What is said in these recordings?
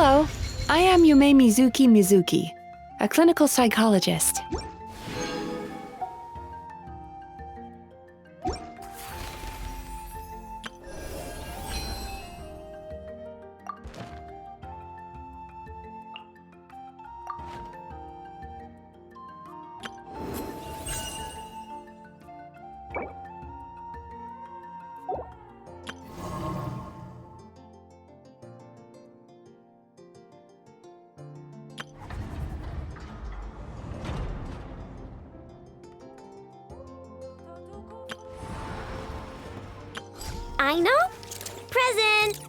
Hello, I am Yume Mizuki, a clinical psychologist. I know. Present!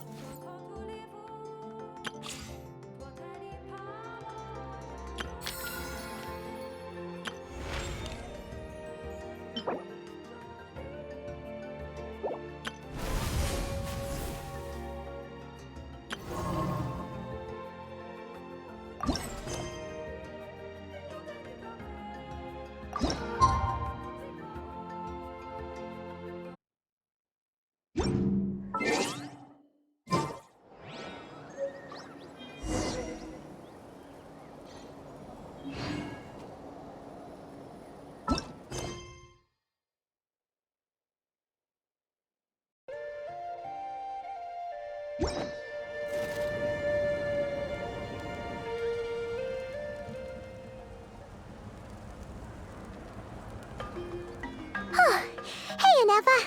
Hey, Anefa.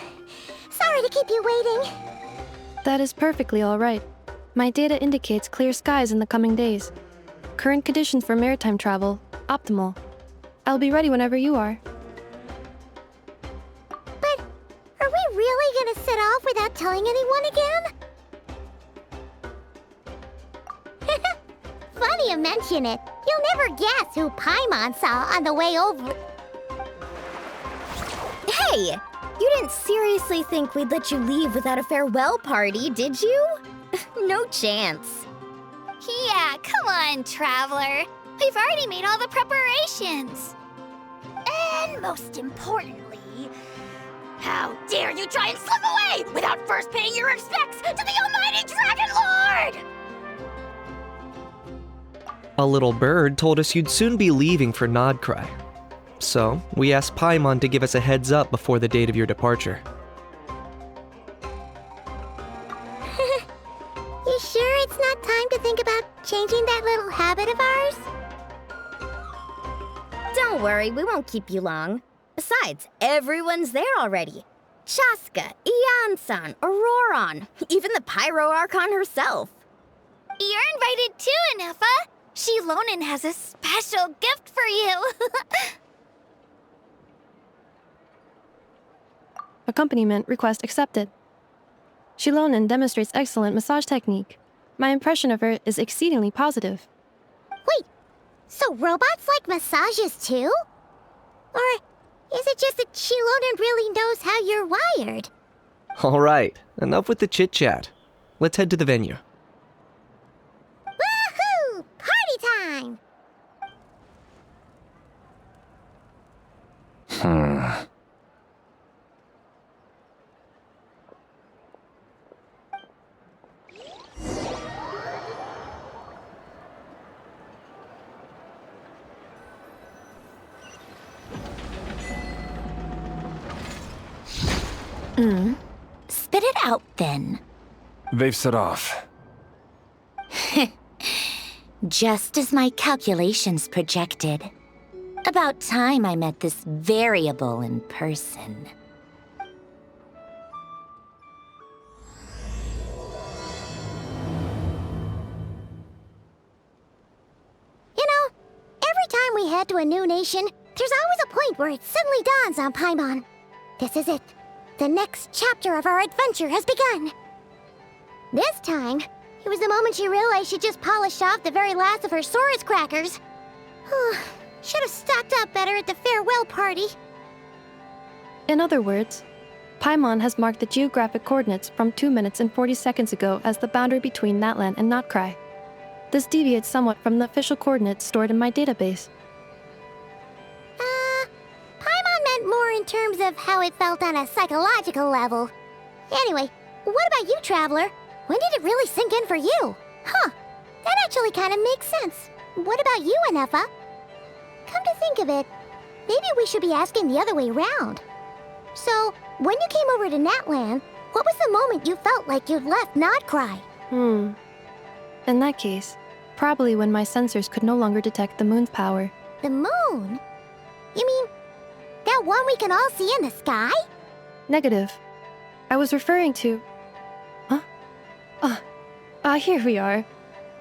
Sorry to keep you waiting. That is perfectly all right. My data indicates clear skies in the coming days. Current conditions for maritime travel, optimal. I'll be ready whenever you are. But are we really gonna set off without telling anyone again? Funny you mention it. You'll never guess who Paimon saw on the way over. Hey! You didn't seriously think we'd let you leave without a farewell party, did you? No chance. Yeah, come on, Traveler. We've already made all the preparations. And most importantly, how dare you try and slip away without first paying your respects to the almighty Dragon Lord! A little bird told us you'd soon be leaving for Nodcry. So, we asked Paimon to give us a heads up before the date of your departure. You sure it's not time to think about changing that little habit of ours? Don't worry, we won't keep you long. Besides, everyone's there already. Chaska, Ian-san, Auroron, even the Pyro Archon herself. You're invited too, Anefa. Shilonen has a special gift for you. Accompaniment request accepted. Shilonen demonstrates excellent massage technique. My impression of her is exceedingly positive. Wait, so robots like massages too? Or is it just that Shilonen really knows how you're wired? Alright, enough with the chit-chat. Let's head to the venue. Woohoo! Party time! Spit it out, then. They've set off. Just as my calculations projected. About time I met this variable in person. You know, every time we head to a new nation, there's always a point where it suddenly dawns on Paimon. This is it. The next chapter of our adventure has begun. This time, it was the moment she realized she just polished off the very last of her Saurus crackers. Should have stocked up better at the farewell party. In other words, Paimon has marked the geographic coordinates from 2 minutes and 40 seconds ago as the boundary between Natlan and Notcry. This deviates somewhat from the official coordinates stored in my database. Paimon meant more in terms of how it felt on a psychological level. Anyway, what about you, Traveler? When did it really sink in for you? Huh, that actually kind of makes sense. What about you, Anefa? Come to think of it, maybe we should be asking the other way round. So, when you came over to Natlan, what was the moment you felt like you'd left Nodcry? In that case, probably when my sensors could no longer detect the moon's power. The moon? You mean that one we can all see in the sky? Negative. I was referring to... Huh? Here we are.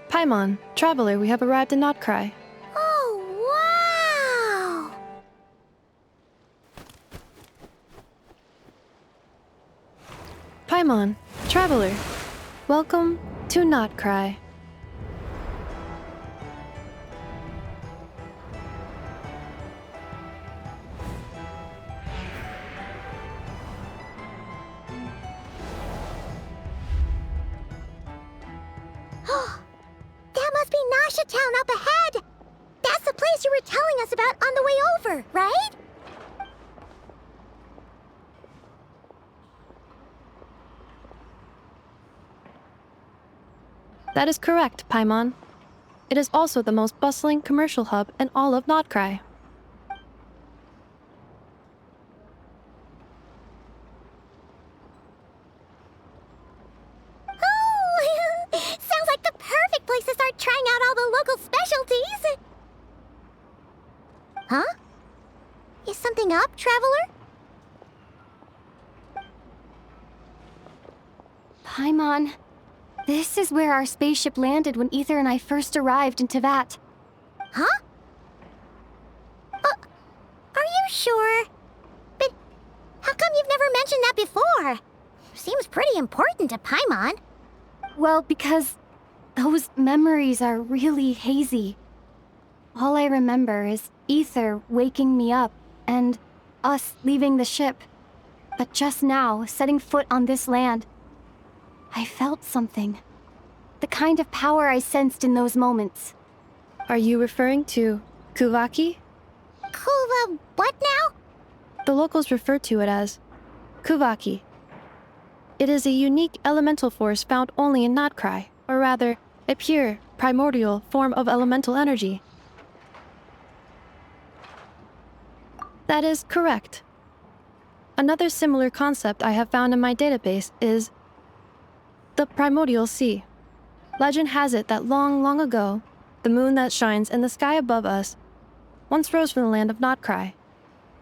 Paimon, Traveler, we have arrived in Nodcry. Oh, wow! Paimon, Traveler, welcome to Nodcry. That must be Nasha Town up ahead! That's the place you were telling us about on the way over, right? That is correct, Paimon. It is also the most bustling commercial hub in all of Nodcry. Oh, sounds like the perfect place to start trying out all the local specialties. Huh? Is something up, Traveler? Paimon, this is where our spaceship landed when Ether and I first arrived in Tevat. Huh? Are you sure? But how come you've never mentioned that before? Seems pretty important to Paimon. Well, because those memories are really hazy. All I remember is Ether waking me up and us leaving the ship. But just now, setting foot on this land, I felt something. The kind of power I sensed in those moments. Are you referring to Kuvaki? Kuva, what now? The locals refer to it as Kuvaki. It is a unique elemental force found only in Nodcry, or rather, a pure, primordial form of elemental energy. That is correct. Another similar concept I have found in my database is the primordial sea. Legend has it that long, long ago, the moon that shines in the sky above us once rose from the land of Nodcry.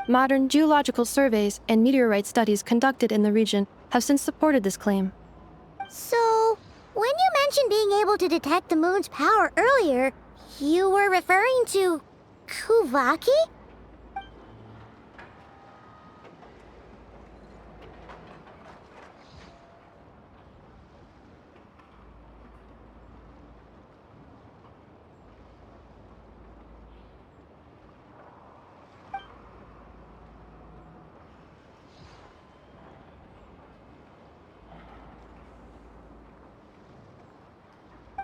Modern geological surveys and meteorite studies conducted in the region have since supported this claim. So, when you mentioned being able to detect the moon's power earlier, you were referring to Kuvaki?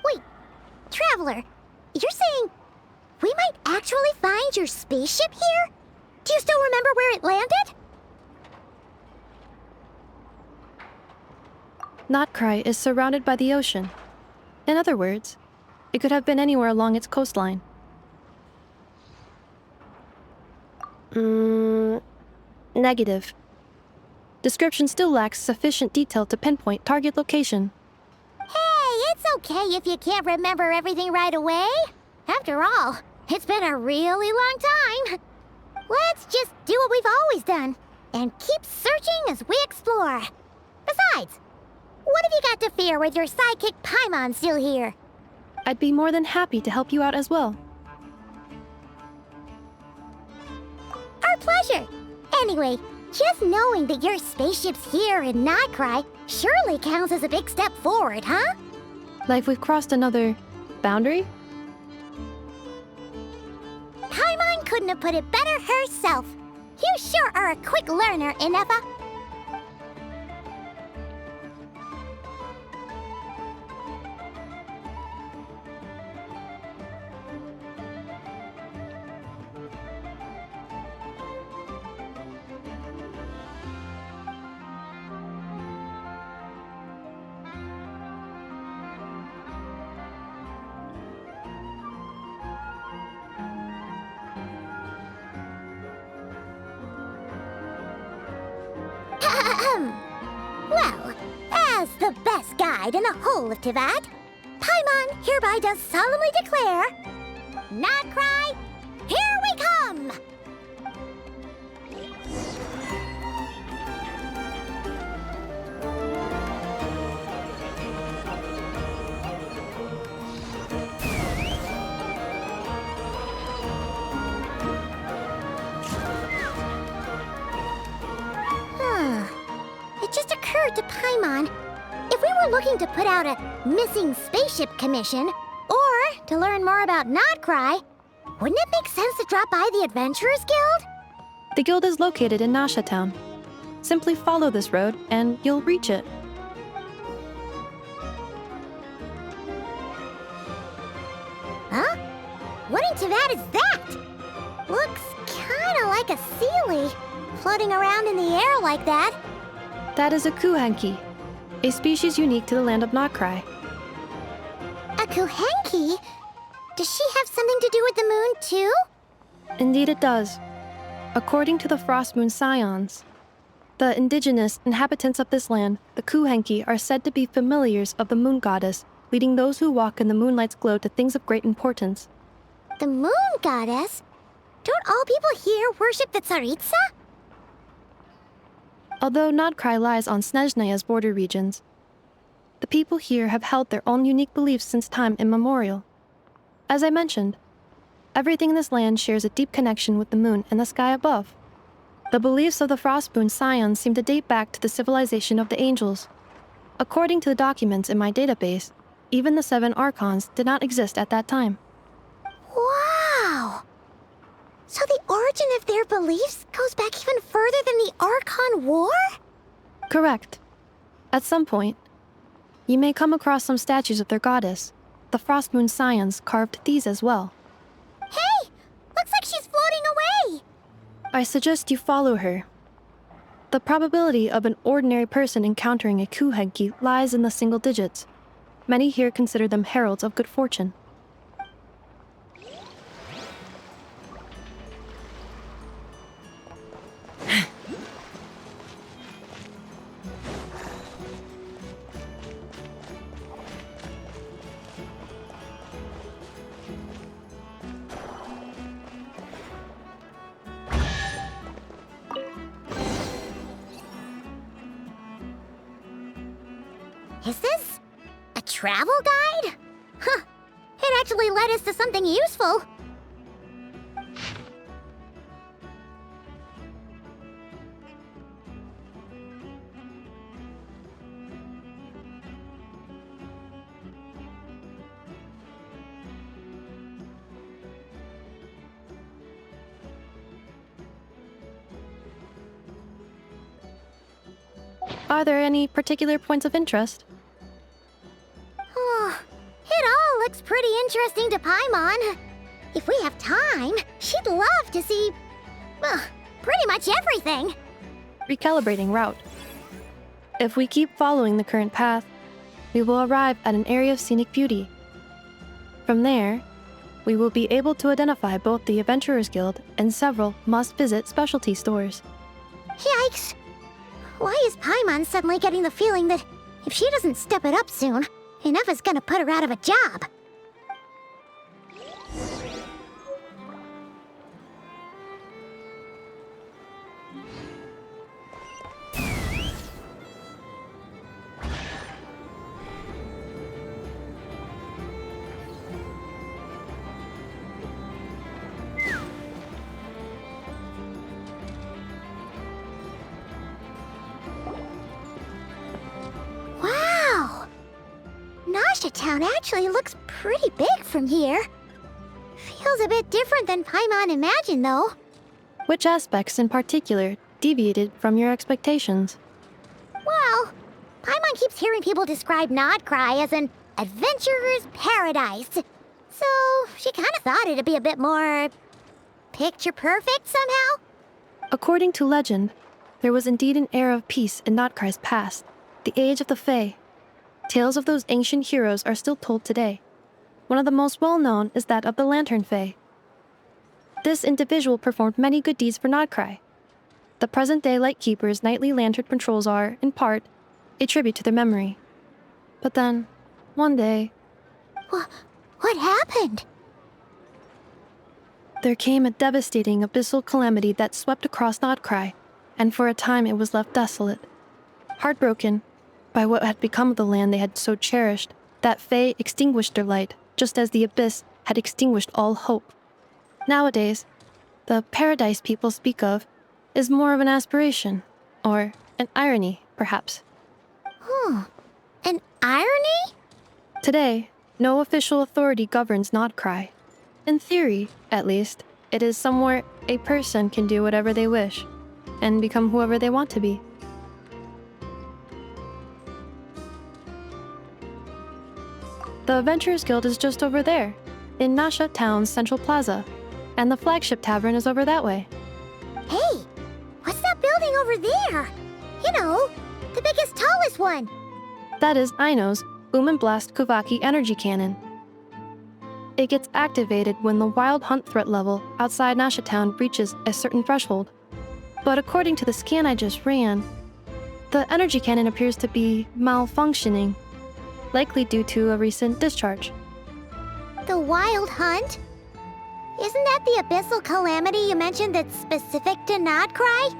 Wait, Traveler, you're saying we might actually find your spaceship here? Do you still remember where it landed? Nodcry is surrounded by the ocean. In other words, it could have been anywhere along its coastline. Negative. Description still lacks sufficient detail to pinpoint target location. Hey, it's okay if you can't remember everything right away. After all, it's been a really long time. Let's just do what we've always done and keep searching as we explore. Besides, what have you got to fear with your sidekick Paimon still here? I'd be more than happy to help you out as well. Our pleasure. Anyway, just knowing that your spaceship's here in Nodcry surely counts as a big step forward, huh? Like we've crossed another boundary? Paimon couldn't have put it better herself. You sure are a quick learner, Inefa. Well, as the best guide in the whole of Tivat, Paimon hereby does solemnly declare, Nodcry, here we come! It just occurred to Paimon, if we were looking to put out a missing spaceship commission, or to learn more about Nodcry, wouldn't it make sense to drop by the Adventurers Guild? The guild is located in Nasha Town. Simply follow this road and you'll reach it. Huh? What in Tivat is that? Looks kinda like a Sealy, floating around in the air like that. That is a Kuhenki, a species unique to the land of Nodcry. A Kuhenki? Does she have something to do with the moon, too? Indeed it does. According to the Frost Moon Scions, the indigenous inhabitants of this land, the Kuhenki, are said to be familiars of the moon goddess, leading those who walk in the moonlight's glow to things of great importance. The moon goddess? Don't all people here worship the Tsaritsa? Although Nodcry lies on Snezhnaya's border regions, the people here have held their own unique beliefs since time immemorial. As I mentioned, everything in this land shares a deep connection with the moon and the sky above. The beliefs of the Frostmoon Scions seem to date back to the civilization of the angels. According to the documents in my database, even the 7 Archons did not exist at that time. Wow! So the origin of their beliefs goes back even further than the Archon War? Correct. At some point, you may come across some statues of their goddess. The Frostmoon Scions carved these as well. Hey! Looks like she's floating away! I suggest you follow her. The probability of an ordinary person encountering a Kuhenki lies in the single digits. Many here consider them heralds of good fortune. Is this a travel guide? Huh. It actually led us to something useful. Are there any particular points of interest? Oh, it all looks pretty interesting to Paimon. If we have time, she'd love to see, pretty much everything. Recalibrating route. If we keep following the current path, we will arrive at an area of scenic beauty. From there, we will be able to identify both the Adventurers Guild and several must-visit specialty stores. Yikes! Why is Paimon suddenly getting the feeling that if she doesn't step it up soon, enough is gonna put her out of a job? Wow! Nasha Town actually looks pretty big from here. Feels a bit different than Paimon imagined, though. Which aspects in particular deviated from your expectations? Well, Paimon keeps hearing people describe Nodcry as an adventurer's paradise. So she kind of thought it'd be a bit more picture perfect somehow. According to legend, there was indeed an era of peace in Nodcry's past, the age of the Fae. Tales of those ancient heroes are still told today. One of the most well-known is that of the Lantern Fae. This individual performed many good deeds for Nodcry. The present-day Lightkeeper's nightly lantern patrols are, in part, a tribute to their memory. But then, one day, What happened? there came a devastating abyssal calamity that swept across Nodcry, and for a time it was left desolate. Heartbroken by what had become of the land they had so cherished, that Fae extinguished their light, just as the abyss had extinguished all hope. Nowadays, the paradise people speak of is more of an aspiration, or an irony, perhaps. An irony? Today, no official authority governs Nodcry. In theory, at least, it is somewhere a person can do whatever they wish, and become whoever they want to be. The Adventurers Guild is just over there, in Nasha Town's Central Plaza, and the flagship tavern is over that way. Hey, what's that building over there? You know, the biggest, tallest one. That is Aino's Blast Kuvaki energy cannon. It gets activated when the wild hunt threat level outside Nasha Town reaches a certain threshold. But according to the scan I just ran, the energy cannon appears to be malfunctioning, likely due to a recent discharge. The wild hunt? Isn't that the abyssal calamity you mentioned that's specific to Nodcry?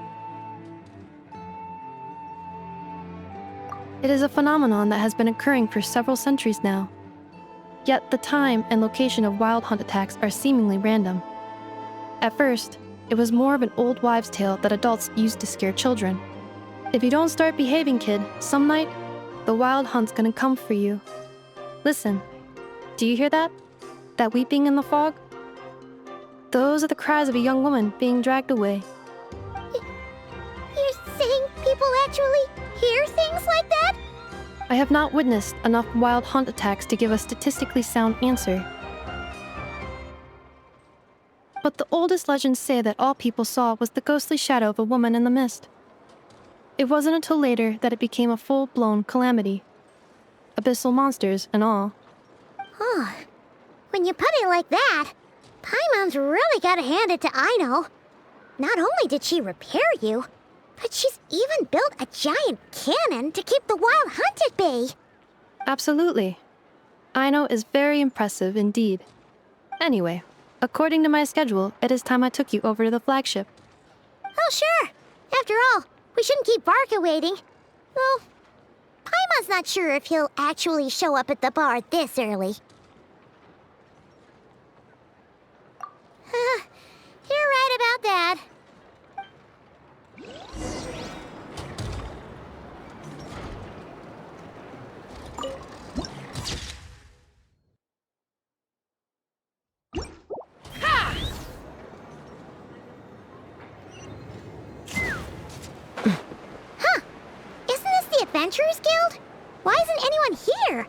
It is a phenomenon that has been occurring for several centuries now. Yet the time and location of wild hunt attacks are seemingly random. At first, it was more of an old wives' tale that adults used to scare children. If you don't start behaving, kid, some night, the wild hunt's gonna come for you. Listen, do you hear that? That weeping in the fog? Those are the cries of a young woman being dragged away. You're saying people actually hear things like that? I have not witnessed enough wild hunt attacks to give a statistically sound answer. But the oldest legends say that all people saw was the ghostly shadow of a woman in the mist. It wasn't until later that it became a full-blown calamity. Abyssal monsters and all. Huh. When you put it like that, Paimon's really gotta hand it to Aino. Not only did she repair you, but she's even built a giant cannon to keep the wild hunt at bay. Absolutely. Aino is very impressive indeed. Anyway, according to my schedule, it is time I took you over to the flagship. Oh, sure. After all, we shouldn't keep Barca waiting. Well, Paimon's not sure if he'll actually show up at the bar this early. You're right about that. Adventurers Guild? Why isn't anyone here?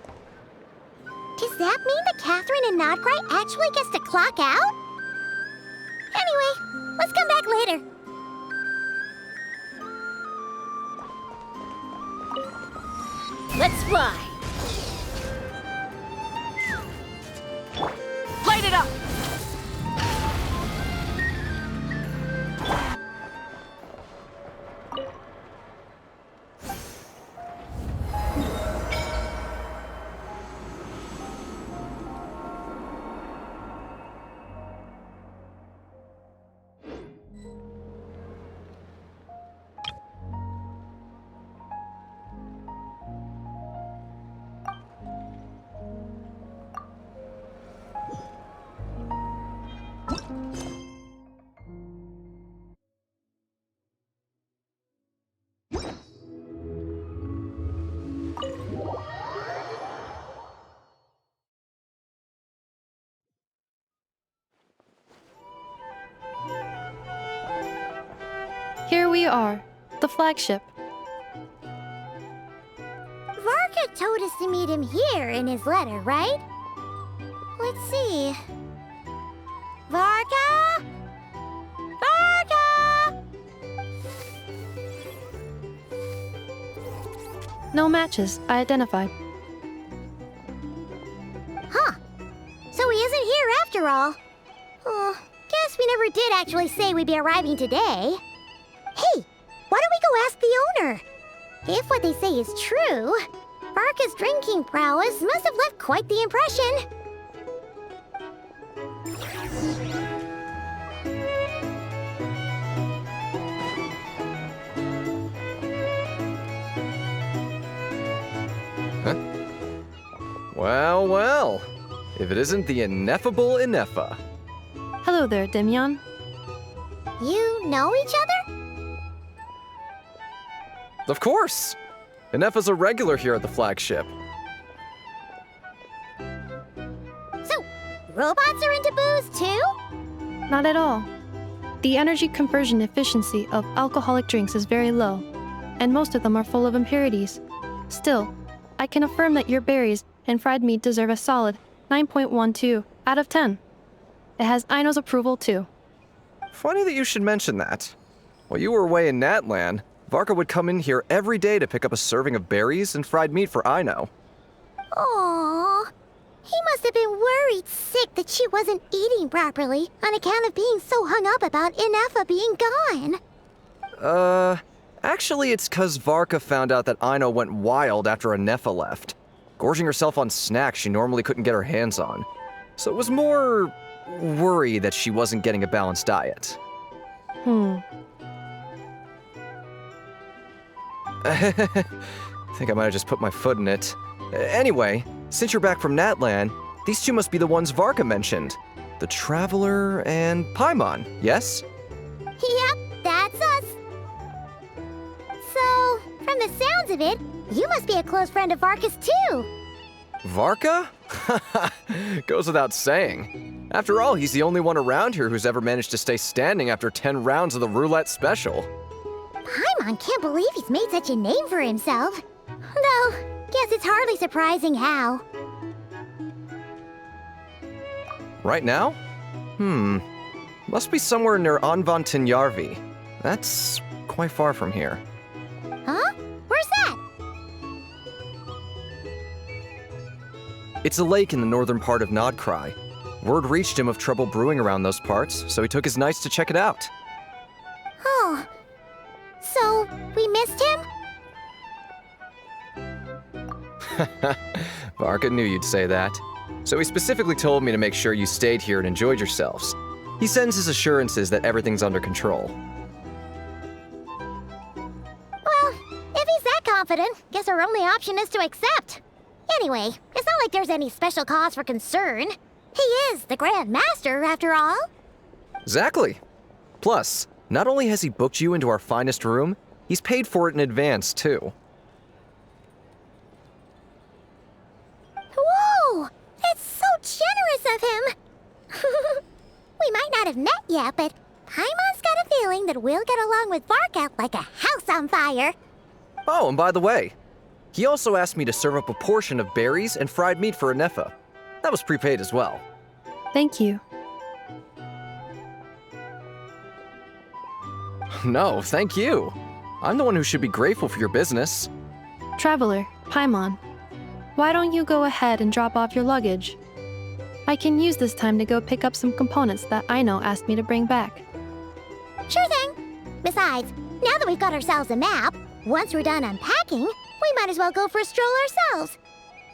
Does that mean that Catherine and Nodcry actually gets to clock out? Anyway, let's come back later. Let's fly! Light it up! Here we are, the flagship. Varka told us to meet him here in his letter, right? Let's see. Varka? Varka! No matches, I identified. Huh. So he isn't here after all. Oh, guess we never did actually say we'd be arriving today. Hey, If what they say is true, Varka's drinking prowess must have left quite the impression. Well, well. If it isn't the ineffable Ineffa. Hello there, Demyon. You know each other? Of course! Ineffa's a regular here at the flagship. So, robots are into booze too? Not at all. The energy conversion efficiency of alcoholic drinks is very low, and most of them are full of impurities. Still, I can affirm that your berries and fried meat deserve a solid 9.12 out of 10. It has Aino's approval too. Funny that you should mention that. While you were away in Natlan, Varka would come in here every day to pick up a serving of berries and fried meat for Aino. Aww. He must have been worried sick that she wasn't eating properly on account of being so hung up about Ineffa being gone. Actually it's 'cause Varka found out that Aino went wild after Ineffa left, gorging herself on snacks she normally couldn't get her hands on. So it was more worry that she wasn't getting a balanced diet. I think I might have just put my foot in it. Anyway, since you're back from Natlan, these two must be the ones Varka mentioned. The Traveler and Paimon, yes? Yep, that's us. So, from the sounds of it, you must be a close friend of Varka's too. Varka? Goes without saying. After all, he's the only one around here who's ever managed to stay standing after 10 rounds of the roulette special. Paimon can't believe he's made such a name for himself. Though, guess it's hardly surprising how. Right now? Must be somewhere near Anvantinyarvi. That's quite far from here. Huh? Where's that? It's a lake in the northern part of Nodcry. Word reached him of trouble brewing around those parts, so he took his knights to check it out. Oh. So, we missed him? Varka knew you'd say that. So he specifically told me to make sure you stayed here and enjoyed yourselves. He sends his assurances that everything's under control. Well, if he's that confident, guess our only option is to accept. Anyway, it's not like there's any special cause for concern. He is the Grand Master, after all. Exactly. Plus, not only has he booked you into our finest room, he's paid for it in advance, too. Whoa! That's so generous of him! We might not have met yet, but Paimon's got a feeling that we'll get along with Varka like a house on fire. Oh, and by the way, he also asked me to serve up a portion of berries and fried meat for Ineffa. That was prepaid as well. Thank you. No, thank you. I'm the one who should be grateful for your business. Traveler, Paimon, why don't you go ahead and drop off your luggage? I can use this time to go pick up some components that Aino asked me to bring back. Sure thing. Besides, now that we've got ourselves a map, once we're done unpacking, we might as well go for a stroll ourselves.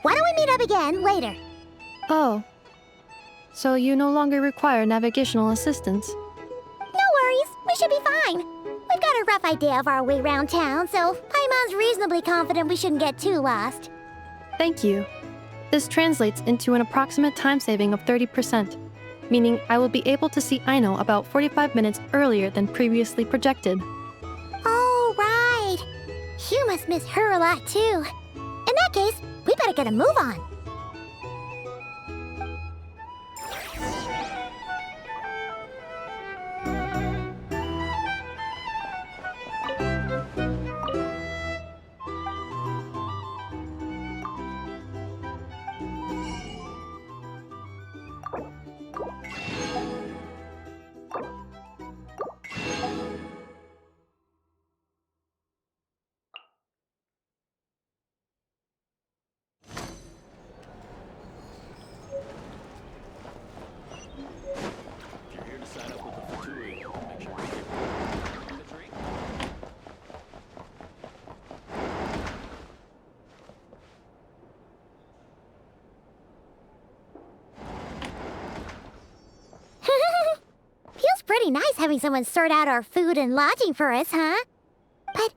Why don't we meet up again later? Oh. So you no longer require navigational assistance? No worries, we should be fine. We've got a rough idea of our way around town, so Paimon's reasonably confident we shouldn't get too lost. Thank you. This translates into an approximate time saving of 30%, meaning I will be able to see Aino about 45 minutes earlier than previously projected. Oh, right. You must miss her a lot, too. In that case, we better get a move on. pretty nice having someone sort out our food and lodging for us, huh? But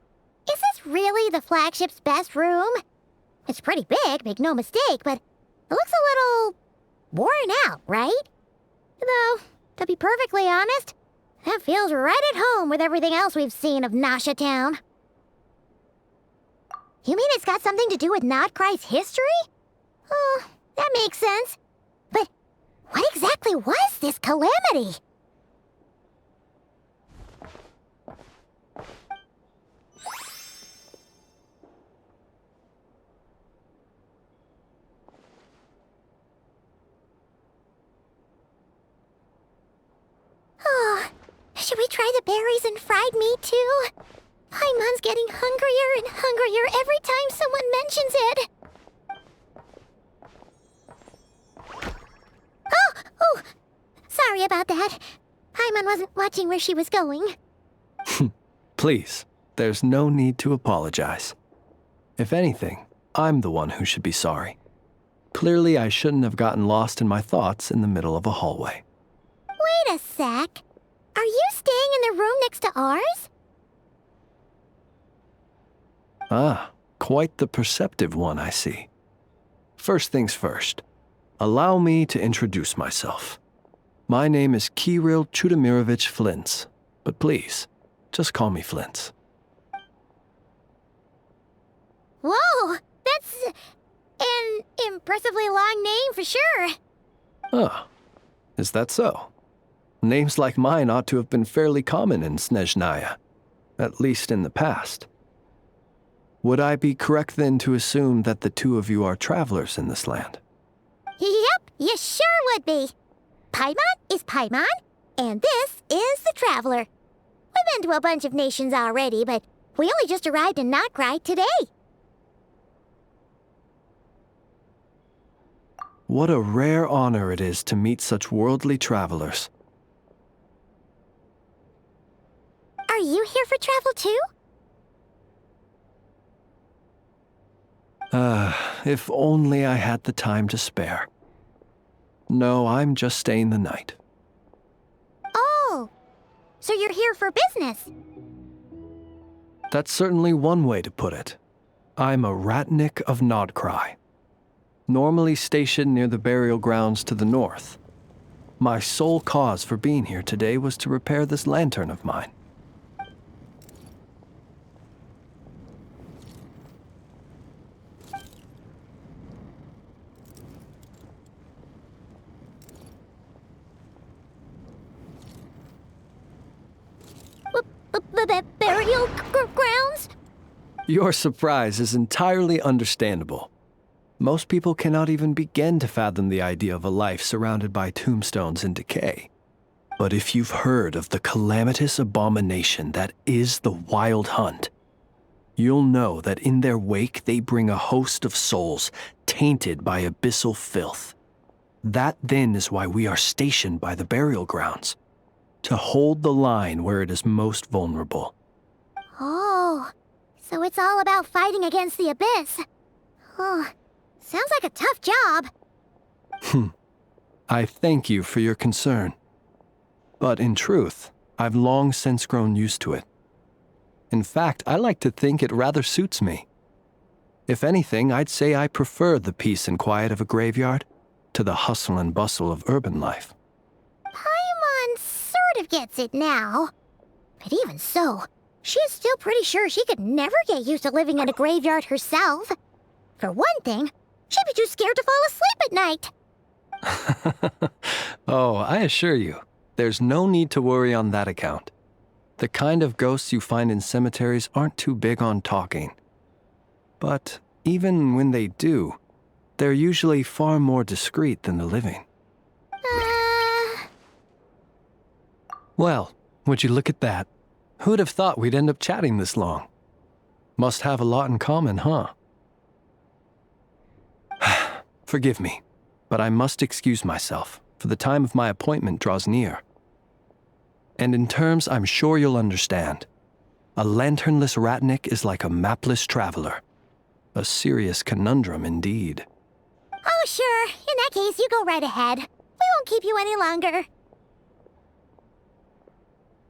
is this really the flagship's best room? It's pretty big, make no mistake, but it looks a little worn out, right? Though, to be perfectly honest, that feels right at home with everything else we've seen of Nasha Town. You mean it's got something to do with Nodcry's history? Oh, that makes sense. But what exactly was this calamity? Oh, should we try the berries and fried meat too? Paimon's getting hungrier and hungrier every time someone mentions it. Oh, sorry about that. Paimon wasn't watching where she was going. Please, there's no need to apologize. If anything, I'm the one who should be sorry. Clearly, I shouldn't have gotten lost in my thoughts in the middle of a hallway. Wait a sec. Are you staying in the room next to ours? Ah, quite the perceptive one, I see. First things first, allow me to introduce myself. My name is Kirill Chudamirovich Flintz, but please, just call me Flintz. Whoa, that's an impressively long name for sure. Ah, is that so? Names like mine ought to have been fairly common in Snezhnaya, at least in the past. Would I be correct then to assume that the two of you are travelers in this land? Yep, you sure would be. Paimon is Paimon, and this is the Traveler. We've been to a bunch of nations already, but we only just arrived in Nodcry today. What a rare honor it is to meet such worldly travelers. Are you here for travel too? If only I had the time to spare. No, I'm just staying the night. Oh, so you're here for business? That's certainly one way to put it. I'm a Ratnik of Nodcry, normally stationed near the burial grounds to the north. My sole cause for being here today was to repair this lantern of mine. Burial grounds? Your surprise is entirely understandable. Most people cannot even begin to fathom the idea of a life surrounded by tombstones and decay. But if you've heard of the calamitous abomination that is the Wild Hunt, you'll know that in their wake they bring a host of souls tainted by abyssal filth. That then is why we are stationed by the burial grounds, to hold the line where it is most vulnerable. Oh, so it's all about fighting against the abyss. Oh, sounds like a tough job. I thank you for your concern. But in truth, I've long since grown used to it. In fact, I like to think it rather suits me. If anything, I'd say I prefer the peace and quiet of a graveyard to the hustle and bustle of urban life. Paimon sort of gets it now. But even so, she is still pretty sure she could never get used to living in a graveyard herself. For one thing, she'd be too scared to fall asleep at night. Oh, I assure you, there's no need to worry on that account. The kind of ghosts you find in cemeteries aren't too big on talking. But even when they do, they're usually far more discreet than the living. Well, would you look at that? Who'd have thought we'd end up chatting this long? Must have a lot in common, huh? Forgive me, but I must excuse myself, for the time of my appointment draws near. And in terms I'm sure you'll understand, a lanternless Ratnik is like a mapless traveler. A serious conundrum indeed. Oh, sure. In that case, you go right ahead. We won't keep you any longer.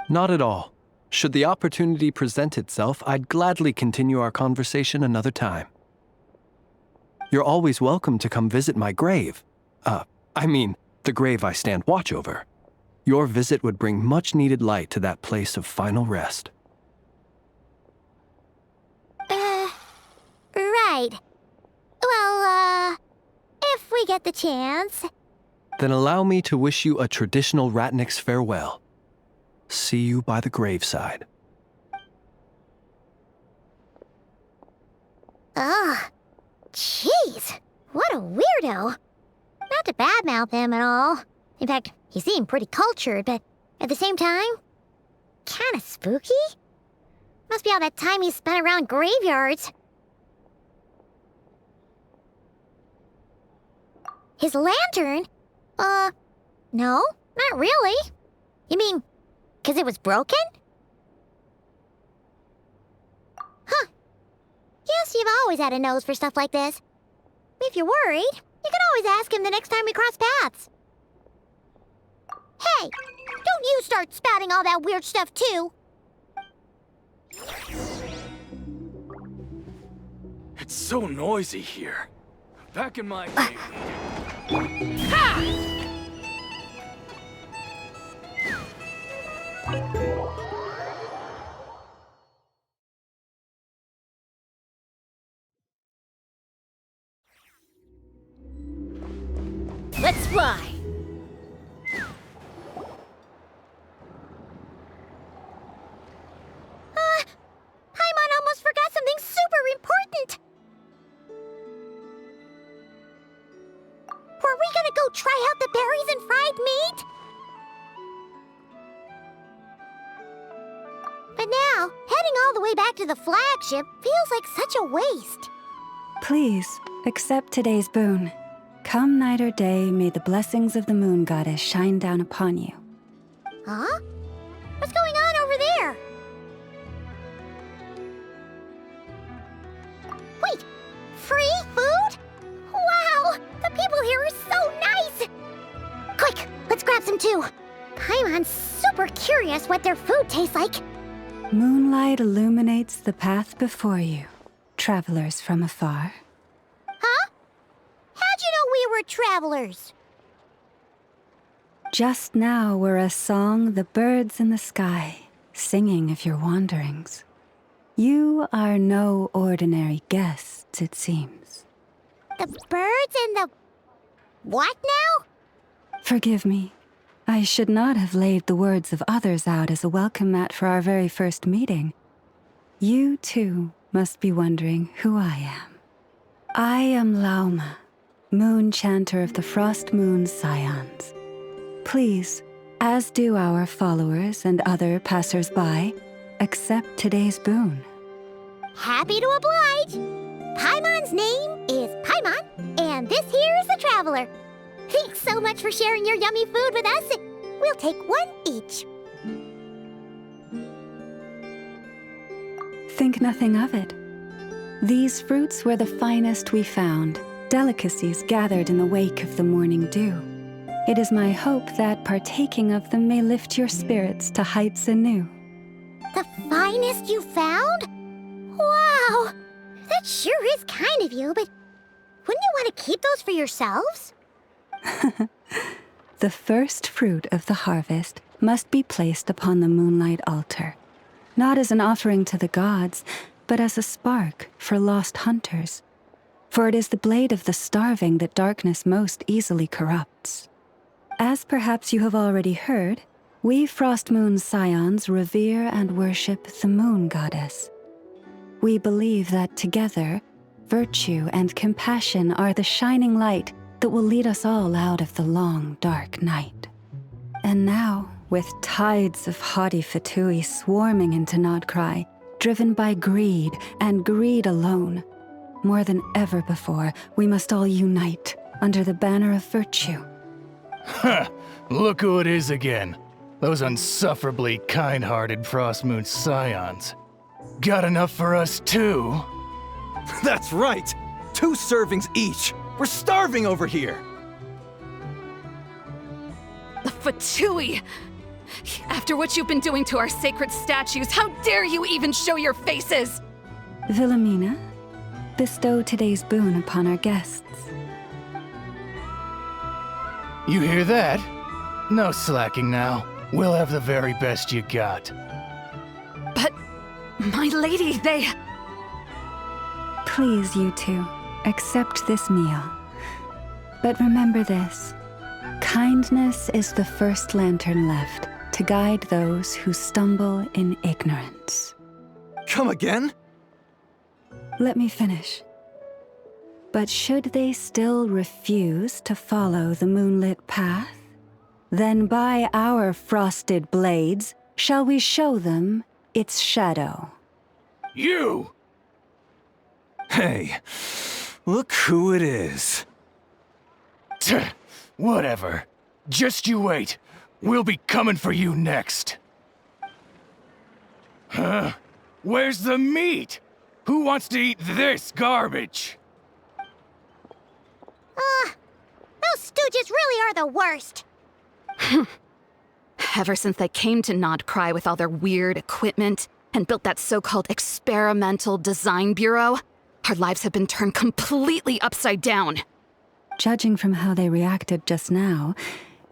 Not at all. Should the opportunity present itself, I'd gladly continue our conversation another time. You're always welcome to come visit my grave. The grave I stand watch over. Your visit would bring much-needed light to that place of final rest. Right. Well, if we get the chance. Then allow me to wish you a traditional Ratnik's farewell. See you by the graveside. Ugh. Jeez. What a weirdo. Not to badmouth him at all. In fact, he seemed pretty cultured, but at the same time, kinda spooky? Must be all that time he spent around graveyards. His lantern? No, not really. You mean, 'cause it was broken? Huh. Guess you've always had a nose for stuff like this. If you're worried, you can always ask him the next time we cross paths. Hey, don't you start spouting all that weird stuff too. It's so noisy here. Back in my day. Ha! Let's fly! Paimon almost forgot something super important. Were we gonna go try out the berries and fried meat? But now, heading all the way back to the flagship feels like such a waste. Please, accept today's boon. Come night or day, may the blessings of the moon goddess shine down upon you. Huh? What's going on over there? Wait, free food? Wow, the people here are so nice! Quick, let's grab some too. Paimon's super curious what their food tastes like. Moonlight illuminates the path before you, travelers from afar. Huh? How'd you know we were travelers? Just now were a song the birds in the sky, singing of your wanderings. You are no ordinary guests, it seems. The birds and the... what now? Forgive me. I should not have laid the words of others out as a welcome mat for our very first meeting. You, too, must be wondering who I am. I am Lauma, moon chanter of the Frost Moon's Scions. Please, as do our followers and other passers-by, accept today's boon. Happy to oblige. Paimon's name is Paimon, and this here is the Traveler. Thanks so much for sharing your yummy food with us. We'll take one each. Think nothing of it. These fruits were the finest we found, delicacies gathered in the wake of the morning dew. It is my hope that partaking of them may lift your spirits to heights anew. The finest you found? Wow! That sure is kind of you, but wouldn't you want to keep those for yourselves? The first fruit of the harvest must be placed upon the moonlight altar, not as an offering to the gods, but as a spark for lost hunters. For it is the blade of the starving that darkness most easily corrupts. As perhaps you have already heard, we Frost Moon's Scions revere and worship the moon goddess. We believe that together, virtue and compassion are the shining light that will lead us all out of the long, dark night. And now, with tides of haughty Fatui swarming into Nodcry, driven by greed and greed alone, more than ever before, we must all unite under the banner of virtue. Ha! Look who it is again. Those unsufferably kind-hearted Frost Moon Scions. Got enough for us too? That's right! 2 servings each! We're starving over here! The Fatui! After what you've been doing to our sacred statues, how dare you even show your faces? Wilhelmina, bestow today's boon upon our guests. You hear that? No slacking now. We'll have the very best you got. But, my lady, they... Please, you two, accept this meal. But remember this. Kindness is the first lantern left to guide those who stumble in ignorance. Come again? Let me finish. But should they still refuse to follow the moonlit path, then by our frosted blades shall we show them its shadow. You! Hey, look who it is. Whatever. Just you wait. We'll be coming for you next. Huh? Where's the meat? Who wants to eat this garbage? Those stooges really are the worst. Ever since they came to Nodcry with all their weird equipment and built that so-called experimental design bureau, our lives have been turned completely upside down. Judging from how they reacted just now,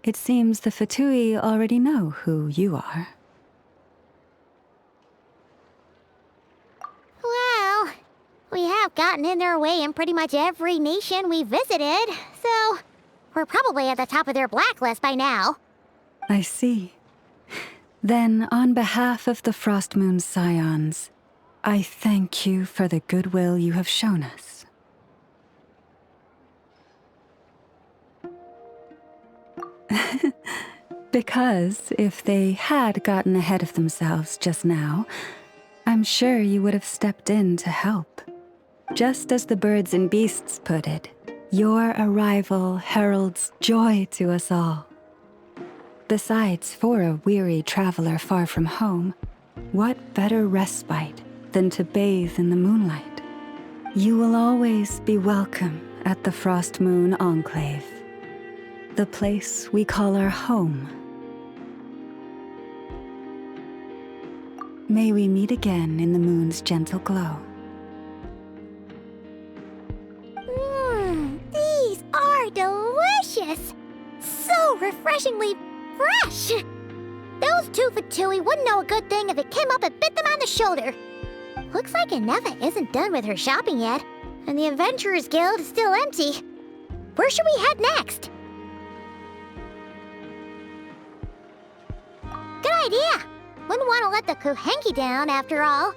it seems the Fatui already know who you are. Well, we have gotten in their way in pretty much every nation we visited, so we're probably at the top of their blacklist by now. I see. Then, on behalf of the Frostmoon Scions, I thank you for the goodwill you have shown us. Because if they had gotten ahead of themselves just now, I'm sure you would have stepped in to help. Just as the birds and beasts put it, your arrival heralds joy to us all. Besides, for a weary traveler far from home, what better respite than to bathe in the moonlight? You will always be welcome at the Frostmoon Enclave, the place we call our home. May we meet again in the moon's gentle glow. These are delicious! So refreshingly fresh! Those two Fatui wouldn't know a good thing if it came up and bit them on the shoulder. Looks like Anefa isn't done with her shopping yet, and the Adventurers Guild is still empty. Where should we head next? Good idea! Wouldn't want to let the Kuhenki down, after all.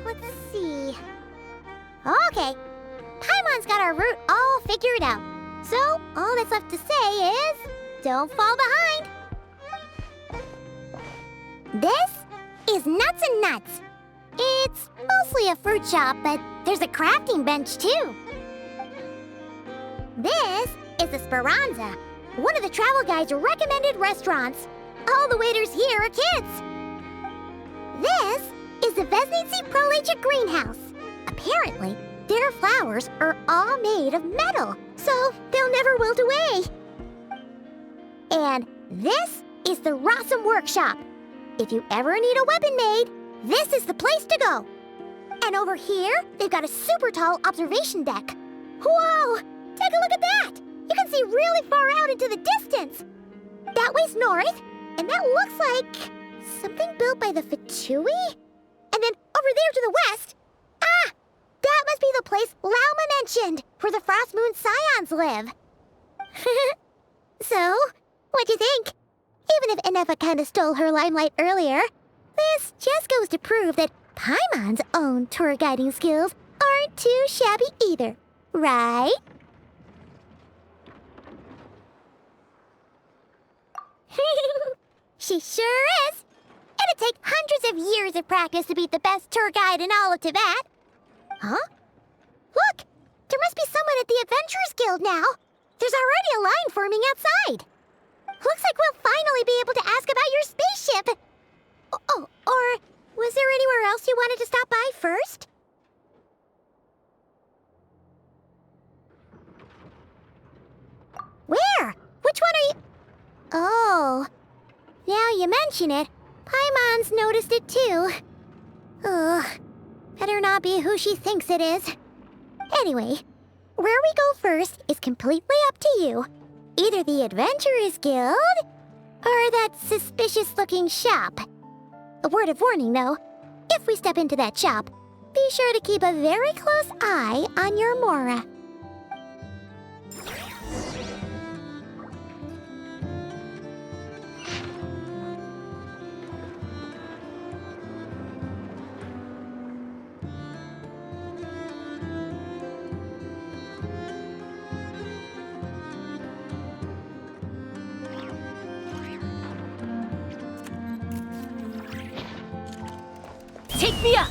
Let's see. Okay, Paimon's got our route all figured out. So, all that's left to say is, don't fall behind. This is Nuts and Nuts. It's mostly a fruit shop, but there's a crafting bench too. This is the Speranza, one of the travel guide's recommended restaurants. All the waiters here are kids. This is the Vesnici Prolegia greenhouse. Apparently, their flowers are all made of metal, so they'll never wilt away. And this is the Rossum Workshop. If you ever need a weapon made, this is the place to go. And over here, they've got a super tall observation deck. Whoa! Take a look at that! You can see really far out into the distance. That way's north, and that looks like something built by the Fatui? And then over there to the west, that must be the place Lauma mentioned, where the Frostmoon Scions live. So, what'd you think? Even if Anefa kinda stole her limelight earlier, this just goes to prove that Paimon's own tour guiding skills aren't too shabby either, right? She sure is! It'd take hundreds of years of practice to beat the best tour guide in all of Tibet. Huh? Look! There must be someone at the Adventurers Guild now. There's already a line forming outside. Looks like we'll finally be able to ask about your spaceship. Oh, or was there anywhere else you wanted to stop by first? Where? Which one are you... Oh. Now you mention it, Paimon's noticed it too. Ugh. Better not be who she thinks it is. Anyway, where we go first is completely up to you. Either the Adventurers Guild, or that suspicious-looking shop. A word of warning, though. If we step into that shop, be sure to keep a very close eye on your Mora. Take me up!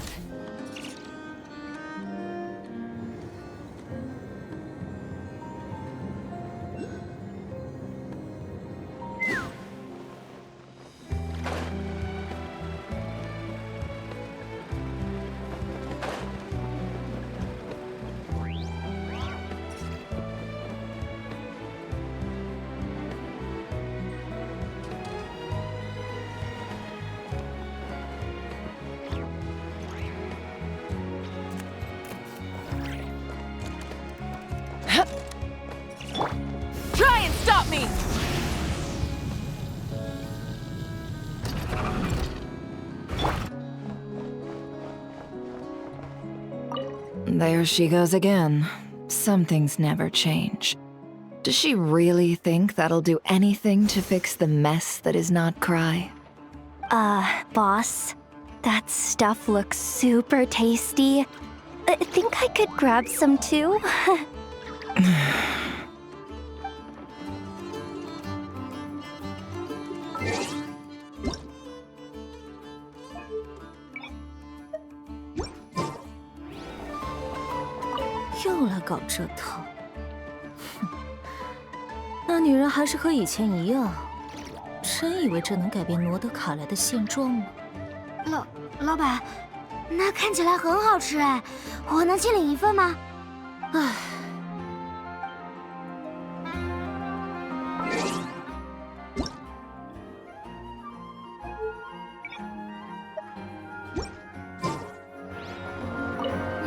Try and stop me! There she goes again. Some things never change. Does she really think that'll do anything to fix the mess that is not Cry? Boss, that stuff looks super tasty. I think I could grab some too.又来搞这套，那女人还是和以前一样，真以为这能改变罗德卡莱的现状吗？老板，那看起来很好吃哎，我能请领一份吗？唉，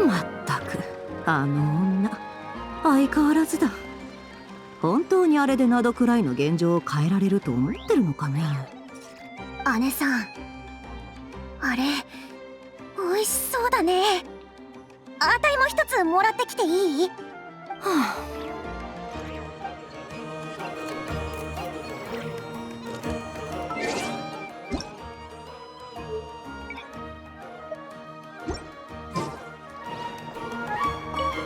まったく、あの女、相変わらずだ。本当にあれでナドくらいの現状を変えられると思ってるのかね。姉さん、あれ、美味しそうだね。あたいも一つもらってきていい？はあ。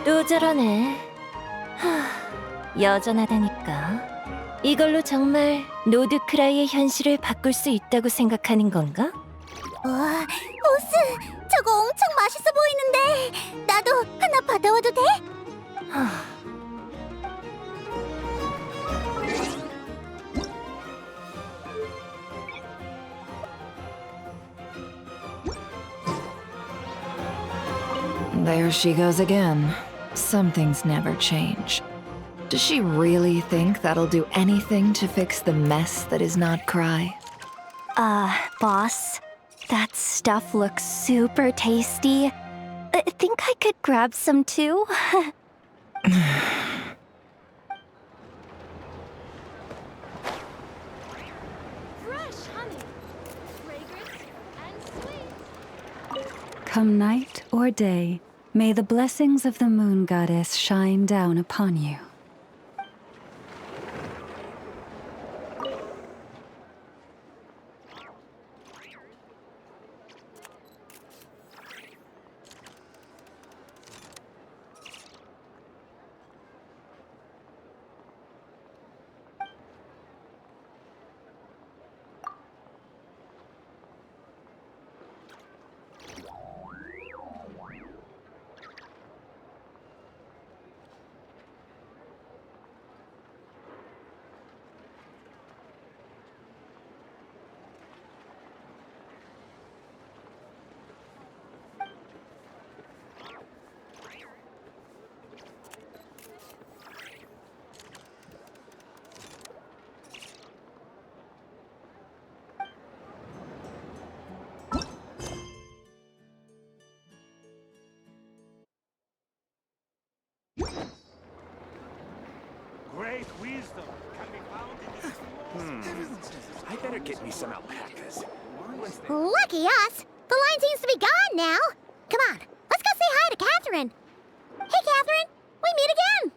로저러네. 여전하다니까. 이걸로 정말 노드크라이의 현실을 바꿀 수 있다고 생각하는 건가? 와, 보스! 저거 엄청 맛있어 보이는데 나도 하나 받아와도 돼? There she goes again. Some things never change. Does she really think that'll do anything to fix the mess that is not Cry? Boss, that stuff looks super tasty. I think I could grab some too. Come night or day, may the blessings of the moon goddess shine down upon you. I better get me some alpacas. Lucky us! The line seems to be gone now. Come on, let's go say hi to Catherine. Hey, Catherine, we meet again.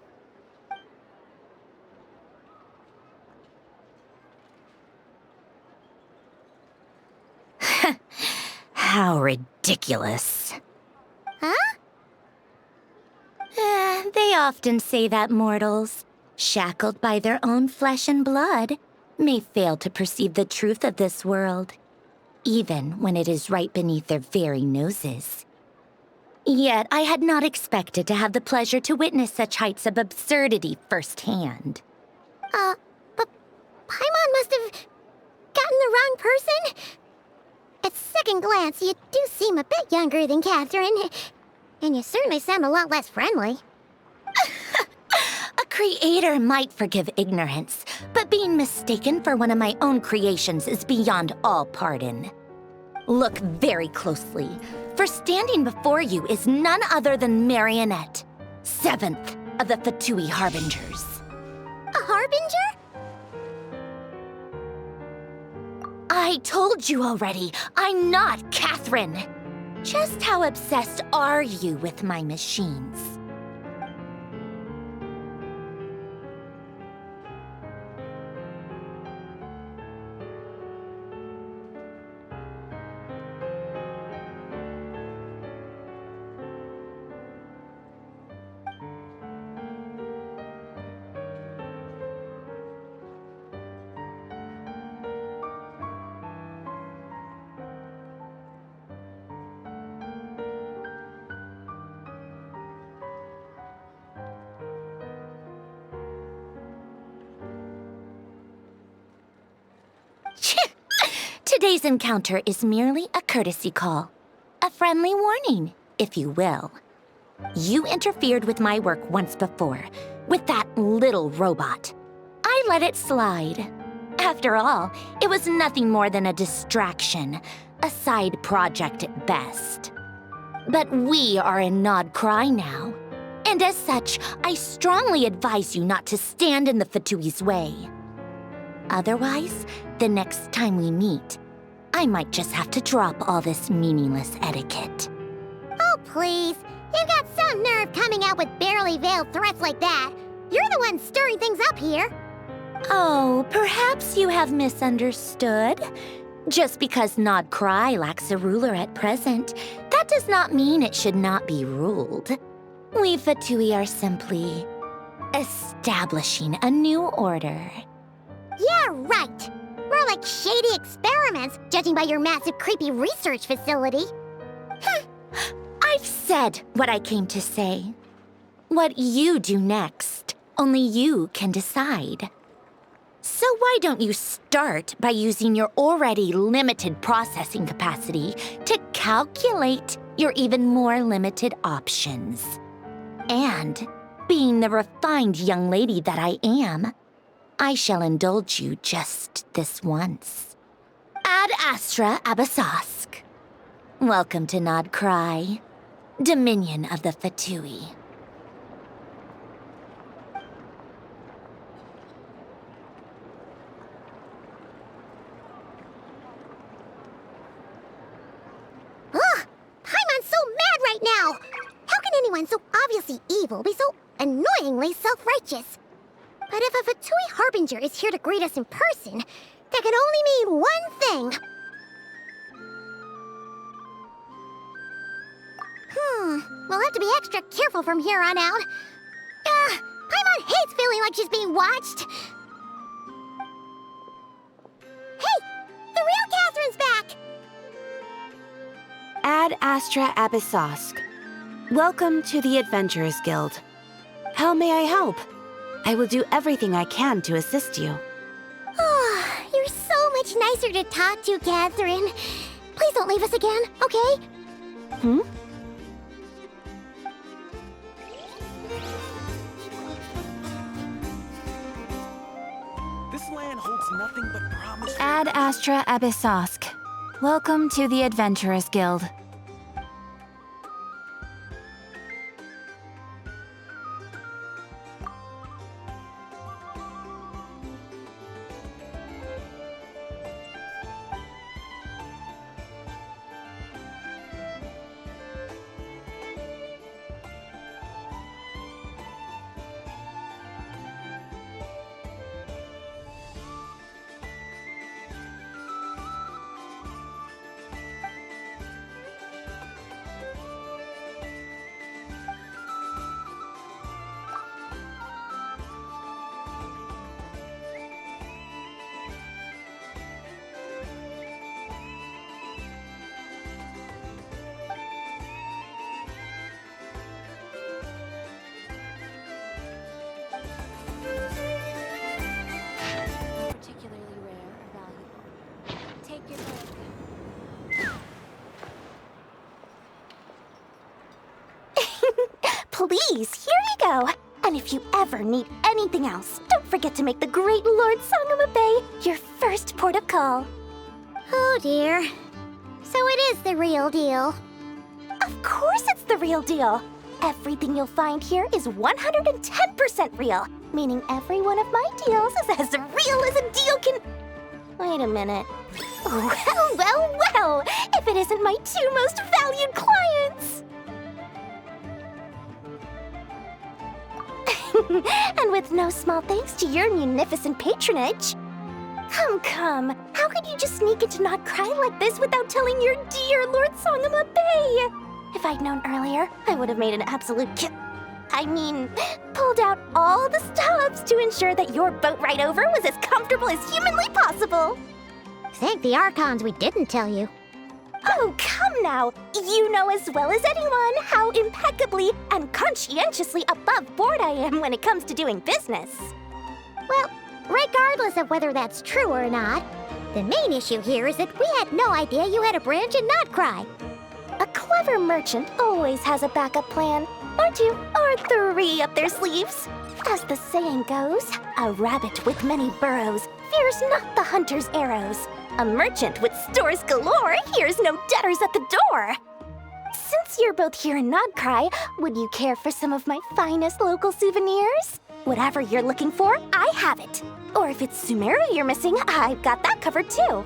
How ridiculous. Huh? They often say that mortals, shackled by their own flesh and blood, may fail to perceive the truth of this world, even when it is right beneath their very noses. Yet I had not expected to have the pleasure to witness such heights of absurdity firsthand. But Paimon must have gotten the wrong person? At second glance, you do seem a bit younger than Catherine, and you certainly sound a lot less friendly. A creator might forgive ignorance, but being mistaken for one of my own creations is beyond all pardon. Look very closely, for standing before you is none other than Marionette, 7th of the Fatui Harbingers. A Harbinger? I told you already, I'm not Catherine. Just how obsessed are you with my machines? Today's encounter is merely a courtesy call. A friendly warning, if you will. You interfered with my work once before, with that little robot. I let it slide. After all, it was nothing more than a distraction, a side project at best. But we are in Nod Cry now, and as such, I strongly advise you not to stand in the Fatui's way. Otherwise, the next time we meet, I might just have to drop all this meaningless etiquette. Oh, please. You've got some nerve coming out with barely veiled threats like that. You're the one stirring things up here. Oh, perhaps you have misunderstood. Just because Nod Cry lacks a ruler at present, that does not mean it should not be ruled. We Fatui are simply establishing a new order. Yeah, right. More like shady experiments, judging by your massive creepy research facility. I've said what I came to say. What you do next, only you can decide. So why don't you start by using your already limited processing capacity to calculate your even more limited options? And, being the refined young lady that I am, I shall indulge you just this once. Ad Astra Abyssosque. Welcome to Nod Cry, Dominion of the Fatui. Ugh! Paimon's so mad right now! How can anyone so obviously evil be so annoyingly self-righteous? But if a Fatui Harbinger is here to greet us in person, that can only mean one thing. We'll have to be extra careful from here on out. Paimon hates feeling like she's being watched. Hey! The real Catherine's back! Ad Astra Abyssosque. Welcome to the Adventurers Guild. How may I help? I will do everything I can to assist you. Oh, you're so much nicer to talk to, Catherine. Please don't leave us again, okay? This land holds nothing but promise. Ad Astra Abyssosque. Welcome to the Adventurers Guild. please, here you go. And if you ever need anything else, don't forget to make the great Lord Sangama Bay your first port of call. Oh dear. So it is the real deal. Of course it's the real deal. Everything you'll find here is 110% real, meaning every one of my deals is as real as a deal can... Wait a minute. Well, if it isn't my two most valued clients! And with no small thanks to your munificent patronage. Come, how could you just sneak into Not Cry like this without telling your dear Lord Sangama Bay? If I'd known earlier, I would have made an absolute pulled out all the stops to ensure that your boat ride over was as comfortable as humanly possible. Thank the Archons we didn't tell you. Oh, come now! You know as well as anyone how impeccably and conscientiously above board I am when it comes to doing business. Well, regardless of whether that's true or not, the main issue here is that we had no idea you had a branch in Not Cry. A clever merchant always has a backup plan, or two, or three up their sleeves. As the saying goes, a rabbit with many burrows fears not the hunter's arrows. A merchant with stores galore hears no debtors at the door. Since you're both here in Not Cry, would you care for some of my finest local souvenirs? Whatever you're looking for, I have it. Or if it's Sumeru you're missing, I've got that covered too.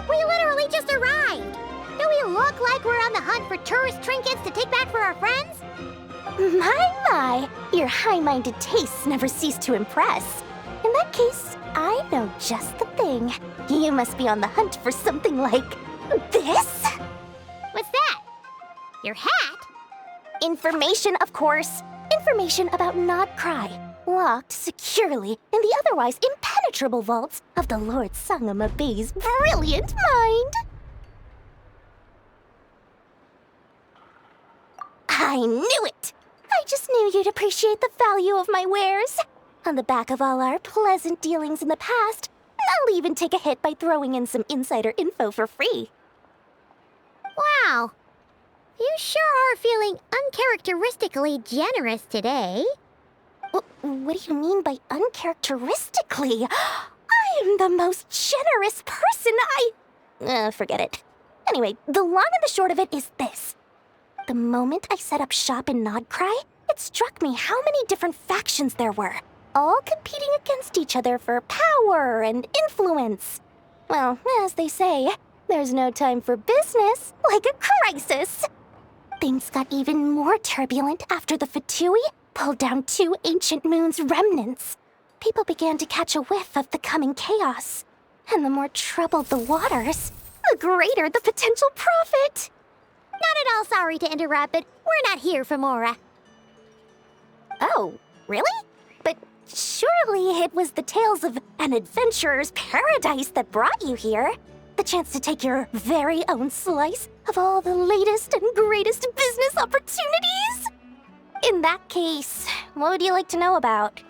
We literally just arrived. Do we look like we're on the hunt for tourist trinkets to take back for our friends? My, your high-minded tastes never cease to impress. In that case, I know just the thing. You must be on the hunt for something like this? What's that? Your hat? Information, of course. Information about Not Cry, locked securely in the otherwise impenetrable vaults of the Lord Sangama Bay's brilliant mind. I knew it! I just knew you'd appreciate the value of my wares. On the back of all our pleasant dealings in the past, I'll even take a hit by throwing in some insider info for free. Wow. You sure are feeling uncharacteristically generous today. What do you mean by uncharacteristically? I am the most generous person forget it. Anyway, the long and the short of it is this. The moment I set up shop in Not Cry, it struck me how many different factions there were, all competing against each other for power and influence. Well, as they say, there's no time for business like a crisis. Things got even more turbulent after the Fatui pulled down 2 ancient moon's remnants. People began to catch a whiff of the coming chaos. And the more troubled the waters, the greater the potential profit. Not at all sorry to interrupt, but we're not here for Mora. Oh, really? But surely it was the tales of an adventurer's paradise that brought you here. The chance to take your very own slice of all the latest and greatest business opportunities? In that case, what would you like to know about?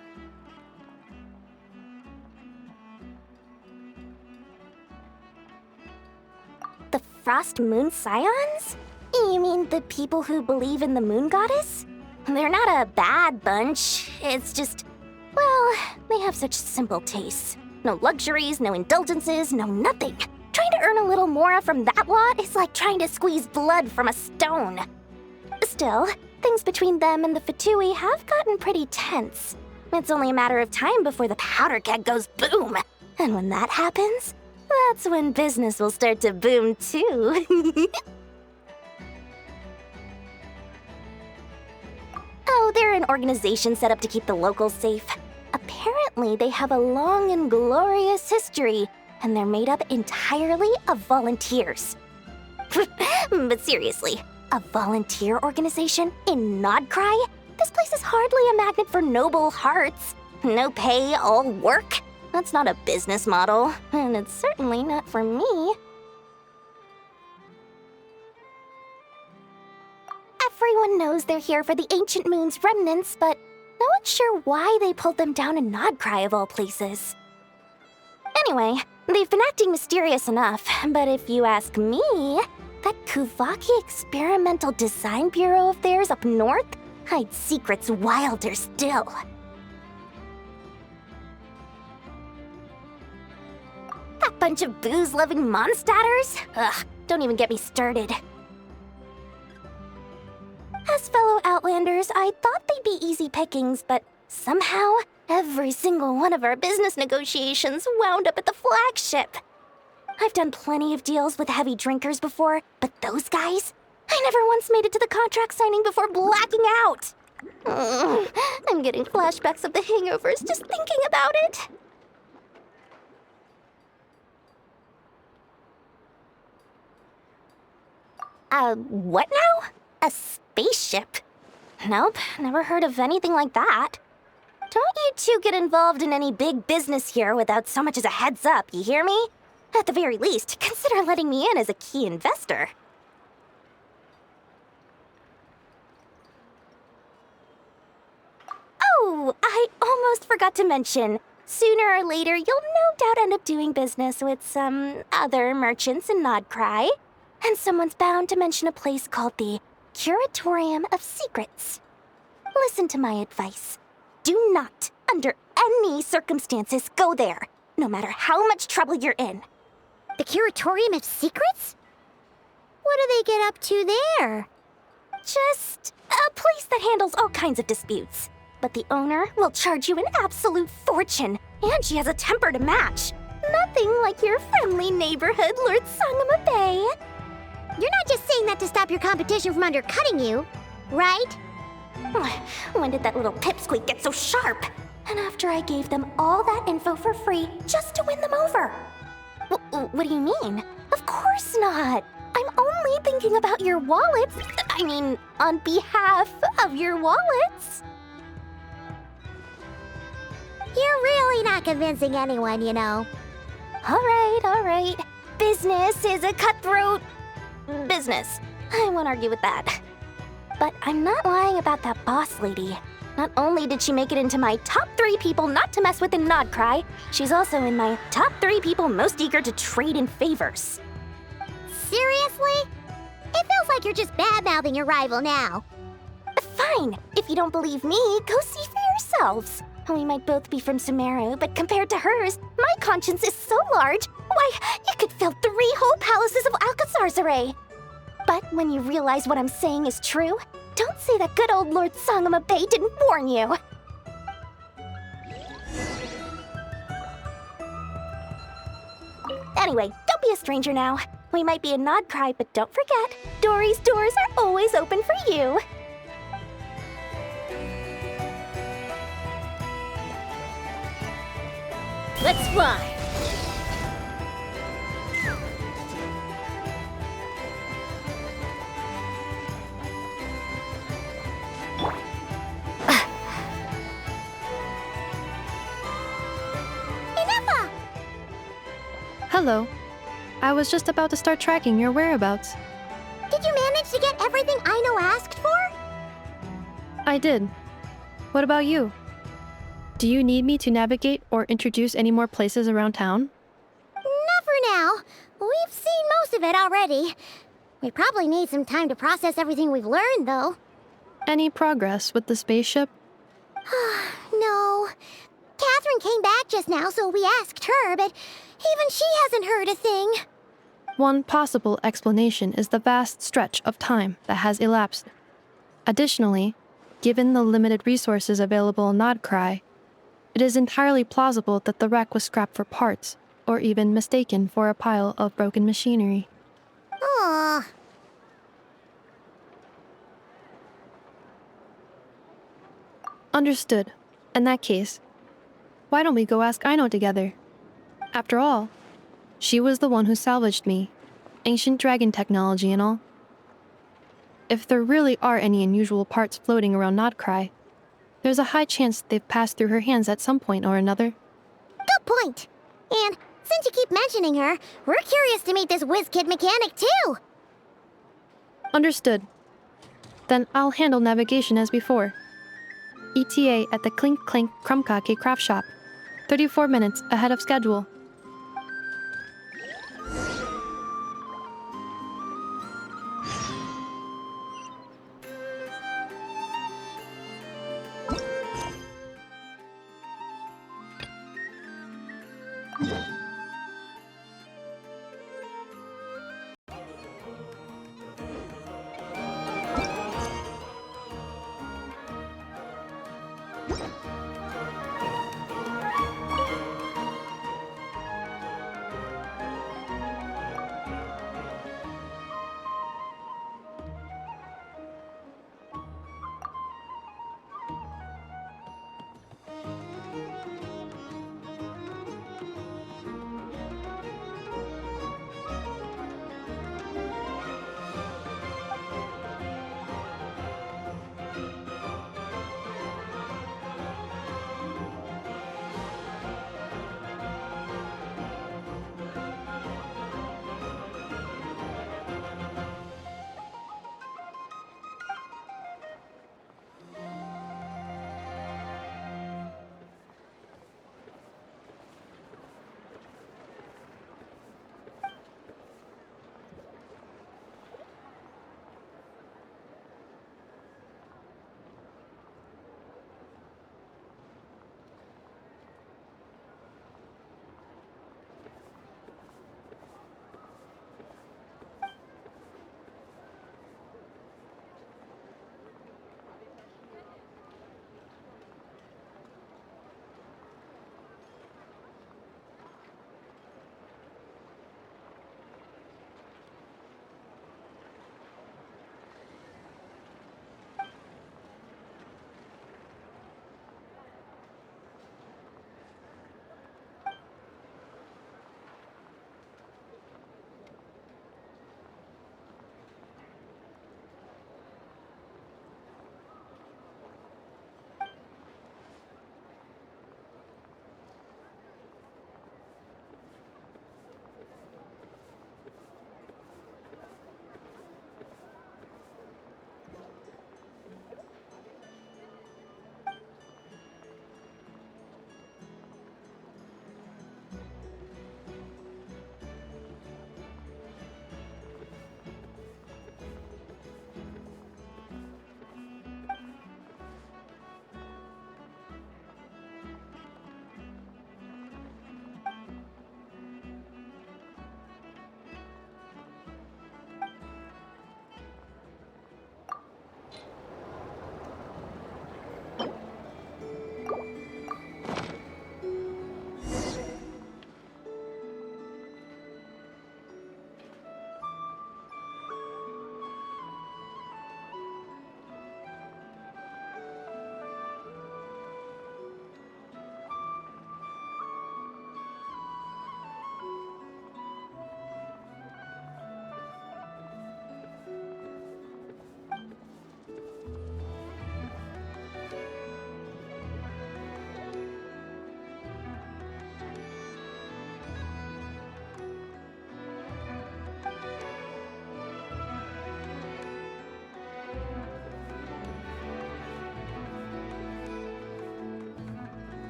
The Frost Moon Scions? You mean the people who believe in the moon goddess? They're not a bad bunch. It's just, well, they have such simple tastes. No luxuries, no indulgences, no nothing. Trying to earn a little more from that lot is like trying to squeeze blood from a stone. Still, things between them and the Fatui have gotten pretty tense. It's only a matter of time before the powder keg goes boom. And when that happens, that's when business will start to boom too. Oh, they're an organization set up to keep the locals safe. Apparently, they have a long and glorious history, and they're made up entirely of volunteers. But seriously, a volunteer organization in Not Cry? This place is hardly a magnet for noble hearts. No pay, all work. That's not a business model, and it's certainly not for me. Everyone knows they're here for the Ancient Moon's remnants, but no one's sure why they pulled them down in Not Cry of all places. Anyway, they've been acting mysterious enough, but if you ask me, that Kuvaki Experimental Design Bureau of theirs up north hide secrets wilder still. That bunch of booze-loving monstaters? Ugh, don't even get me started. As fellow Outlanders, I thought they'd be easy pickings, but somehow, every single one of our business negotiations wound up at the flagship. I've done plenty of deals with heavy drinkers before, but those guys? I never once made it to the contract signing before blacking out. I'm getting flashbacks of the hangovers just thinking about it. What now? A spaceship? Nope, never heard of anything like that. Don't you two get involved in any big business here without so much as a heads up, you hear me? At the very least, consider letting me in as a key investor. Oh, I almost forgot to mention. Sooner or later, you'll no doubt end up doing business with some other merchants in Nodcry. And someone's bound to mention a place called the Curatorium of Secrets. Listen to my advice. Do not, under any circumstances, go there, no matter how much trouble you're in. The Curatorium of Secrets? What do they get up to there? Just a place that handles all kinds of disputes. But the owner will charge you an absolute fortune, and she has a temper to match. Nothing like your friendly neighborhood, Lord Sangama Bay. You're not just saying that to stop your competition from undercutting you, right? When did that little pipsqueak get so sharp? And after I gave them all that info for free just to win them over. What do you mean? Of course not. I'm only thinking about your wallets. I mean, on behalf of your wallets. You're really not convincing anyone, you know. All right. Business is a cutthroat business. I won't argue with that. But I'm not lying about that boss lady. Not only did she make it into my top 3 people not to mess with in Nodcry, she's also in my top 3 people most eager to trade in favors. Seriously? It feels like you're just bad-mouthing your rival now. Fine. If you don't believe me, go see for yourselves. We might both be from Sumeru, but compared to hers, my conscience is so large, why, you could fill 3 whole palaces of Alcazar's array. But when you realize what I'm saying is true, don't say that good old Lord Sangama Bay didn't warn you. Anyway, don't be a stranger now. We might be a Nodcry, but don't forget, Dory's doors are always open for you. Let's fly! Hello. I was just about to start tracking your whereabouts. Did you manage to get everything Aino asked for? I did. What about you? Do you need me to navigate or introduce any more places around town? Not for now. We've seen most of it already. We probably need some time to process everything we've learned, though. Any progress with the spaceship? No. Catherine came back just now, so we asked her, but even she hasn't heard a thing. One possible explanation is the vast stretch of time that has elapsed. Additionally, given the limited resources available in Nodcry, it is entirely plausible that the wreck was scrapped for parts, or even mistaken for a pile of broken machinery. Aww. Understood. In that case, why don't we go ask Aino together? After all, she was the one who salvaged me, ancient dragon technology and all. If there really are any unusual parts floating around Nodcry, there's a high chance they've passed through her hands at some point or another. Good point. And since you keep mentioning her, we're curious to meet this whiz-kid mechanic too. Understood. Then I'll handle navigation as before. ETA at the Clink Clink Krumkake craft shop. 34 minutes ahead of schedule.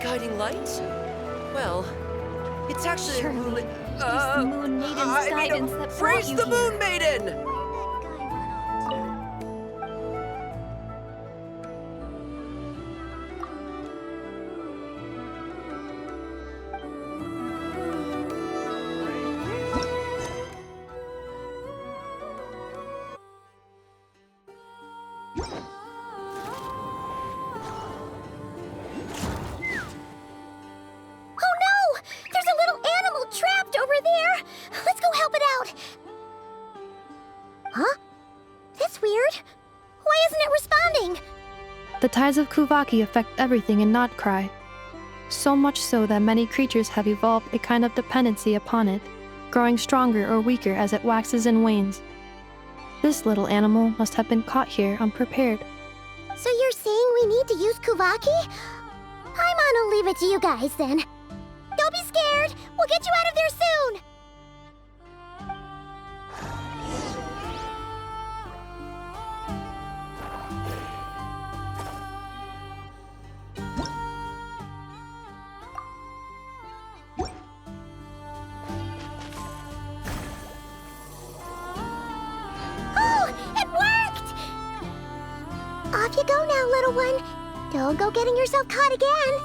guiding light? Well, it's actually a moonlit... It's the Moon Maiden's guidance that brought Praise you the here. Moon Maiden! Oh no! There's a little animal trapped over there! Let's go help it out! Huh? That's weird. Why isn't it responding? The tides of Kuvaki affect everything in Nodcry. So much so that many creatures have evolved a kind of dependency upon it, growing stronger or weaker as it waxes and wanes. This little animal must have been caught here unprepared. So you're saying we need to use Kuvaki? Paimon will leave it to you guys then. Don't be scared! We'll get you out of there soon! Oh! It worked! Off you go now, little one. Don't go getting yourself caught again.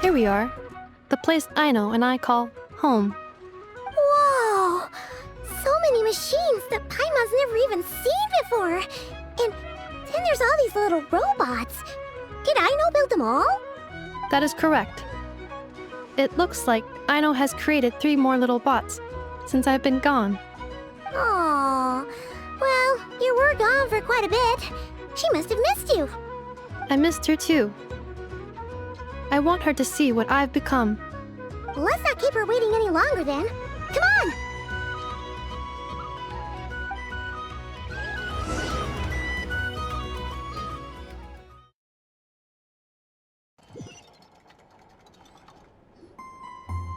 Here we are. The place Aino and I call home. Whoa! So many machines that Paimon's never even seen before. And then there's all these little robots. Did Aino build them all? That is correct. It looks like Aino has created 3 more little bots since I've been gone. Aww. Well, you were gone for quite a bit. She must have missed you. I missed her too. I want her to see what I've become. Let's not keep her waiting any longer then. Come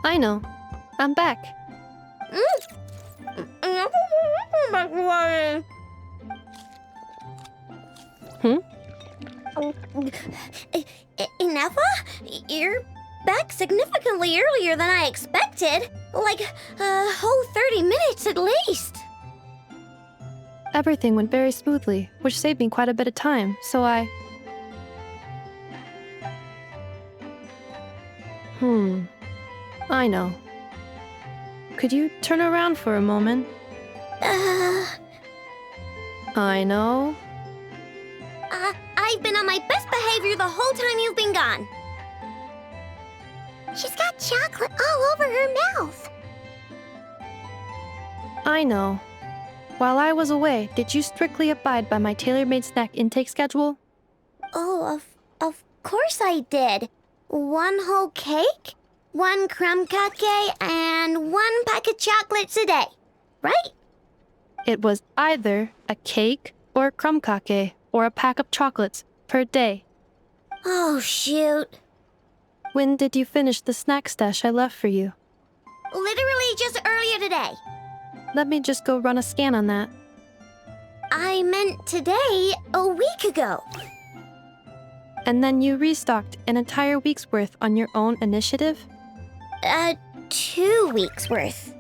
on! Aino, I'm back. Hmm? Ineffa? You're back significantly earlier than I expected. Like a whole 30 minutes at least. Everything went very smoothly, which saved me quite a bit of time, so I... Aino. Could you turn around for a moment? Aino. I've been on my best behavior the whole time you've been gone. She's got chocolate all over her mouth. Aino. While I was away, did you strictly abide by my tailor-made snack intake schedule? Oh, of course I did. 1 whole cake, 1 crumb cake, and 1 pack of chocolates a day, right? It was either a cake or a crumb cake or a pack of chocolates per day. Oh, shoot. When did you finish the snack stash I left for you? Literally just earlier today. Let me just go run a scan on that. I meant today, a week ago. And then you restocked an entire week's worth on your own initiative? 2 weeks worth.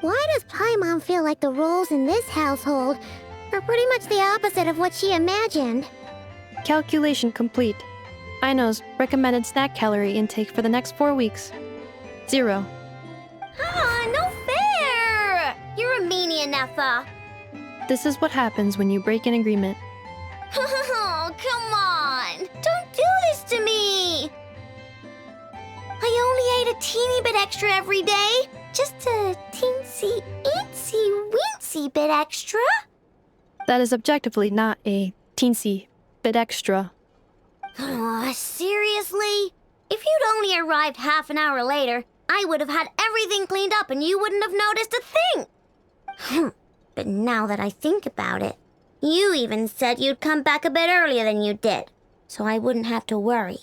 Why does Paimon feel like the roles in this household are pretty much the opposite of what she imagined? Calculation complete. Aino's recommended snack calorie intake for the next 4 weeks. 0. Ah, no fair! You're a meanie, Ineffa. This is what happens when you break an agreement. Oh, come on! Don't do this to me! I only ate a teeny bit extra every day. just a teensy-weensy bit extra. That is objectively not a teensy bit extra. Aw, seriously? If you'd only arrived half an hour later, I would have had everything cleaned up and you wouldn't have noticed a thing. But now that I think about it, you even said you'd come back a bit earlier than you did, so I wouldn't have to worry.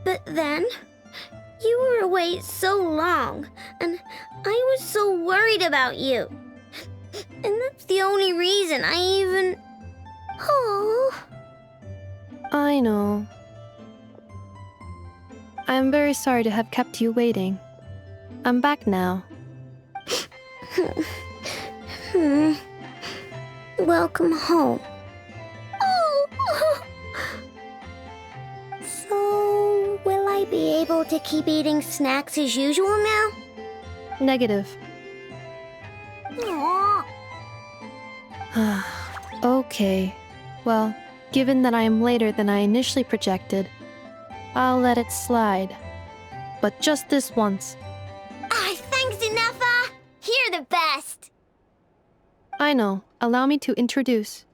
But then, you were away so long, and I was so worried about you. And that's the only reason I even... Oh... I know. I am very sorry to have kept you waiting. I'm back now. Welcome home. Oh. So, will I be able to keep eating snacks as usual now? Negative. Aww. Okay. Well, given that I am later than I initially projected, I'll let it slide. But just this once. Thanks, Inefa! You're the best! I know. Allow me to introduce.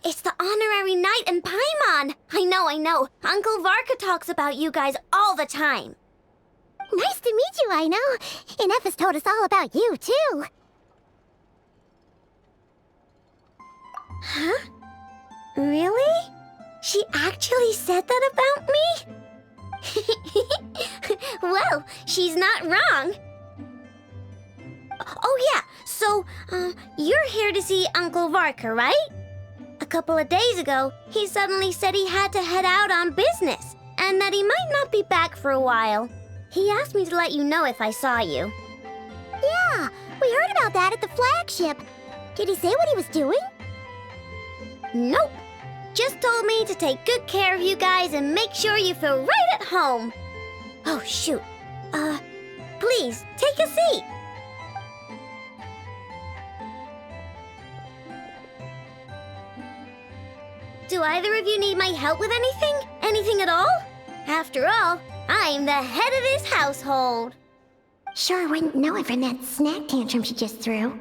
It's the honorary knight and Paimon! I know. Uncle Varka talks about you guys all the time. Nice to meet you, I know. Inefa's told us all about you, too. Huh? Really? She actually said that about me? Well, she's not wrong. Oh yeah, so, you're here to see Uncle Varka, right? A couple of days ago, he suddenly said he had to head out on business, and that he might not be back for a while. He asked me to let you know if I saw you. Yeah, we heard about that at the flagship. Did he say what he was doing? Nope. Just told me to take good care of you guys and make sure you feel right at home. Oh, shoot. Please, take a seat. Do either of you need my help with anything? Anything at all? After all, I'm the head of this household. Sure wouldn't know it from that snack tantrum she just threw.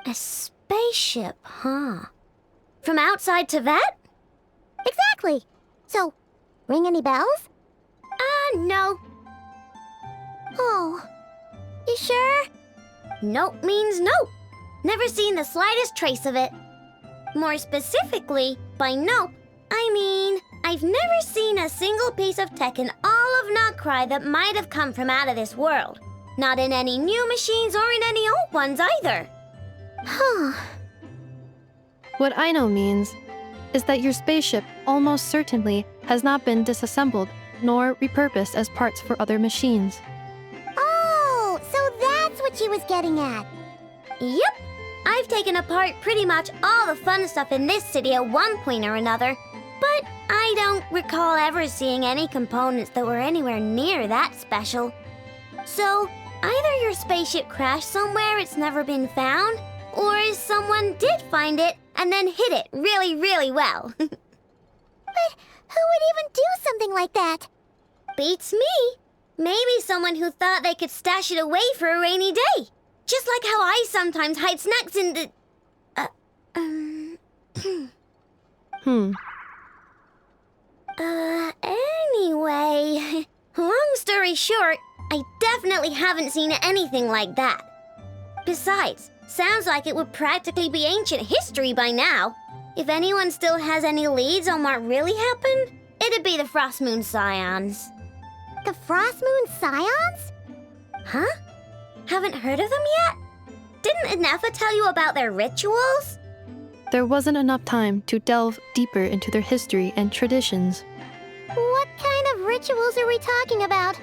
A spaceship, huh? From outside to that? Exactly. So, ring any bells? No. Oh, you sure? Nope means nope. Never seen the slightest trace of it. More specifically, by nope, I mean, I've never seen a single piece of tech in all of Notcry that might have come from out of this world. Not in any new machines or in any old ones either. Huh. What I know means is that your spaceship almost certainly has not been disassembled nor repurposed as parts for other machines. Oh, so that's what she was getting at. Yep. I've taken apart pretty much all the fun stuff in this city at one point or another, but I don't recall ever seeing any components that were anywhere near that special. So, either your spaceship crashed somewhere it's never been found, or someone did find it and then hid it really, really well. But who would even do something like that? Beats me. Maybe someone who thought they could stash it away for a rainy day. Just like how I sometimes hide snacks in the... Anyway, long story short, I definitely haven't seen anything like that. Besides, sounds like it would practically be ancient history by now. If anyone still has any leads on what really happened, it'd be the Frost Moon Scions. The Frost Moon Scions? Huh? Haven't heard of them yet? Didn't Inefa tell you about their rituals? There wasn't enough time to delve deeper into their history and traditions. What kind of rituals are we talking about?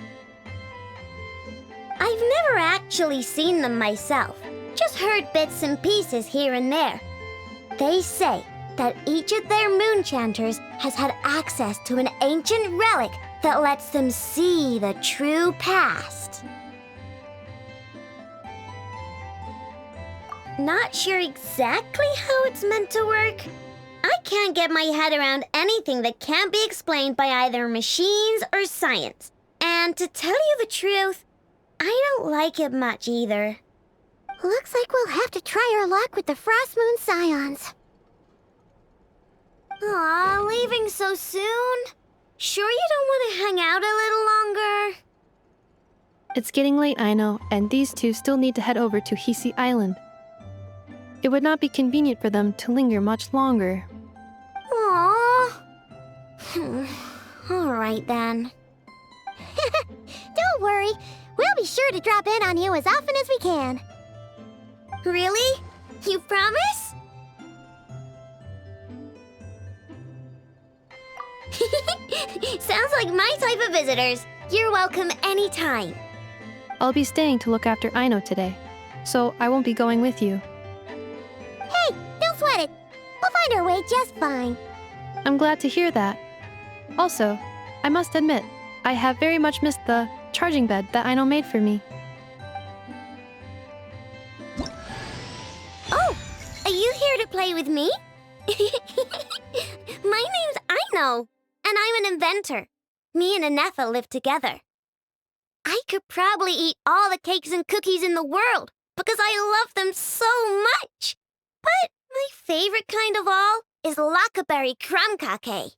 I've never actually seen them myself, just heard bits and pieces here and there. They say that each of their moon chanters has had access to an ancient relic that lets them see the true past. Not sure exactly how it's meant to work. I can't get my head around anything that can't be explained by either machines or science. And to tell you the truth, I don't like it much either. Looks like we'll have to try our luck with the Frost Moon Scions. Aw, leaving so soon? Sure you don't want to hang out a little longer? It's getting late, I know, and these two still need to head over to Hisi Island. It would not be convenient for them to linger much longer. Aww. All right then. Don't worry, we'll be sure to drop in on you as often as we can. Really? You promise? Sounds like my type of visitors. You're welcome anytime. I'll be staying to look after Aino today, so I won't be going with you. Hey, don't sweat it. We'll find our way just fine. I'm glad to hear that. Also, I must admit, I have very much missed the charging bed that Aino made for me. Oh, are you here to play with me? My name's Aino, and I'm an inventor. Me and Anefa live together. I could probably eat all the cakes and cookies in the world because I love them so much. But my favorite kind of all is lacquerberry crumb cake.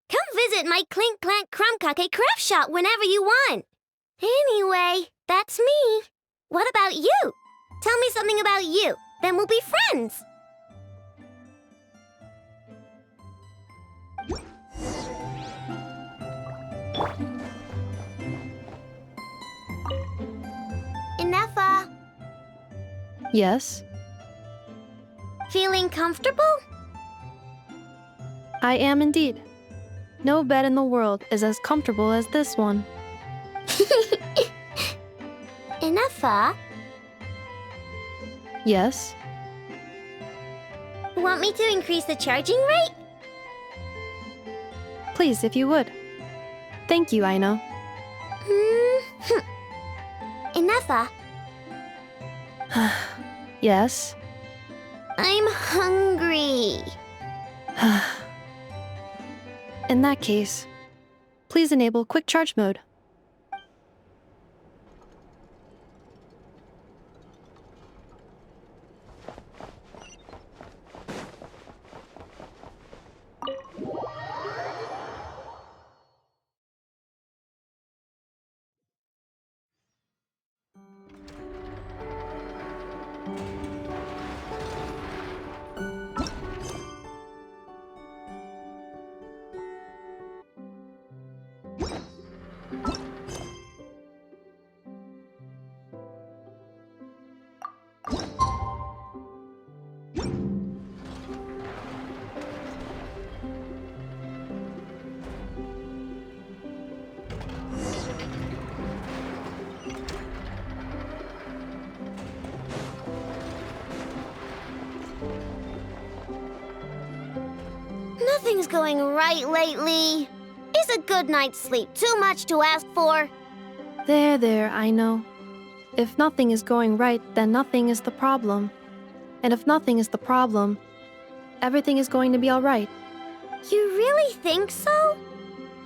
Come visit my Clink Clank crumb cake craft shop whenever you want. Anyway, that's me. What about you? Tell me something about you, then we'll be friends. Anefa, Yes? feeling comfortable? I am indeed. No bed in the world is as comfortable as this one. Anefa, Yes? want me to increase the charging rate? Please, if you would. Thank you, Aino. Anefa, Yes? I'm hungry. In that case, please enable quick charge mode. Nothing's going right lately. Is a good night's sleep too much to ask for? There, Aino. If nothing is going right, then nothing is the problem. And if nothing is the problem, everything is going to be alright. You really think so?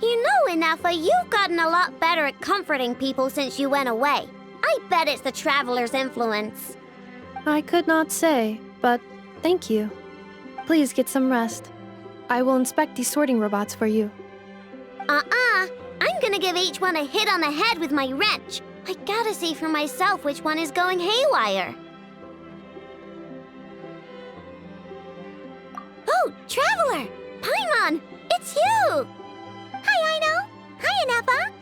You know, Anefa, you've gotten a lot better at comforting people since you went away. I bet it's the Traveler's influence. I could not say, but thank you. Please get some rest. I will inspect these sorting robots for you. I'm gonna give each one a hit on the head with my wrench. I gotta see for myself which one is going haywire. Oh, Traveler! Paimon! It's you! Hi, Aino. Hi, Anefa.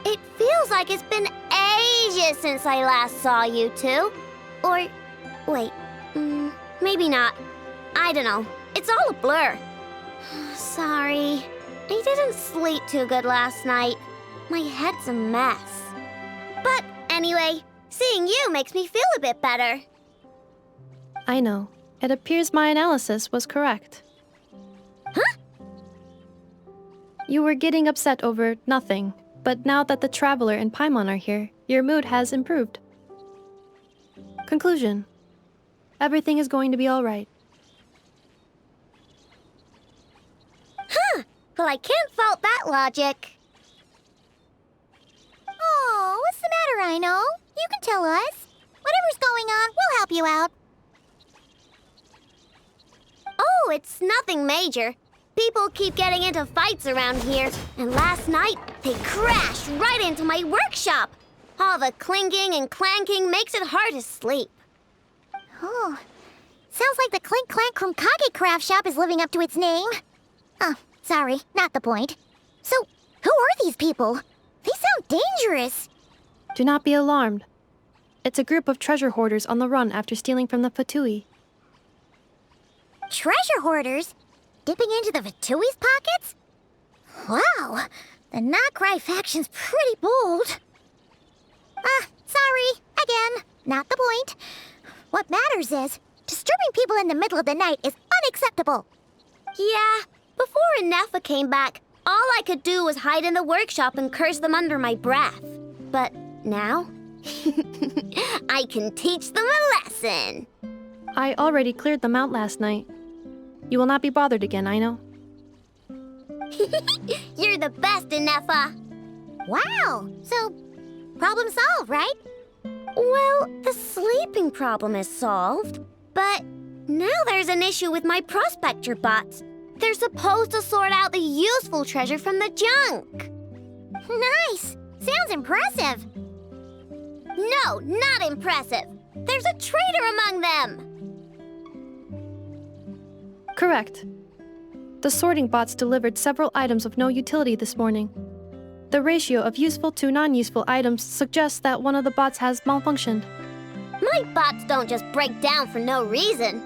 It feels like it's been ages since I last saw you two. Or, wait, maybe not. I don't know. It's all a blur. Sorry. I didn't sleep too good last night. My head's a mess. But anyway, seeing you makes me feel a bit better. I know. It appears my analysis was correct. Huh? You were getting upset over nothing, but now that the Traveler and Paimon are here, your mood has improved. Conclusion. Everything is going to be alright. Huh! Well, I can't fault that logic. Oh, what's the matter, Aino? You can tell us. Whatever's going on, we'll help you out. Oh, it's nothing major. People keep getting into fights around here, and last night they crashed right into my workshop. All the clinking and clanking makes it hard to sleep. Oh, sounds like the Clink Clank from Kage Craft Shop is living up to its name. Oh, sorry, not the point. So, who are these people? They sound dangerous. Do not be alarmed. It's a group of treasure hoarders on the run after stealing from the Fatui. Treasure hoarders? Dipping into the Vatui's pockets? Wow, the Not Cry faction's pretty bold. Sorry, again, not the point. What matters is, disturbing people in the middle of the night is unacceptable. Yeah, before Anefa came back, all I could do was hide in the workshop and curse them under my breath. But now, I can teach them a lesson. I already cleared them out last night. You will not be bothered again, I know. You're the best, Anefa. Wow, so problem solved, right? Well, the sleeping problem is solved, but now there's an issue with my prospector bots. They're supposed to sort out the useful treasure from the junk. Nice! Sounds impressive. No, not impressive. There's a traitor among them. Correct. The sorting bots delivered several items of no utility this morning. The ratio of useful to non-useful items suggests that one of the bots has malfunctioned. My bots don't just break down for no reason.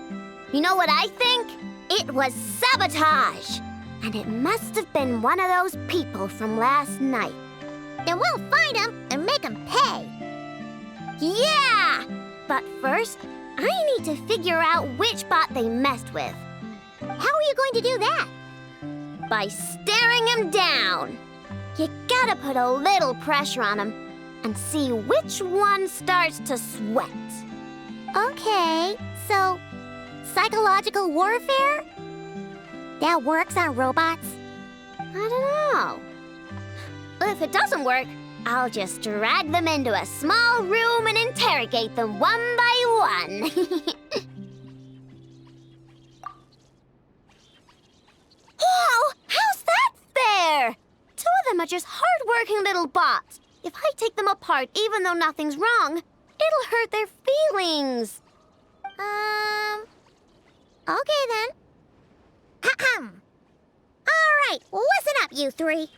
You know what I think? It was sabotage. And it must have been one of those people from last night. Then we'll find them and make them pay. Yeah! But first, I need to figure out which bot they messed with. How are you going to do that? By staring him down. You gotta put a little pressure on him and see which one starts to sweat. Okay, so psychological warfare? That works on robots? I don't know. If it doesn't work, I'll just drag them into a small room and interrogate them one by one. Whoa! How's that fair? Two of them are just hard-working little bots. If I take them apart, even though nothing's wrong, it'll hurt their feelings. Okay then. Ahem. All right, listen up, you three.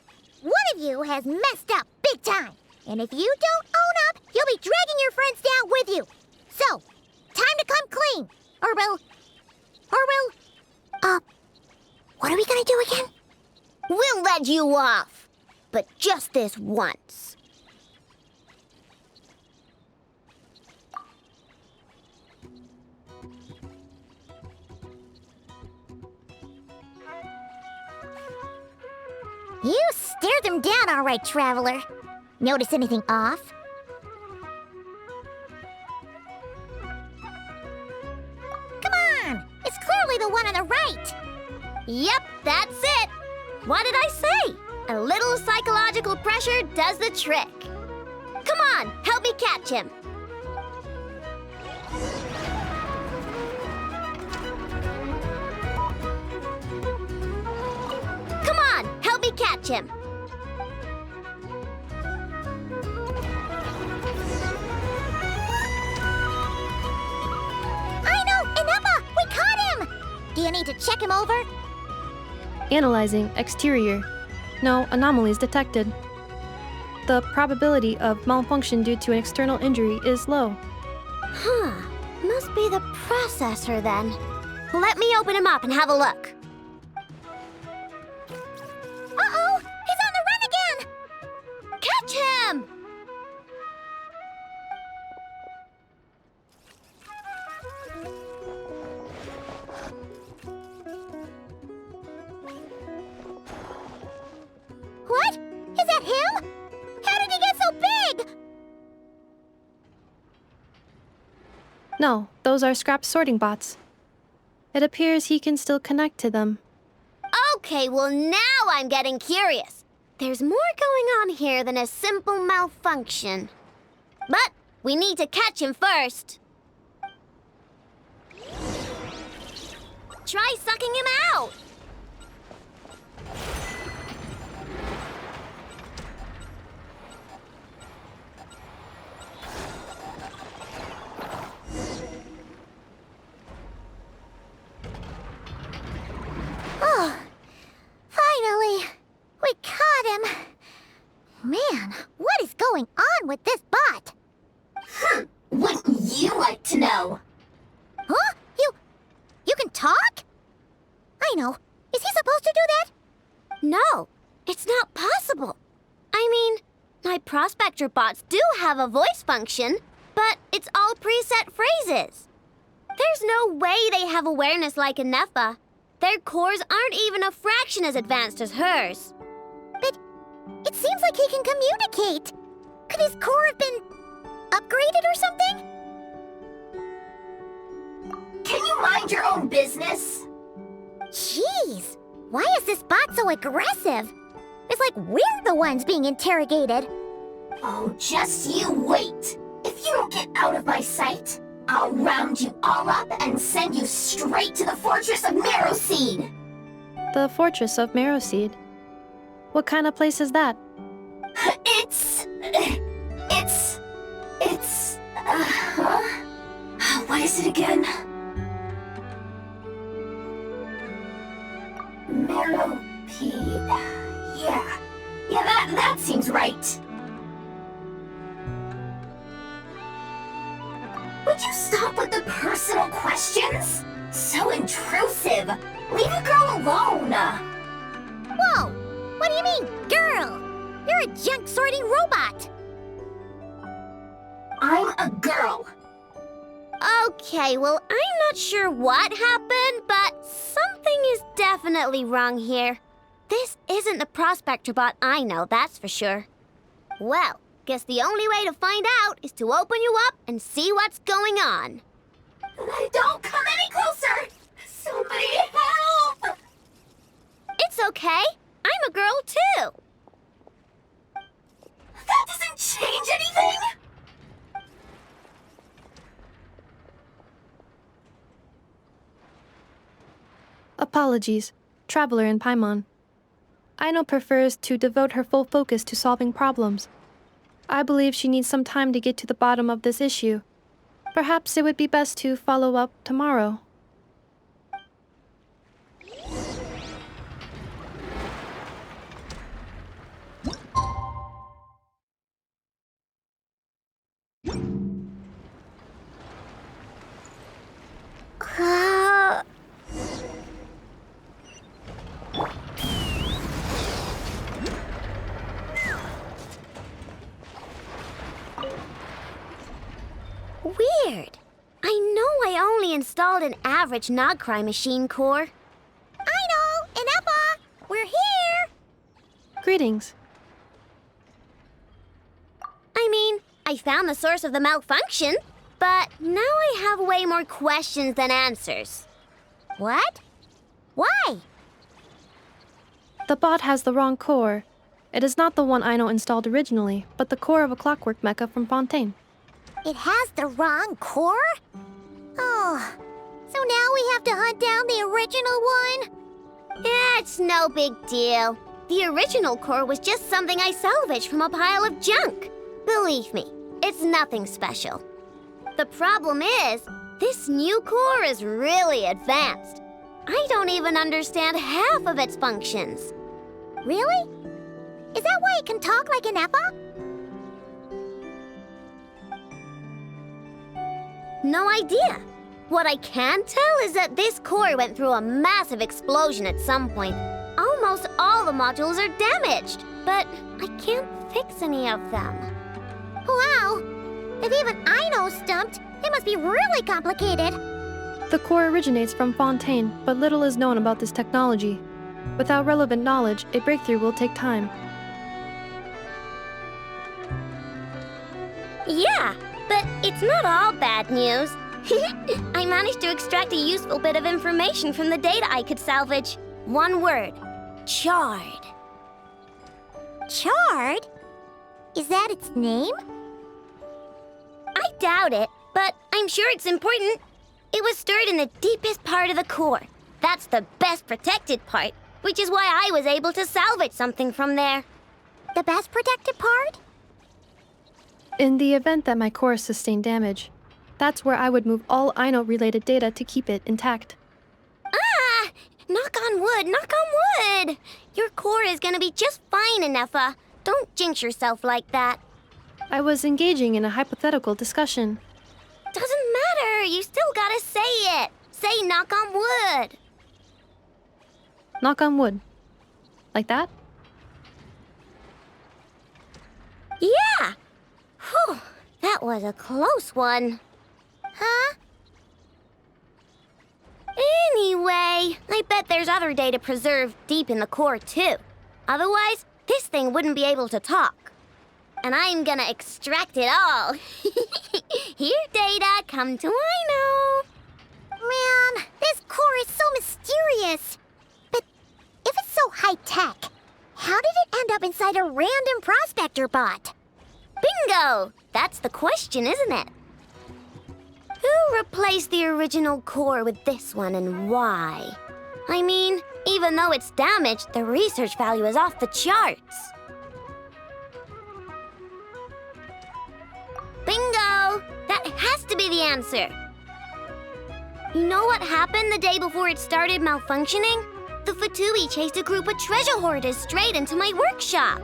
One of you has messed up big time. And if you don't own up, you'll be dragging your friends down with you. So, time to come clean. What are we gonna do again? We'll let you off. But just this once. You stared them down all right, Traveler. Notice anything off? Come on! It's clearly the one on the right! Yep, that's it. What did I say? A little psychological pressure does the trick. Come on, help me catch him. Come on, help me catch him. We caught him! Do you need to check him over? Analyzing exterior. No anomalies detected. The probability of malfunction due to an external injury is low. Huh. Must be the processor then. Let me open him up and have a look. Uh-oh! He's on the run again! Catch him! No, those are scrap sorting bots. It appears he can still connect to them. Okay, well now I'm getting curious. There's more going on here than a simple malfunction. But we need to catch him first. Try sucking him out! Oh, finally! We caught him! Man, what is going on with this bot? Wouldn't you like to know? Huh? You can talk? I know. Is he supposed to do that? No, it's not possible. I mean, my prospector bots do have a voice function, but it's all preset phrases. There's no way they have awareness like a Nepha. Their cores aren't even a fraction as advanced as hers. But it seems like he can communicate. Could his core have been upgraded or something? Can you mind your own business? Jeez, why is this bot so aggressive? It's like we're the ones being interrogated. Oh, just you wait. If you don't get out of my sight, I'll round you all up and send you straight to the Fortress of Marrowseed. The Fortress of Marrowseed? What kind of place is that? What is it again? Marrowpeed. Yeah, that seems right. Would you stop with the personal questions? So intrusive. Leave a girl alone. Whoa! What do you mean, girl? You're a junk sorting robot. I'm a girl. Okay, well, I'm not sure what happened, but something is definitely wrong here. This isn't the prospector bot I know, that's for sure. Well, guess the only way to find out is to open you up and see what's going on. Don't come any closer! Somebody help! It's okay. I'm a girl too. That doesn't change anything! Apologies, Traveler in Paimon. Aino prefers to devote her full focus to solving problems. I believe she needs some time to get to the bottom of this issue. Perhaps it would be best to follow up tomorrow. Weird. I know I only installed an average Nogcry machine core. Aino and Eppa, we're here. Greetings. I mean, I found the source of the malfunction, but now I have way more questions than answers. What? Why? The bot has the wrong core. It is not the one Aino installed originally, but the core of a clockwork mecha from Fontaine. It has the wrong core? Oh, so now we have to hunt down the original one? Yeah, it's no big deal. The original core was just something I salvaged from a pile of junk. Believe me, it's nothing special. The problem is, this new core is really advanced. I don't even understand half of its functions. Really? Is that why it can talk like an Eppa? No idea. What I can tell is that this core went through a massive explosion at some point. Almost all the modules are damaged, but I can't fix any of them. Wow! If even Aino's stumped, it must be really complicated. The core originates from Fontaine, but little is known about this technology. Without relevant knowledge, a breakthrough will take time. Yeah, but it's not all bad news. I managed to extract a useful bit of information from the data I could salvage. One word. Charred. Charred? Is that its name? I doubt it, but I'm sure it's important. It was stored in the deepest part of the core. That's the best protected part, which is why I was able to salvage something from there. The best protected part? In the event that my core sustained damage, that's where I would move all Aino-related data to keep it intact. Ah! Knock on wood, knock on wood! Your core is gonna be just fine, Inefa. Don't jinx yourself like that. I was engaging in a hypothetical discussion. Doesn't matter, you still gotta say it. Say knock on wood. Knock on wood. Like that? Yeah! Whew, that was a close one. Huh? Anyway, I bet there's other data preserved deep in the core, too. Otherwise, this thing wouldn't be able to talk. And I'm gonna extract it all. Here, data, come to Aino. Man, this core is so mysterious. But if it's so high-tech, how did it end up inside a random prospector bot? Bingo! That's the question, isn't it? Who replaced the original core with this one and why? I mean, even though it's damaged, the research value is off the charts. Bingo! That has to be the answer. You know what happened the day before it started malfunctioning? The Fatui chased a group of treasure hoarders straight into my workshop.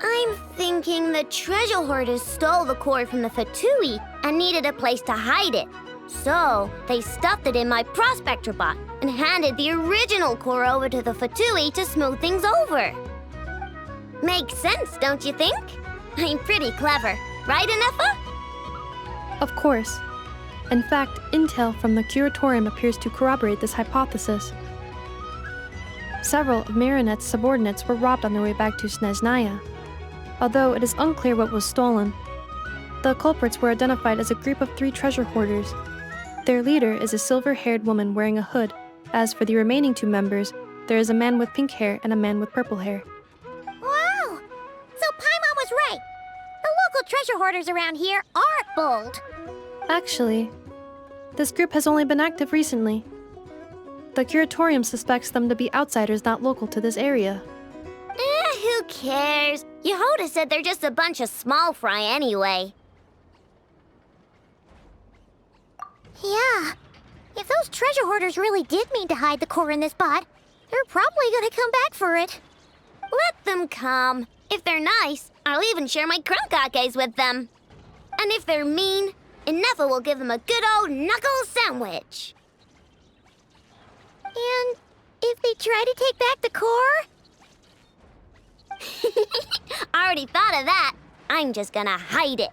I'm thinking the treasure hoarders stole the core from the Fatui and needed a place to hide it. So, they stuffed it in my prospector bot and handed the original core over to the Fatui to smooth things over. Makes sense, don't you think? I'm pretty clever, right, Inefa? Of course. In fact, intel from the Curatorium appears to corroborate this hypothesis. Several of Marinette's subordinates were robbed on their way back to Snezhnaya. Although it is unclear what was stolen, the culprits were identified as a group of 3 treasure hoarders. Their leader is a silver-haired woman wearing a hood. As for the remaining 2 members, there is a man with pink hair and a man with purple hair. Wow! So Paimon was right. The local treasure hoarders around here aren't bold. Actually, this group has only been active recently. The Curatorium suspects them to be outsiders not local to this area. Who cares? Yehoda said they're just a bunch of small fry anyway. Yeah. If those treasure hoarders really did mean to hide the core in this bot, they're probably gonna come back for it. Let them come. If they're nice, I'll even share my crunkakes with them. And if they're mean, Inefa will give them a good old knuckle sandwich. And if they try to take back the core? I already thought of that. I'm just gonna hide it.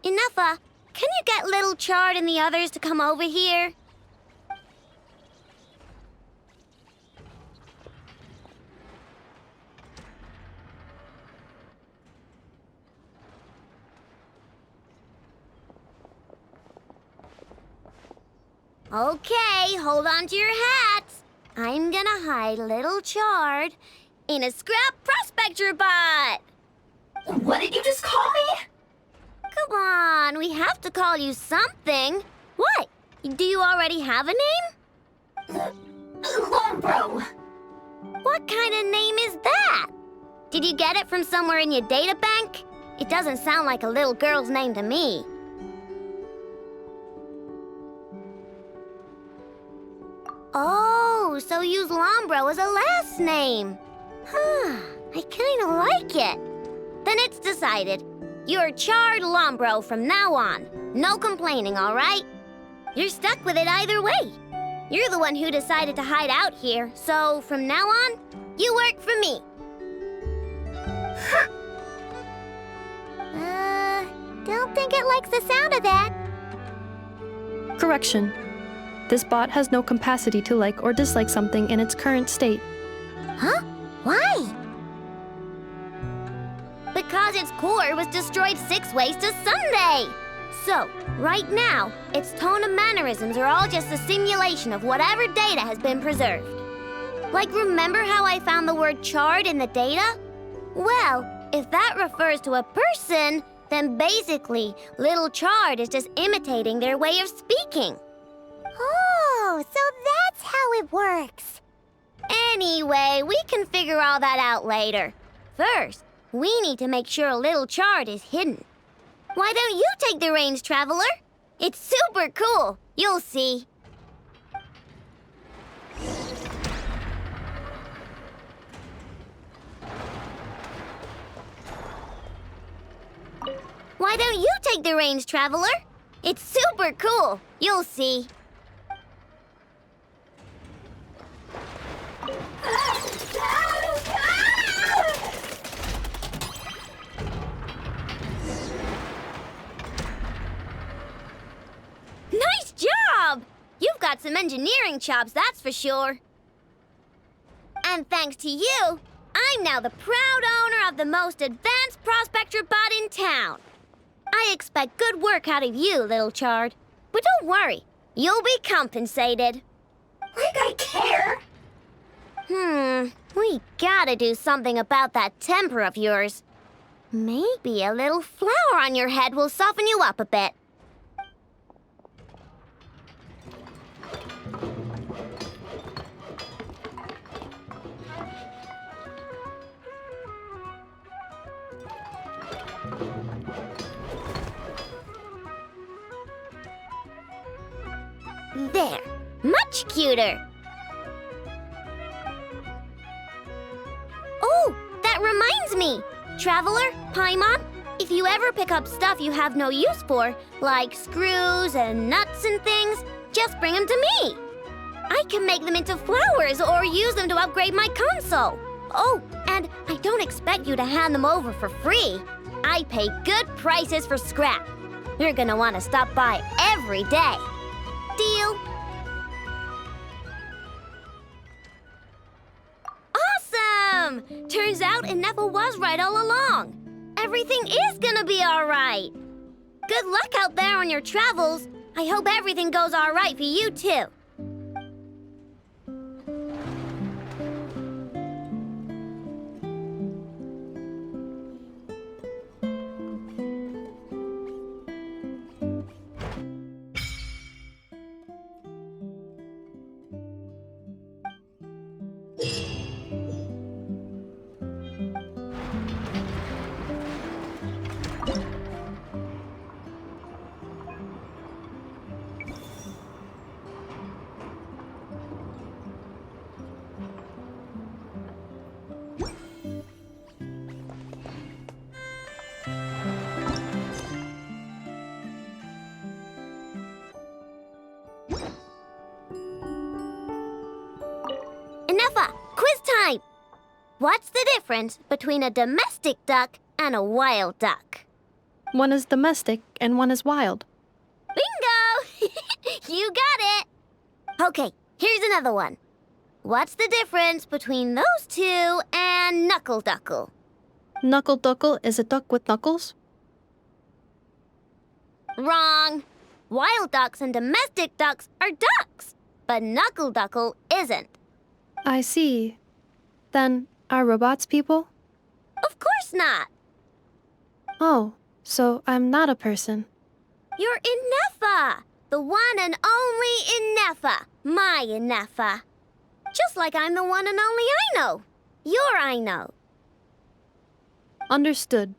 Inefa, can you get Little Chard and the others to come over here? Okay, hold on to your hats. I'm gonna hide Little Chard in a scrap prospector bot. What did you just call me? Come on, we have to call you something. What? Do you already have a name? Lombro. What kind of name is that? Did you get it from somewhere in your data bank? It doesn't sound like a little girl's name to me. Oh, so use Lombro as a last name. Huh, I kinda like it. Then it's decided. You're Chard Lombro from now on. No complaining, all right? You're stuck with it either way. You're the one who decided to hide out here, so from now on, you work for me. Don't think it likes the sound of that. Correction. This bot has no capacity to like or dislike something in its current state. Huh? Why? Because its core was destroyed 6 ways to Sunday. So, Right now, its tone and mannerisms are all just a simulation of whatever data has been preserved. Like, remember how I found the word charred in the data? Well, if that refers to a person, then basically, little Chard is just imitating their way of speaking. Oh, so that's how it works. Anyway, we can figure all that out later. First, we need to make sure little Chard is hidden. Why don't you take the reins, Traveler? It's super cool. You'll see. Why don't you take the reins, Traveler? It's super cool. You'll see. Nice job! You've got some engineering chops, that's for sure. And thanks to you, I'm now the proud owner of the most advanced prospector bot in town. I expect good work out of you, little Chard. But don't worry, you'll be compensated. Like I care! We gotta do something about that temper of yours. Maybe a little flour on your head will soften you up a bit. There, much cuter. Oh, that reminds me. Traveler, Paimon, if you ever pick up stuff you have no use for, like screws and nuts and things, just bring them to me. I can make them into flowers or use them to upgrade my console. Oh, and I don't expect you to hand them over for free. I pay good prices for scrap. You're gonna want to stop by every day. Deal? Awesome! Turns out Inefa was right all along. Everything is gonna be all right. Good luck out there on your travels. I hope everything goes all right for you, too. Inefa, quiz time! What's the difference between a domestic duck and a wild duck? One is domestic and one is wild. Bingo! You got it! Okay, here's another one. What's the difference between those two and Knuckle Duckle? Knuckle Duckle is a duck with knuckles? Wrong. Wild ducks and domestic ducks are ducks, but Knuckle Duckle isn't. I see. Then, are robots people? Of course not. Oh, so I'm not a person. You're Inefa, the one and only Inefa, my Inefa. Just like I'm the one and only Aino, your Aino. Understood.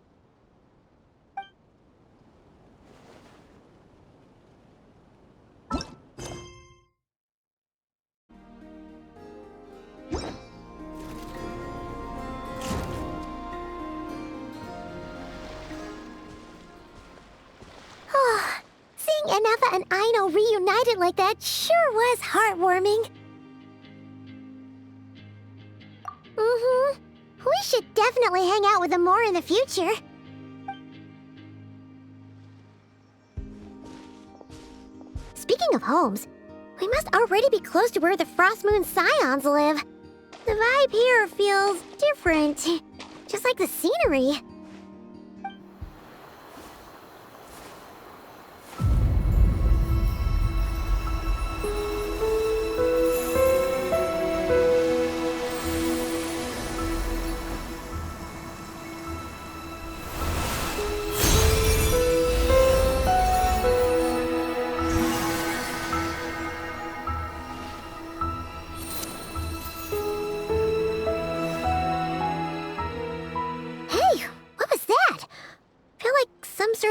Seeing Inefa and Aino reunited like that sure was heartwarming. We should definitely hang out with them more in the future. Speaking of homes, we must already be close to where the Frost Moon Scions live. The vibe here feels different, just like the scenery.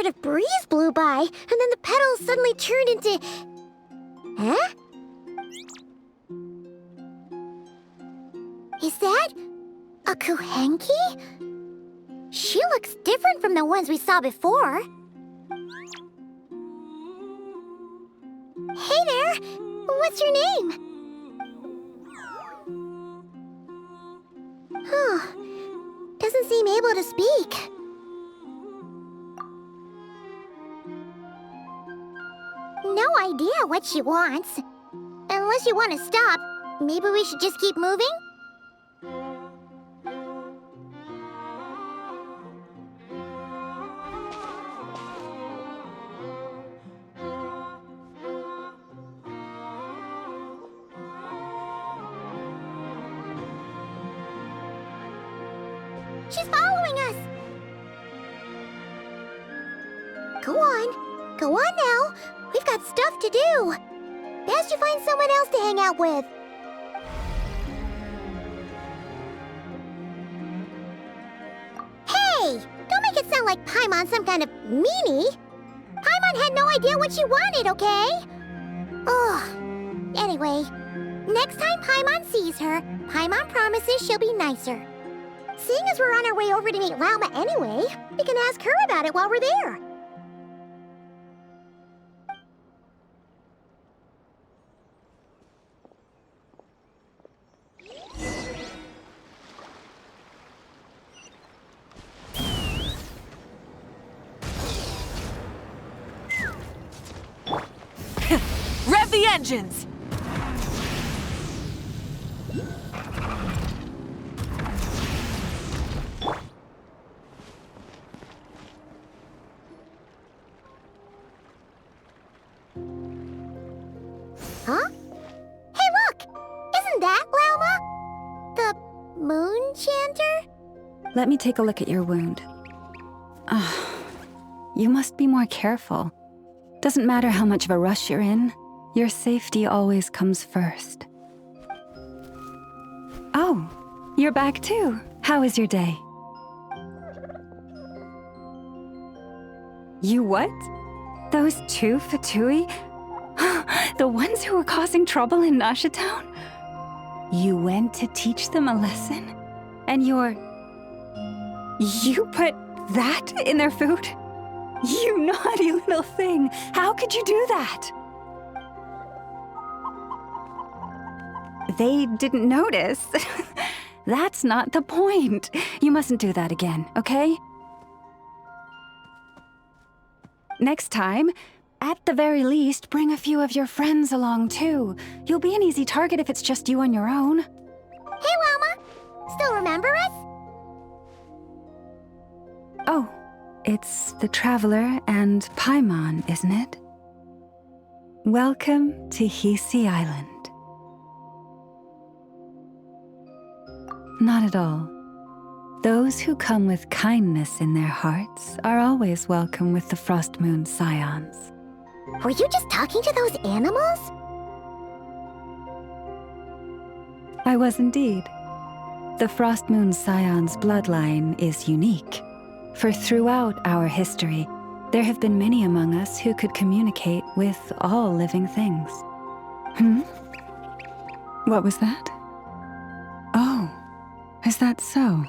sort of breeze blew by, and then the petals suddenly turned into... Huh? Is that a Kuhenki? She looks different from the ones we saw before. Hey there! What's your name? Huh. Doesn't seem able to speak. No idea what she wants. Unless you want to stop, maybe we should just keep moving? She's following us! Go on. Go on now. We've got stuff to do. Best you find someone else to hang out with. Hey! Don't make it sound like Paimon's some kind of meanie. Paimon had no idea what she wanted, okay? Ugh. Anyway, next time Paimon sees her, Paimon promises she'll be nicer. Seeing as we're on our way over to meet Lauma anyway, we can ask her about it while we're there. Rev the engines! Huh? Hey, look! Isn't that Lauma? The moon chanter? Let me take a look at your wound. You must be more careful. Doesn't matter how much of a rush you're in, your safety always comes first. Oh, you're back too. How was your day? You what? Those two Fatui? The ones who were causing trouble in Nasha Town? You went to teach them a lesson? And you put that in their food? You naughty little thing! How could you do that? They didn't notice. That's not the point. You mustn't do that again, okay? Next time, at the very least, bring a few of your friends along too. You'll be an easy target if it's just you on your own. Hey, Lauma! Still remember us? Oh, it's the Traveler and Paimon, isn't it? Welcome to Hisi Island. Not at all. Those who come with kindness in their hearts are always welcome with the Frost Moon Scions. Were you just talking to those animals? I was indeed. The Frost Moon Scions bloodline is unique, for throughout our history, there have been many among us who could communicate with all living things. What was that? Oh, is that so?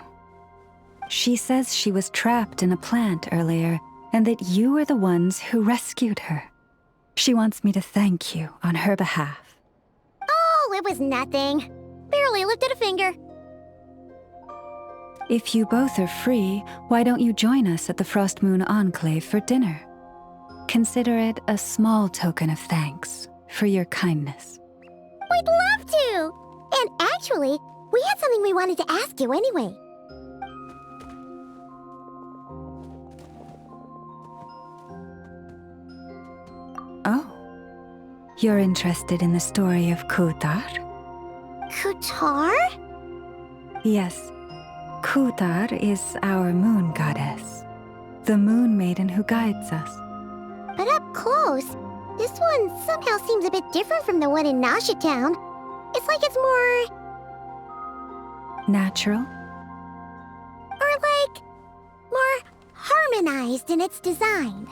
She says she was trapped in a plant earlier, and that you were the ones who rescued her. She wants me to thank you on her behalf. Oh, it was nothing. Barely lifted a finger. If you both are free, why don't you join us at the Frost Moon Enclave for dinner? Consider it a small token of thanks for your kindness. We'd love to! And actually, we had something we wanted to ask you anyway. Oh. You're interested in the story of Kutar? Kutar? Yes. Kutar is our moon goddess, the moon maiden who guides us. But up close, this one somehow seems a bit different from the one in Nasha Town. It's like it's more... natural? Or like... more harmonized in its design.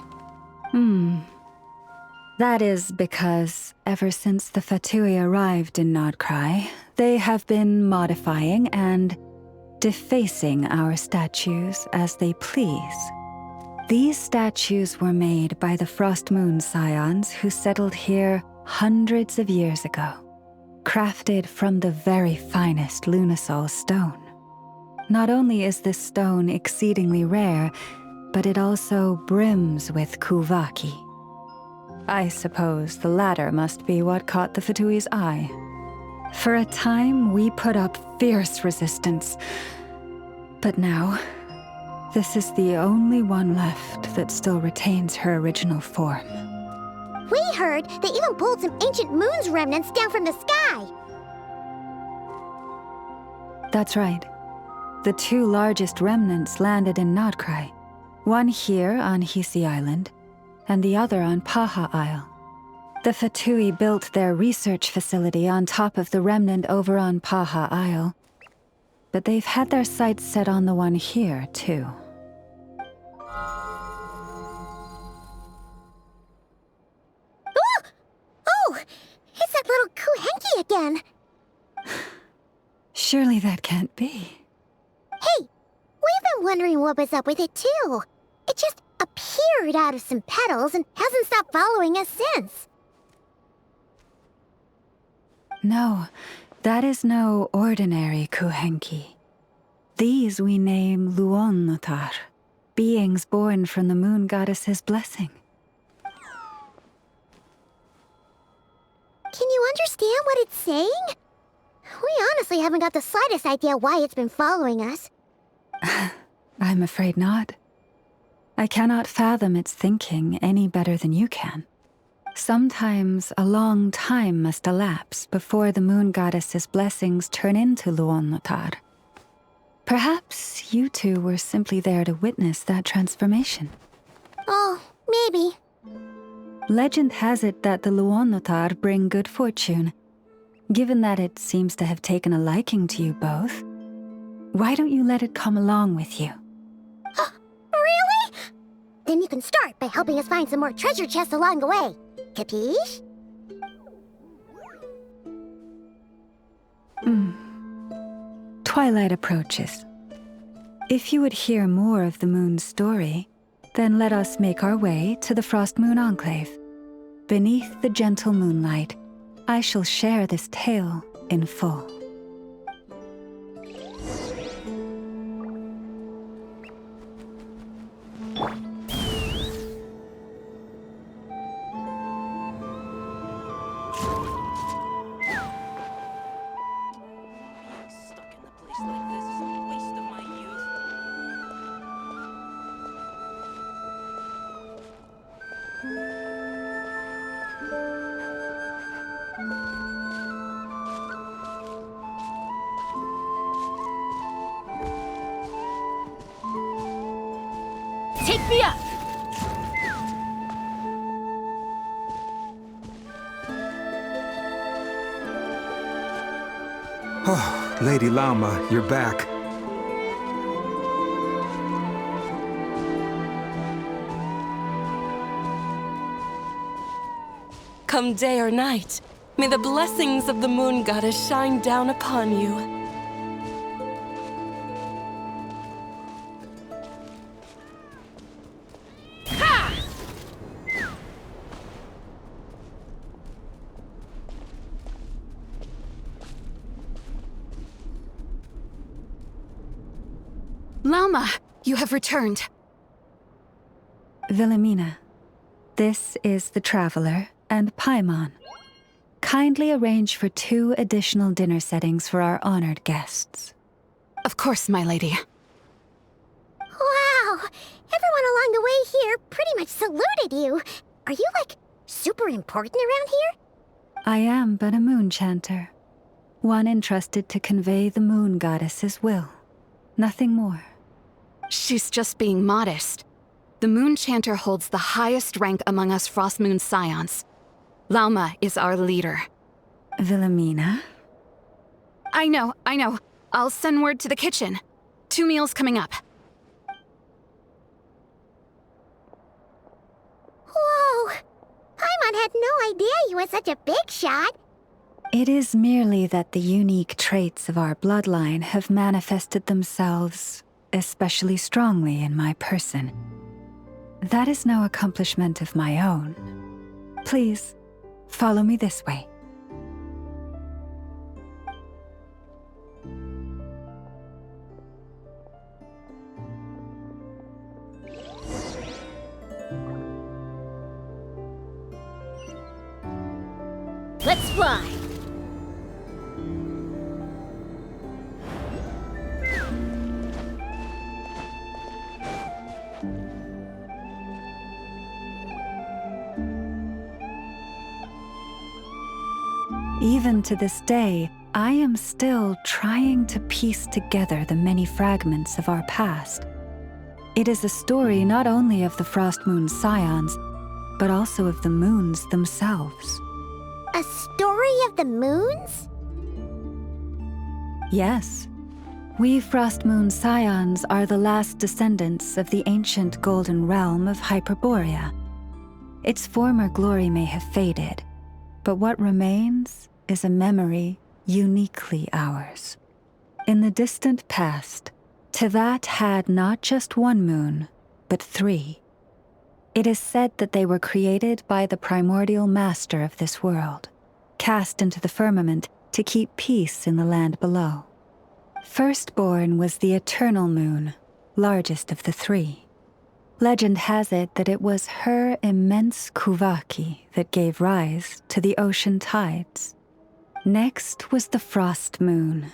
That is because ever since the Fatui arrived in Nodcry, they have been modifying and defacing our statues as they please. These statues were made by the Frost Moon Scions who settled here hundreds of years ago, crafted from the very finest Lunasol stone. Not only is this stone exceedingly rare, but it also brims with Kuvaki. I suppose the latter must be what caught the Fatui's eye. For a time, we put up fierce resistance. But now, this is the only one left that still retains her original form. We heard they even pulled some ancient moon's remnants down from the sky. That's right. The two largest remnants landed in Nodcry. One here on Hisi Island, and the other on Paha Isle. The Fatui built their research facility on top of the remnant over on Paha Isle, but they've had their sights set on the one here, too. Oh! It's that little Kuhenki again! Surely that can't be. Hey! We've been wondering what was up with it, too. It just appeared out of some petals and hasn't stopped following us since. No, that is no ordinary Kuhenki. These we name Luonnotar, beings born from the moon goddess's blessing. Can you understand what it's saying? We honestly haven't got the slightest idea why it's been following us. I'm afraid not. I cannot fathom its thinking any better than you can. Sometimes a long time must elapse before the moon goddess's blessings turn into Luonnotar. Perhaps you two were simply there to witness that transformation. Oh, maybe. Legend has it that the Luonnotar bring good fortune. Given that it seems to have taken a liking to you both, why don't you let it come along with you? Really? Then you can start by helping us find some more treasure chests along the way. Capiche? Twilight approaches. If you would hear more of the moon's story, then let us make our way to the Frost Moon Enclave. Beneath the gentle moonlight, I shall share this tale in full. Take me up! Oh, Lady Lauma, you're back. Come day or night, may the blessings of the moon goddess shine down upon you. Lauma, you have returned. Wilhelmina, this is the Traveler and Paimon. Kindly arrange for 2 additional dinner settings for our honored guests. Of course, my lady. Wow! Everyone along the way here pretty much saluted you. Are you, like, super important around here? I am but a moon chanter, one entrusted to convey the moon goddess's will. Nothing more. She's just being modest. The Moon Chanter holds the highest rank among us Frost Moon Scions. Lauma is our leader. Wilhelmina? I know. I'll send word to the kitchen. 2 meals coming up. had no idea you were such a big shot. It is merely that the unique traits of our bloodline have manifested themselves especially strongly in my person. That is no accomplishment of my own. Please, follow me this way. Let's fly! Even to this day, I am still trying to piece together the many fragments of our past. It is a story not only of the Frost Moon Scions, but also of the moons themselves. A story of the moons? Yes. We Frost Moon Scions are the last descendants of the ancient golden realm of Hyperborea. Its former glory may have faded, but what remains is a memory uniquely ours. In the distant past, Tevat had not just one moon, but 3. It is said that they were created by the primordial master of this world, cast into the firmament to keep peace in the land below. Firstborn was the eternal moon, largest of the 3. Legend has it that it was her immense kuvaki that gave rise to the ocean tides. Next was the frost moon.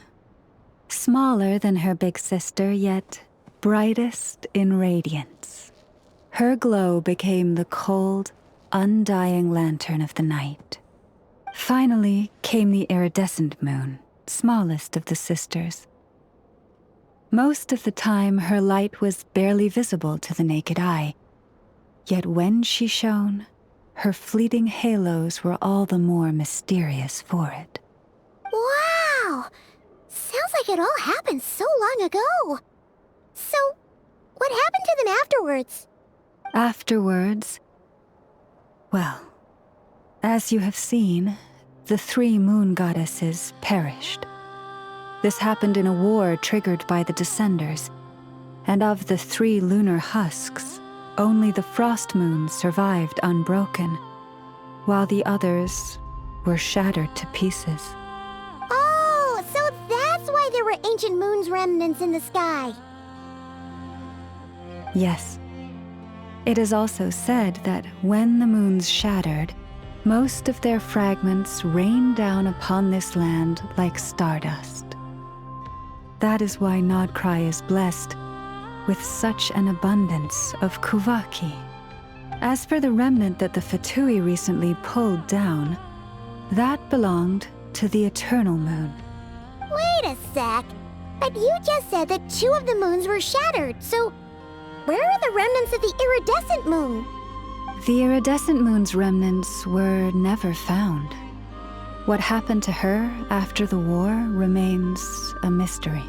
Smaller than her big sister, yet brightest in radiance. Her glow became the cold, undying lantern of the night. Finally came the iridescent moon, smallest of the sisters. Most of the time, her light was barely visible to the naked eye. Yet when she shone, her fleeting halos were all the more mysterious for it. Wow! Sounds like it all happened so long ago. So, what happened to them afterwards? Afterwards, well, as you have seen, the 3 moon goddesses perished. This happened in a war triggered by the Descenders, and of the 3 lunar husks, only the frost moons survived unbroken, while the others were shattered to pieces. Oh, so that's why there were ancient moon's remnants in the sky. Yes. It is also said that when the moons shattered, most of their fragments rained down upon this land like stardust. That is why Nodcry is blessed with such an abundance of kuvaki. As for the remnant that the Fatui recently pulled down, that belonged to the eternal moon. Wait a sec. But you just said that 2 of the moons were shattered, so where are the remnants of the iridescent moon? The iridescent moon's remnants were never found. What happened to her after the war remains a mystery.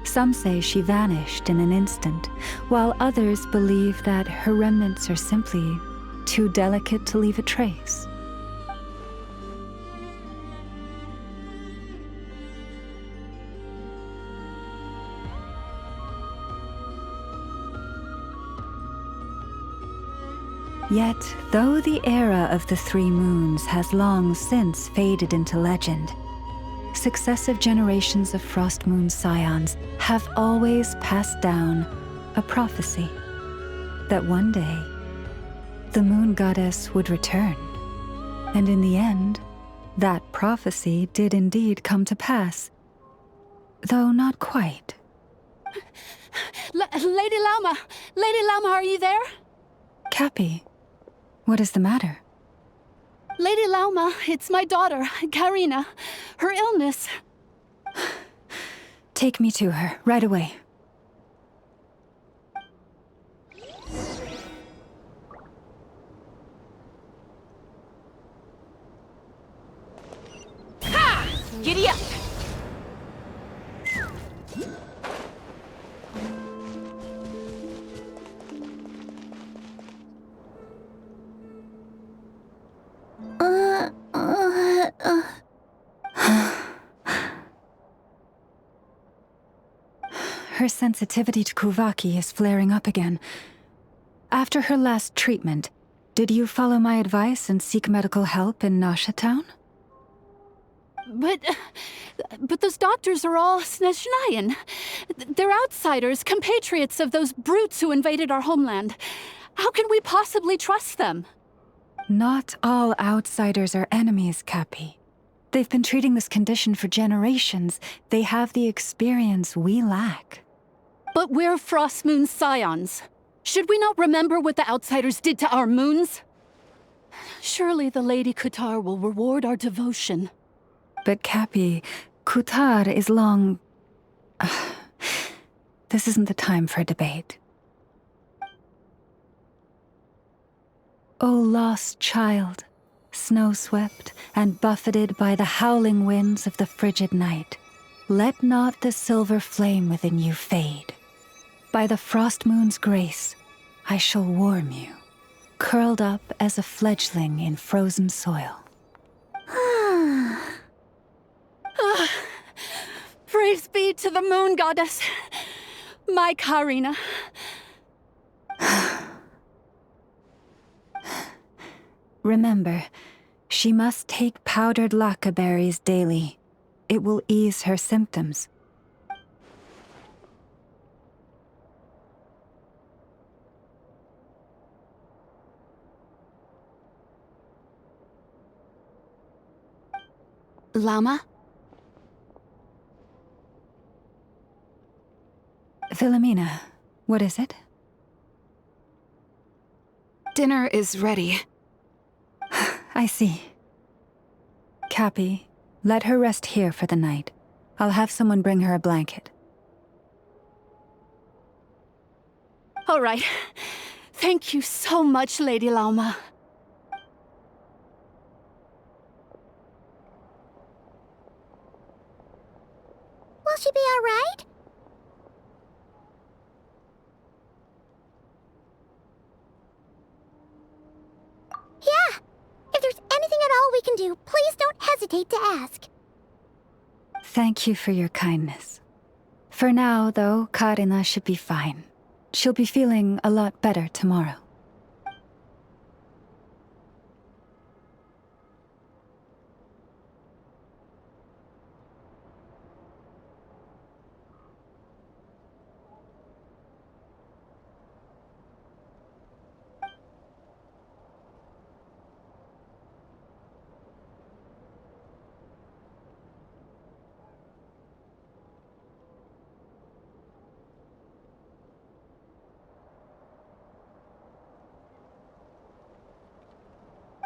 Some say she vanished in an instant, while others believe that her remnants are simply too delicate to leave a trace. Yet, though the era of the 3 moons has long since faded into legend, successive generations of Frost Moon Scions have always passed down a prophecy that one day the moon goddess would return. And in the end, that prophecy did indeed come to pass, though not quite. Lady Llama! Lady Llama, are you there? Cappy, what is the matter? Lady Llama, it's my daughter, Karina. Her illness. Take me to her, right away. Ha! Giddy up! her sensitivity to Kuvaki is flaring up again. After her last treatment, did you follow my advice and seek medical help in Nasha Town? But those doctors are all Snezhnayan. They're outsiders, compatriots of those brutes who invaded our homeland. How can we possibly trust them? Not all outsiders are enemies, Cappy. They've been treating this condition for generations. They have the experience we lack. But we're Frostmoon's scions. Should we not remember what the outsiders did to our moons? Surely the Lady Kutar will reward our devotion. But Cappy, Kutar is long... This isn't the time for debate. O lost child, snow-swept and buffeted by the howling winds of the frigid night, let not the silver flame within you fade. By the frost moon's grace, I shall warm you, curled up as a fledgling in frozen soil. Praise be to the moon goddess, my Karina. Remember, she must take powdered laka berries daily. It will ease her symptoms. Llama? Philomena, what is it? Dinner is ready. I see. Cappy, let her rest here for the night. I'll have someone bring her a blanket. All right. Thank you so much, Lady Llama. Will she be all right? Yeah! If there's anything at all we can do, please don't hesitate to ask. Thank you for your kindness. For now, though, Karina should be fine. She'll be feeling a lot better tomorrow.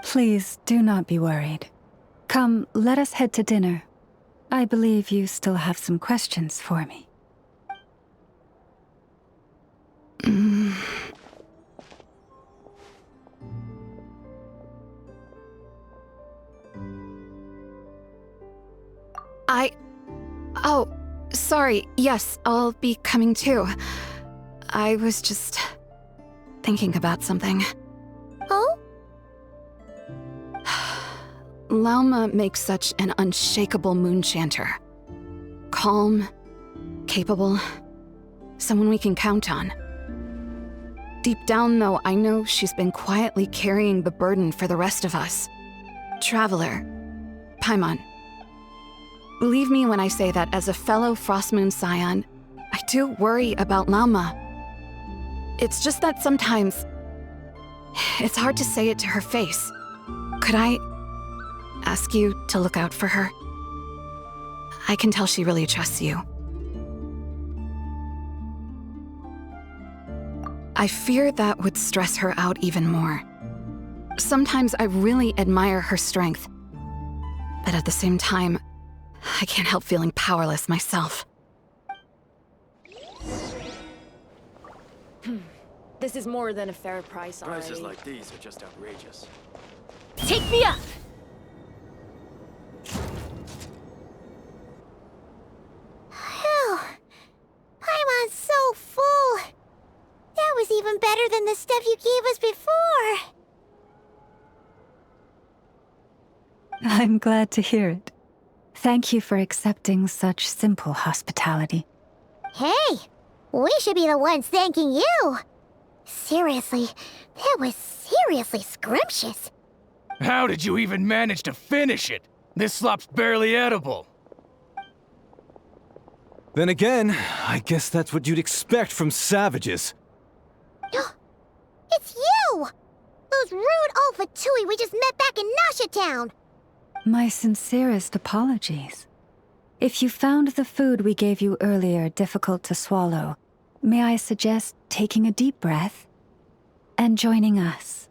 Please do not be worried. Come, let us head to dinner. I believe you still have some questions for me. Oh, sorry. Yes, I'll be coming too. I was just thinking about something. Oh? Lauma makes such an unshakable moon chanter. Calm, capable, someone we can count on. Deep down, though, I know she's been quietly carrying the burden for the rest of us. Traveler, Paimon. Believe me when I say that as a fellow Frostmoon Scion, I do worry about Lauma. It's just that sometimes it's hard to say it to her face. Could I ask you to look out for her? I can tell she really trusts you. I fear that would stress her out even more. Sometimes I really admire her strength, but at the same time, I can't help feeling powerless myself. This is more than a fair price already. Prices like these are just outrageous. Take me up! Phew. Paimon's so full. That was even better than the stuff you gave us before. I'm glad to hear it. Thank you for accepting such simple hospitality. Hey, We should be the ones thanking you. Seriously, that was seriously scrumptious. How did you even manage to finish it? This slop's barely edible. Then again, I guess that's what you'd expect from savages. It's you! Those rude old Fatui we just met back in Nasha Town! My sincerest apologies. If you found the food we gave you earlier difficult to swallow, may I suggest taking a deep breath and joining us?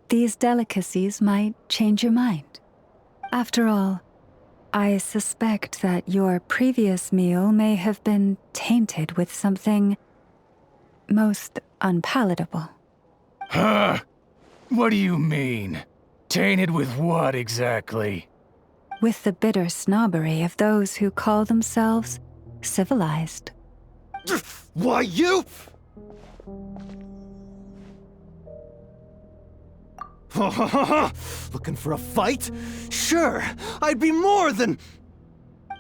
These delicacies might change your mind. After all, I suspect that your previous meal may have been tainted with something most unpalatable. Huh? What do you mean? Tainted with what exactly? With the bitter snobbery of those who call themselves civilized. Why, you... Looking for a fight? Sure, I'd be more than...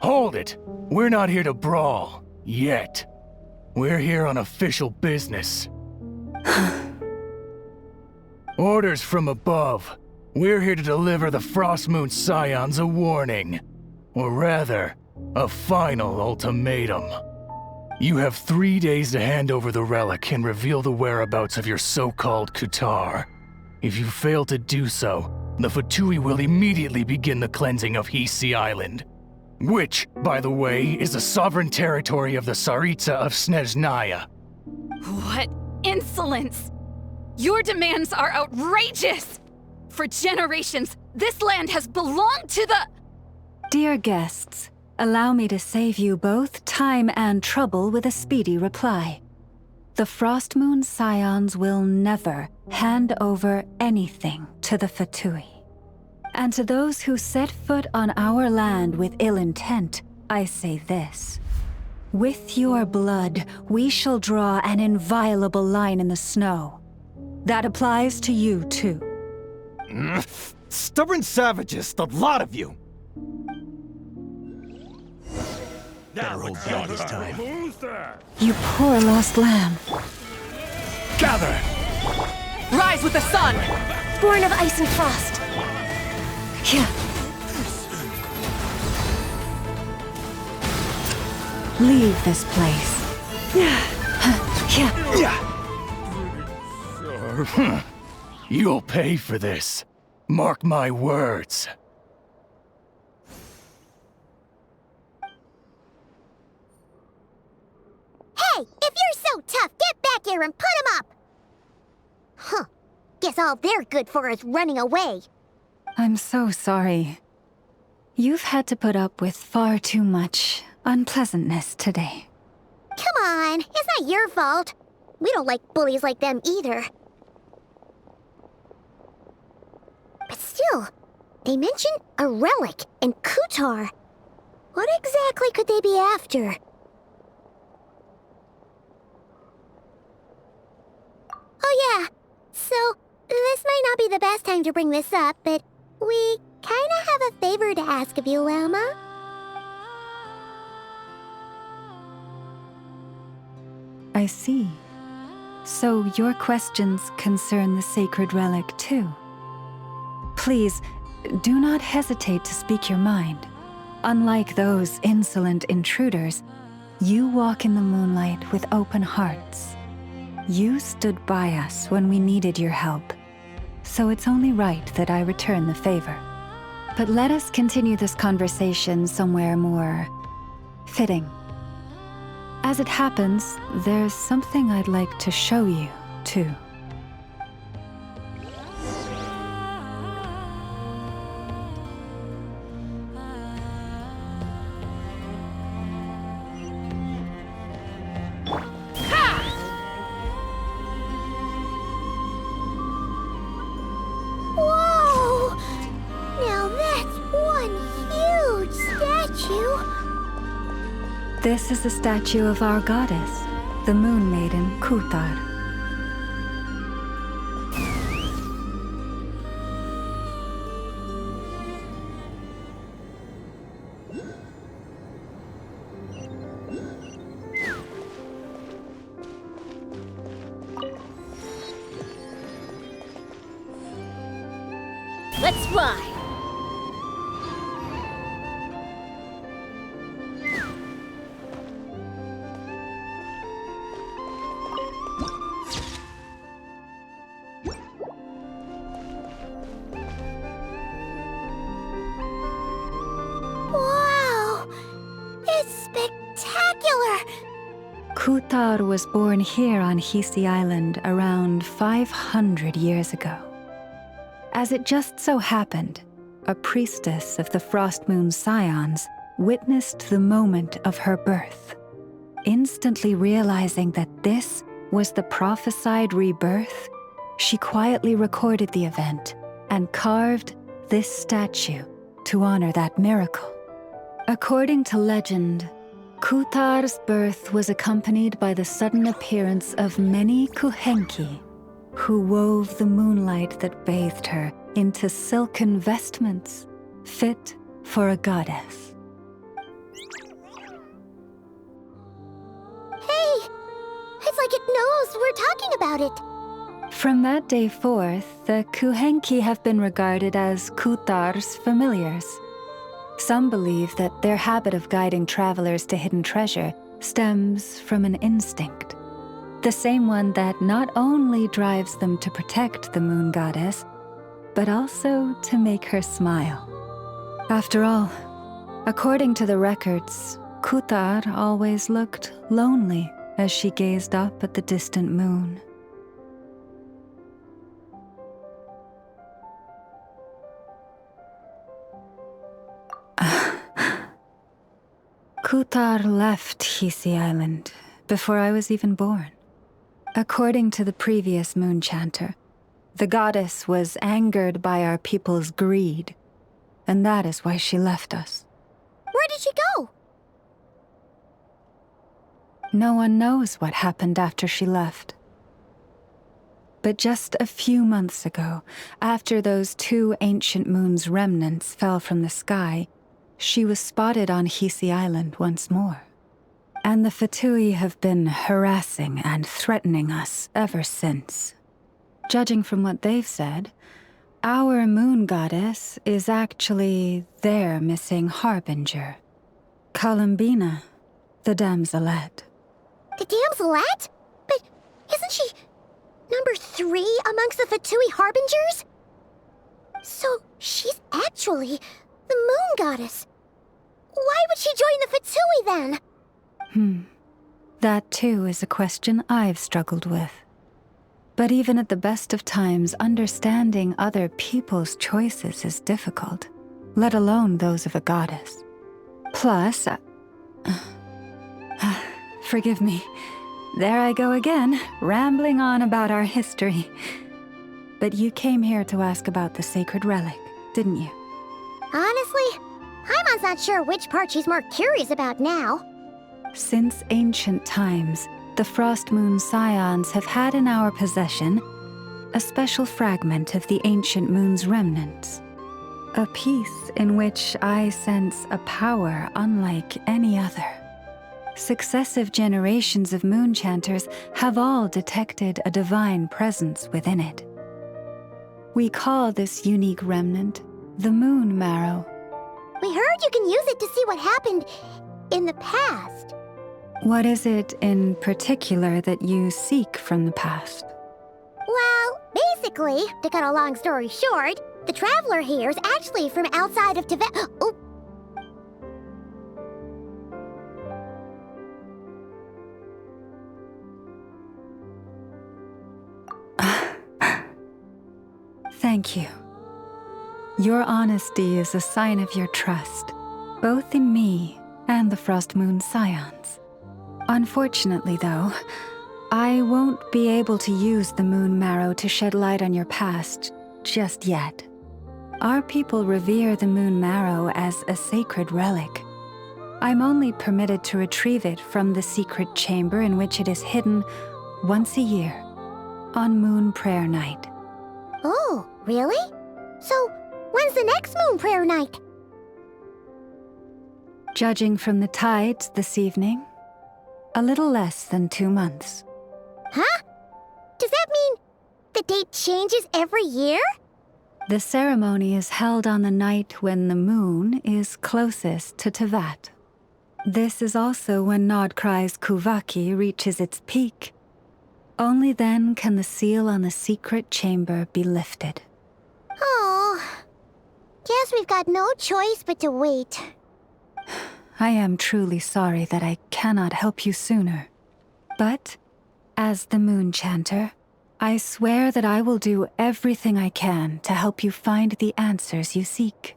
Hold it! We're not here to brawl. Yet. We're here on official business. Orders from above. We're here to deliver the Frostmoon Scions a warning. Or rather, a final ultimatum. You have 3 days to hand over the relic and reveal the whereabouts of your so-called Kutar. If you fail to do so, the Fatui will immediately begin the cleansing of Hisi Island. Which, by the way, is the sovereign territory of the Tsaritsa of Snezhnaya. What insolence! Your demands are outrageous! For generations, this land has belonged to the... Dear guests, allow me to save you both time and trouble with a speedy reply. The Frostmoon Scions will never hand over anything to the Fatui. And to those who set foot on our land with ill intent, I say this. With your blood, we shall draw an inviolable line in the snow. That applies to you, too. Stubborn savages, the lot of you! Better hold down this time. You poor lost lamb. Gather! Rise with the sun! Born of ice and frost. Yeah. Leave this place. Yeah. You'll pay for this. Mark my words. Hey, if you're so tough, get back here and put him up! Huh. Guess all they're good for is running away. I'm so sorry. You've had to put up with far too much unpleasantness today. Come on, it's not your fault. We don't like bullies like them either. But still, they mentioned a relic and Kutar. What exactly could they be after? Oh yeah, so this might not be the best time to bring this up, but we kinda have a favor to ask of you, Lama. I see. So your questions concern the sacred relic too. Please, do not hesitate to speak your mind. Unlike those insolent intruders, you walk in the moonlight with open hearts. You stood by us when we needed your help, so it's only right that I return the favor. But let us continue this conversation somewhere more fitting. As it happens, there's something I'd like to show you, too. Whoa! Now that's one huge statue! This is the statue of our goddess, the Moon Maiden Kutar. Let's fly! Wow! It's spectacular! Kutar was born here on Hisi Island around 500 years ago. As it just so happened, a priestess of the Frost Moon Scions witnessed the moment of her birth. Instantly realizing that this was the prophesied rebirth, she quietly recorded the event and carved this statue to honor that miracle. According to legend, Kutar's birth was accompanied by the sudden appearance of many Kuhenki, who wove the moonlight that bathed her into silken vestments fit for a goddess. Hey! It's like it knows we're talking about it. From that day forth, the Kuhenki have been regarded as Kutar's familiars. Some believe that their habit of guiding travelers to hidden treasure stems from an instinct. The same one that not only drives them to protect the moon goddess, but also to make her smile. After all, according to the records, Kutar always looked lonely as she gazed up at the distant moon. Kutar left Hisi Island before I was even born. According to the previous moon chanter, the goddess was angered by our people's greed, and that is why she left us. Where did she go? No one knows what happened after she left. But just a few months ago, after those 2 ancient moon's remnants fell from the sky, she was spotted on Hisi Island once more. And the Fatui have been harassing and threatening us ever since. Judging from what they've said, our moon goddess is actually their missing harbinger, Columbina, the damselette. The damselette? But isn't she number 3 amongst the Fatui harbingers? So she's actually the moon goddess. Why would she join the Fatui then? That too is a question I've struggled with. But even at the best of times, understanding other people's choices is difficult, let alone those of a goddess. Plus, forgive me, there I go again, rambling on about our history. But you came here to ask about the sacred relic, didn't you? Honestly, Paimon's not sure which part she's more curious about now. Since ancient times, the Frost Moon Scions have had in our possession a special fragment of the ancient moon's remnants. A piece in which I sense a power unlike any other. Successive generations of moon chanters have all detected a divine presence within it. We call this unique remnant the Moon Marrow. We heard you can use it to see what happened in the past. What is it in particular that you seek from the past? Well, basically, to cut a long story short, the traveler here is actually from outside of Tibet. Oh. Thank you. Your honesty is a sign of your trust, both in me and the Frost Moon Scions. Unfortunately, though, I won't be able to use the Moon Marrow to shed light on your past just yet. Our people revere the Moon Marrow as a sacred relic. I'm only permitted to retrieve it from the secret chamber in which it is hidden once a year, on Moon Prayer Night. Oh, really? So, when's the next Moon Prayer Night? Judging from the tides this evening, a little less than 2 months. Huh? Does that mean the date changes every year? The ceremony is held on the night when the moon is closest to Tevat. This is also when Nodcry's Kuvaki reaches its peak. Only then can the seal on the secret chamber be lifted. Oh, guess we've got no choice but to wait. I am truly sorry that I cannot help you sooner. But, as the Moon Chanter, I swear that I will do everything I can to help you find the answers you seek.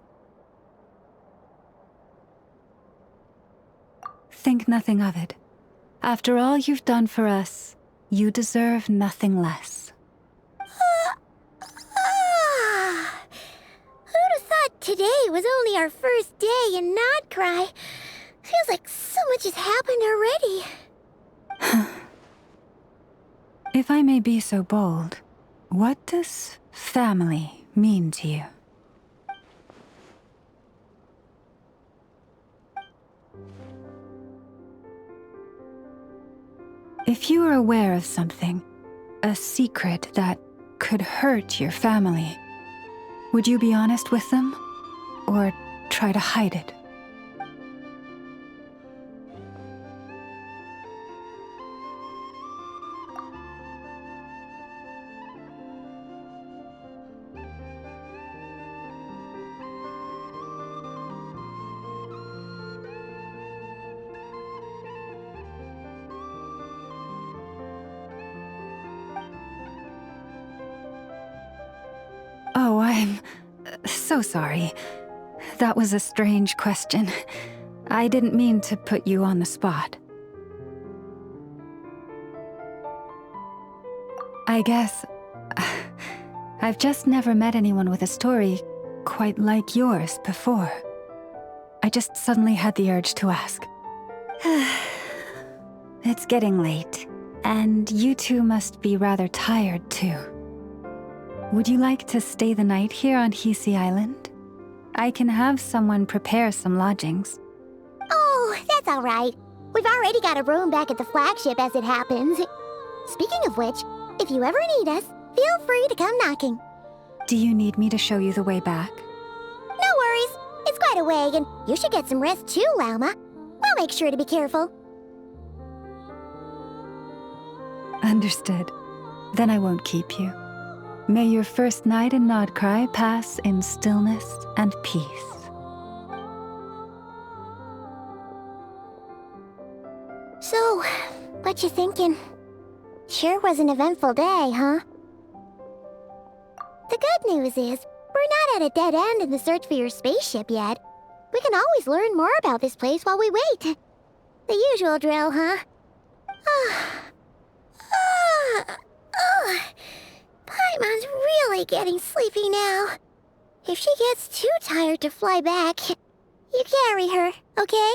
Think nothing of it. After all you've done for us, you deserve nothing less. Who'd have thought today was only our first day in Nodcry? Feels like so much has happened already. If I may be so bold, what does family mean to you? If you are aware of something, a secret that could hurt your family, would you be honest with them, or try to hide it? Oh, I'm so sorry. That was a strange question. I didn't mean to put you on the spot. I guess I've just never met anyone with a story quite like yours before. I just suddenly had the urge to ask. It's getting late, and you two must be rather tired too. Would you like to stay the night here on Hisi Island? I can have someone prepare some lodgings. Oh, that's all right. We've already got a room back at the flagship as it happens. Speaking of which, if you ever need us, feel free to come knocking. Do you need me to show you the way back? No worries. It's quite a way, and you should get some rest too, Lauma. We'll make sure to be careful. Understood. Then I won't keep you. May your first night in Nodcry pass in stillness and peace. So, what you thinking? Sure was an eventful day, huh? The good news is, we're not at a dead end in the search for your spaceship yet. We can always learn more about this place while we wait. The usual drill, huh? Paimon's really getting sleepy now. If she gets too tired to fly back, you carry her, okay?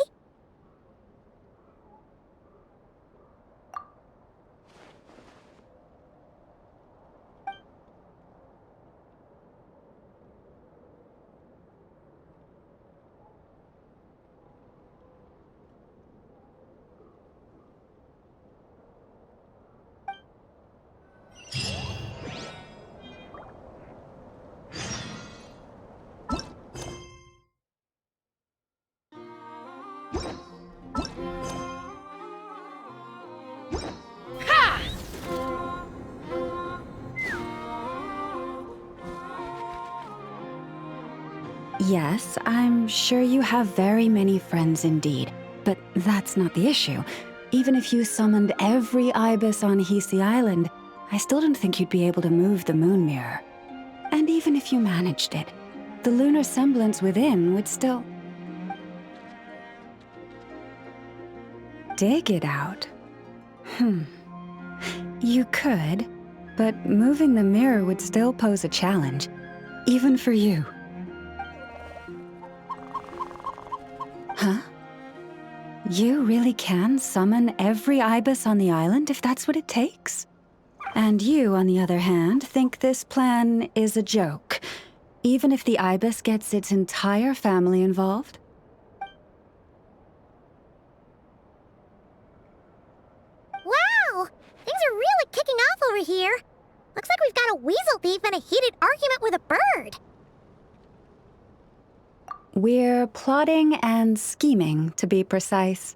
Yes, I'm sure you have very many friends indeed, but that's not the issue. Even if you summoned every ibis on Hisi Island, I still don't think you'd be able to move the moon mirror. And even if you managed it, the lunar semblance within would still... dig it out? You could, but moving the mirror would still pose a challenge, even for you. Huh? You really can summon every ibis on the island if that's what it takes? And you, on the other hand, think this plan is a joke, even if the ibis gets its entire family involved? Wow! Things are really kicking off over here. Looks like we've got a weasel thief and a heated argument with a bird. We're plotting and scheming, to be precise.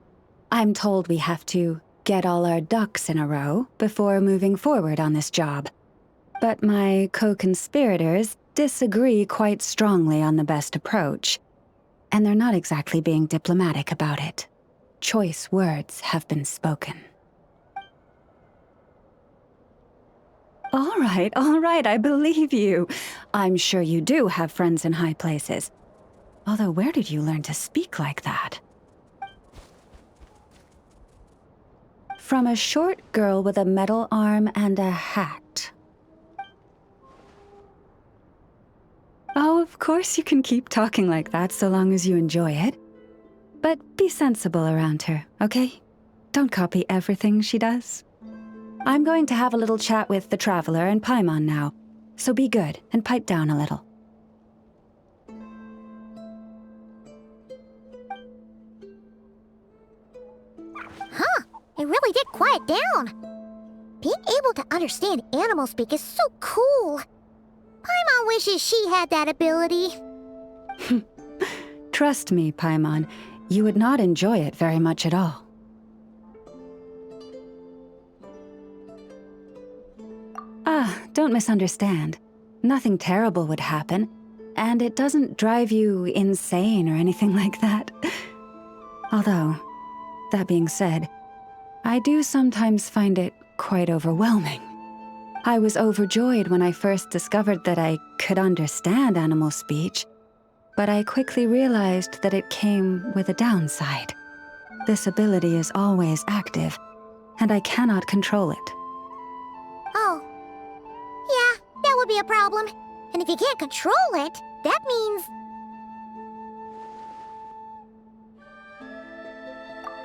I'm told we have to get all our ducks in a row before moving forward on this job. But my co-conspirators disagree quite strongly on the best approach. And they're not exactly being diplomatic about it. Choice words have been spoken. All right, I believe you. I'm sure you do have friends in high places. Although, where did you learn to speak like that? From a short girl with a metal arm and a hat. Oh, of course you can keep talking like that so long as you enjoy it. But be sensible around her, okay? Don't copy everything she does. I'm going to have a little chat with the Traveler and Paimon now, so be good and pipe down a little. Huh, it really did quiet down. Being able to understand animal speak is so cool. Paimon wishes she had that ability. Trust me, Paimon, you would not enjoy it very much at all. Don't misunderstand. Nothing terrible would happen, and it doesn't drive you insane or anything like that. Although, that being said, I do sometimes find it quite overwhelming. I was overjoyed when I first discovered that I could understand animal speech, but I quickly realized that it came with a downside. This ability is always active, and I cannot control it. Oh. Yeah, that would be a problem. And if you can't control it, that means...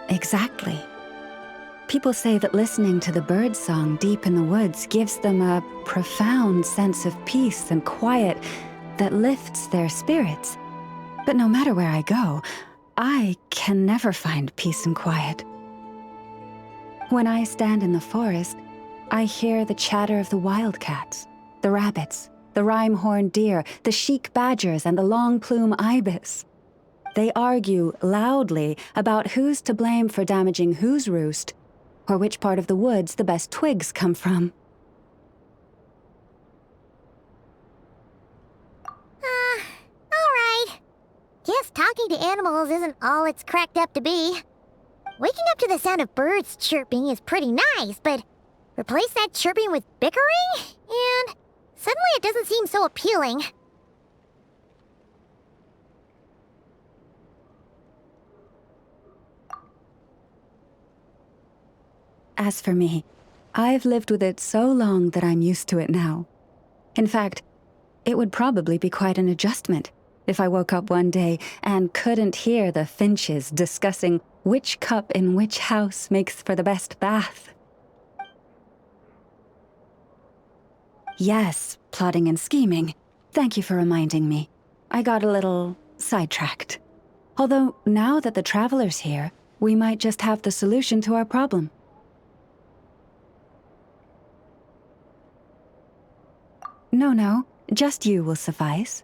Exactly. People say that listening to the bird song deep in the woods gives them a profound sense of peace and quiet that lifts their spirits. But no matter where I go, I can never find peace and quiet. When I stand in the forest, I hear the chatter of the wildcats, the rabbits, the rhyme-horned deer, the chic badgers, and the long-plume ibis. They argue loudly about who's to blame for damaging whose roost, or which part of the woods the best twigs come from. Alright. Guess talking to animals isn't all it's cracked up to be. Waking up to the sound of birds chirping is pretty nice, but replace that chirping with bickering, and suddenly it doesn't seem so appealing. As for me, I've lived with it so long that I'm used to it now. In fact, it would probably be quite an adjustment if I woke up one day and couldn't hear the finches discussing which cup in which house makes for the best bath. Yes, plotting and scheming. Thank you for reminding me. I got a little sidetracked. Although, now that the Traveler's here, we might just have the solution to our problem. No, just you will suffice.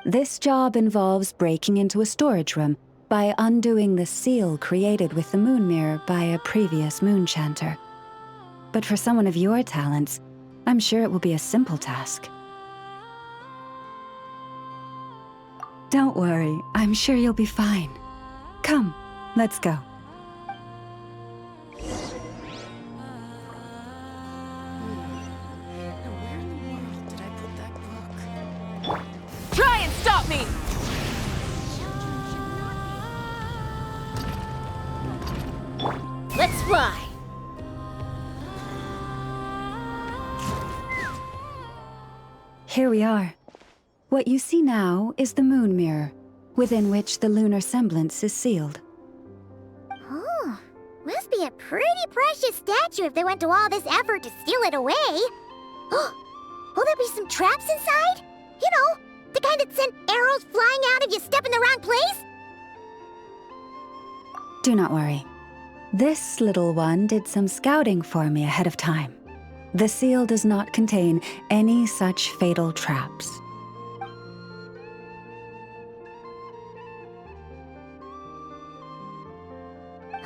This job involves breaking into a storage room by undoing the seal created with the moon mirror by a previous moon chanter. But for someone of your talents, I'm sure it will be a simple task. Don't worry, I'm sure you'll be fine. Come, let's go. Try and stop me! Let's fly! Here we are. What you see now is the moon mirror, within which the lunar semblance is sealed. Oh, must be a pretty precious statue if they went to all this effort to steal it away. Will there be some traps inside? You know, the kind that send arrows flying out if you step in the wrong place? Do not worry. This little one did some scouting for me ahead of time. The seal does not contain any such fatal traps.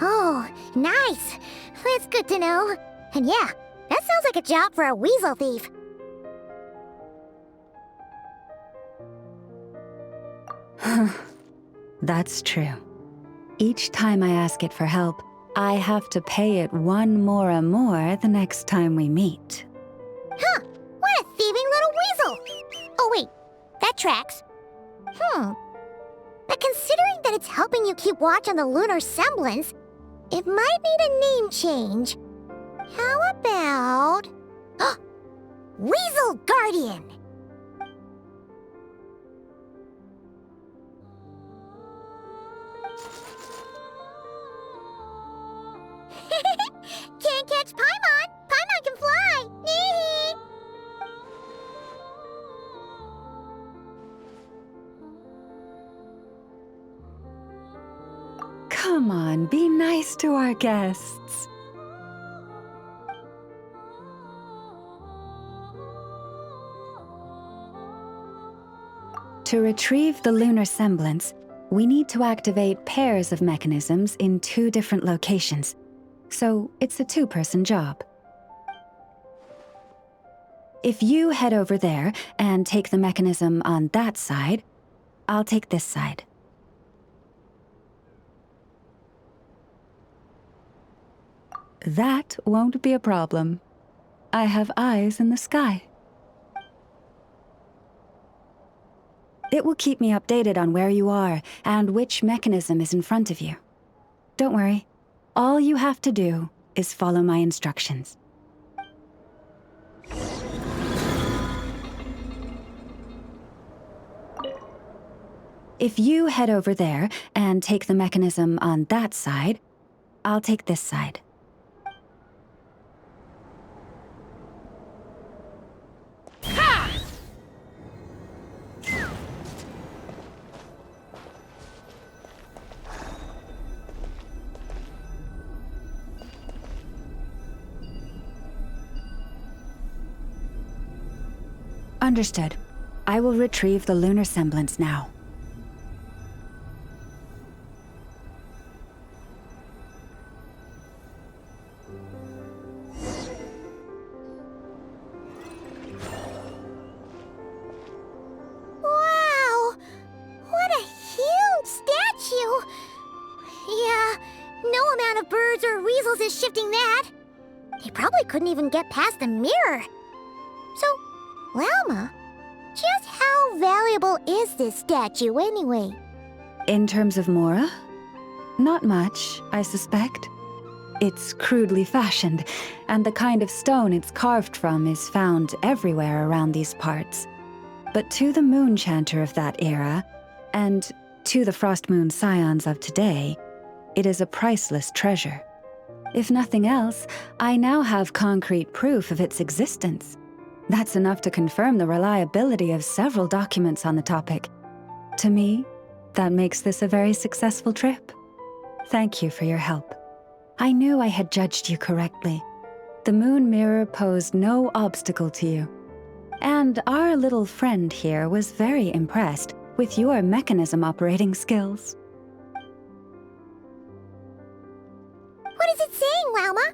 Oh, nice. That's good to know. And yeah, that sounds like a job for a weasel thief. That's true. Each time I ask it for help, I have to pay it 1 mora more the next time we meet. Huh, what a thieving little weasel! Oh wait, that tracks. But considering that it's helping you keep watch on the lunar semblance, it might need a name change. How about... Weasel Guardian! Can't catch Paimon! Paimon can fly! Nee! Come on, be nice to our guests. To retrieve the lunar semblance, we need to activate pairs of mechanisms in 2 different locations. So it's a 2-person job. If you head over there and take the mechanism on that side, I'll take this side. That won't be a problem. I have eyes in the sky. It will keep me updated on where you are and which mechanism is in front of you. Don't worry. All you have to do is follow my instructions. If you head over there and take the mechanism on that side, I'll take this side. Understood. I will retrieve the lunar semblance now. Wow! What a huge statue! Yeah, no amount of birds or weasels is shifting that. They probably couldn't even get past the mirror. So, Lauma, just how valuable is this statue anyway? In terms of mora? Not much, I suspect. It's crudely fashioned, and the kind of stone it's carved from is found everywhere around these parts. But to the moon chanter of that era, and to the frost moon scions of today, it is a priceless treasure. If nothing else, I now have concrete proof of its existence. That's enough to confirm the reliability of several documents on the topic. To me, that makes this a very successful trip. Thank you for your help. I knew I had judged you correctly. The moon mirror posed no obstacle to you. And our little friend here was very impressed with your mechanism operating skills. What is it saying, Lauma?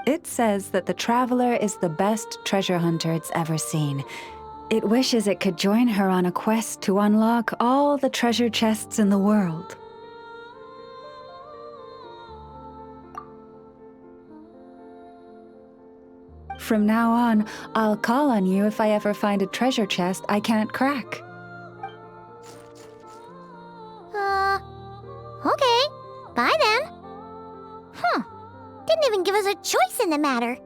It says that the Traveler is the best treasure hunter it's ever seen. It wishes it could join her on a quest to unlock all the treasure chests in the world. From now on, I'll call on you if I ever find a treasure chest I can't crack. Okay. Bye then. Didn't even give us a choice in the matter.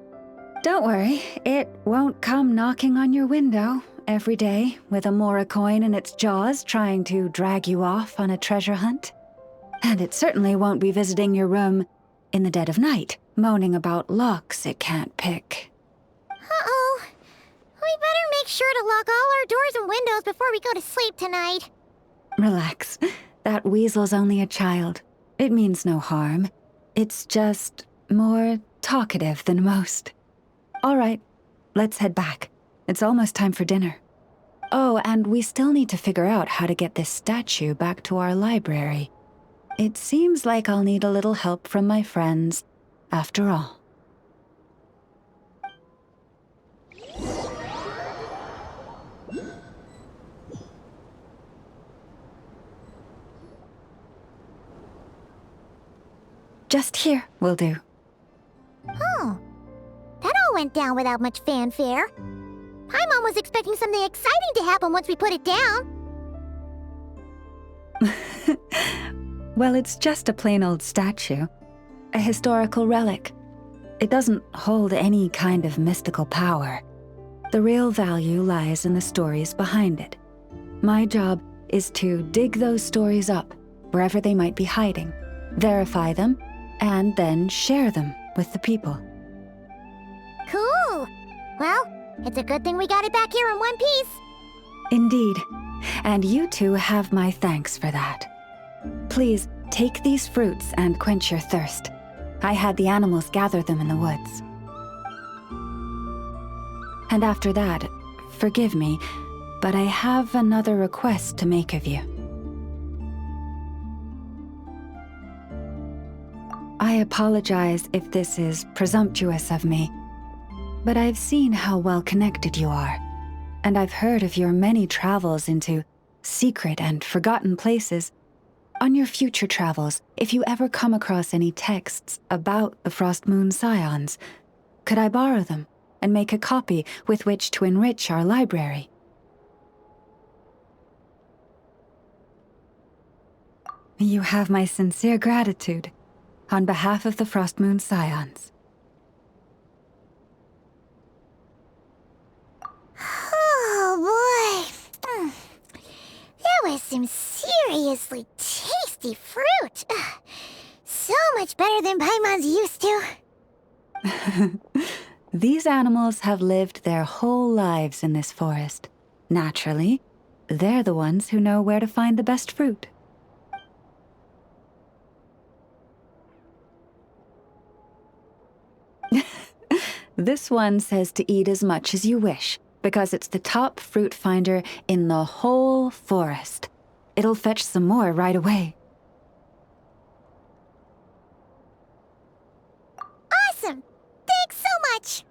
Don't worry, it won't come knocking on your window every day with a mora coin in its jaws trying to drag you off on a treasure hunt. And it certainly won't be visiting your room in the dead of night, moaning about locks it can't pick. Uh-oh. We better make sure to lock all our doors and windows before we go to sleep tonight. Relax. That weasel's only a child. It means no harm. It's just more talkative than most. All right, let's head back. It's almost time for dinner. Oh, and we still need to figure out how to get this statue back to our library. It seems like I'll need a little help from my friends, after all. Just here will do. Oh, that all went down without much fanfare. Paimon was expecting something exciting to happen once we put it down. Well, it's just a plain old statue. A historical relic. It doesn't hold any kind of mystical power. The real value lies in the stories behind it. My job is to dig those stories up, wherever they might be hiding, verify them, and then share them with the people. Cool. Well, it's a good thing we got it back here in one piece. Indeed. And you two have my thanks for that. Please, take these fruits and quench your thirst. I had the animals gather them in the woods. And after that, forgive me, but I have another request to make of you. I apologize if this is presumptuous of me, but I've seen how well connected you are, and I've heard of your many travels into secret and forgotten places. On your future travels, if you ever come across any texts about the Frost Moon Scions, could I borrow them and make a copy with which to enrich our library? You have my sincere gratitude. On behalf of the Frost Moon Scions. Oh boy. That was some seriously tasty fruit. So much better than Paimon's used to. These animals have lived their whole lives in this forest. Naturally, they're the ones who know where to find the best fruit. This one says to eat as much as you wish, because it's the top fruit finder in the whole forest. It'll fetch some more right away. Awesome! Thanks so much!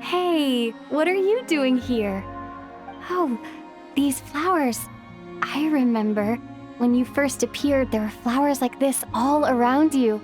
Hey, what are you doing here? Oh, these flowers. I remember when you first appeared, there were flowers like this all around you.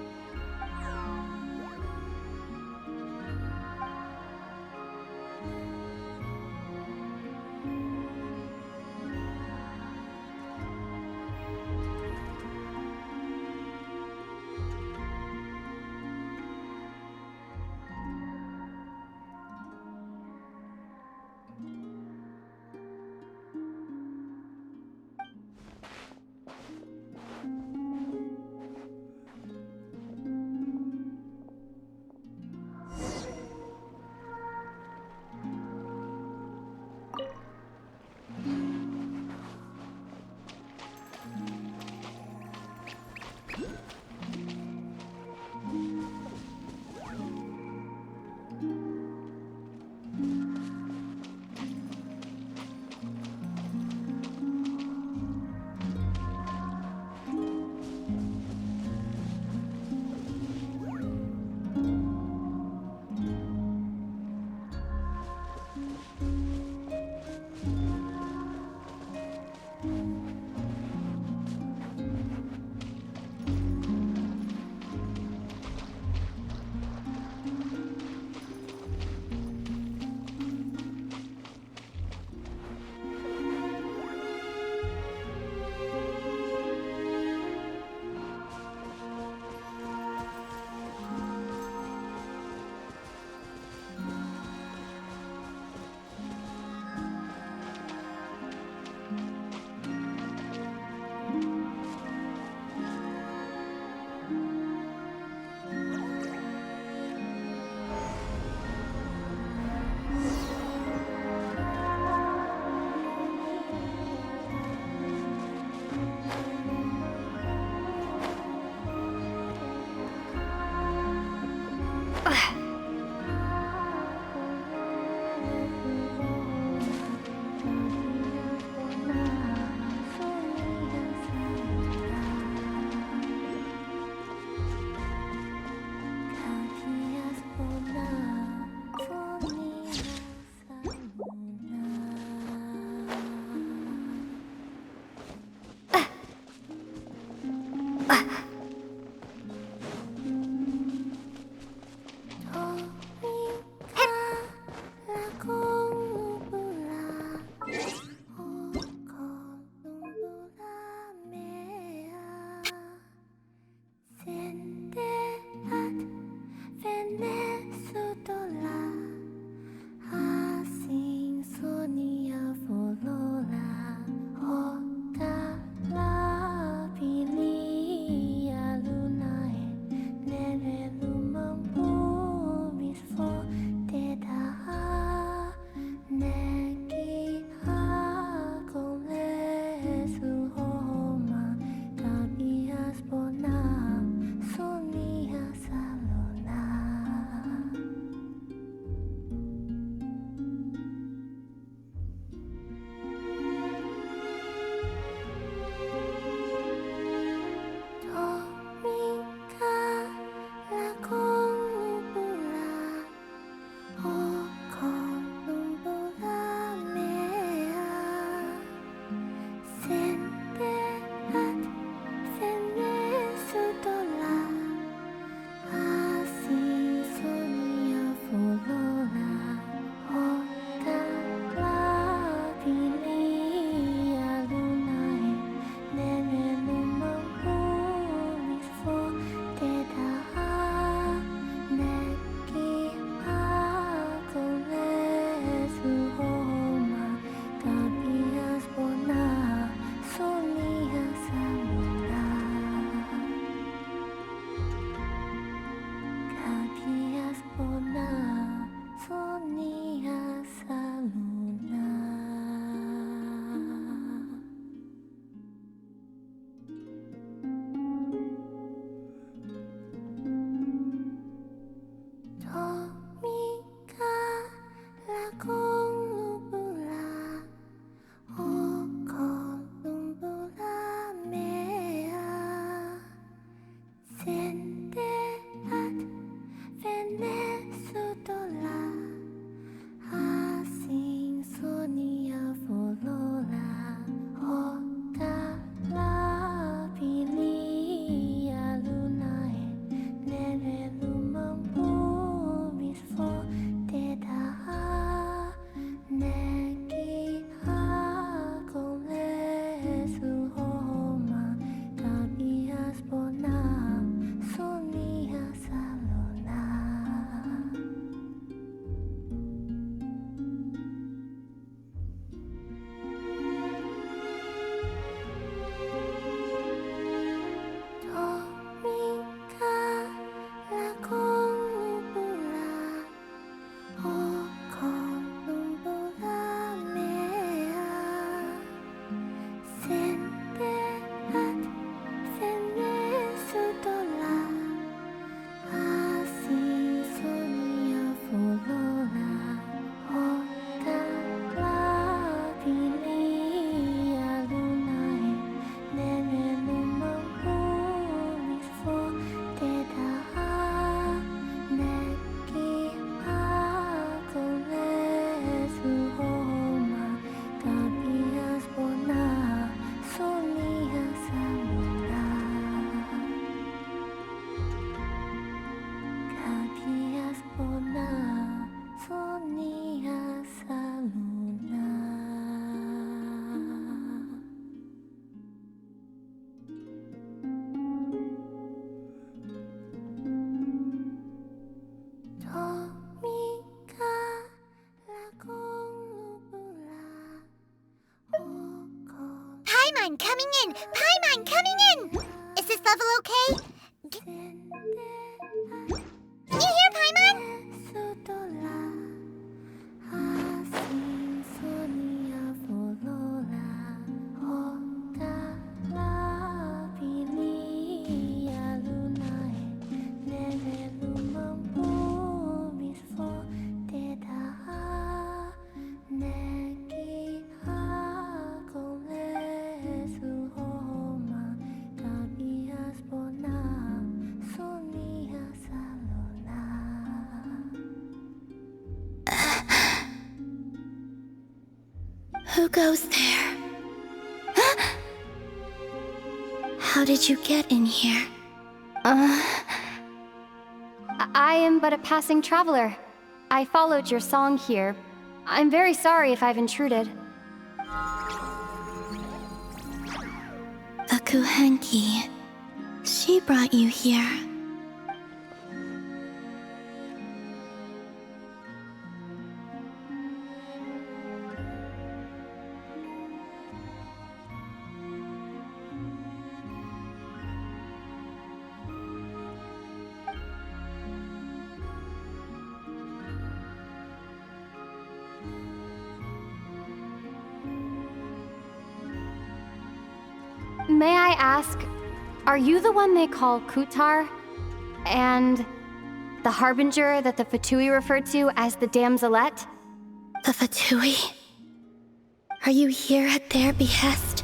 Paimon coming in! Paimon coming in! Is this level okay? You hear Paimon? Who goes there? How did you get in here? I am but a passing traveler. I followed your song here. I'm very sorry if I've intruded. The Kuhenki. She brought you here. May I ask, are you the one they call Kutar? And the harbinger that the Fatui referred to as the Damselette? The Fatui? Are you here at their behest?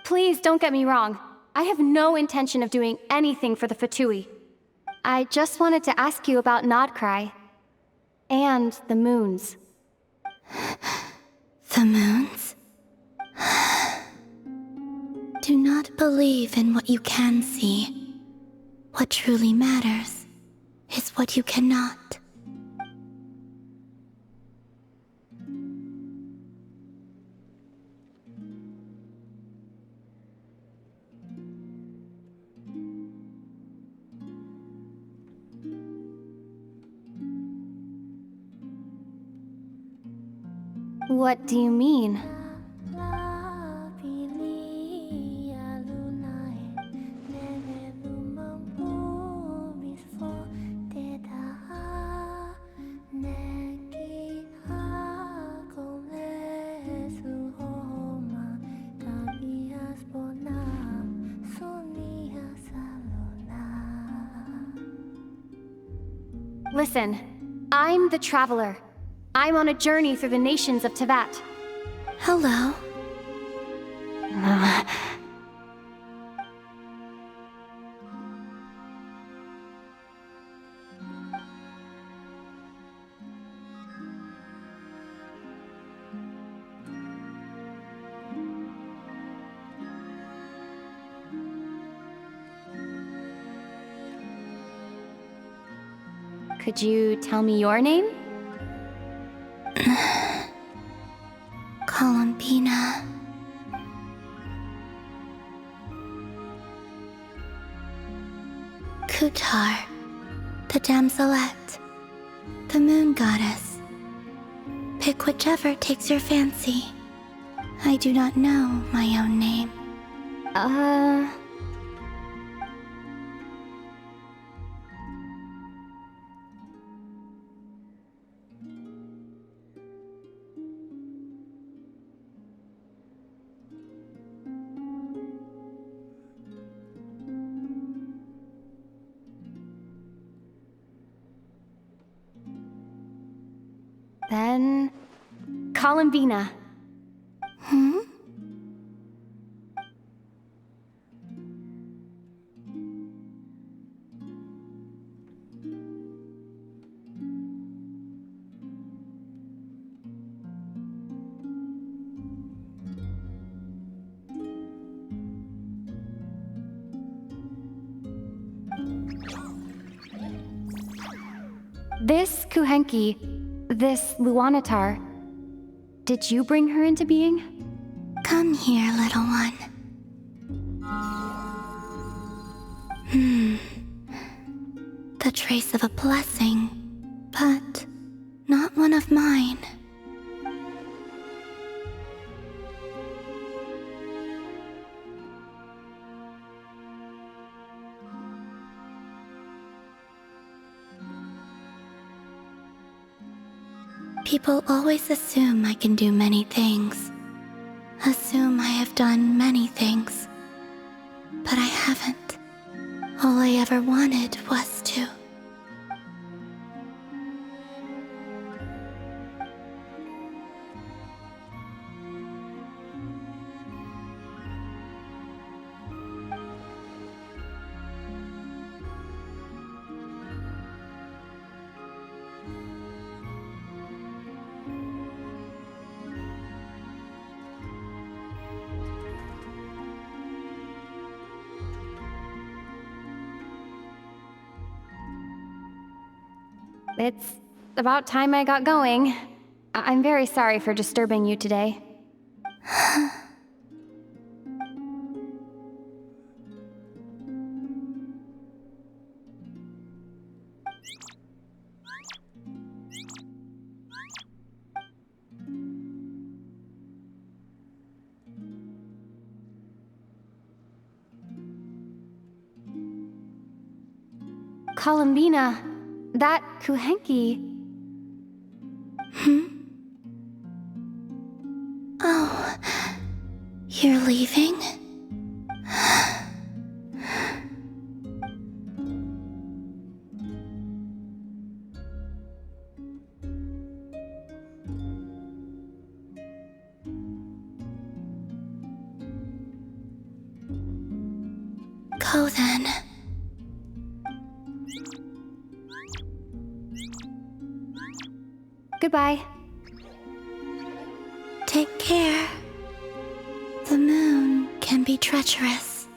Please don't get me wrong. I have no intention of doing anything for the Fatui. I just wanted to ask you about Nodcry. And the moons. The moons? Do not believe in what you can see. What truly matters is what you cannot. What do you mean? Listen, I'm the Traveler. I'm on a journey through the nations of Tevat. Hello. Could you tell me your name? Columbina. Kutar, the Damselette, the Moon Goddess. Pick whichever takes your fancy. I do not know my own name. Then... Columbina. Hmm? This Kuhenki This Luanatar, did you bring her into being? Come here, little one. The trace of a blessing, but not one of mine. People always assume I can do many things. Assume I have done many things. But I haven't. All I ever wanted was to. It's about time I got going. I'm very sorry for disturbing you today. Columbina, that Kuhenki. Oh, you're leaving? Go then. Goodbye. Take care. The moon can be treacherous.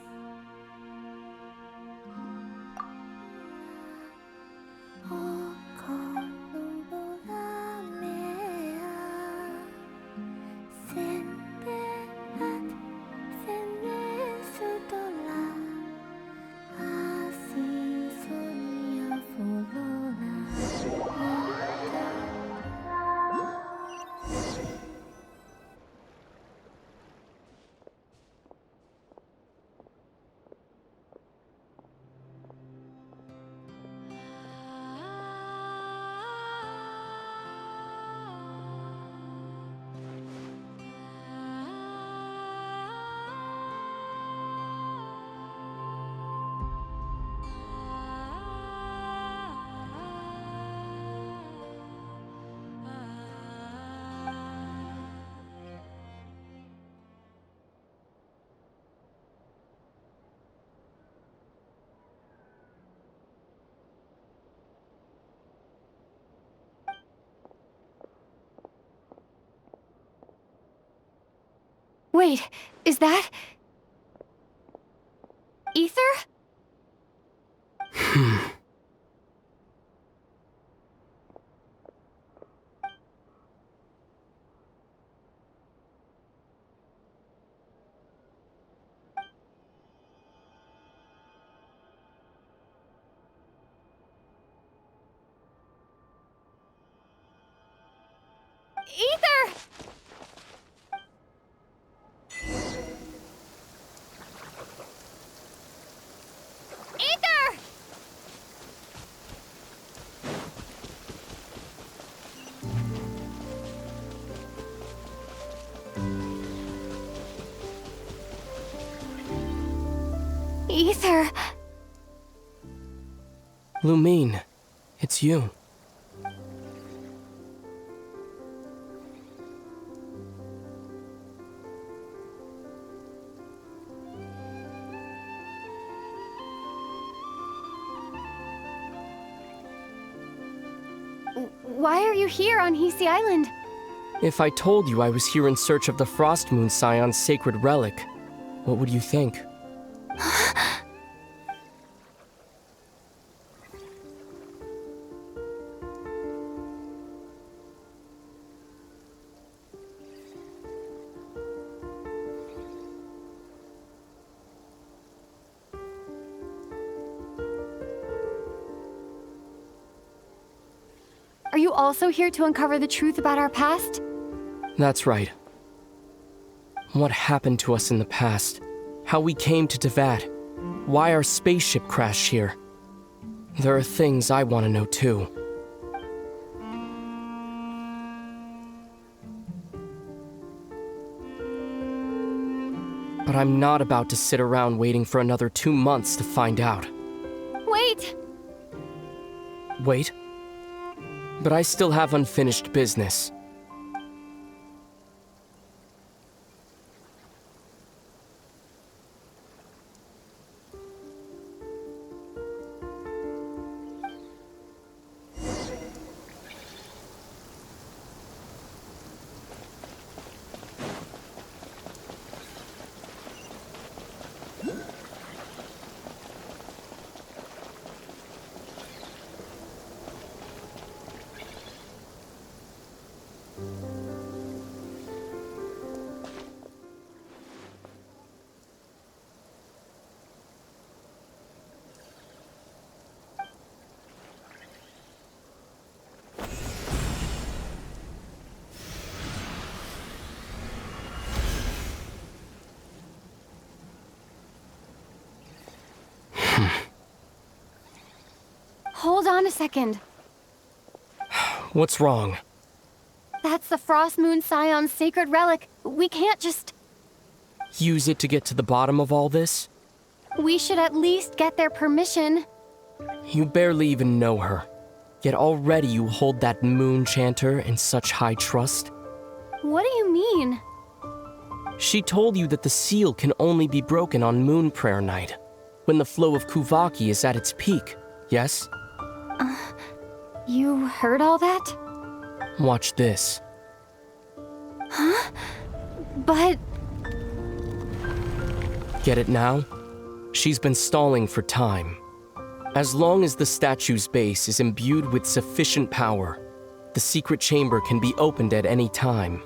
Wait, is that... Ether? Ether! Ether! Ether! Lumine, it's you. Why are you here on Hisi Island? If I told you I was here in search of the Frost Moon Scion's sacred relic, what would you think? Are you also here to uncover the truth about our past? That's right. What happened to us in the past? How we came to Tevat? Why our spaceship crashed here? There are things I want to know too. But I'm not about to sit around waiting for another 2 months to find out. Wait! Wait? But I still have unfinished business. Hold on a second. What's wrong? That's the Frost Moon Scion's sacred relic. We can't just... Use it to get to the bottom of all this? We should at least get their permission. You barely even know her. Yet already you hold that moon chanter in such high trust. What do you mean? She told you that the seal can only be broken on Moon Prayer Night, when the flow of Kuvaki is at its peak, yes? You heard all that? Watch this. Huh? But... Get it now? She's been stalling for time. As long as the statue's base is imbued with sufficient power, the secret chamber can be opened at any time.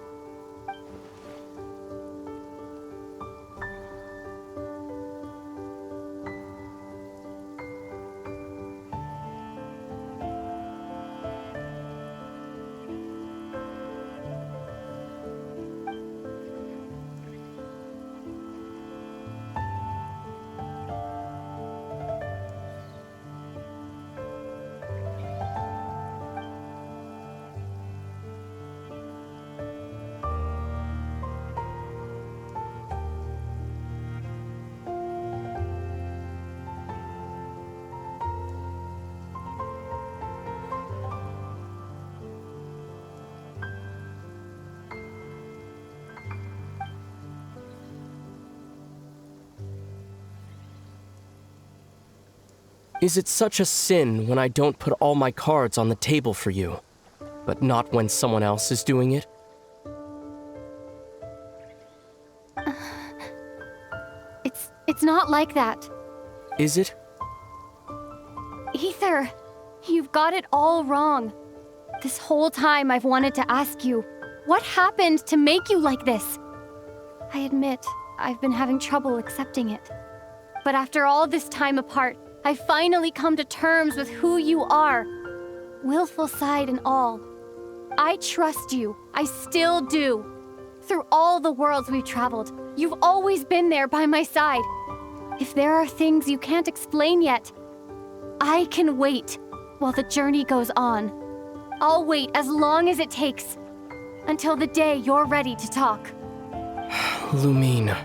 Is it such a sin when I don't put all my cards on the table for you, but not when someone else is doing it? It's not like that. Is it? Ether, you've got it all wrong. This whole time I've wanted to ask you, what happened to make you like this? I admit, I've been having trouble accepting it. But after all this time apart, I've finally come to terms with who you are. Willful side and all. I trust you. I still do. Through all the worlds we've traveled, you've always been there by my side. If there are things you can't explain yet, I can wait while the journey goes on. I'll wait as long as it takes, until the day you're ready to talk. Lumine.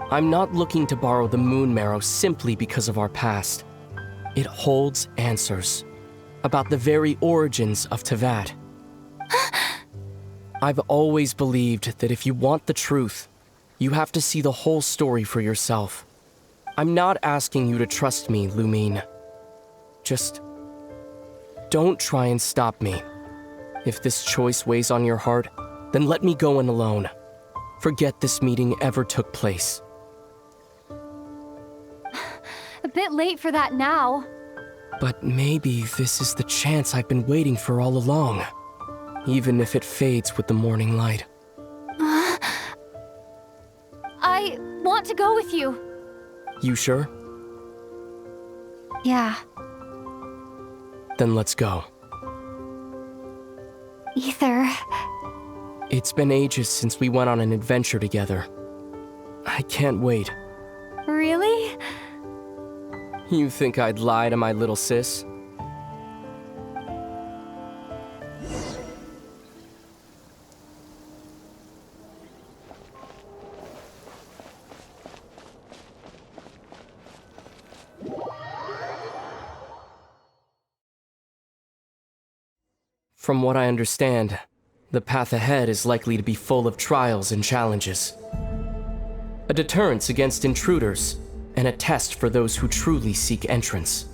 I'm not looking to borrow the moon marrow simply because of our past. It holds answers about the very origins of Tevat. I've always believed that if you want the truth, you have to see the whole story for yourself. I'm not asking you to trust me, Lumine. Just don't try and stop me. If this choice weighs on your heart, Then let me go in alone. Forget this meeting ever took place. A bit late for that now. But maybe this is the chance I've been waiting for all along. Even if it fades with the morning light. I want to go with you. You sure? Yeah. Then let's go. Ether. It's been ages since we went on an adventure together. I can't wait. Really? You think I'd lie to my little sis? From what I understand, the path ahead is likely to be full of trials and challenges. A deterrence against intruders, and a test for those who truly seek entrance.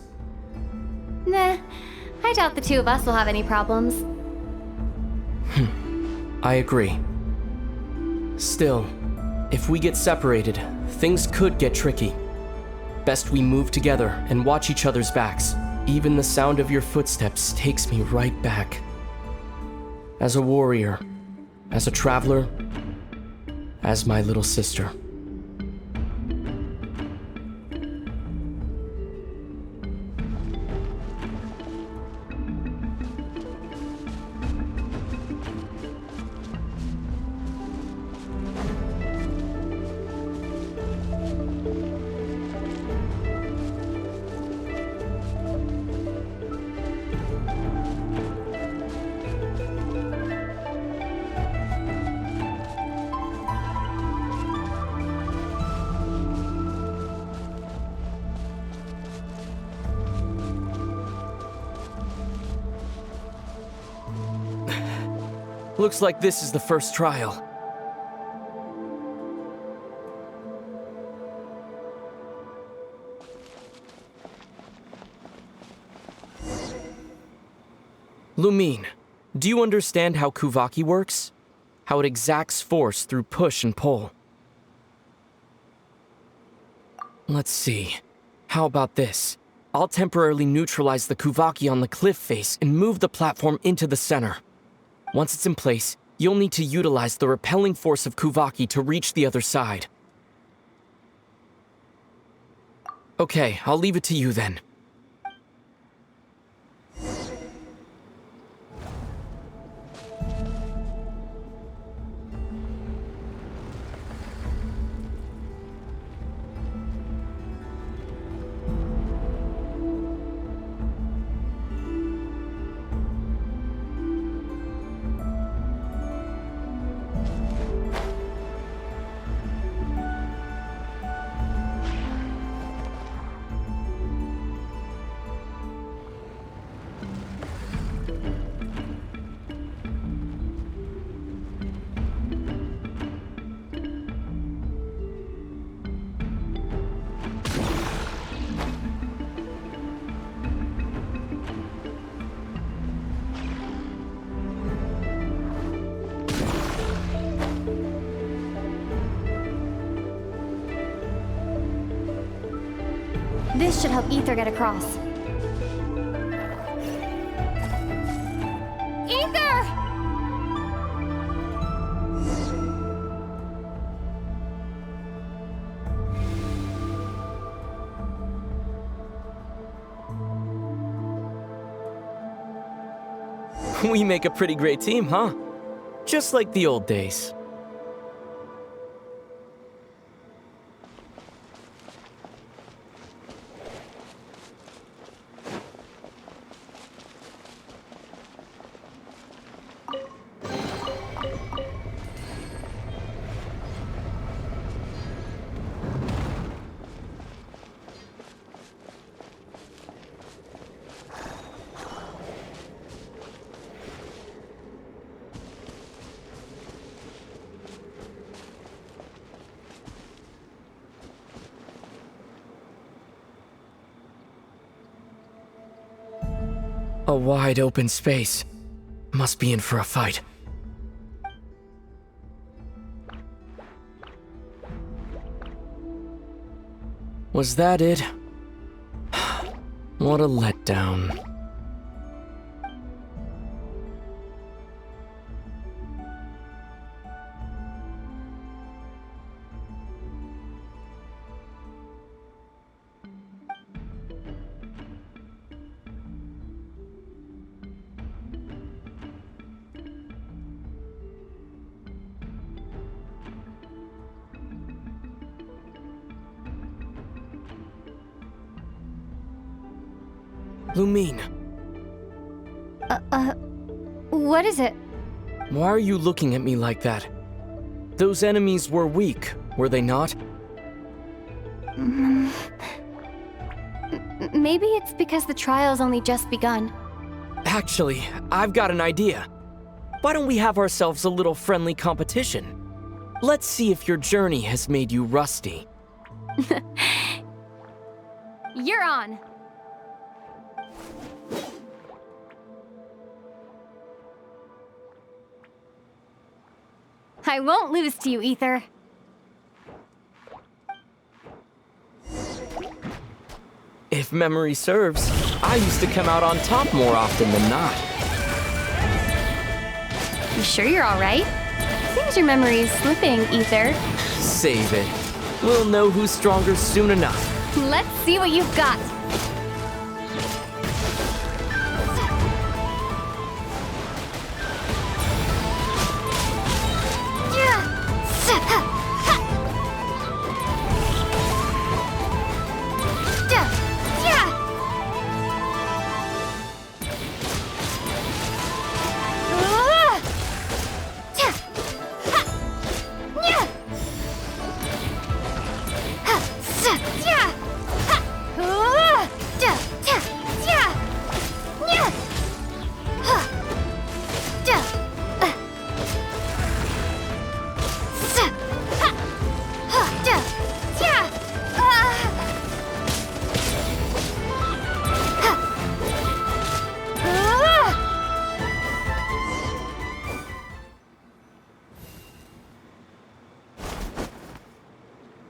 Nah, I doubt the two of us will have any problems. I agree. Still, if we get separated, things could get tricky. Best we move together and watch each other's backs. Even the sound of your footsteps takes me right back. As a warrior, as a traveler, as my little sister. Looks like this is the first trial. Lumine, do you understand how Kuvaki works? How it exacts force through push and pull? Let's see. How about this? I'll temporarily neutralize the Kuvaki on the cliff face and move the platform into the center. Once it's in place, you'll need to utilize the repelling force of Kuvaki to reach the other side. Okay, I'll leave it to you then. This should help Ether get across. Ether! We make a pretty great team, huh? Just like the old days. A wide open space. Must be in for a fight. Was that it? What a letdown. Lumine. What is it? Why are you looking at me like that? Those enemies were weak, were they not? Maybe it's because the trial's only just begun. Actually, I've got an idea. Why don't we have ourselves a little friendly competition? Let's see if your journey has made you rusty. You're on! I won't lose to you, Ether. If memory serves, I used to come out on top more often than not. You sure you're alright? Seems your memory's slipping, Ether. Save it. We'll know who's stronger soon enough. Let's see what you've got.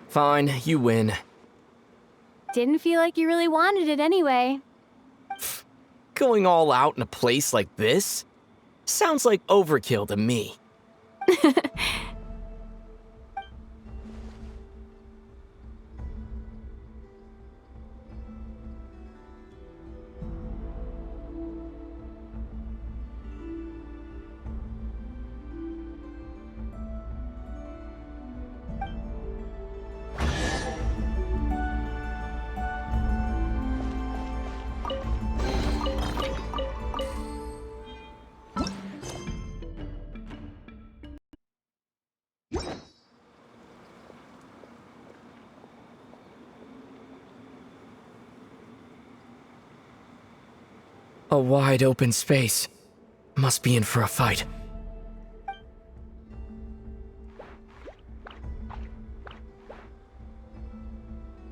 Fine, you win. Didn't feel like you really wanted it anyway. Going all out in a place like this? Sounds like overkill to me. A wide open space. Must be in for a fight.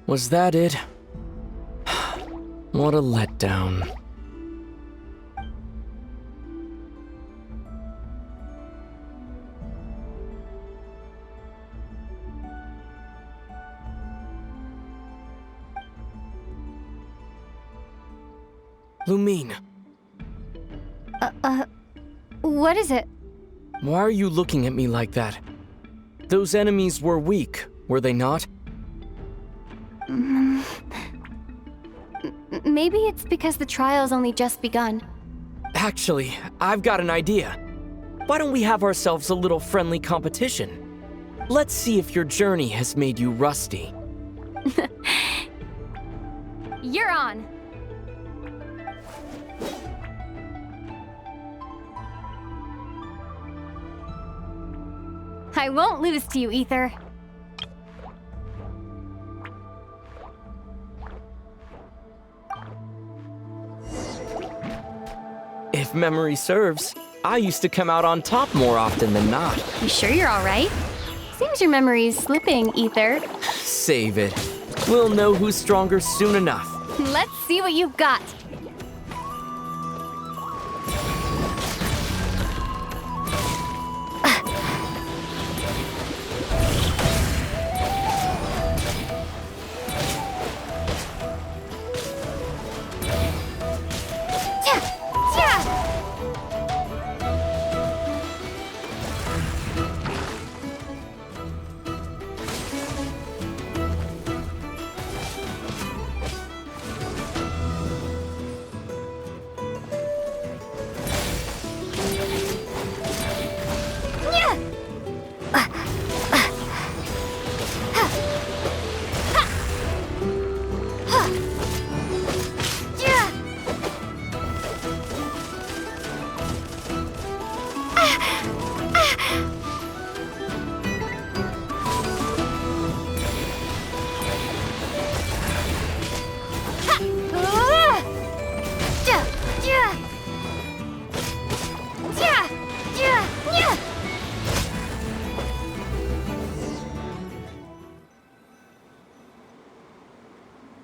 Was that it? What a letdown. Lumine. What is it? Why are you looking at me like that? Those enemies were weak, were they not? Maybe it's because the trial's only just begun. Actually, I've got an idea. Why don't we have ourselves a little friendly competition? Let's see if your journey has made you rusty. You're on! I won't lose to you, Ether. If memory serves, I used to come out on top more often than not. You sure you're alright? Seems your memory's slipping, Ether. Save it. We'll know who's stronger soon enough. Let's see what you've got.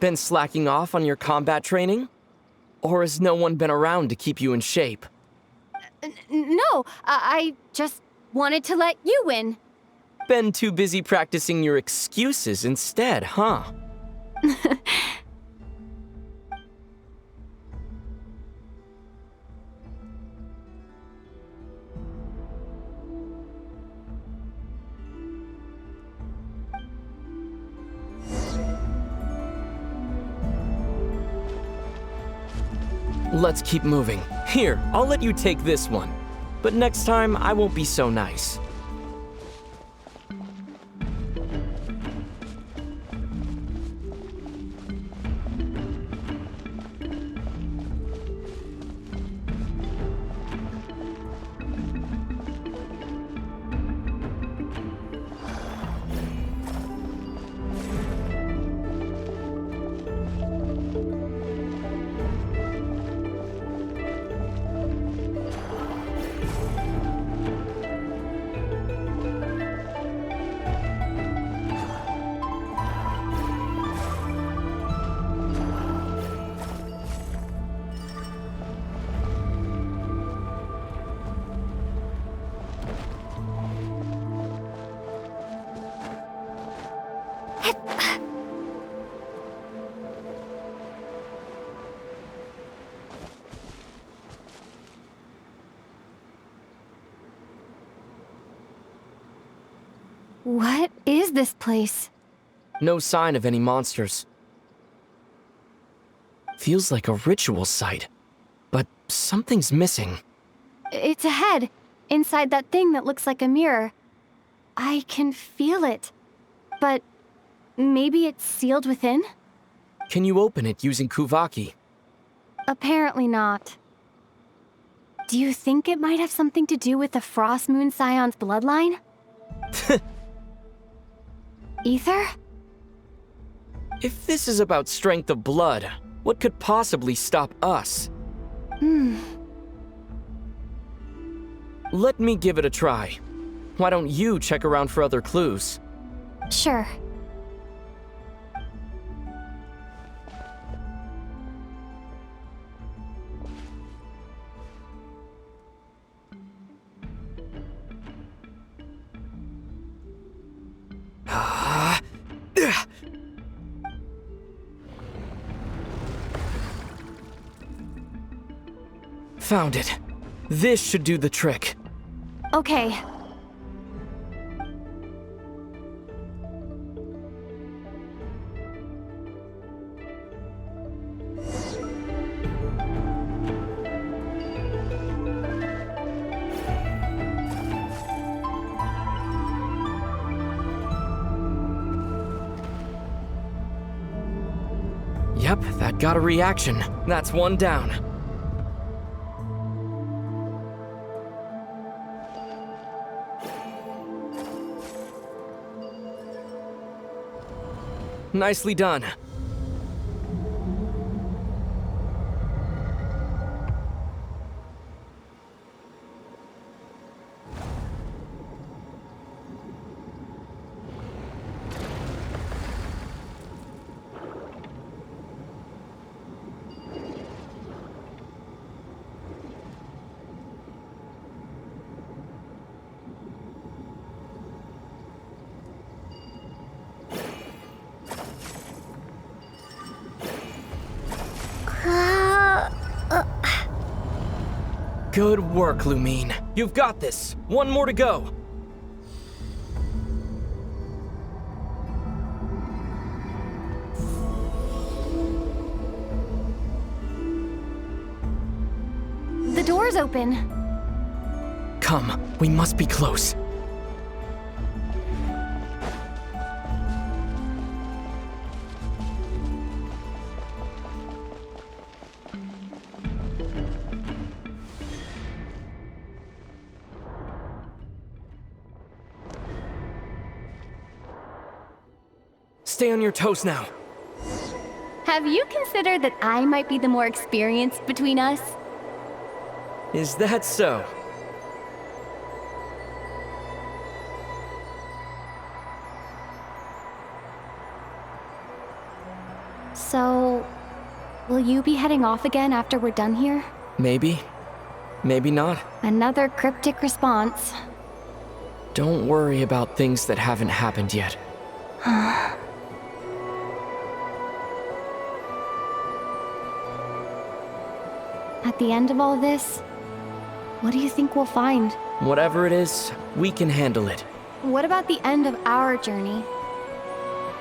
Been slacking off on your combat training? Or has no one been around to keep you in shape? No, I just wanted to let you win. Been too busy practicing your excuses instead, huh? Let's keep moving. Here, I'll let you take this one. But next time, I won't be so nice. What is this place? No sign of any monsters. Feels like a ritual site, but something's missing. It's ahead, inside that thing that looks like a mirror. I can feel it. But maybe it's sealed within? Can you open it using Kuvaki? Apparently not. Do you think it might have something to do with the Frost Moon Scion's bloodline? Ether? If this is about strength of blood, what could possibly stop us? Let me give it a try. Why don't you check around for other clues? Sure. Found it. This should do the trick. Okay. Yep, that got a reaction. That's one down. Nicely done. Good work, Lumine. You've got this. One more to go. The door's open. Come, we must be close. Stay on your toes now. Have you considered that I might be the more experienced between us? Is that so? So, Will you be heading off again after we're done here? Maybe. Maybe not. Another cryptic response. Don't worry about things that haven't happened yet. At the end of all this, what do you think we'll find? Whatever it is, we can handle it. What about the end of our journey?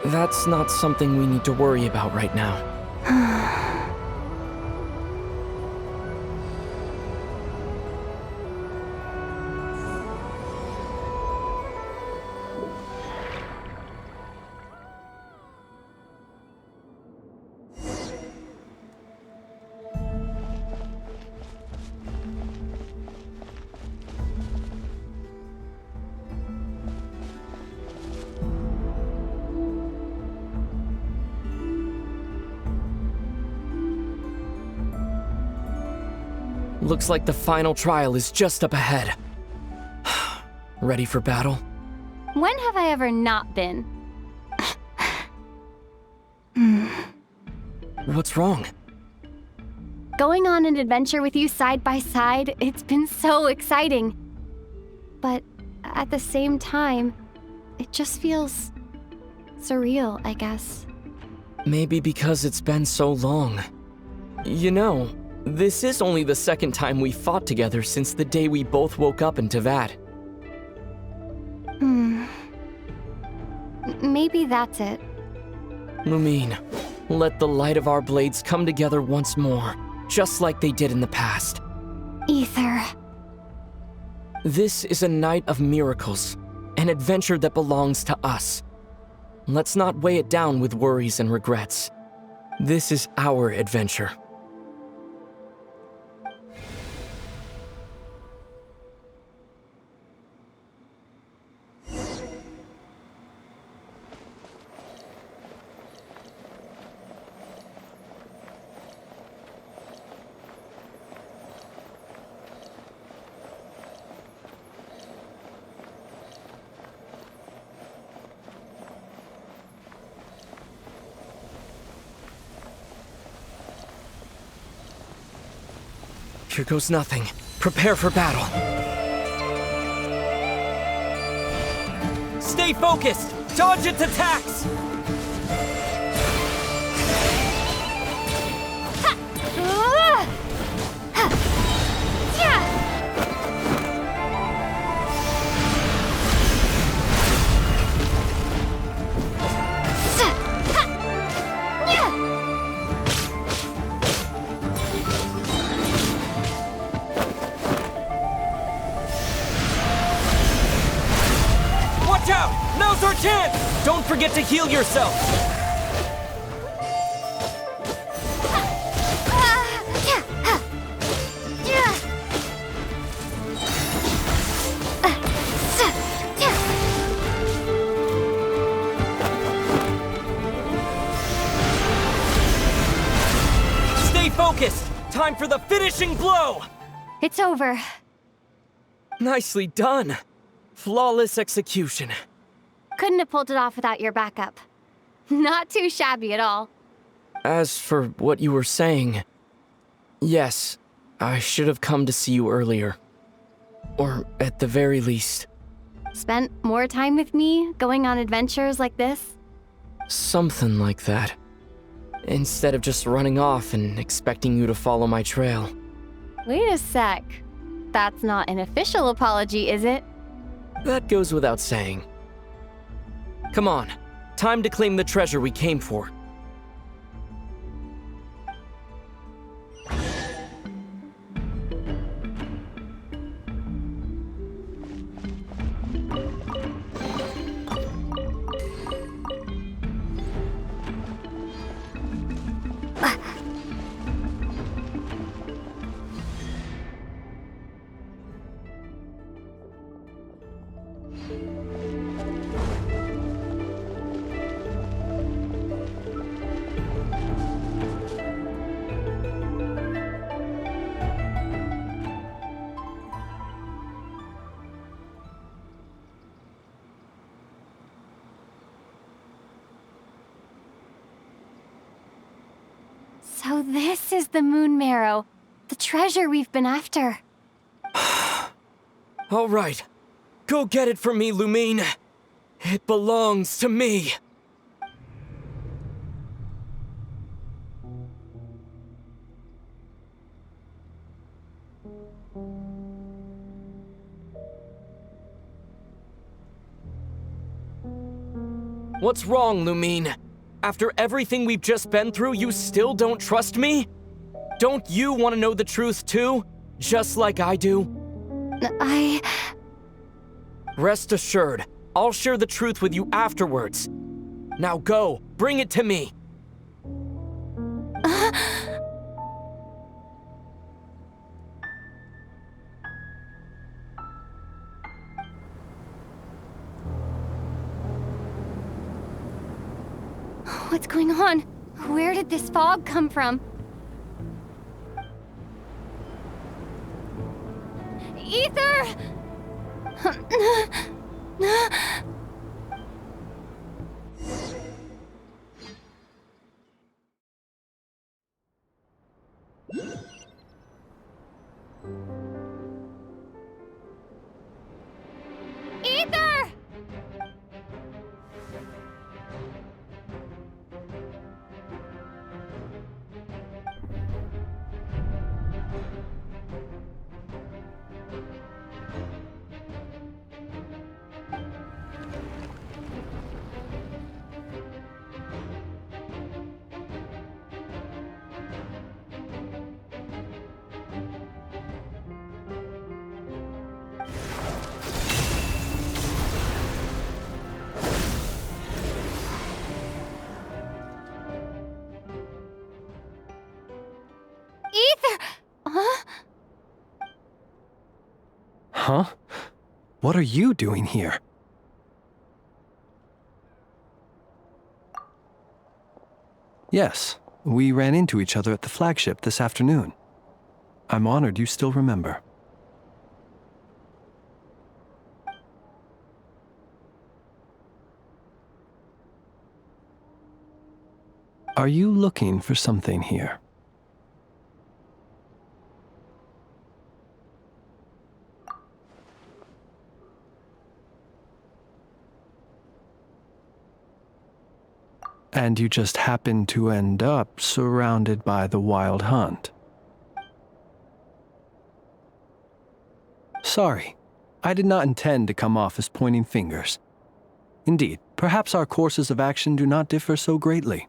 That's not something we need to worry about right now. Looks like the final trial is just up ahead. Ready for battle? When have I ever not been? What's wrong? Going on an adventure with you side by side, it's been so exciting. But at the same time, it just feels surreal, I guess. Maybe because it's been so long. You know, this is only the second time we fought together since the day we both woke up in Teyvat. Maybe that's it. Lumine, let the light of our blades come together once more, just like they did in the past. Ether. This is a night of miracles, an adventure that belongs to us. Let's not weigh it down with worries and regrets. This is our adventure. Here goes nothing. Prepare for battle. Stay focused! Dodge its attacks! Now's our chance! Don't forget to heal yourself! Stay focused! Time for the finishing blow! It's over. Nicely done. Flawless execution. Couldn't have pulled it off without your backup. Not too shabby at all. As for what you were saying, yes, I should have come to see you earlier. Or at the very least. Spent more time with me, going on adventures like this? Something like that. Instead of just running off and expecting you to follow my trail. Wait a sec. That's not an official apology, is it? That goes without saying. Come on, time to claim the treasure we came for. So this is the moon marrow, the treasure we've been after. All right. Go get it for me, Lumine. It belongs to me. What's wrong, Lumine? After everything we've just been through, you still don't trust me? Don't you want to know the truth too? Just like I do? Rest assured, I'll share the truth with you afterwards. Now go, bring it to me. What's going on? Where did this fog come from? Ether! Ether! Ether! Huh? Huh? What are you doing here? Yes, we ran into each other at the flagship this afternoon. I'm honored you still remember. Are you looking for something here? And you just happened to end up surrounded by the Wild Hunt. Sorry, I did not intend to come off as pointing fingers. Indeed, perhaps our courses of action do not differ so greatly.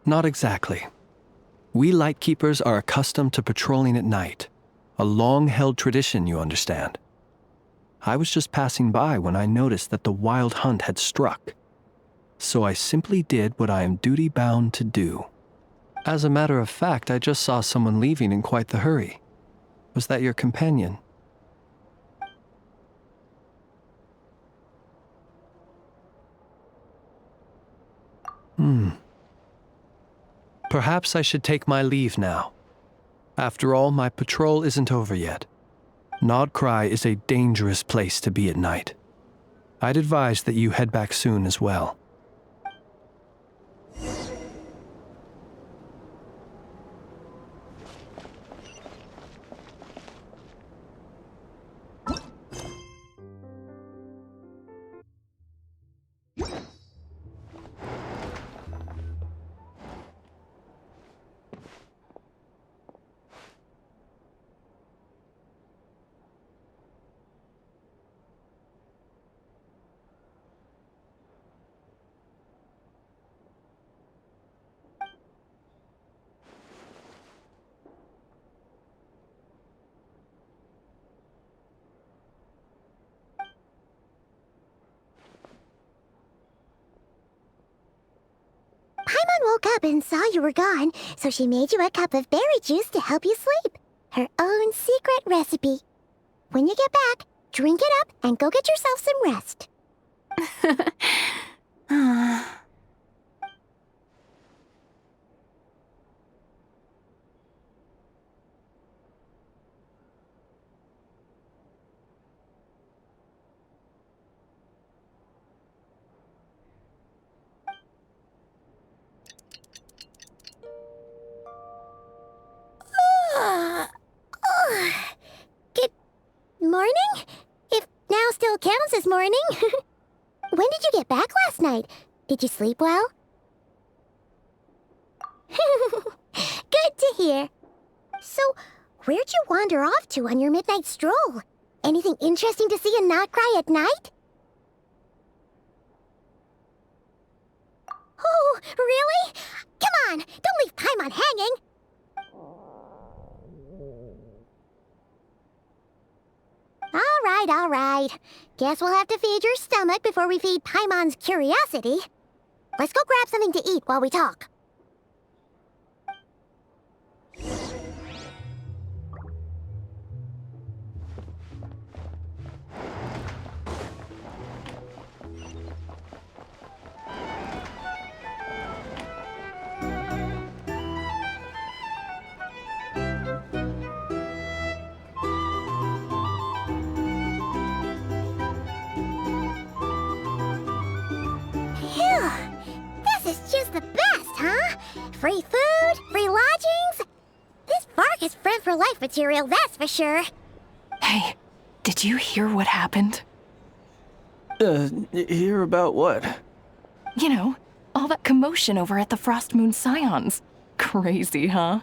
Not exactly. We Lightkeepers are accustomed to patrolling at night. A long-held tradition, you understand. I was just passing by when I noticed that the Wild Hunt had struck. So I simply did what I am duty-bound to do. As a matter of fact, I just saw someone leaving in quite the hurry. Was that your companion? Perhaps I should take my leave now. After all, my patrol isn't over yet. Nodcry is a dangerous place to be at night. I'd advise that you head back soon as well. Paimon woke up and saw you were gone, so she made you a cup of berry juice to help you sleep. Her own secret recipe. When you get back, drink it up and go get yourself some rest. morning. When did you get back last night? Did you sleep well? Good to hear. So, where'd you wander off to on your midnight stroll? Anything interesting to see in Notcry at night? Oh, really? Come on, don't leave Paimon hanging. All right. Guess we'll have to feed your stomach before we feed Paimon's curiosity. Let's go grab something to eat while we talk. Phew! This is just the best, huh? Free food, free lodgings. This park is friend for life material, that's for sure. Hey, did you hear what happened? Hear about what? You know, all that commotion over at the Frost Moon Scions. Crazy, huh?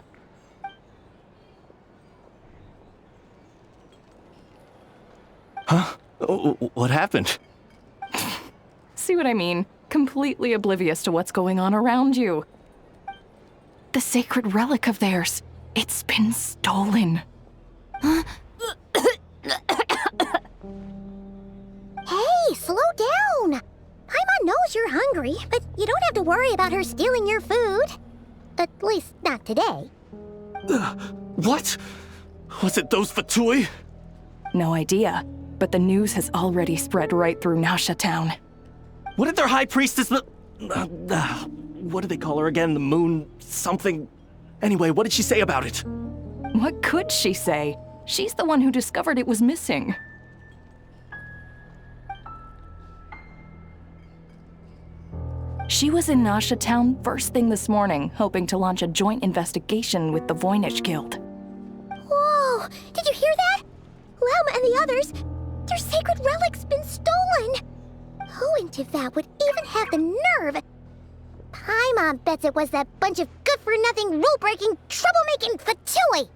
Huh? What happened? See what I mean? Completely oblivious to what's going on around you. The sacred relic of theirs, it's been stolen. Hey, slow down! Paimon knows you're hungry, but you don't have to worry about her stealing your food. At least, not today. What? Was it those Fatui? No idea, but the news has already spread right through Nasha Town. What did their high priestess, what do they call her again? The moon something? Anyway, what did she say about it? What could she say? She's the one who discovered it was missing. She was in Nasha Town first thing this morning, hoping to launch a joint investigation with the Voynich Guild. Whoa! Did you hear that? Lauma and the others, their sacred relic's been stolen! Who in Tivat would even have the nerve? Paimon bets it was that bunch of good-for-nothing, rule-breaking, troublemaking Fatui!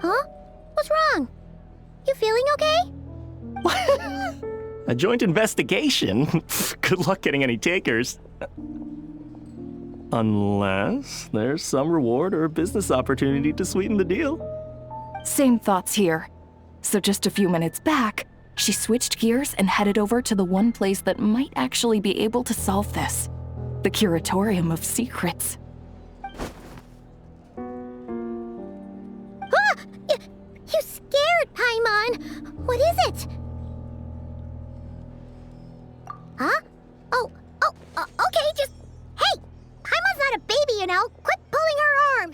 Huh? What's wrong? You feeling okay? A joint investigation? Good luck getting any takers. Unless there's some reward or business opportunity to sweeten the deal. Same thoughts here. So just a few minutes back, she switched gears and headed over to the one place that might actually be able to solve this. The Curatorium of Secrets. Ah! You scared, Paimon! What is it? Huh? Okay, just... Hey! Paimon's not a baby, you know! Quit pulling her arm!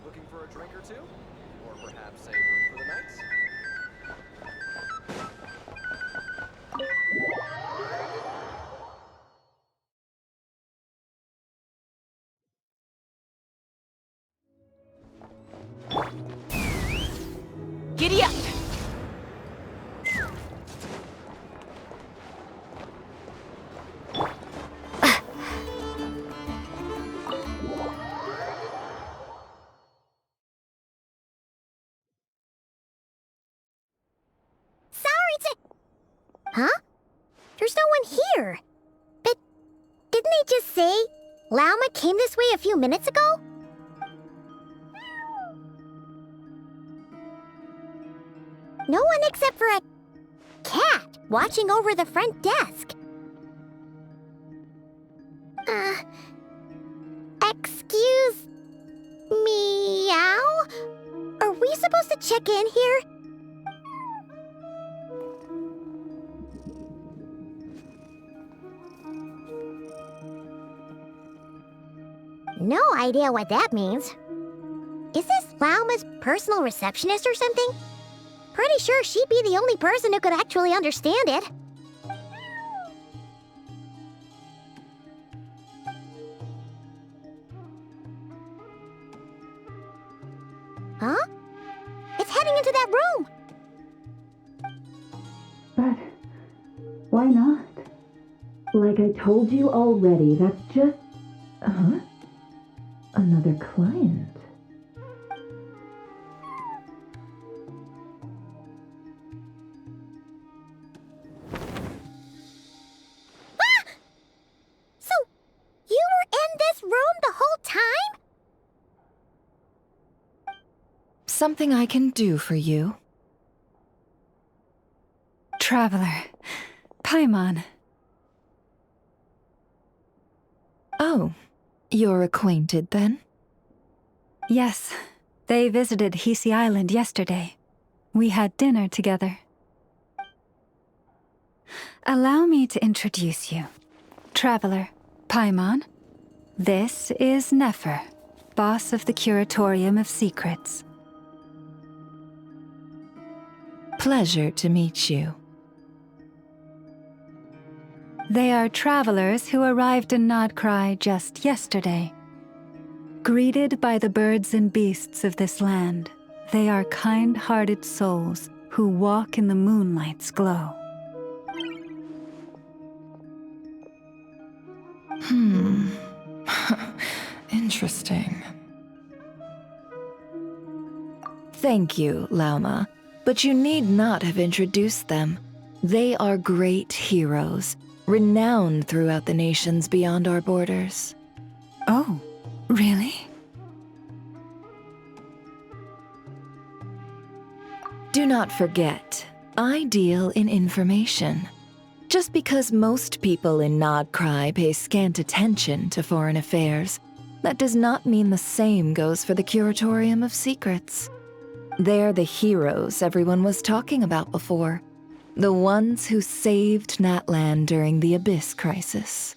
Looking for a drink or two? Or perhaps a room for the night? Giddy up! Huh? There's no one here. But didn't they just say Lauma came this way a few minutes ago? No one except for a cat watching over the front desk. Excuse... meow? Are we supposed to check in here? No idea what that means. Is this Lauma's personal receptionist or something? Pretty sure she'd be the only person who could actually understand it. Huh? It's heading into that room! But why not? Like I told you already, that's just... Huh? Another client. Ah! So, you were in this room the whole time? Something I can do for you? Traveler. Paimon. Oh, you're acquainted then? Yes, they visited Hisi Island yesterday. We had dinner together. Allow me to introduce you. Traveler, Paimon. This is Nefer, boss of the Curatorium of Secrets. Pleasure to meet you. They are travelers who arrived in Nodcry just yesterday. Greeted by the birds and beasts of this land, they are kind-hearted souls who walk in the moonlight's glow. Interesting. Thank you, Lauma, but you need not have introduced them. They are great heroes, renowned throughout the nations beyond our borders. Oh, really? Do not forget, I deal in information. Just because most people in Nodcry pay scant attention to foreign affairs, that does not mean the same goes for the Curatorium of Secrets. They're the heroes everyone was talking about before. The ones who saved Natlan during the Abyss Crisis.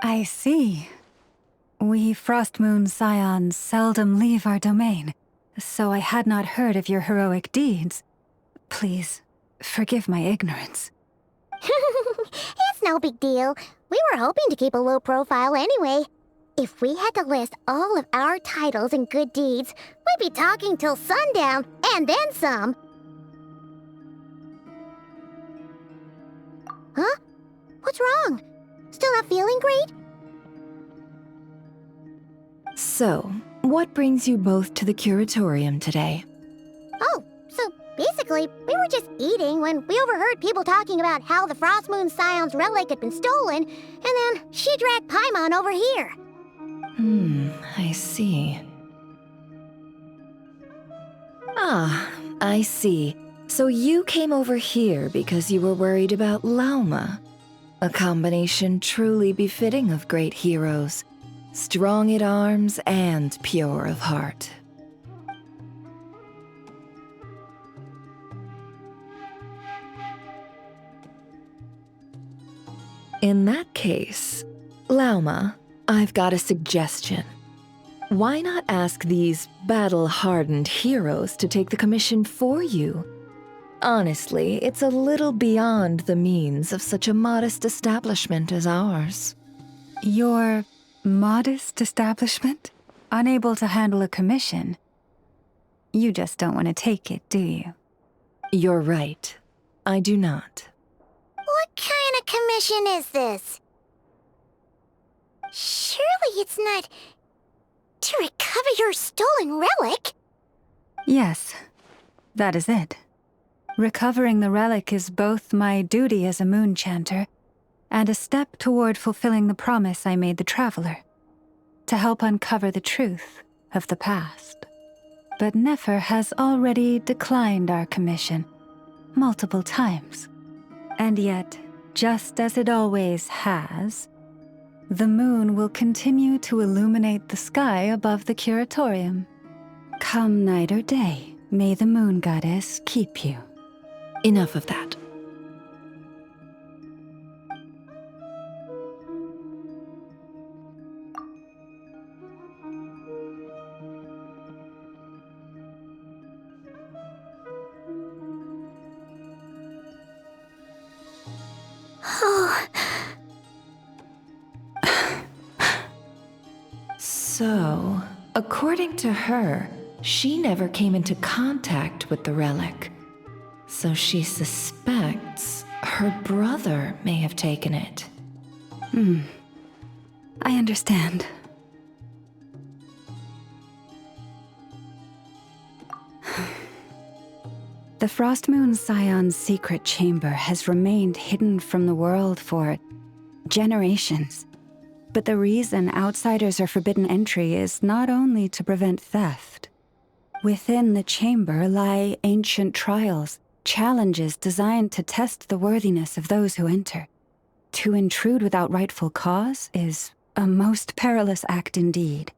I see. We Frostmoon Scions seldom leave our domain, so I had not heard of your heroic deeds. Please, forgive my ignorance. It's no big deal. We were hoping to keep a low profile anyway. If we had to list all of our titles and good deeds, we'd be talking till sundown, and then some. Huh? What's wrong? Still not feeling great? So, what brings you both to the Curatorium today? Oh, so basically, we were just eating when we overheard people talking about how the Frostmoon Scion's relic had been stolen, and then she dragged Paimon over here. I see. Ah, I see. So you came over here because you were worried about Lauma. A combination truly befitting of great heroes. Strong at arms and pure of heart. In that case, Lauma, I've got a suggestion. Why not ask these battle-hardened heroes to take the commission for you? Honestly, it's a little beyond the means of such a modest establishment as ours. Your modest establishment? Unable to handle a commission? You just don't want to take it, do you? You're right. I do not. What kind of commission is this? Surely it's not to recover your stolen relic? Yes, that is it. Recovering the relic is both my duty as a moon chanter and a step toward fulfilling the promise I made the traveler, to help uncover the truth of the past. But Nefer has already declined our commission multiple times. And yet, just as it always has, the moon will continue to illuminate the sky above the Curatorium. Come night or day, may the moon goddess keep you. Enough of that. So, according to her, she never came into contact with the relic. So she suspects her brother may have taken it. I understand. The Frost Moon Scion's secret chamber has remained hidden from the world for generations. But the reason outsiders are forbidden entry is not only to prevent theft. Within the chamber lie ancient trials, challenges designed to test the worthiness of those who enter. To intrude without rightful cause is a most perilous act indeed.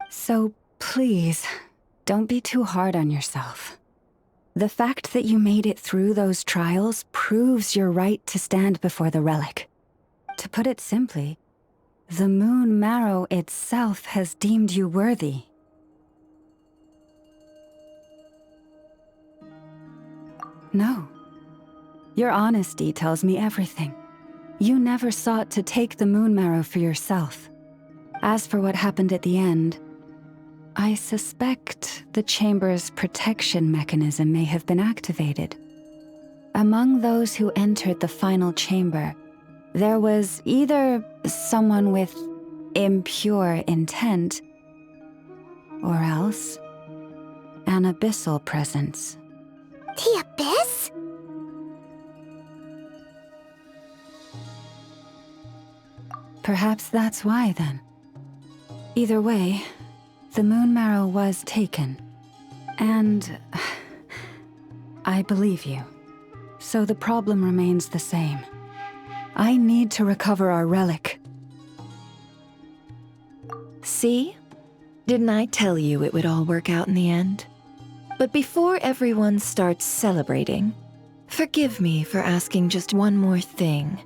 So please, don't be too hard on yourself. The fact that you made it through those trials proves your right to stand before the relic. To put it simply, the Moon Marrow itself has deemed you worthy. No. Your honesty tells me everything. You never sought to take the Moon Marrow for yourself. As for what happened at the end, I suspect the chamber's protection mechanism may have been activated. Among those who entered the final chamber, there was either someone with impure intent, or else an abyssal presence. The Abyss? Perhaps that's why, then. Either way, the Moon Marrow was taken. And I believe you. So the problem remains the same. I need to recover our relic. See? Didn't I tell you it would all work out in the end? But before everyone starts celebrating, forgive me for asking just one more thing.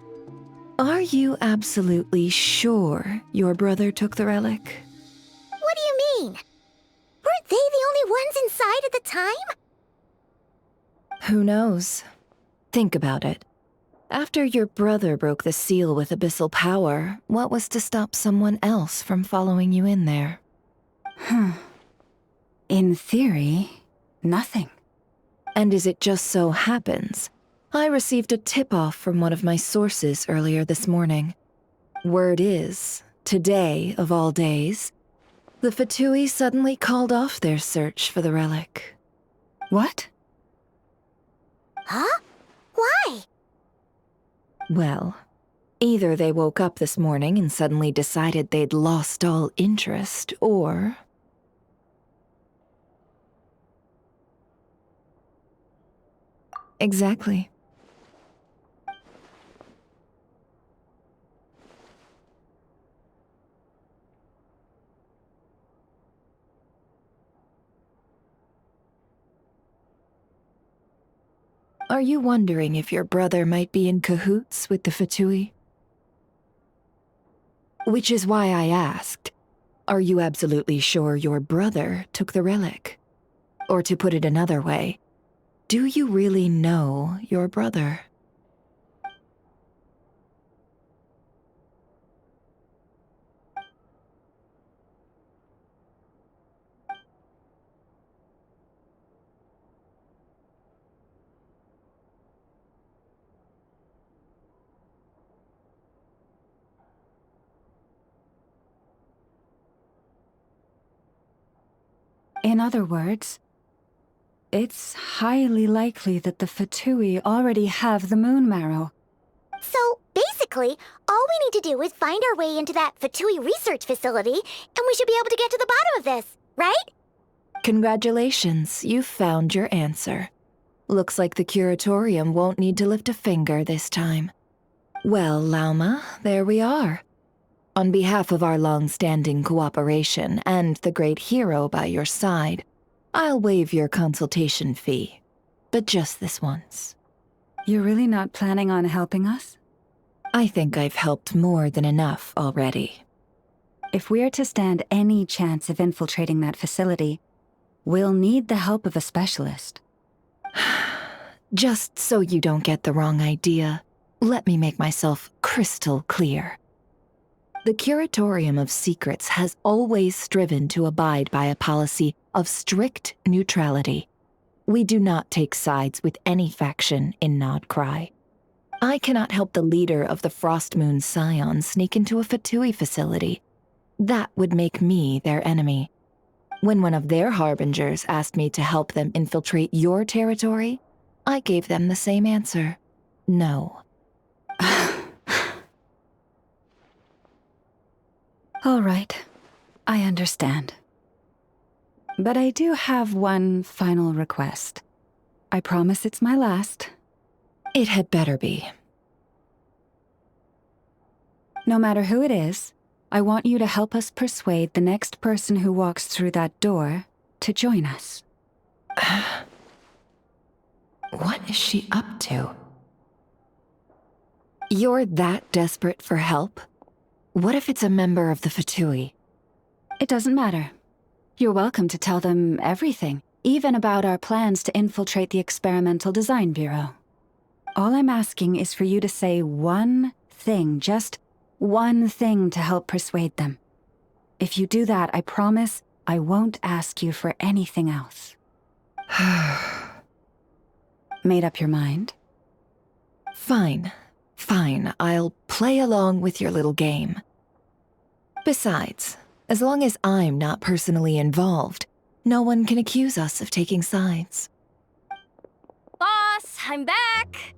Are you absolutely sure your brother took the relic? What do you mean? Weren't they the only ones inside at the time? Who knows? Think about it. After your brother broke the seal with abyssal power, what was to stop someone else from following you in there? In theory, nothing. And as it just so happens, I received a tip-off from one of my sources earlier this morning. Word is, today of all days, the Fatui suddenly called off their search for the relic. What? Huh? Why? Well, either they woke up this morning and suddenly decided they'd lost all interest, or... Exactly. Are you wondering if your brother might be in cahoots with the Fatui? Which is why I asked, are you absolutely sure your brother took the relic? Or to put it another way, do you really know your brother? In other words, it's highly likely that the Fatui already have the Moon Marrow. So, basically, all we need to do is find our way into that Fatui research facility, and we should be able to get to the bottom of this, right? Congratulations, you found your answer. Looks like the Curatorium won't need to lift a finger this time. Well, Lauma, there we are. On behalf of our long-standing cooperation and the great hero by your side, I'll waive your consultation fee, but just this once. You're really not planning on helping us? I think I've helped more than enough already. If we're to stand any chance of infiltrating that facility, we'll need the help of a specialist. Just so you don't get the wrong idea, let me make myself crystal clear. The Curatorium of Secrets has always striven to abide by a policy of strict neutrality. We do not take sides with any faction in Nodcry. I cannot help the leader of the Frostmoon Scions sneak into a Fatui facility. That would make me their enemy. When one of their harbingers asked me to help them infiltrate your territory, I gave them the same answer. No. All right, I understand. But I do have one final request. I promise it's my last. It had better be. No matter who it is, I want you to help us persuade the next person who walks through that door to join us. What is she up to? You're that desperate for help? What if it's a member of the Fatui? It doesn't matter. You're welcome to tell them everything, even about our plans to infiltrate the Experimental Design Bureau. All I'm asking is for you to say one thing, just one thing to help persuade them. If you do that, I promise I won't ask you for anything else. Made up your mind? Fine. Fine, I'll play along with your little game. Besides, as long as I'm not personally involved, no one can accuse us of taking sides. Boss, I'm back!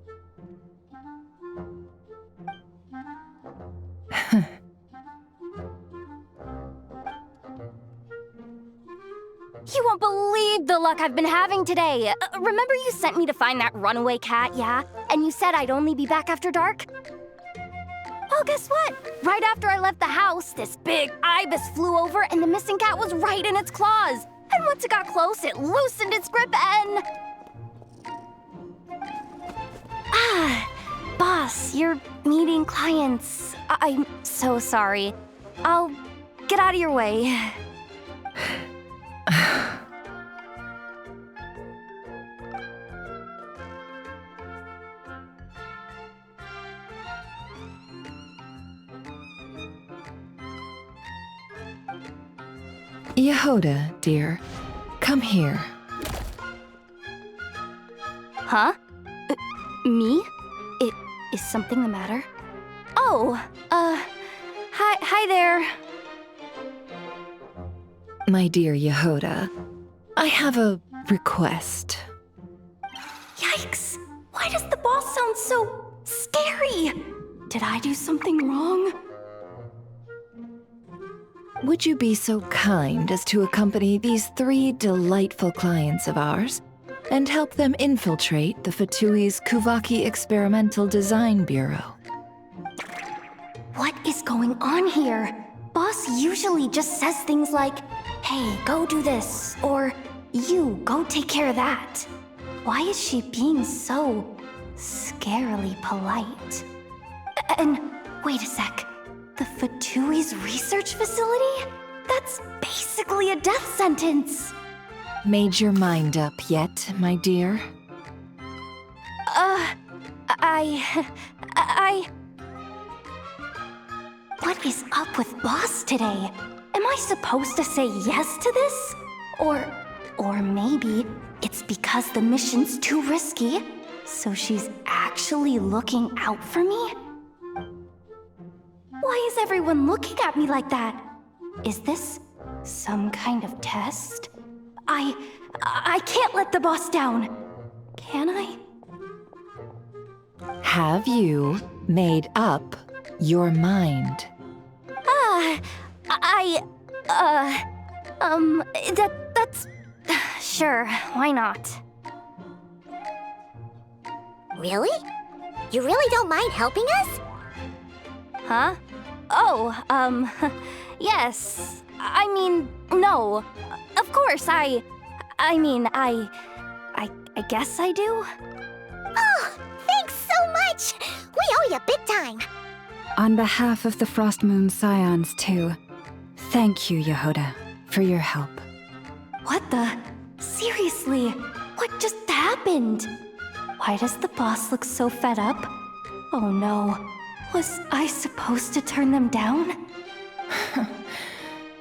You won't believe the luck I've been having today. Remember you sent me to find that runaway cat, yeah? And you said I'd only be back after dark? Well, guess what? Right after I left the house, this big ibis flew over and the missing cat was right in its claws. And once it got close, it loosened its grip and... Boss, you're meeting clients. I'm so sorry. I'll get out of your way. Yehoda, dear, come here. Huh? Me? Is something the matter? Oh, hi there. My dear Yehoda, I have a request. Yikes! Why does the boss sound so scary? Did I do something wrong? Would you be so kind as to accompany these 3 delightful clients of ours and help them infiltrate the Fatui's Kuvaki Experimental Design Bureau? What is going on here? Boss usually just says things like, hey, go do this, or you, go take care of that. Why is she being so scarily polite? And wait a sec, the Fatui's research facility? That's basically a death sentence. Made your mind up yet, my dear? What is up with Boss today? Am I supposed to say yes to this? Or maybe it's because the mission's too risky, so she's actually looking out for me? Why is everyone looking at me like that? Is this some kind of test? I can't let the boss down. Can I? Have you made up your mind? That's... Sure, why not? Really? You really don't mind helping us? Huh? Oh, yes. I mean, no. Of course, I I mean, I guess I do? Oh, thanks so much! We owe you big time! On behalf of the Frost Moon Scions, too, thank you, Yehoda, for your help. What the? Seriously, what just happened? Why does the boss look so fed up? Oh no, was I supposed to turn them down?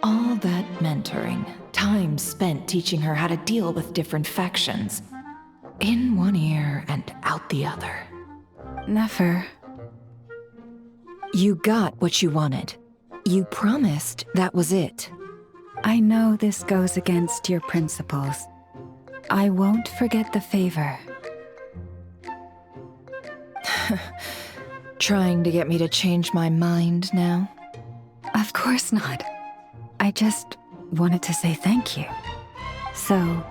All that mentoring, time spent teaching her how to deal with different factions. In one ear and out the other. Never. You got what you wanted. You promised that was it. I know this goes against your principles. I won't forget the favor. Trying to get me to change my mind now? Of course not. I just wanted to say thank you. So,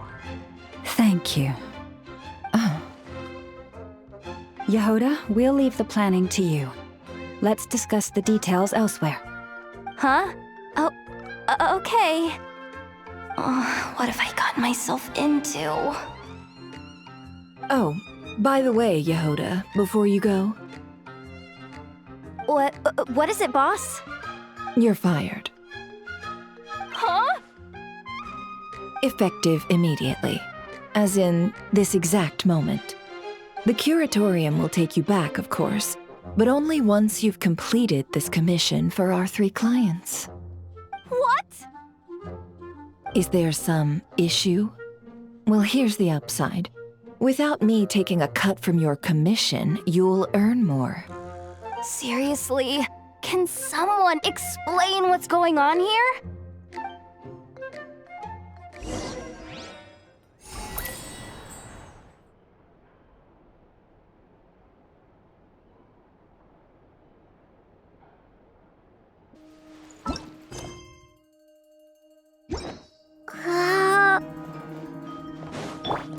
thank you. Oh. Yehoda, we'll leave the planning to you. Let's discuss the details elsewhere. Huh? Oh, okay. Oh, what have I gotten myself into? Oh, by the way, Yehoda, before you go... What is it, boss? You're fired. Huh? Effective immediately. As in, this exact moment. The curatorium will take you back, of course, but only once you've completed this commission for our 3 clients. What? Is there some issue? Well, here's the upside. Without me taking a cut from your commission, you'll earn more. Seriously? Can someone explain what's going on here?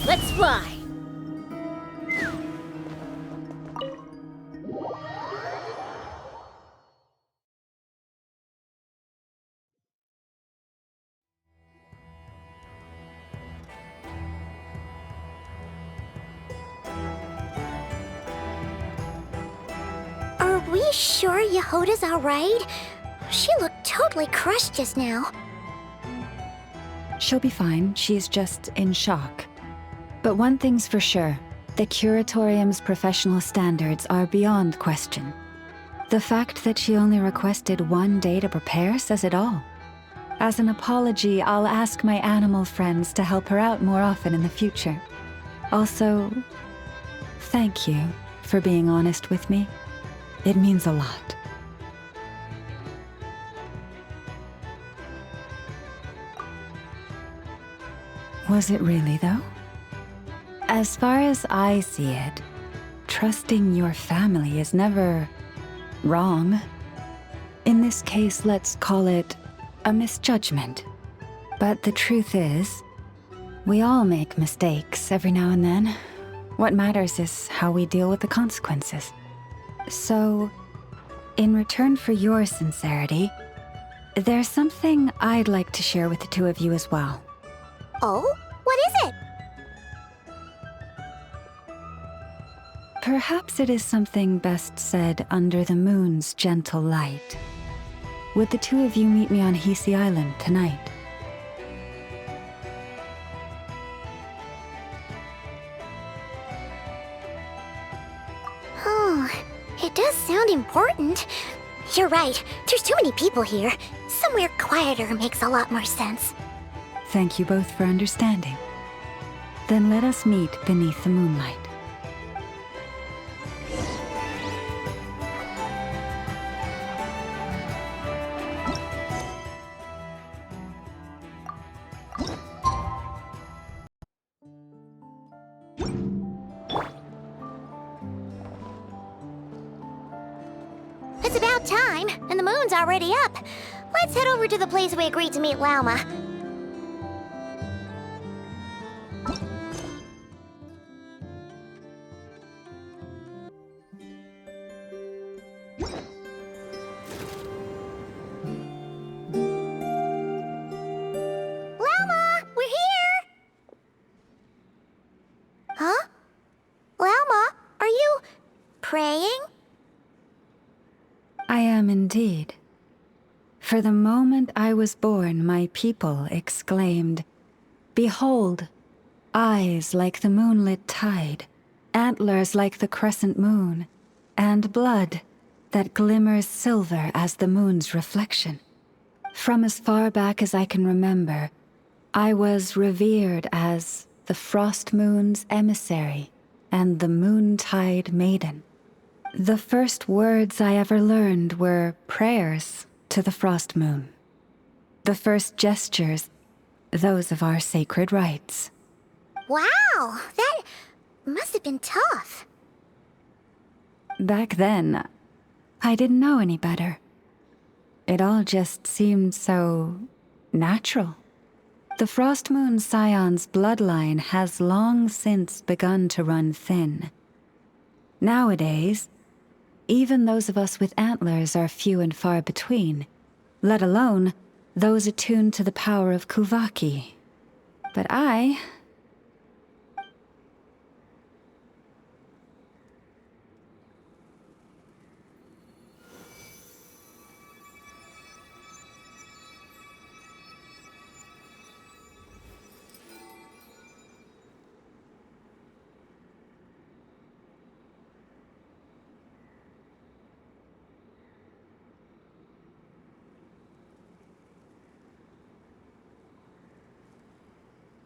Let's fly! Are we sure Yehoda's alright? She looked totally crushed just now. She'll be fine. She's just in shock. But one thing's for sure. The curatorium's professional standards are beyond question. The fact that she only requested 1 day to prepare says it all. As an apology, I'll ask my animal friends to help her out more often in the future. Also, thank you for being honest with me. It means a lot. Was it really, though? As far as I see it, trusting your family is never wrong. In this case, let's call it a misjudgment. But the truth is, we all make mistakes every now and then. What matters is how we deal with the consequences. So, in return for your sincerity, there's something I'd like to share with the 2 of you as well. Oh? What is it? Perhaps it is something best said under the moon's gentle light. Would the 2 of you meet me on Hisi Island tonight? Oh, it does sound important. You're right, there's too many people here. Somewhere quieter makes a lot more sense. Thank you both for understanding. Then let us meet beneath the moonlight. It's about time, and the moon's already up. Let's head over to the place we agreed to meet Lauma. Lauma, we're here! am indeed. For the moment I was born, my people exclaimed, "Behold, eyes like the moonlit tide, antlers like the crescent moon, and blood that glimmers silver as the moon's reflection." From as far back as I can remember, I was revered as the Frost Moon's emissary and the Moontide Maiden. The first words I ever learned were prayers to the Frost Moon. The first gestures, those of our sacred rites. Wow, that must have been tough. Back then, I didn't know any better. It all just seemed so natural. The Frost Moon Scion's bloodline has long since begun to run thin. Nowadays, even those of us with antlers are few and far between, let alone those attuned to the power of Kuvaki. But I...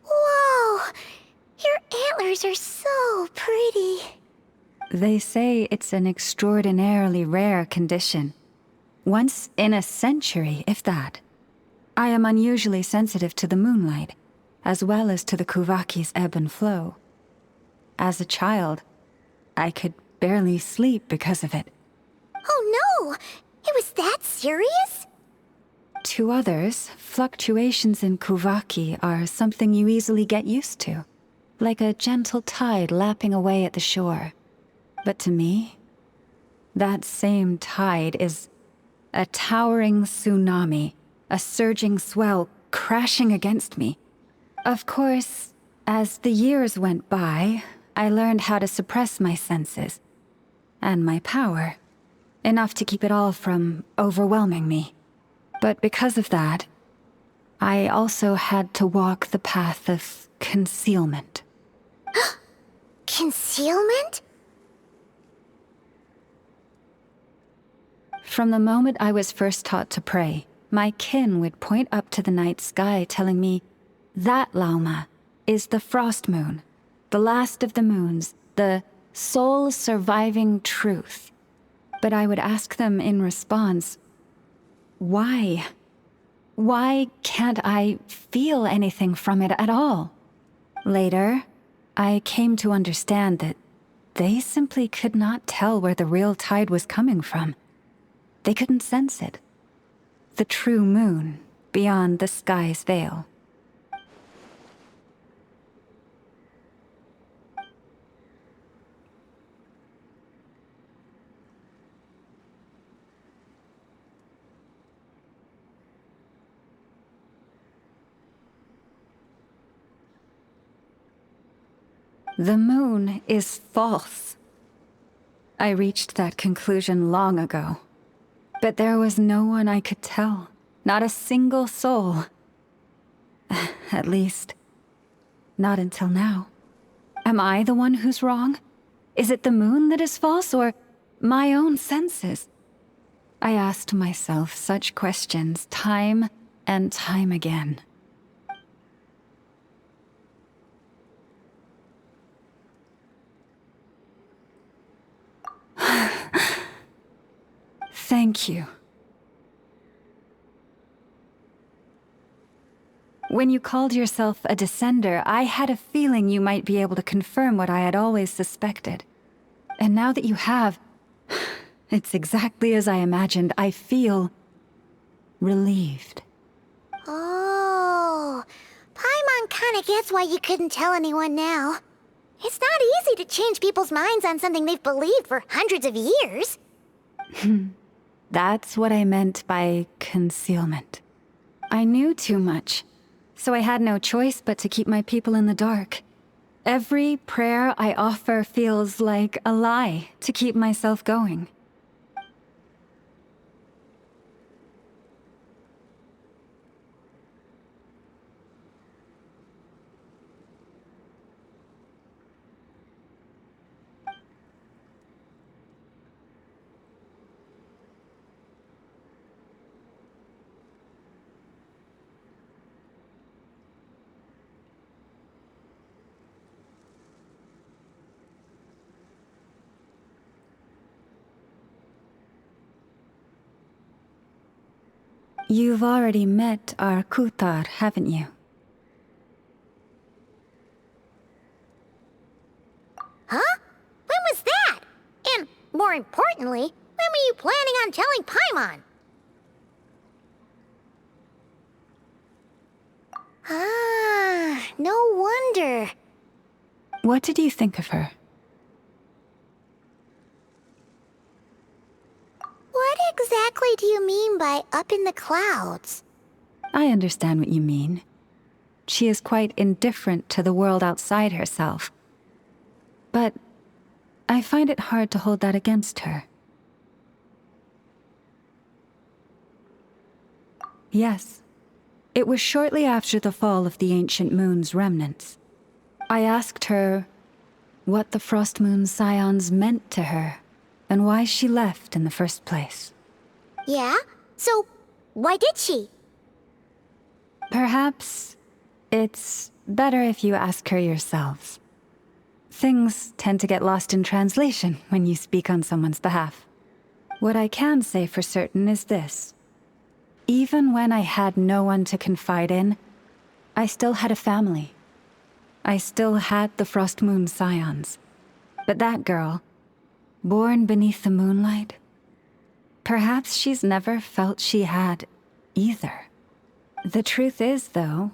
Whoa! Your antlers are so pretty. They say it's an extraordinarily rare condition. Once in a century, if that. I am unusually sensitive to the moonlight, as well as to the Kuvaki's ebb and flow. As a child, I could barely sleep because of it. Oh no! It was that serious? To others, fluctuations in Kuvaki are something you easily get used to, like a gentle tide lapping away at the shore. But to me, that same tide is a towering tsunami, a surging swell crashing against me. Of course, as the years went by, I learned how to suppress my senses and my power, enough to keep it all from overwhelming me. But because of that, I also had to walk the path of concealment. Concealment? From the moment I was first taught to pray, my kin would point up to the night sky telling me, "That, Lauma, is the Frost Moon, the last of the moons, the sole surviving truth." But I would ask them in response, why? Why can't I feel anything from it at all? Later, I came to understand that they simply could not tell where the real tide was coming from. They couldn't sense it. The true moon beyond the sky's veil. The moon is false. I reached that conclusion long ago. But there was no one I could tell. Not a single soul. At least, not until now. Am I the one who's wrong? Is it the moon that is false, or my own senses? I asked myself such questions time and time again. Thank you. When you called yourself a descender, I had a feeling you might be able to confirm what I had always suspected. And now that you have, it's exactly as I imagined. I feel relieved. Oh, Paimon kinda gets why you couldn't tell anyone now. It's not easy to change people's minds on something they've believed for hundreds of years. That's what I meant by concealment. I knew too much, so I had no choice but to keep my people in the dark. Every prayer I offer feels like a lie to keep myself going. You've already met our Kutar, haven't you? Huh? When was that? And more importantly, when were you planning on telling Paimon? Ah, no wonder. What did you think of her? What exactly do you mean by up in the clouds? I understand what you mean. She is quite indifferent to the world outside herself. But I find it hard to hold that against her. Yes, it was shortly after the fall of the ancient moon's remnants. I asked her what the Frost Moon Scions meant to her, and why she left in the first place. Yeah? So, why did she? Perhaps it's better if you ask her yourselves. Things tend to get lost in translation when you speak on someone's behalf. What I can say for certain is this. Even when I had no one to confide in, I still had a family. I still had the Frost Moon Scions. But that girl, born beneath the moonlight, perhaps she's never felt she had either. The truth is, though,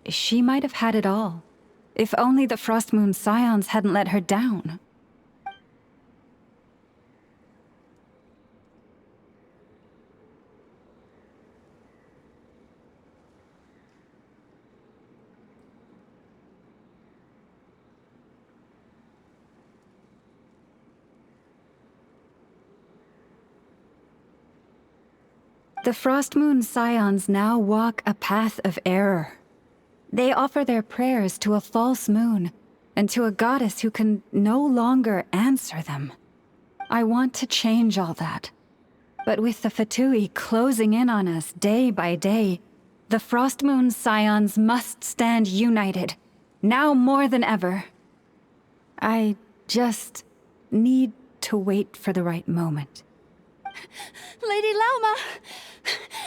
she might have had it all. If only the Frost Moon Scions hadn't let her down. The Frost Moon Scions now walk a path of error. They offer their prayers to a false moon, and to a goddess who can no longer answer them. I want to change all that. But with the Fatui closing in on us day by day, the Frost Moon Scions must stand united, now more than ever. I just need to wait for the right moment. Lady Lauma!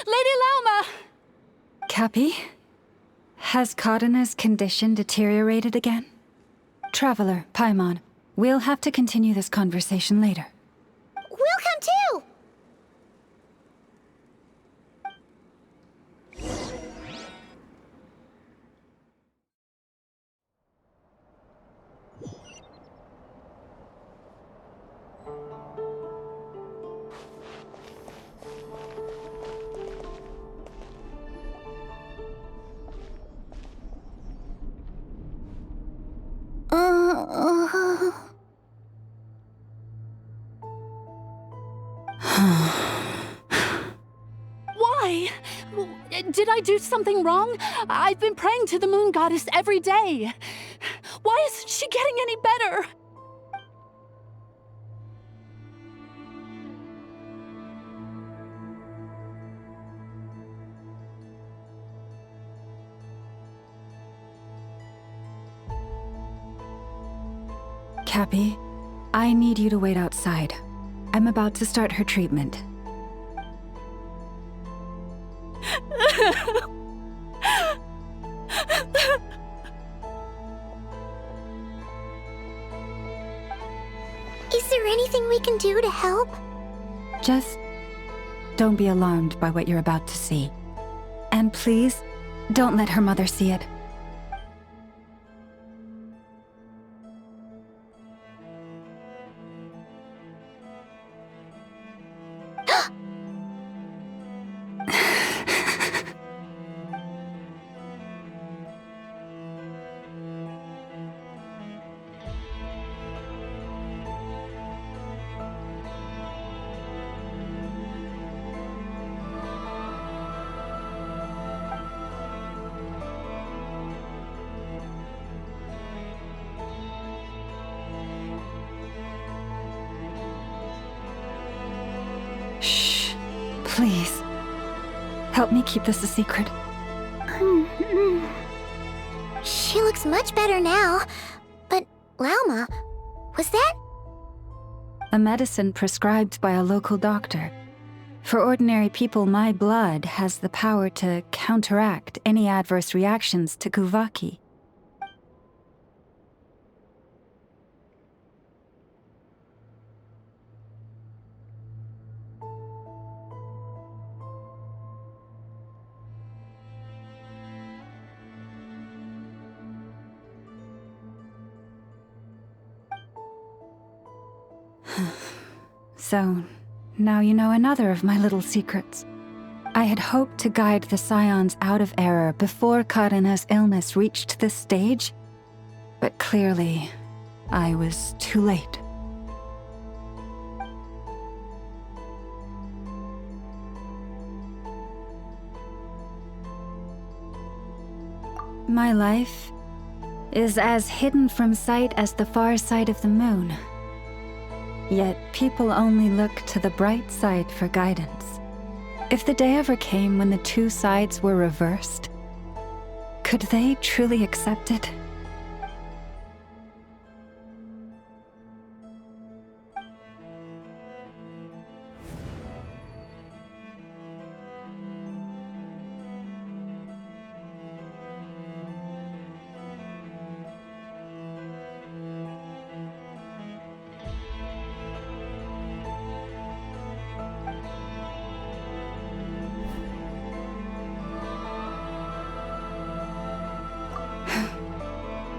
Lady Lauma! Cappy? Has Kadena's condition deteriorated again? Traveler, Paimon, we'll have to continue this conversation later. We'll come too! Why? Did I do something wrong? I've been praying to the moon goddess every day. Why isn't she getting any better? Cappy, I need you to wait outside. I'm about to start her treatment. Is there anything we can do to help? Just don't be alarmed by what you're about to see. And please, don't let her mother see it. Please, help me keep this a secret. She looks much better now. But, Lauma, was that? A medicine prescribed by a local doctor. For ordinary people, my blood has the power to counteract any adverse reactions to Kuvaki. So, now you know another of my little secrets. I had hoped to guide the Scions out of error before Karina's illness reached this stage, but clearly, I was too late. My life is as hidden from sight as the far side of the moon. Yet people only look to the bright side for guidance. If the day ever came when the two sides were reversed, could they truly accept it?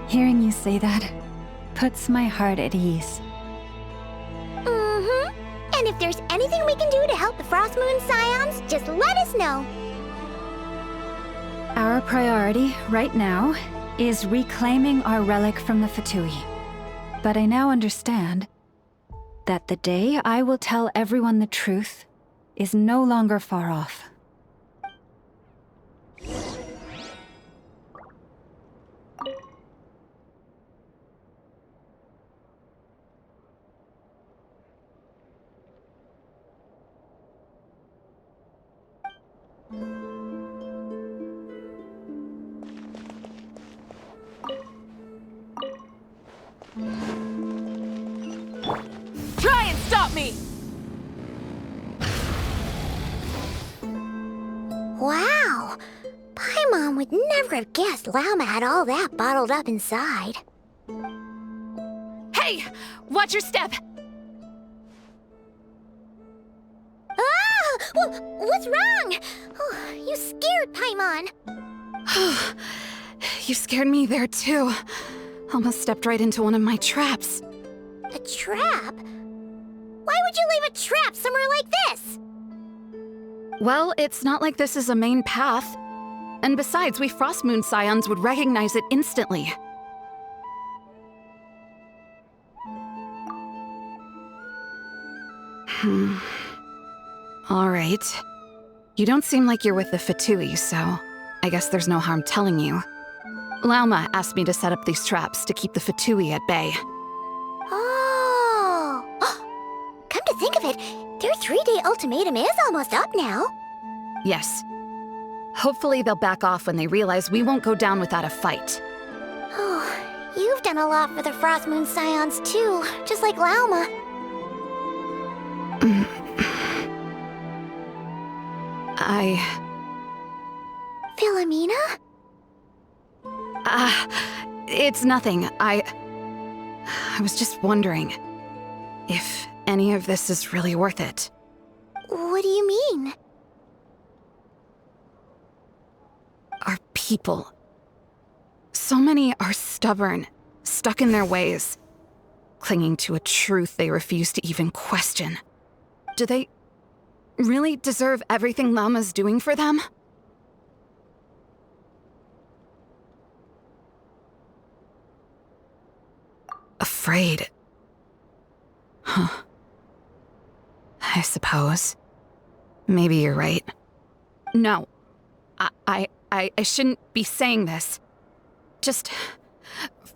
Hearing you say that puts my heart at ease. Mm-hmm. And if there's anything we can do to help the Frost Moon Scions, just let us know. Our priority, right now, is reclaiming our relic from the Fatui. But I now understand that the day I will tell everyone the truth is no longer far off. Try and stop me! Wow! Paimon would never have guessed Lauma had all that bottled up inside. Hey! Watch your step! Ah! What's wrong? Oh, you scared Paimon. You scared me there too. Almost stepped right into one of my traps. A trap? Why would you leave a trap somewhere like this? Well, it's not like this is a main path. And besides, we Frostmoon Scions would recognize it instantly. Alright. You don't seem like you're with the Fatui, so I guess there's no harm telling you. Lauma asked me to set up these traps to keep the Fatui at bay. Oh! Come to think of it, their 3-day ultimatum is almost up now. Yes. Hopefully they'll back off when they realize we won't go down without a fight. Oh, you've done a lot for the Frostmoon Scions too, just like Lauma. Philomena? It's nothing. I was just wondering if any of this is really worth it. What do you mean? Our people. So many are stubborn, stuck in their ways, clinging to a truth they refuse to even question. Do they really deserve everything Lauma's doing for them? Afraid. Huh. I suppose. Maybe you're right. No. I shouldn't be saying this. Just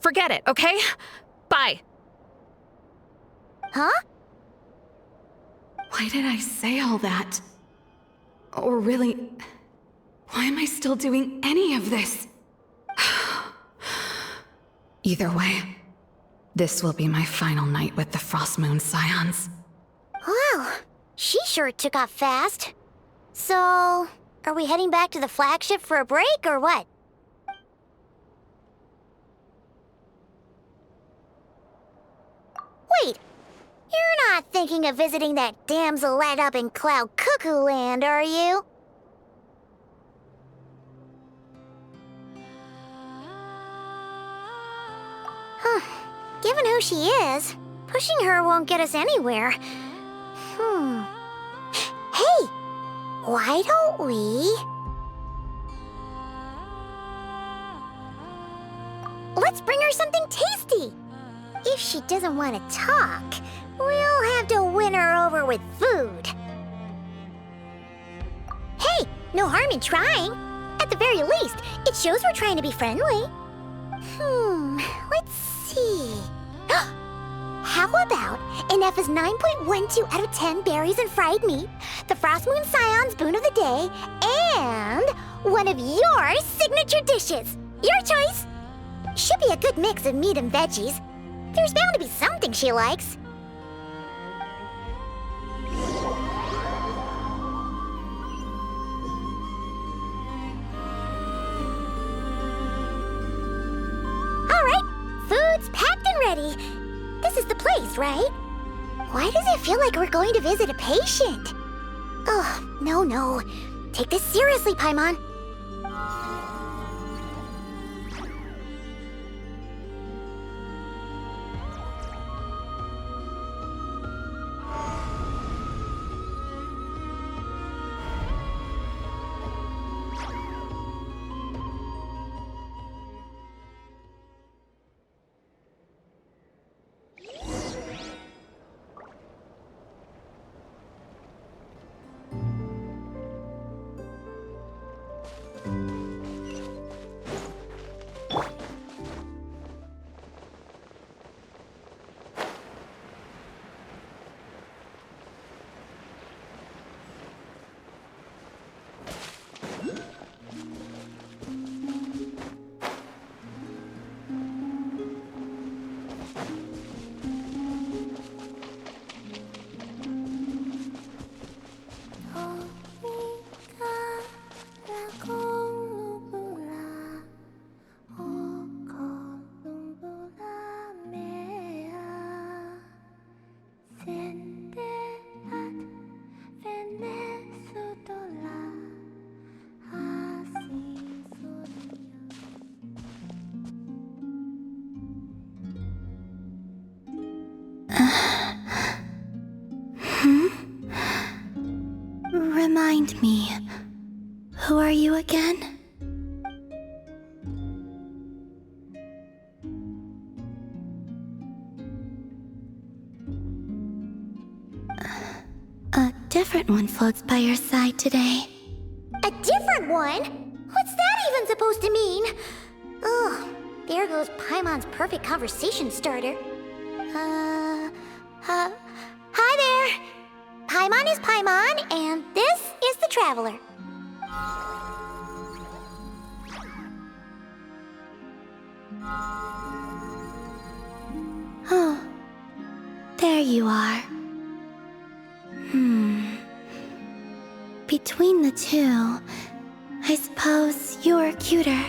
forget it, okay? Bye. Huh? Why did I say all that? Or really, why am I still doing any of this? Either way, this will be my final night with the Frostmoon Scions. Wow, She sure took off fast. So, are we heading back to the flagship for a break, or what? Wait, you're not thinking of visiting that damsel light up in Cloud Cuckoo Land, are you? Huh. Given who she is, pushing her won't get us anywhere. Hey! Why don't we... Let's bring her something tasty! If she doesn't want to talk, we'll have to win her over with food. Hey, no harm in trying. At the very least, it shows we're trying to be friendly. Let's see. How about an F is 9.12 out of 10 berries and fried meat, the Frost Moon Scion's boon of the day, and one of your signature dishes. Your choice. Should be a good mix of meat and veggies. There's bound to be something she likes. All right, food's packed and ready. This is the place, right? Why does it feel like we're going to visit a patient? Oh, no. Take this seriously, Paimon. Remind me, who are you again? A different one floats by your side today. A different one? What's that even supposed to mean? Ugh, there goes Paimon's perfect conversation starter. Hi there! Paimon is Paimon, and this is the Traveler. Oh, there you are. Between the two, I suppose you're cuter.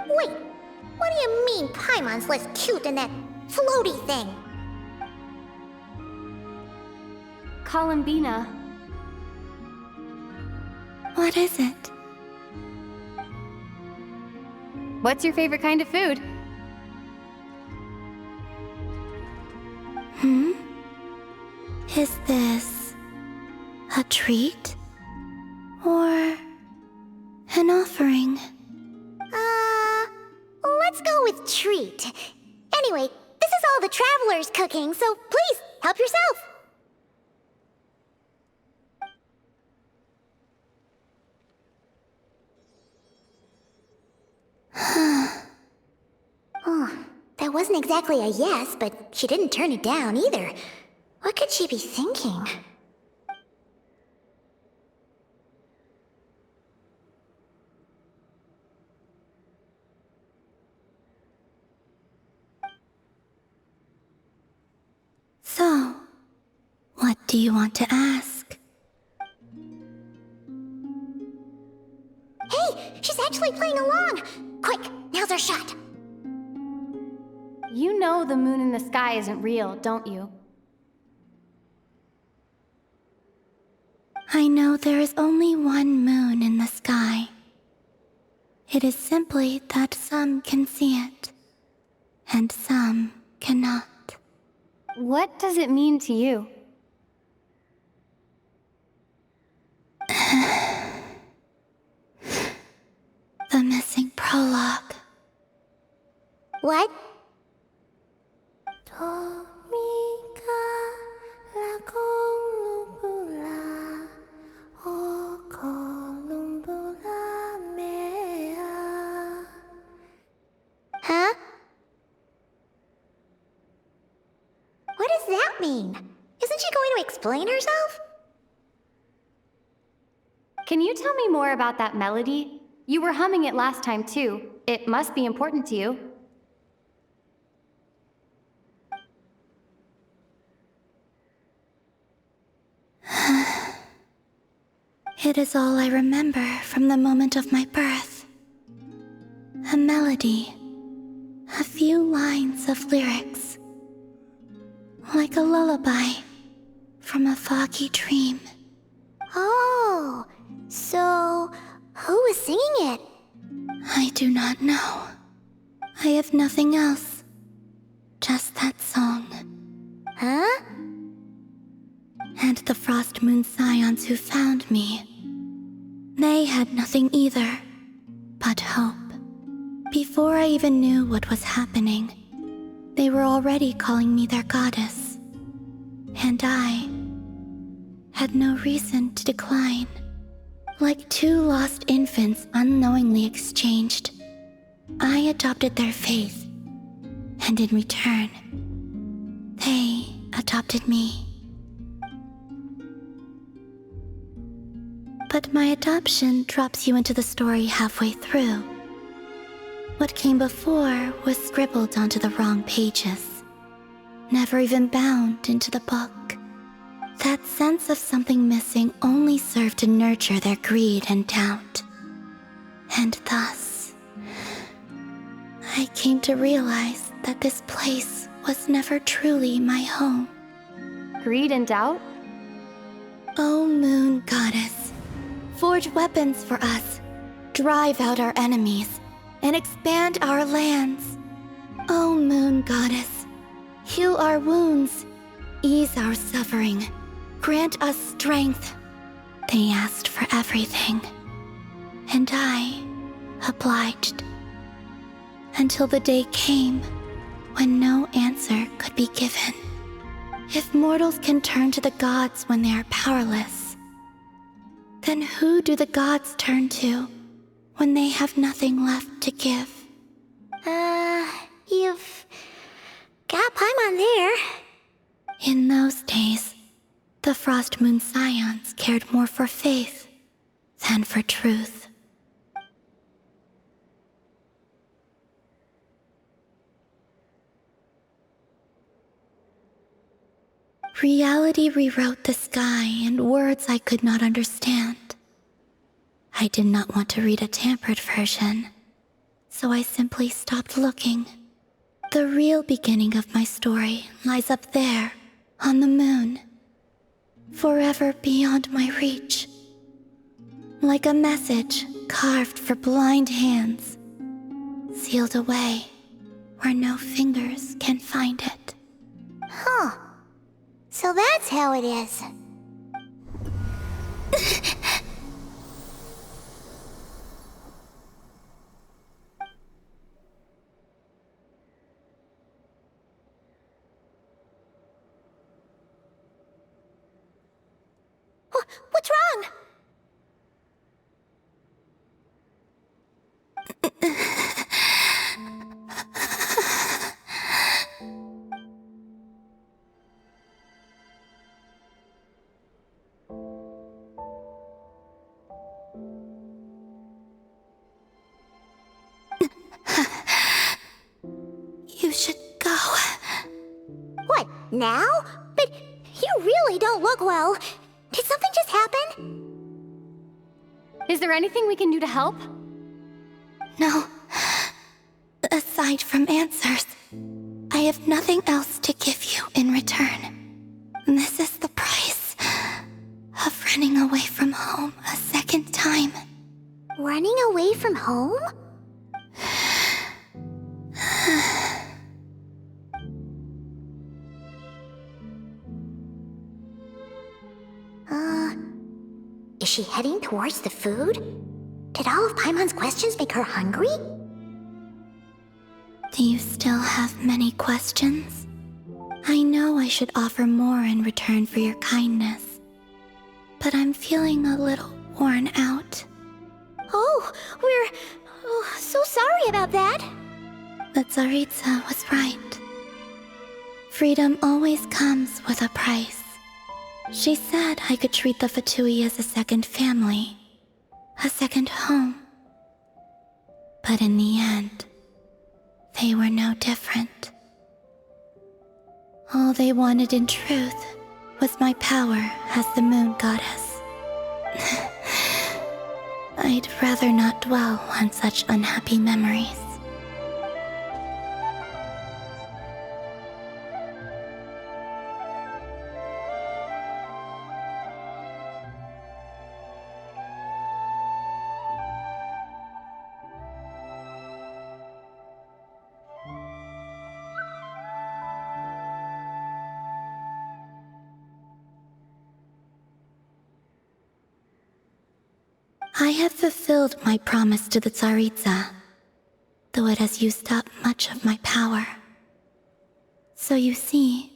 Wait, what do you mean Paimon's less cute than that floaty thing? Columbina. What is it? What's your favorite kind of food? Is this a treat? Or an offering? Let's go with treat. Anyway, this is all the Traveler's cooking, so please, help yourself. Oh, that wasn't exactly a yes, but she didn't turn it down either. What could she be thinking? So, what do you want to ask? She's actually playing along! Quick, now's our shot! You know the moon in the sky isn't real, don't you? I know there is only one moon in the sky. It is simply that some can see it, and some cannot. What does it mean to you? The missing prologue. What? Huh? What does that mean? Isn't she going to explain herself? Can you tell me more about that melody? You were humming it last time too. It must be important to you. It is all I remember from the moment of my birth. A melody. A few lines of lyrics. Like a lullaby from a foggy dream. Oh, so who was singing it? I do not know. I have nothing else. Just that song. Huh? And the Frost Moon Scions who found me. They had nothing either, but hope. Before I even knew what was happening, they were already calling me their goddess. And I had no reason to decline. Like two lost infants unknowingly exchanged, I adopted their faith, and in return, they adopted me. But my adoption drops you into the story halfway through. What came before was scribbled onto the wrong pages, never even bound into the book. That sense of something missing only served to nurture their greed and doubt. And thus, I came to realize that this place was never truly my home. Greed and doubt? O Moon Goddess, forge weapons for us, drive out our enemies, and expand our lands. O Moon Goddess, heal our wounds, ease our suffering, grant us strength. They asked for everything, and I obliged. Until the day came when no answer could be given. If mortals can turn to the gods when they are powerless, then who do the gods turn to when they have nothing left to give? You've got Paimon there. In those days, the Frost Moon Scions cared more for faith than for truth. Reality rewrote the sky in words I could not understand. I did not want to read a tampered version, so I simply stopped looking. The real beginning of my story lies up there, on the moon, forever beyond my reach. Like a message carved for blind hands, sealed away where no fingers can find it. Huh. So that's how it is. What's wrong? You should go. What, now? But you really don't look well. Did something just happen? Is there anything we can do to help? No. Aside from answers, I have nothing else to give you in return. This is the price of running away from home a second time. Running away from home? Is she heading towards the food? Did all of Paimon's questions make her hungry? Do you still have many questions? I know I should offer more in return for your kindness, but I'm feeling a little worn out. Oh, we're so sorry about that. But Tsaritsa was right. Freedom always comes with a price. She said I could treat the Fatui as a second family, a second home. But in the end, they were no different. All they wanted in truth was my power as the moon goddess. I'd rather not dwell on such unhappy memories. I have fulfilled my promise to the Tsaritsa, though it has used up much of my power. So you see,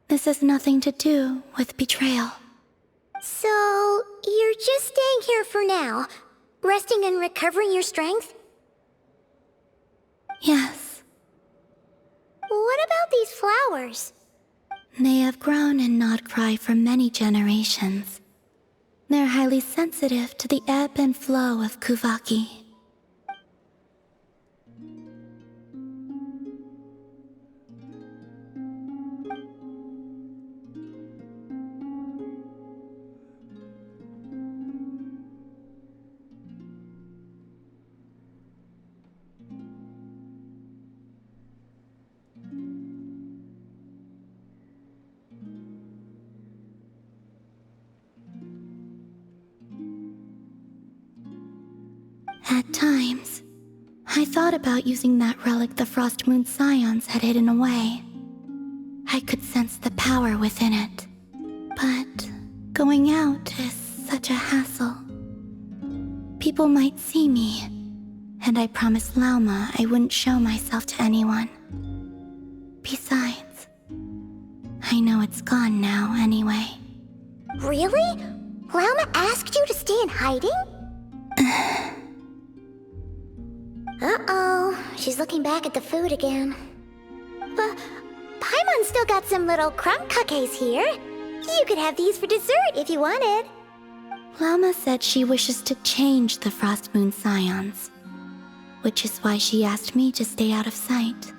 this has nothing to do with betrayal. So, you're just staying here for now, resting and recovering your strength? Yes. What about these flowers? They have grown in Nodcry for many generations. They're highly sensitive to the ebb and flow of Kuvaki. At times, I thought about using that relic the Frost Moon Scions had hidden away. I could sense the power within it. But going out is such a hassle. People might see me, and I promised Lauma I wouldn't show myself to anyone. Besides, I know it's gone now anyway. Really? Lauma asked you to stay in hiding? Uh-oh, she's looking back at the food again. But Paimon's still got some little crumb cookies here. You could have these for dessert if you wanted. Lauma said she wishes to change the Frost Moon Scions, which is why she asked me to stay out of sight.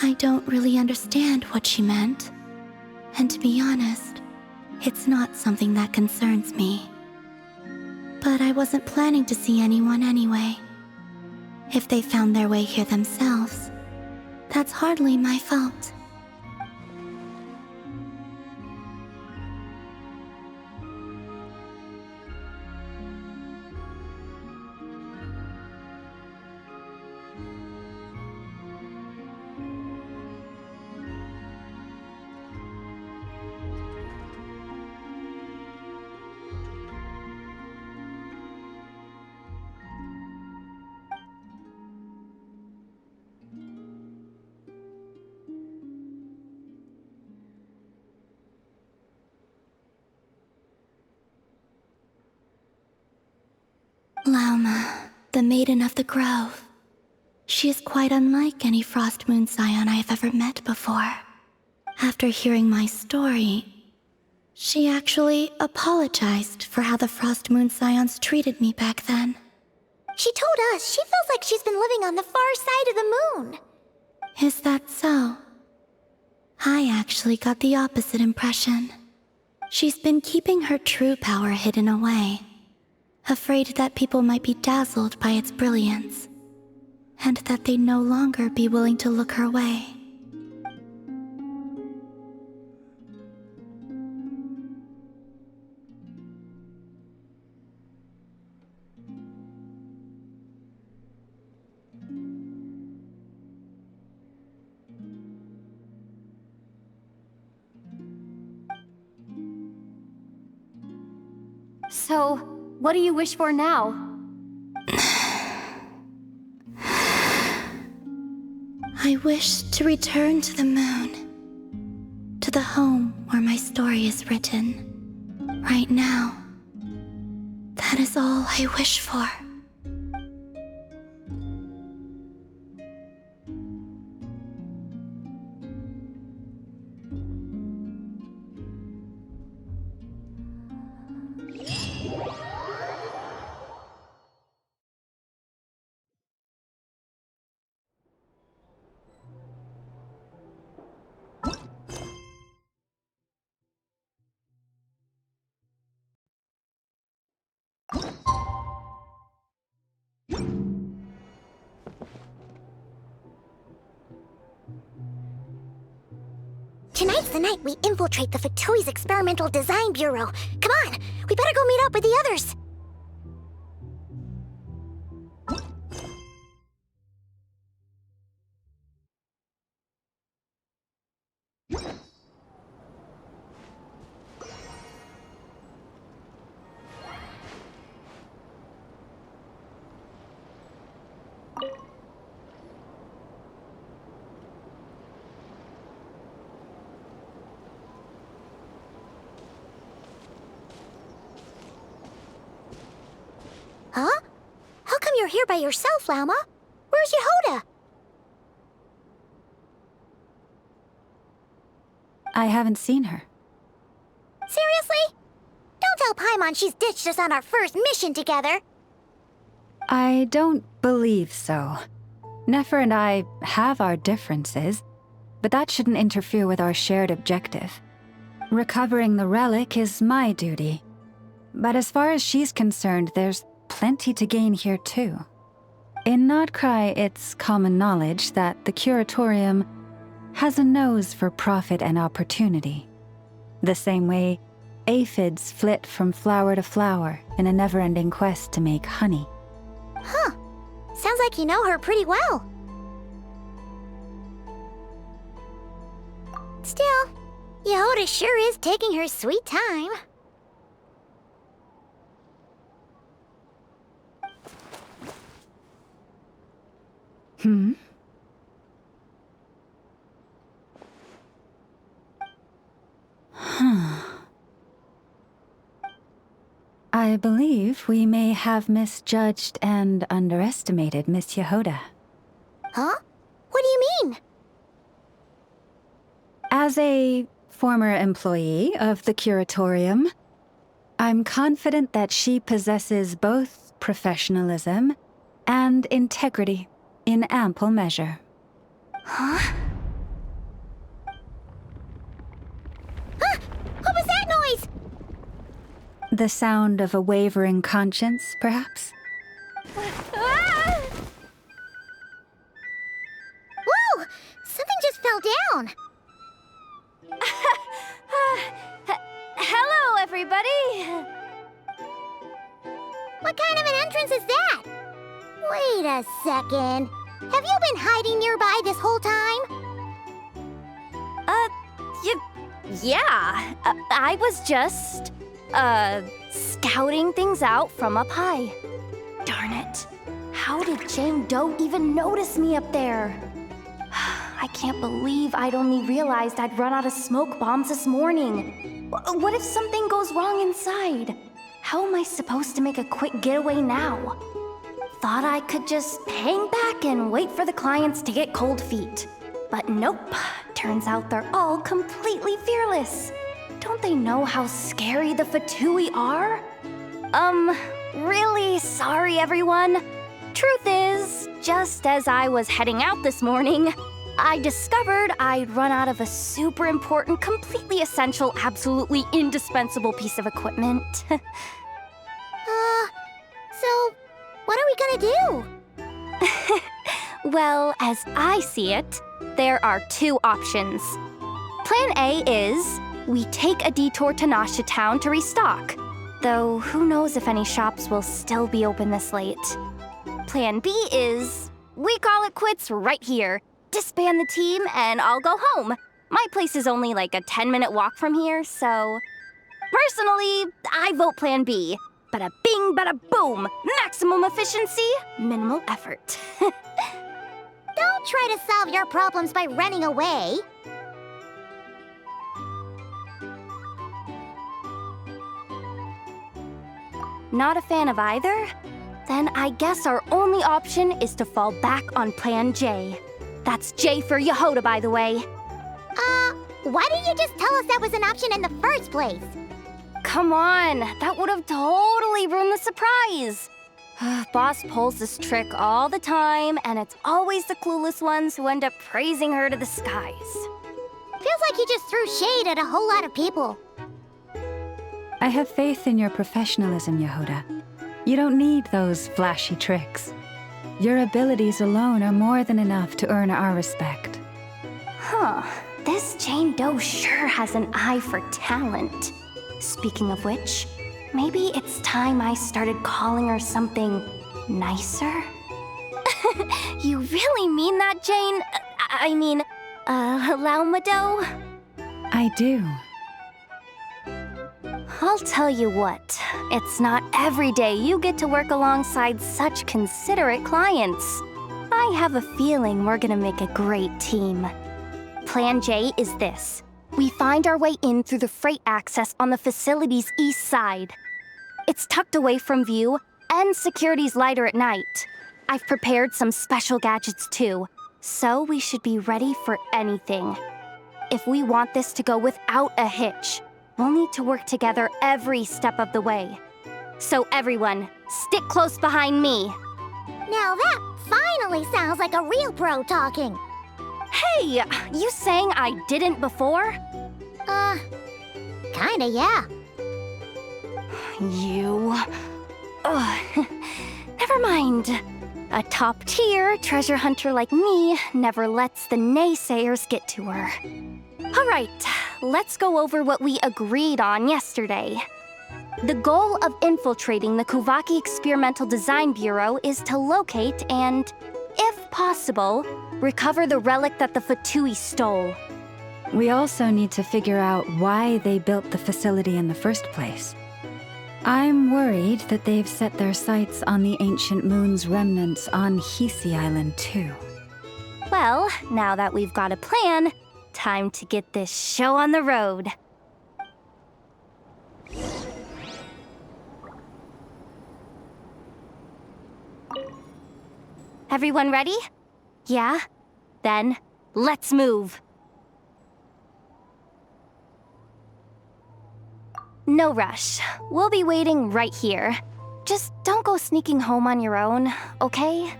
I don't really understand what she meant, and to be honest, it's not something that concerns me. But I wasn't planning to see anyone anyway. If they found their way here themselves, that's hardly my fault. Lauma, the Maiden of the Grove. She is quite unlike any Frost Moon Scion I have ever met before. After hearing my story, she actually apologized for how the Frost Moon Scions treated me back then. She told us she feels like she's been living on the far side of the moon. Is that so? I actually got the opposite impression. She's been keeping her true power hidden away. afraid that people might be dazzled by its brilliance, and that they'd no longer be willing to look her way. So, what do you wish for now? I wish to return to the moon, to the home where my story is written. Right now, that is all I wish for. Tonight's the night we infiltrate the Fatui's Experimental Design Bureau. Come on, we better go meet up with the others. Huh? How come you're here by yourself, Lauma? Where's Yehoda? I haven't seen her. Seriously? Don't tell Paimon she's ditched us on our first mission together. I don't believe so. Nefer and I have our differences, but that shouldn't interfere with our shared objective. Recovering the relic is my duty. But as far as she's concerned, there's plenty to gain here too. In Nodcry, it's common knowledge that the Curatorium has a nose for profit and opportunity. The same way aphids flit from flower to flower in a never-ending quest to make honey. Huh. Sounds like you know her pretty well. Still, Yehoda sure is taking her sweet time. Hmm? I believe we may have misjudged and underestimated Miss Yehoda. Huh? What do you mean? As a former employee of the Curatorium, I'm confident that she possesses both professionalism and integrity in ample measure. Huh? Ah! What was that noise? The sound of a wavering conscience, perhaps? Ah! Whoa! Something just fell down. Hello, everybody! What kind of an entrance is that? Wait a second. Have you been hiding nearby this whole time? Yeah. I was just, scouting things out from up high. Darn it. How did Jane Doe even notice me up there? I can't believe I'd only realized I'd run out of smoke bombs this morning. What if something goes wrong inside? How am I supposed to make a quick getaway now? Thought I could just hang back and wait for the clients to get cold feet. But nope. Turns out they're all completely fearless. Don't they know how scary the Fatui are? Really sorry, everyone. Truth is, just as I was heading out this morning, I discovered I'd run out of a super important, completely essential, absolutely indispensable piece of equipment. gonna do? Well, as I see it, there are two options. Plan A is we take a detour to Nasha Town to restock, though who knows if any shops will still be open this late. Plan B is we call it quits right here, disband the team, and I'll go home. My place is only like a 10-minute walk from here, so... Personally, I vote Plan B. Bada bing, bada boom! Maximum efficiency, minimal effort. Don't try to solve your problems by running away. Not a fan of either? Then I guess our only option is to fall back on Plan J. That's J for Yehoda, by the way. Why didn't you just tell us that was an option in the first place? Come on, that would have totally ruined the surprise. Boss pulls this trick all the time, and it's always the clueless ones who end up praising her to the skies. Feels like you just threw shade at a whole lot of people. I have faith in your professionalism, Yehoda. You don't need those flashy tricks. Your abilities alone are more than enough to earn our respect. Huh. This Jane Doe sure has an eye for talent. Speaking of which, maybe it's time I started calling her something nicer? You really mean that, Jane? I mean, Laumado? I do. I'll tell you what, it's not every day you get to work alongside such considerate clients. I have a feeling we're gonna make a great team. Plan J is this. We find our way in through the freight access on the facility's east side. It's tucked away from view, and security's lighter at night. I've prepared some special gadgets too, so we should be ready for anything. If we want this to go without a hitch, we'll need to work together every step of the way. So everyone, stick close behind me. Now that finally sounds like a real pro talking. Hey, you saying I didn't before? Kinda, yeah. You... Ugh. Never mind. A top-tier treasure hunter like me never lets the naysayers get to her. All right, let's go over what we agreed on yesterday. The goal of infiltrating the Kuvaki Experimental Design Bureau is to locate and, if possible, recover the relic that the Fatui stole. We also need to figure out why they built the facility in the first place. I'm worried that they've set their sights on the ancient moon's remnants on Hisi Island too. Well, now that we've got a plan, time to get this show on the road. Everyone ready? Yeah? Then, let's move. No rush. We'll be waiting right here. Just don't go sneaking home on your own, okay?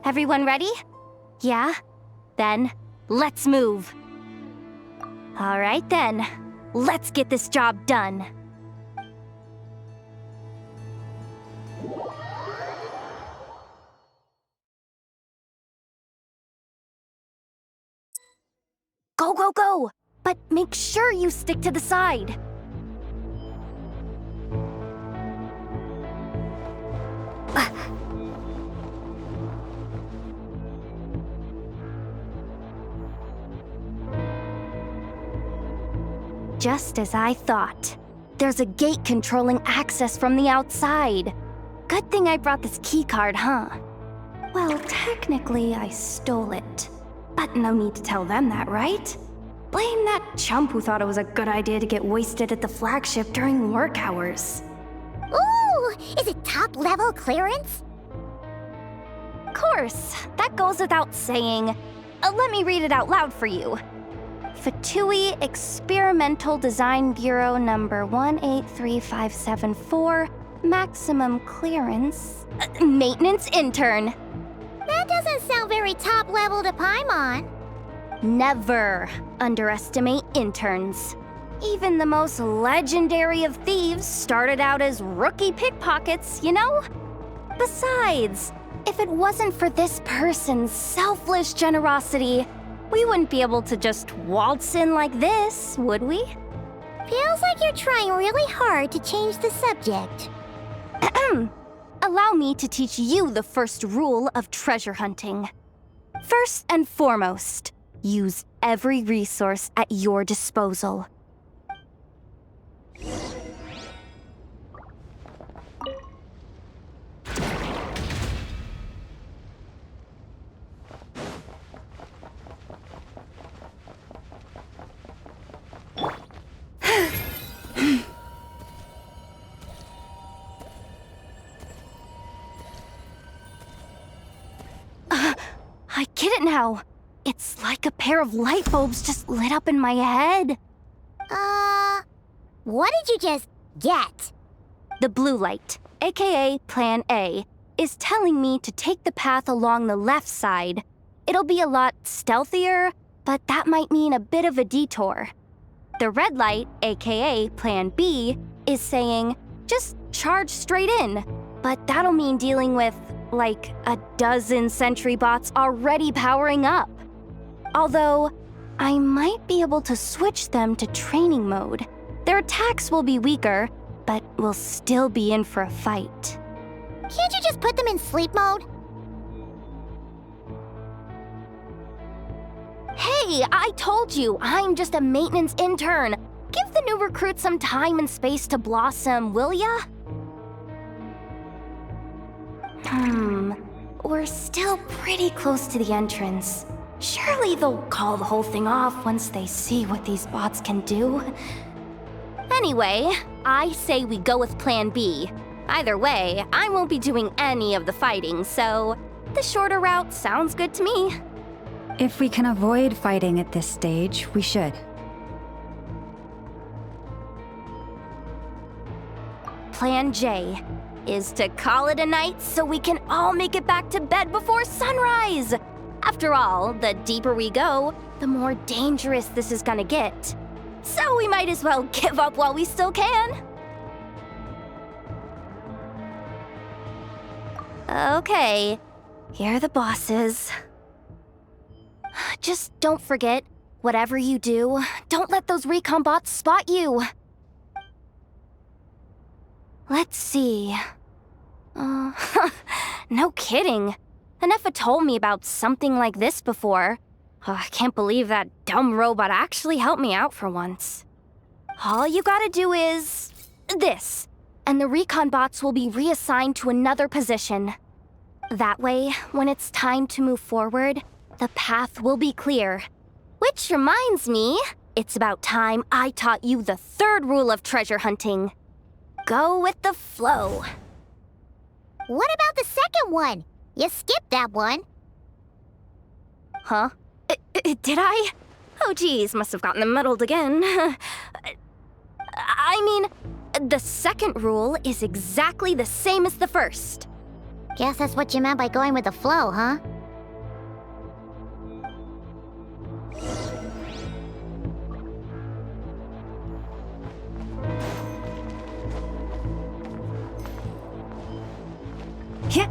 Everyone ready? Yeah? Then, let's move. All right then. Let's get this job done. Go, go, go! But make sure you stick to the side. Just as I thought. There's a gate controlling access from the outside. Good thing I brought this keycard, huh? Well, technically I stole it. But no need to tell them that, right? Blame that chump who thought it was a good idea to get wasted at the flagship during work hours. Ooh! Is it top-level clearance? Of course, that goes without saying. Let me read it out loud for you. Fatui Experimental Design Bureau number 183574, maximum clearance, maintenance intern. That doesn't sound very top-level to Paimon. Never underestimate interns. Even the most legendary of thieves started out as rookie pickpockets, you know? Besides, if it wasn't for this person's selfless generosity, we wouldn't be able to just waltz in like this, would we? Feels like you're trying really hard to change the subject. Allow me to teach you the first rule of treasure hunting. First and foremost, use every resource at your disposal. I get it now. It's like a pair of light bulbs just lit up in my head. What did you just get? The blue light, aka Plan A, is telling me to take the path along the left side. It'll be a lot stealthier, but that might mean a bit of a detour. The red light, aka Plan B, is saying, just charge straight in. But that'll mean dealing with, like, a dozen sentry bots already powering up. Although, I might be able to switch them to training mode. Their attacks will be weaker, but we'll still be in for a fight. Can't you just put them in sleep mode? Hey, I told you, I'm just a maintenance intern. Give the new recruit some time and space to blossom, will ya? We're still pretty close to the entrance. Surely they'll call the whole thing off once they see what these bots can do. Anyway, I say we go with Plan B. Either way, I won't be doing any of the fighting, so the shorter route sounds good to me. If we can avoid fighting at this stage, we should. Plan J is to call it a night so we can all make it back to bed before sunrise. After all, the deeper we go, the more dangerous this is gonna get. So we might as well give up while we still can. Okay, here are the bosses. Just don't forget, whatever you do, don't let those recon bots spot you. Let's see. No kidding. Enough told me about something like this before. I can't believe that dumb robot actually helped me out for once. All you gotta do is this, and the recon bots will be reassigned to another position. That way, when it's time to move forward, the path will be clear. Which reminds me, it's about time I taught you the third rule of treasure hunting. Go with the flow. What about the second one? You skipped that one. Huh? Did I? Oh geez, must have gotten them muddled again. I mean, the second rule is exactly the same as the first. Guess that's what you meant by going with the flow, huh? Yeah.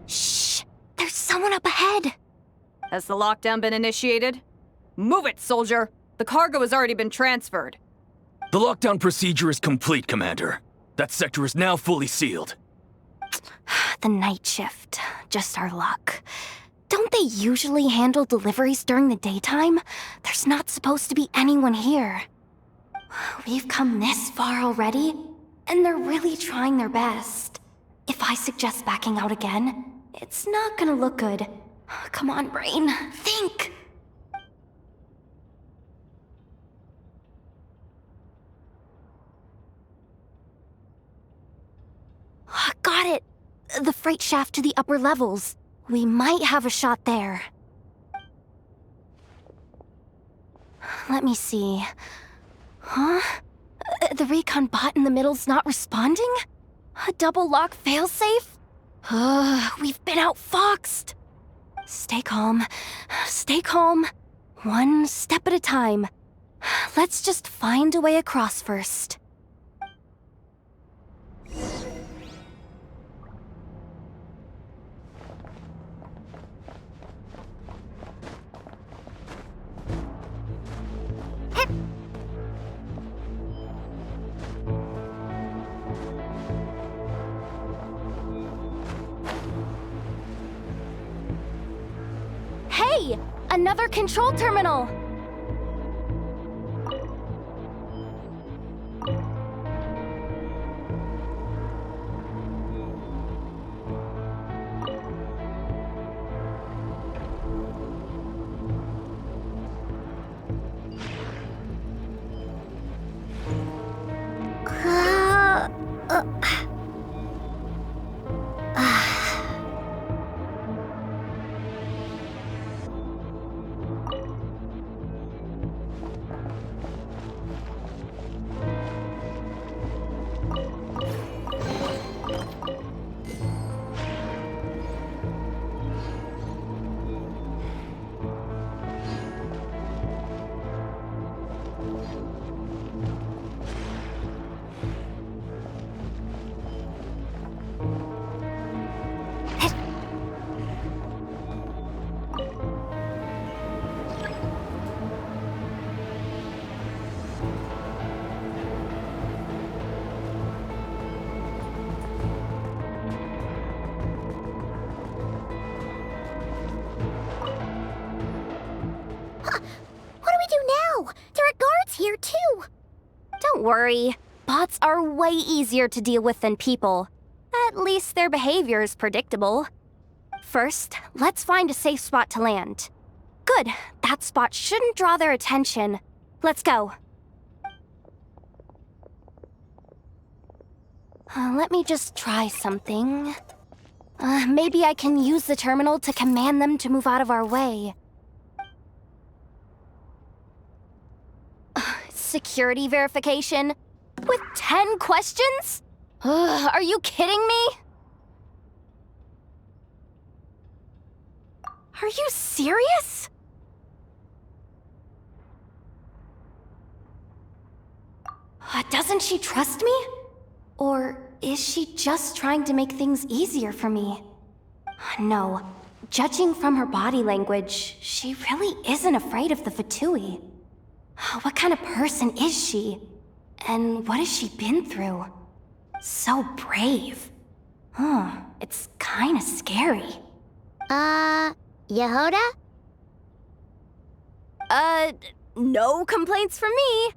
Shh! There's someone up ahead! Has the lockdown been initiated? Move it, soldier! The cargo has already been transferred. The lockdown procedure is complete, Commander. That sector is now fully sealed. The night shift. Just our luck. Don't they usually handle deliveries during the daytime? There's not supposed to be anyone here. We've come this far already, and they're really trying their best. If I suggest backing out again, it's not gonna look good. Come on, brain. Think! Got it! The freight shaft to the upper levels. We might have a shot there. Let me see. Huh? The recon bot in the middle's not responding? A double lock failsafe? We've been outfoxed! Stay calm. Stay calm. One step at a time. Let's just find a way across first. Hey! Another control terminal! Here too. Don't worry. Bots are way easier to deal with than people. At least their behavior is predictable. First, let's find a safe spot to land. Good. That spot shouldn't draw their attention. Let's go. Let me just try something. Maybe I can use the terminal to command them to move out of our way. Security verification? With 10 questions? Are you kidding me? Are you serious? Doesn't she trust me? Or is she just trying to make things easier for me? No. Judging from her body language, she really isn't afraid of the Fatui. What kind of person is she? And what has she been through? So brave. It's kinda scary. Yehoda? No complaints from me.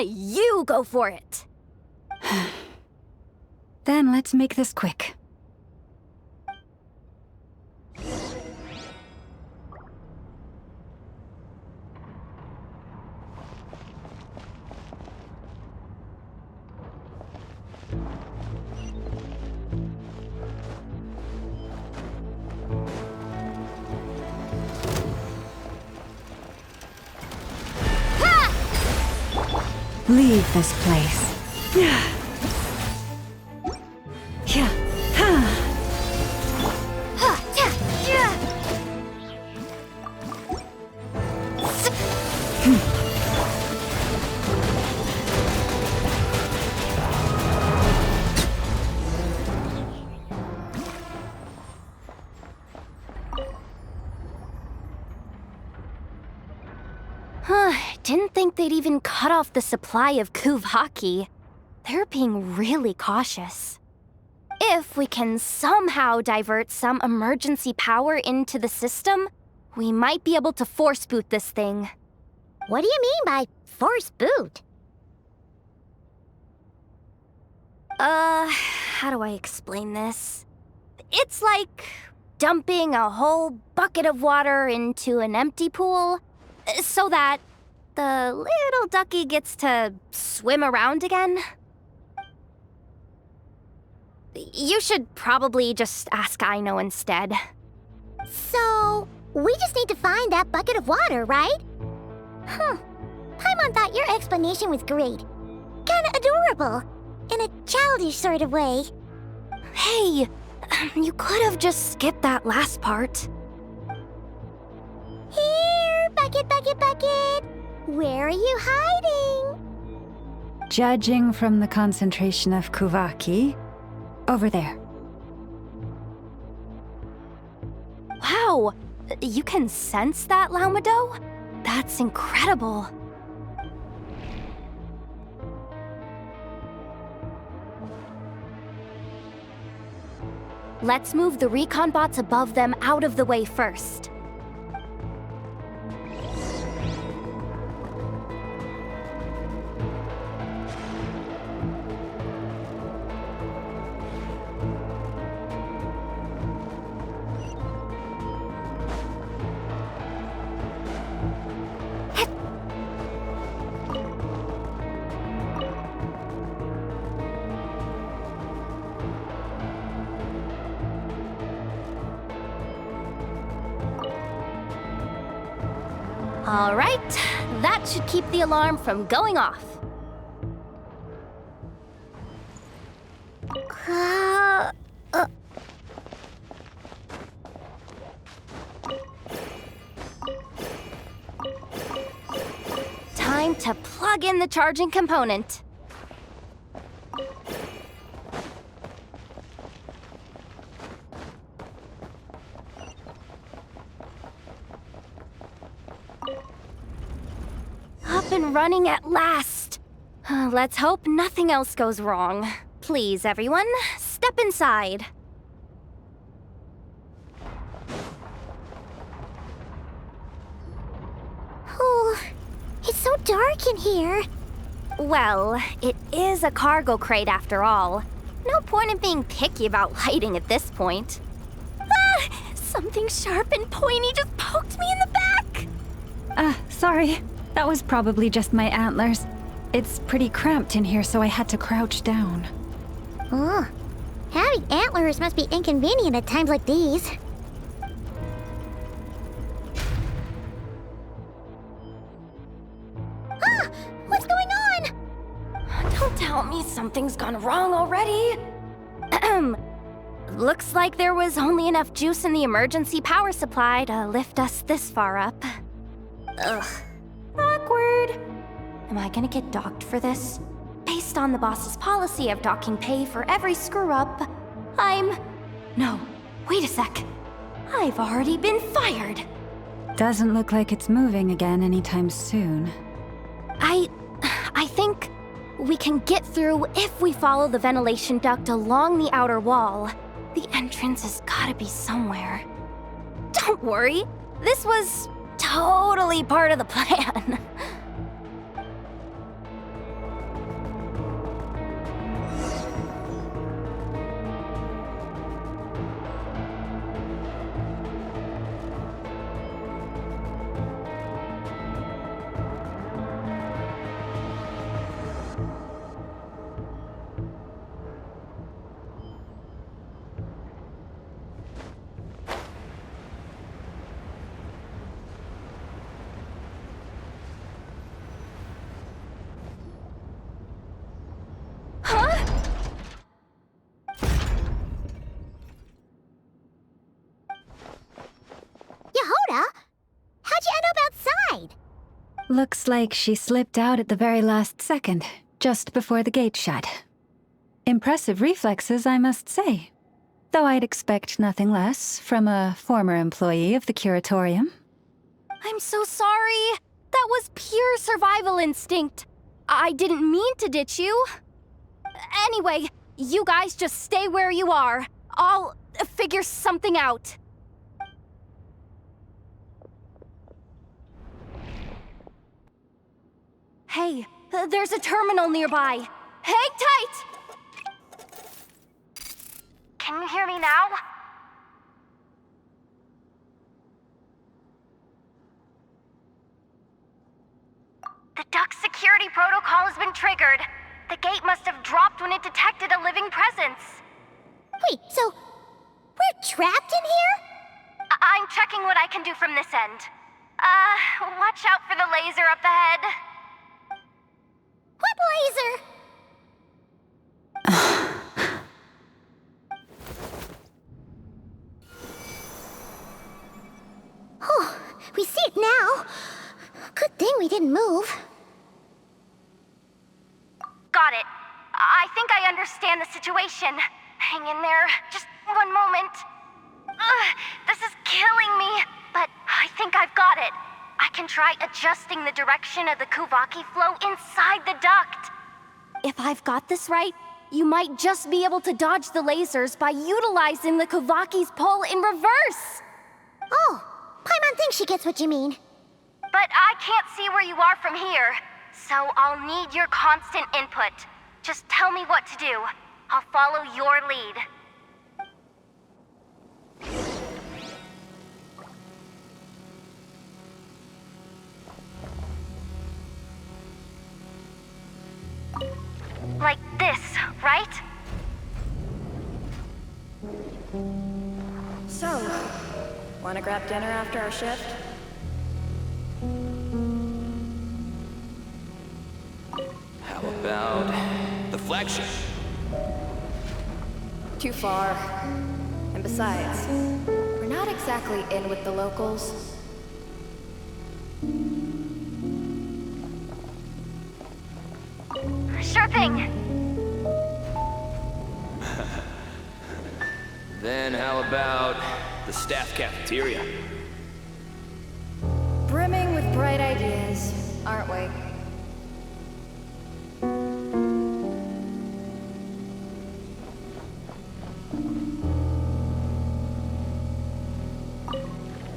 You go for it. Then let's make this quick. Leave this place. Yeah. Didn't think they'd even cut off the supply of Kuvhaki. They're being really cautious. If we can somehow divert some emergency power into the system, we might be able to force boot this thing. What do you mean by force boot? How do I explain this? It's like dumping a whole bucket of water into an empty pool so that the little ducky gets to swim around again? You should probably just ask Aino instead. So, we just need to find that bucket of water, right? Huh. Paimon thought your explanation was great. Kinda adorable. In a childish sort of way. Hey, you could have just skipped that last part. Here, bucket, bucket, bucket. Where are you hiding? Judging from the concentration of Kuvaki, over there. Wow, you can sense that, Laumado? That's incredible. Let's move the recon bots above them out of the way first. All right, that should keep the alarm from going off. Time to plug in the charging component. Up and running at last. Let's hope nothing else goes wrong. Please, everyone, step inside. Oh, it's so dark in here. Well, it is a cargo crate after all. No point in being picky about lighting at this point. Ah! Something sharp and pointy just poked me in the back! Sorry. That was probably just my antlers. It's pretty cramped in here, so I had to crouch down. Oh, having antlers must be inconvenient at times like these. Ah! What's going on? Don't tell me something's gone wrong already. Looks like there was only enough juice in the emergency power supply to lift us this far up. Ugh. Awkward. Am I gonna get docked for this? Based on the boss's policy of docking pay for every screw-up, No, wait a sec. I've already been fired. Doesn't look like it's moving again anytime soon. I think we can get through if we follow the ventilation duct along the outer wall. The entrance has gotta be somewhere. Don't worry, this was totally part of the plan. Yehoda? How'd you end up outside? Looks like she slipped out at the very last second, just before the gate shut. Impressive reflexes, I must say. Though I'd expect nothing less from a former employee of the Curatorium. I'm so sorry. That was pure survival instinct. I didn't mean to ditch you. Anyway, you guys just stay where you are. I'll figure something out. Hey, there's a terminal nearby. Hang tight! Can you hear me now? duct security protocol has been triggered. The gate must have dropped when it detected a living presence. Wait, so we're trapped in here? I'm checking what I can do from this end. Watch out for the laser up ahead. What laser? Oh, we see it now. Good thing we didn't move. Got it. I think I understand the situation. Hang in there. Just one moment. This is killing me, but I think I've got it. I can try adjusting the direction of the Kuvaki flow inside the duct. If I've got this right, you might just be able to dodge the lasers by utilizing the Kuvaki's pull in reverse. Oh, Paimon thinks she gets what you mean. But I can't see where you are from here, so I'll need your constant input. Just tell me what to do. I'll follow your lead. Like this, right? So, wanna grab dinner after our shift? How about the flagship? Too far. And besides, we're not exactly in with the locals. Sure thing. Then how about the staff cafeteria? Brimming with bright ideas, aren't we?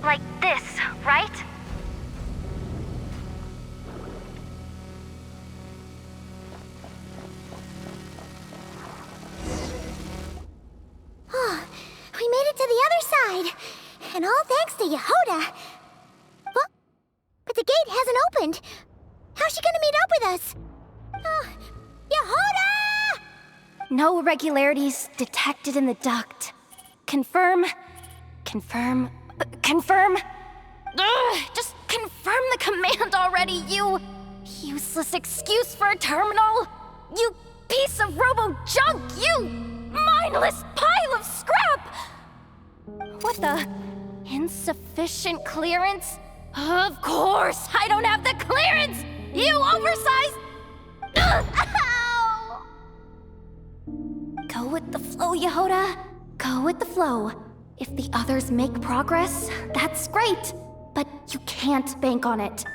Like this, right? Oh, we made it to the other side. And all thanks to Yehoda. Well, but the gate hasn't opened. How's she gonna meet up with us? Yehoda! No irregularities detected in the duct. Confirm. Confirm. Confirm. Ugh, just confirm the command already, you useless excuse for a terminal. You piece of robo-junk, you mindless pile of scrap! What the? Insufficient clearance? Of course, I don't have the clearance! You oversized... Ugh, ow! Go with the flow, Yehoda. Go with the flow. If the others make progress, that's great. But you can't bank on it.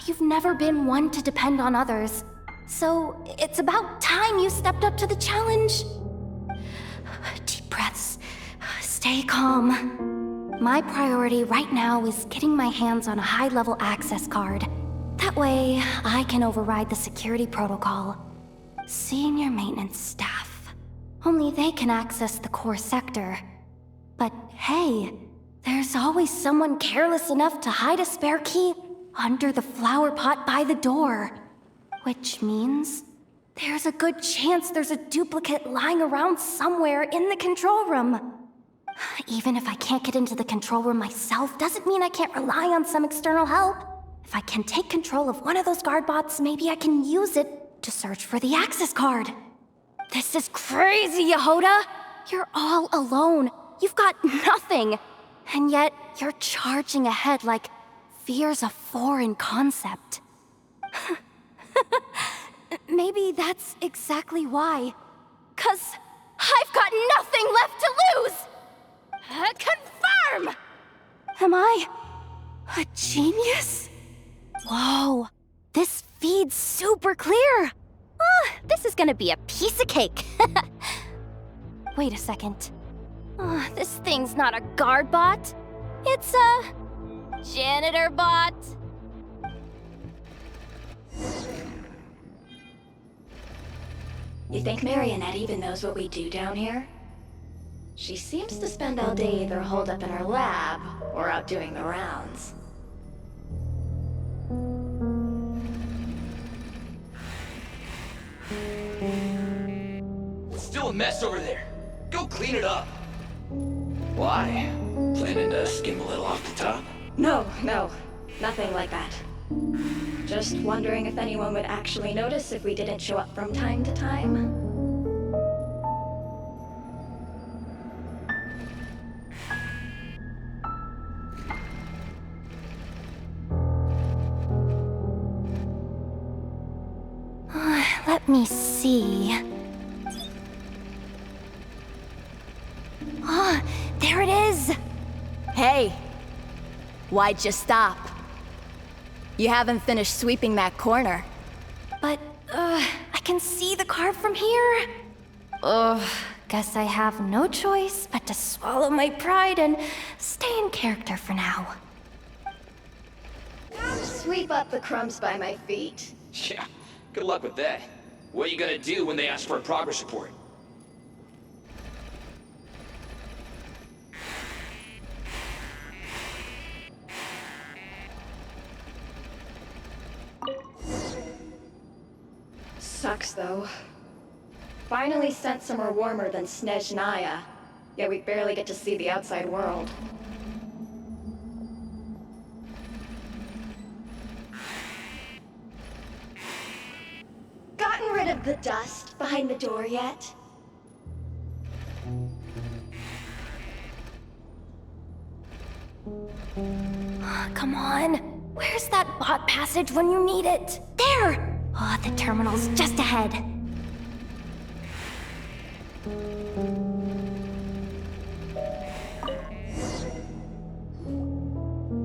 You've never been one to depend on others. So it's about time you stepped up to the challenge. Deep breaths. Stay calm. My priority right now is getting my hands on a high-level access card. That way, I can override the security protocol. Senior maintenance staff. Only they can access the core sector. But hey, there's always someone careless enough to hide a spare key under the flower pot by the door. Which means there's a good chance there's a duplicate lying around somewhere in the control room. Even if I can't get into the control room myself, doesn't mean I can't rely on some external help. If I can take control of one of those guard bots, maybe I can use it to search for the access card. This is crazy, Yehoda! You're all alone. You've got nothing. And yet, you're charging ahead like fear's a foreign concept. Maybe that's exactly why. 'Cause I've got nothing left to lose! Confirm! Am I a genius? Whoa, this feed's super clear. This is gonna be a piece of cake. Wait a second. This thing's not a guard bot. It's a janitor bot. You think Marionette even knows what we do down here? She seems to spend all day either holed up in her lab or out doing the rounds. mess over there. Go clean it up. Why? Planning to skim a little off the top? No, nothing like that. Just wondering if anyone would actually notice if we didn't show up from time to time. Let me see. Ah, there it is! Hey! Why'd you stop? You haven't finished sweeping that corner. But, I can see the carve from here. Guess I have no choice but to swallow my pride and stay in character for now. Sweep up the crumbs by my feet. Yeah, good luck with that. What are you gonna do when they ask for a progress report? Sucks, though. Finally sent somewhere warmer than Snezhnaya, yet we barely get to see the outside world. Gotten rid of the dust behind the door yet? Come on. Where's that bot passage when you need it? There! Oh, the terminal's just ahead.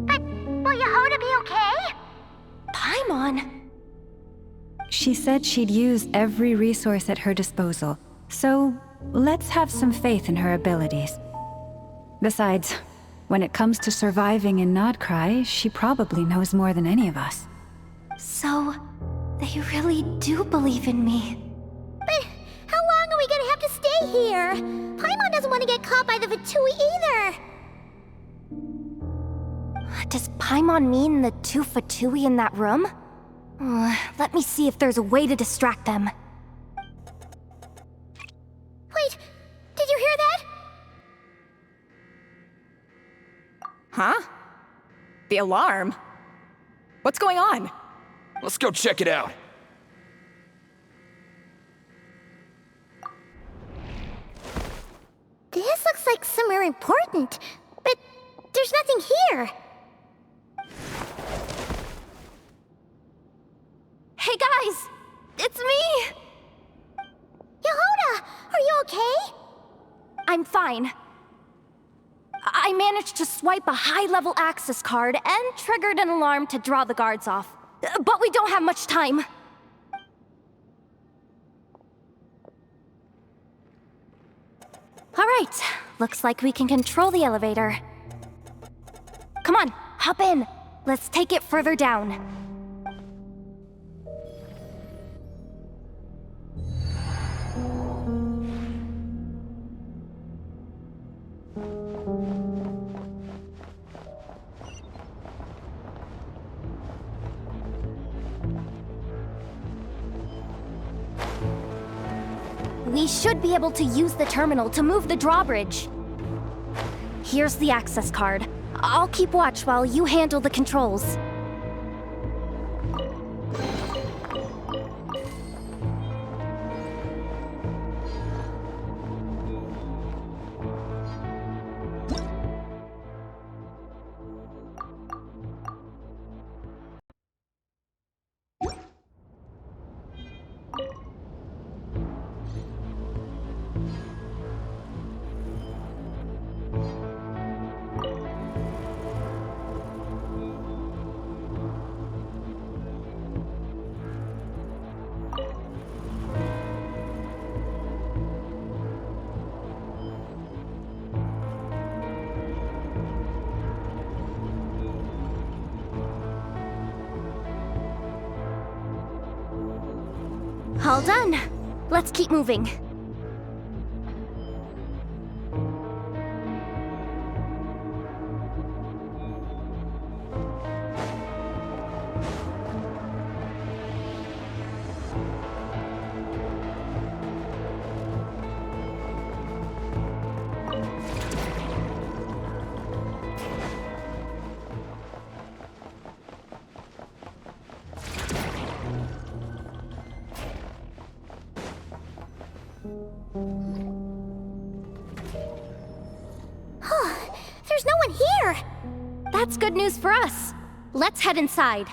But will Yehoda be okay? Paimon? She said she'd use every resource at her disposal, so let's have some faith in her abilities. Besides, when it comes to surviving in Nodcry, she probably knows more than any of us. So, they really do believe in me. But how long are we gonna have to stay here? Paimon doesn't want to get caught by the Fatui either. Does Paimon mean the two Fatui in that room? Let me see if there's a way to distract them. Wait, did you hear that? Huh? The alarm? What's going on? Let's go check it out. This looks like somewhere important, but there's nothing here. Hey guys! It's me! Yehoda, are you okay? I'm fine. I managed to swipe a high-level access card and triggered an alarm to draw the guards off. But we don't have much time. All right, looks like we can control the elevator. Come on, hop in. Let's take it further down. We should be able to use the terminal to move the drawbridge. Here's the access card. I'll keep watch while you handle the controls. All done. Let's keep moving. here! That's good news for us. Let's head inside.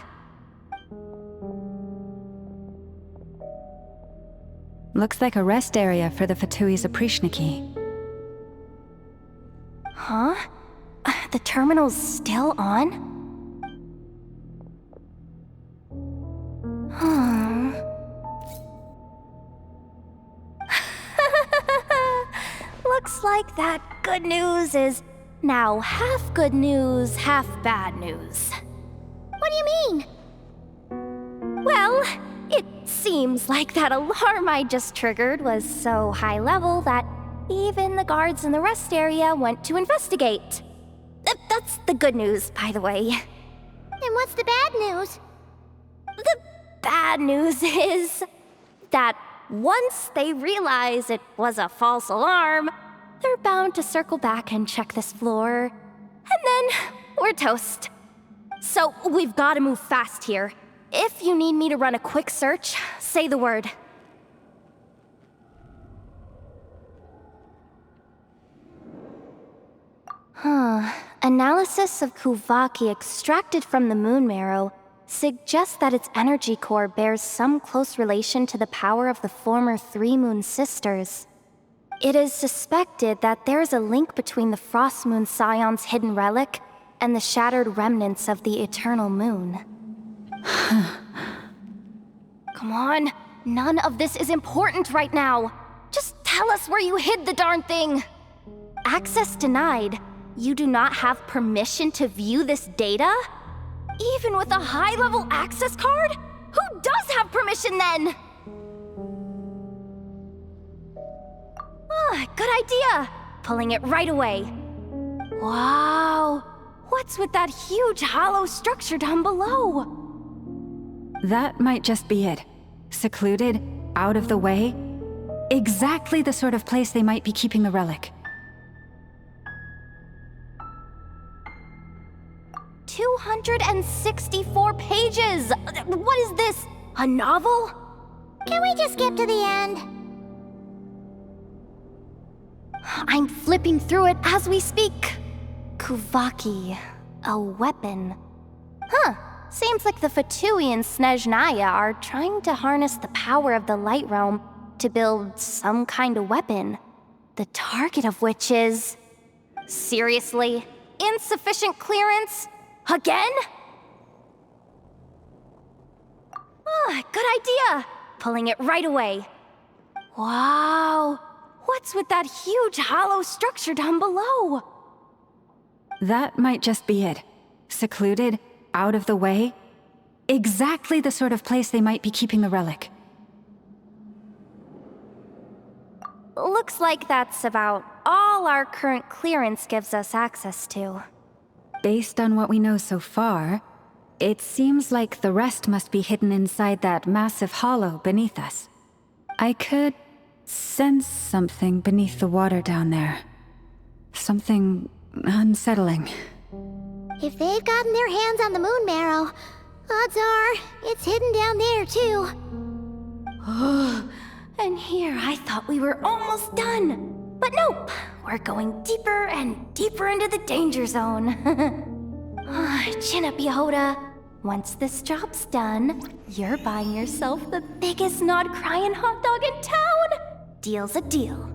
Looks like a rest area for the Fatui's Oprishniki. Huh? The terminal's still on? Looks like that good news is now half good news, half bad news. What do you mean? Well, it seems like that alarm I just triggered was so high level that even the guards in the rest area went to investigate. That's the good news, by the way. And what's the bad news? The bad news is that once they realize it was a false alarm, they're bound to circle back and check this floor. And then we're toast. So we've got to move fast here. If you need me to run a quick search, say the word. Analysis of Kuvaki extracted from the moon marrow suggests that its energy core bears some close relation to the power of the former Three Moon Sisters. It is suspected that there is a link between the Frost Moon Scion's hidden relic and the shattered remnants of the Eternal Moon. Come on, none of this is important right now. Just tell us where you hid the darn thing. Access denied. You do not have permission to view this data? Even with a high-level access card? Who does have permission then? Good idea. Pulling it right away. Wow. What's with that huge hollow structure down below? That might just be it. Secluded, out of the way. Exactly the sort of place they might be keeping the relic. 264 pages! What is this? A novel? Can we just skip to the end? I'm flipping through it as we speak. Kuvaki, a weapon. Seems like the Fatui and Snezhnaya are trying to harness the power of the Light Realm to build some kind of weapon. The target of which is... Seriously? Insufficient clearance? Again? Good idea. Pulling it right away. Wow. What's with that huge hollow structure down below? That might just be it. Secluded, out of the way. Exactly the sort of place they might be keeping the relic. Looks like that's about all our current clearance gives us access to. Based on what we know so far, it seems like the rest must be hidden inside that massive hollow beneath us. I could sense something beneath the water down there. Something unsettling. If they've gotten their hands on the moon marrow, odds are it's hidden down there too. And here I thought we were almost done. But nope, we're going deeper and deeper into the danger zone. Chin up, Yehoda. Once this job's done, you're buying yourself the biggest nod-crying hot dog in town. Deal's a deal.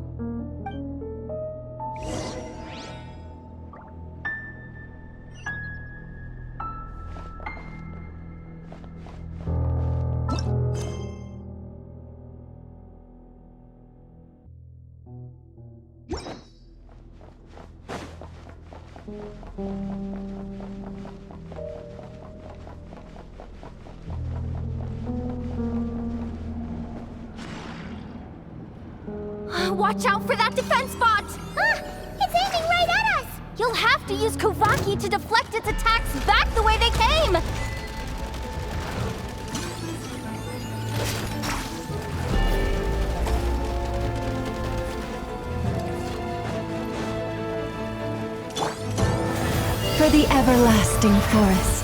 Watch out for that defense bot! It's aiming right at us! You'll have to use Kuvaki to deflect its attacks back the way they came! For the everlasting forest.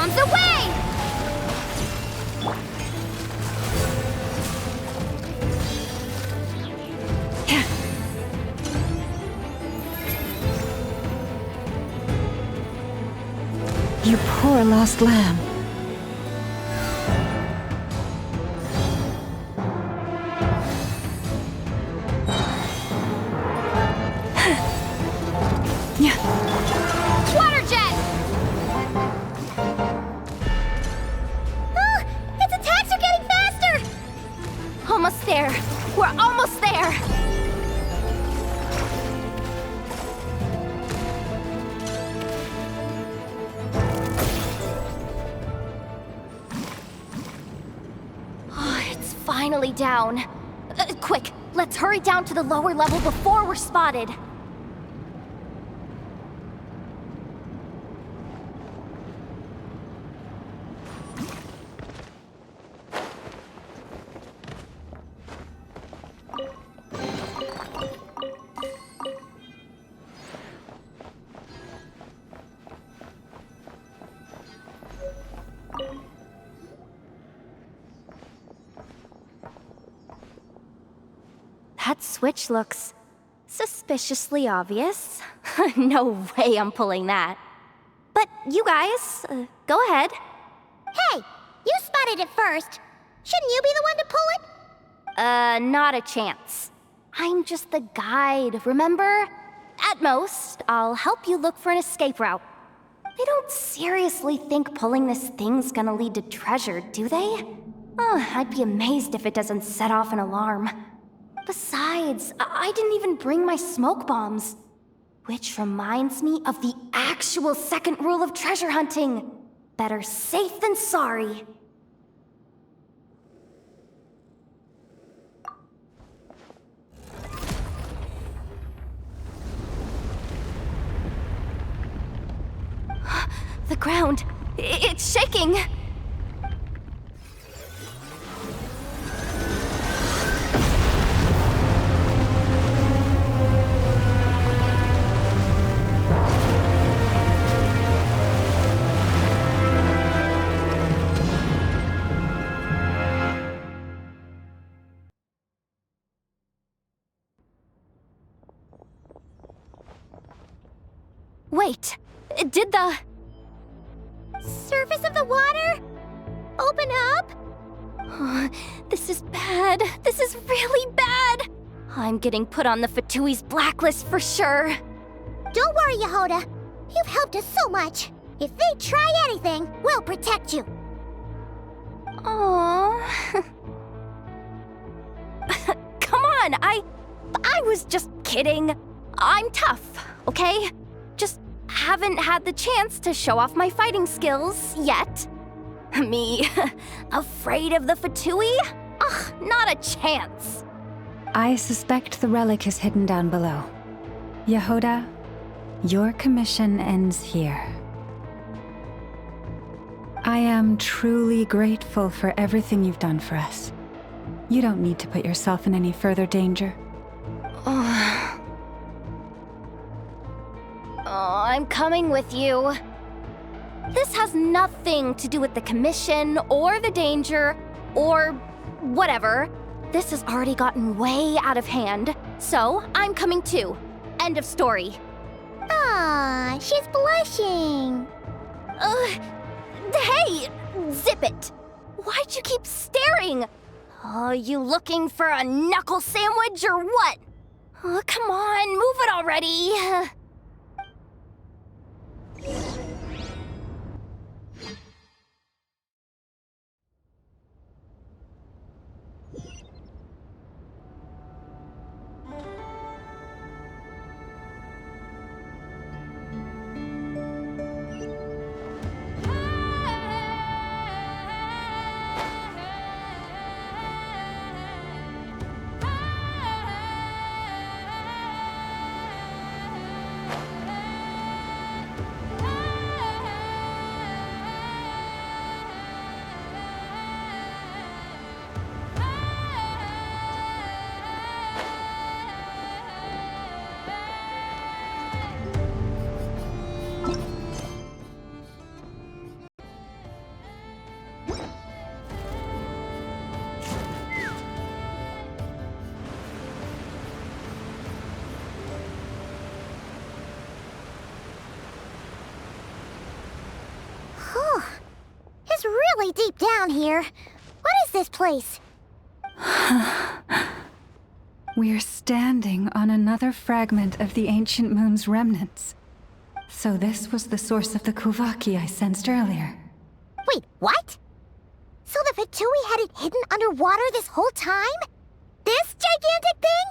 On the way! You poor lost lamb. Water jet! Oh, its attacks are getting faster! Almost there. We're almost there. Oh, it's finally down. Quick, let's hurry down to the lower level before we're spotted. That switch looks suspiciously obvious. No way I'm pulling that. But you guys, go ahead. Hey, you spotted it first. Shouldn't you be the one to pull it? Not a chance. I'm just the guide, remember? At most, I'll help you look for an escape route. They don't seriously think pulling this thing's gonna lead to treasure, do they? I'd be amazed if it doesn't set off an alarm. Besides, I didn't even bring my smoke bombs. Which reminds me of the actual second rule of treasure hunting. Better safe than sorry. The ground, it's shaking. Wait, did the surface of the water open up? This is bad. This is really bad. I'm getting put on the Fatui's blacklist for sure. Don't worry, Yehoda. You've helped us so much. If they try anything, we'll protect you. Aww. Come on, I was just kidding. I'm tough, okay? Just haven't had the chance to show off my fighting skills yet. Me, afraid of the Fatui? Ugh, not a chance. I suspect the relic is hidden down below. Yehoda, your commission ends here. I am truly grateful for everything you've done for us. You don't need to put yourself in any further danger. Oh, I'm coming with you. This has nothing to do with the commission, or the danger, or whatever. This has already gotten way out of hand, so I'm coming too. End of story. Ah, she's blushing. Hey! Zip it! Why'd you keep staring? Oh, you looking for a knuckle sandwich or what? Oh, come on, move it already. really deep down here. What is this place? We're standing on another fragment of the ancient moon's remnants. So this was the source of the Kuvaki I sensed earlier. Wait, what? So the Fatui had it hidden underwater this whole time? This gigantic thing?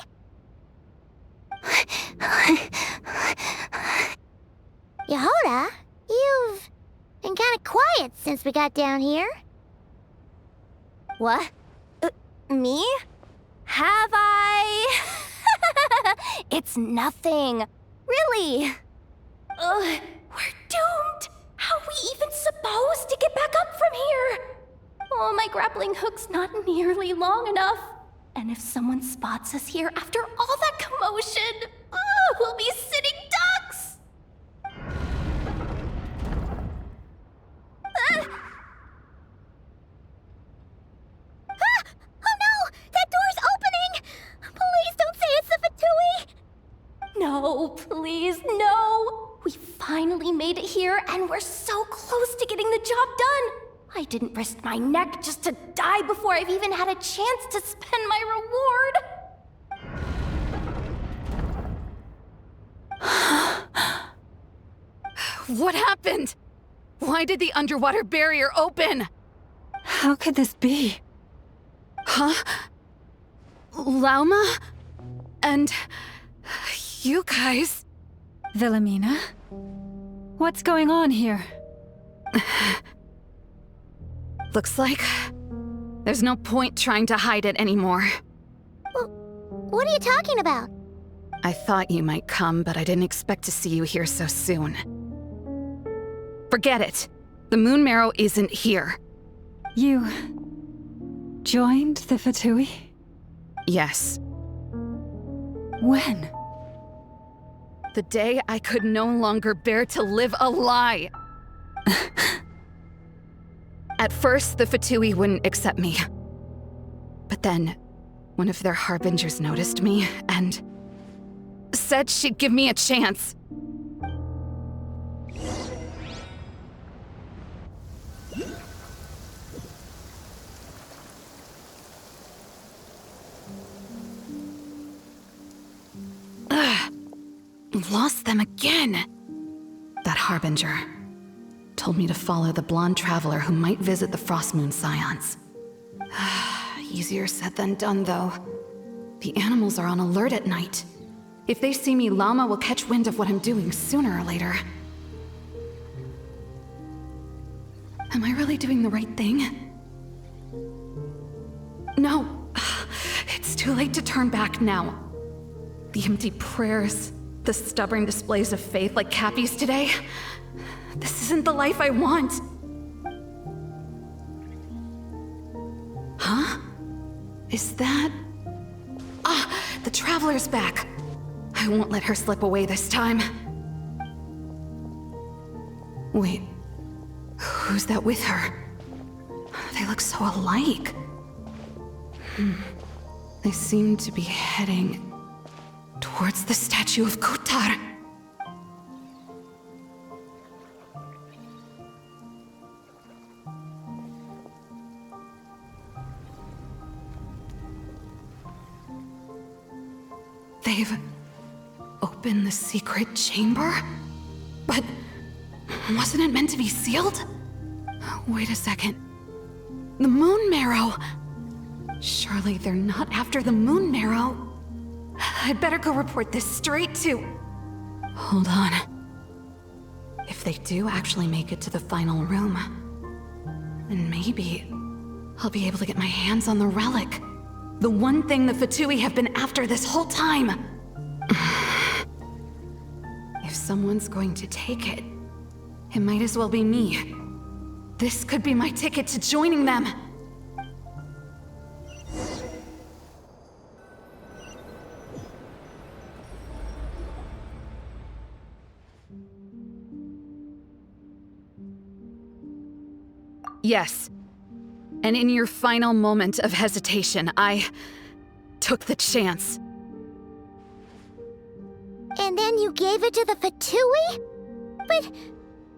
Yehoda, you've been kinda quiet since we got down here. What? Me? Have I? It's nothing. Really. We're doomed. How are we even supposed to get back up from here? Oh, my grappling hook's not nearly long enough. And if someone spots us here after all that commotion, we'll be sitting ducks! Oh no! That door's opening! Please don't say it's the Fatui! No, please, no! We finally made it here, and we're so close to getting the job done! I didn't risk my neck just to die before I've even had a chance to spend my reward! What happened? Why did the underwater barrier open? How could this be? Huh? Lauma? And... you guys... Wilhelmina? What's going on here? Looks like... there's no point trying to hide it anymore. What are you talking about? I thought you might come, but I didn't expect to see you here so soon. Forget it. The Moon Marrow isn't here. You... joined the Fatui? Yes. When? The day I could no longer bear to live a lie. At first, the Fatui wouldn't accept me. But then, one of their harbingers noticed me and said she'd give me a chance. Lost them again. That harbinger told me to follow the blonde traveler who might visit the Frostmoon Scions. Easier said than done, though. The animals are on alert at night. If they see me, Llama will catch wind of what I'm doing sooner or later. Am I really doing the right thing? No. It's too late to turn back now. The empty prayers, the stubborn displays of faith like Cappy's today. This isn't the life I want. Huh? Is that... the Traveler's back. I won't let her slip away this time. Wait, who's that with her? They look so alike. They seem to be heading towards the statue of Kotar. They've opened the secret chamber? But wasn't it meant to be sealed? Wait a second. The Moon Marrow! Surely they're not after the Moon Marrow. I'd better go report this straight to... Hold on. If they do actually make it to the final room, then maybe I'll be able to get my hands on the relic. The one thing the Fatui have been after this whole time. If someone's going to take it, it might as well be me. This could be my ticket to joining them. Yes. And in your final moment of hesitation, I took the chance. And then you gave it to the Fatui? But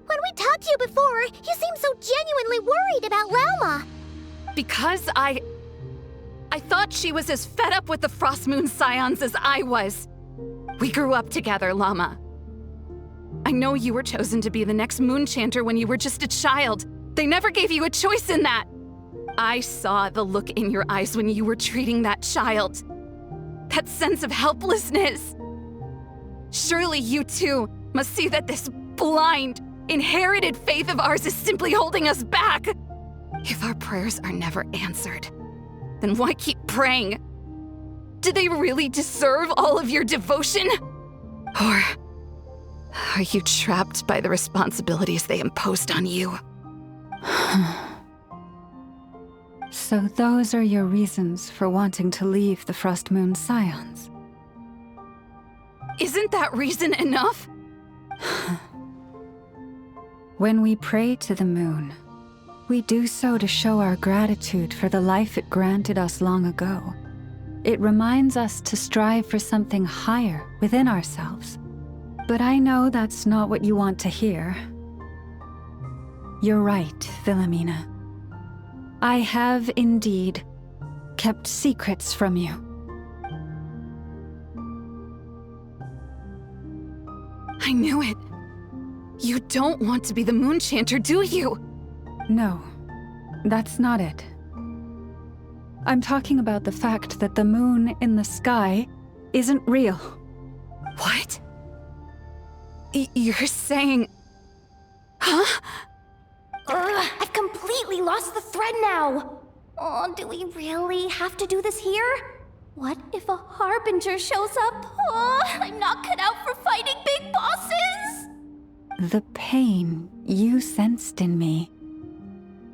when When we talked to you before, you seemed so genuinely worried about Lauma. Because I thought she was as fed up with the Frost Moon Scions as I was. We grew up together, Llama. I know you were chosen to be the next Moon Chanter when you were just a child. They never gave you a choice in that. I saw the look in your eyes when you were treating that child. That sense of helplessness. Surely you too must see that this blind, inherited faith of ours is simply holding us back. If our prayers are never answered, then why keep praying? Do they really deserve all of your devotion? Or are you trapped by the responsibilities they imposed on you? So those are your reasons for wanting to leave the Frost Moon Scions? Isn't that reason enough? When we pray to the moon, we do so to show our gratitude for the life it granted us long ago. It reminds us to strive for something higher within ourselves. But I know that's not what you want to hear. You're right, Philomena. I have indeed kept secrets from you. I knew it. You don't want to be the Moon Chanter, do you? No, that's not it. I'm talking about the fact that the moon in the sky isn't real. What? You're saying... Huh? I've completely lost the thread now. Oh, do we really have to do this here? What if a Harbinger shows up? Oh, I'm not cut out for fighting big bosses! The pain you sensed in me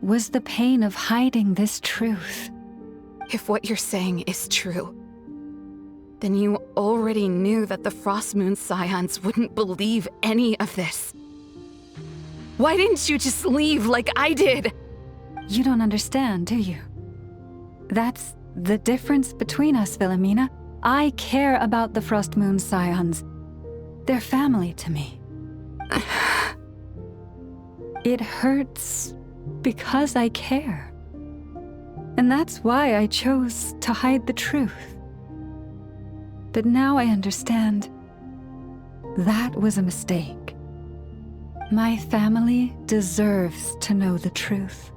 was the pain of hiding this truth. If what you're saying is true, then you already knew that the Frost Moon Scions wouldn't believe any of this. Why didn't you just leave like I did? You don't understand, do you? That's the difference between us, Philomena. I care about the Frost Moon Scions. They're family to me. It hurts because I care. And that's why I chose to hide the truth. But now I understand that was a mistake. My family deserves to know the truth.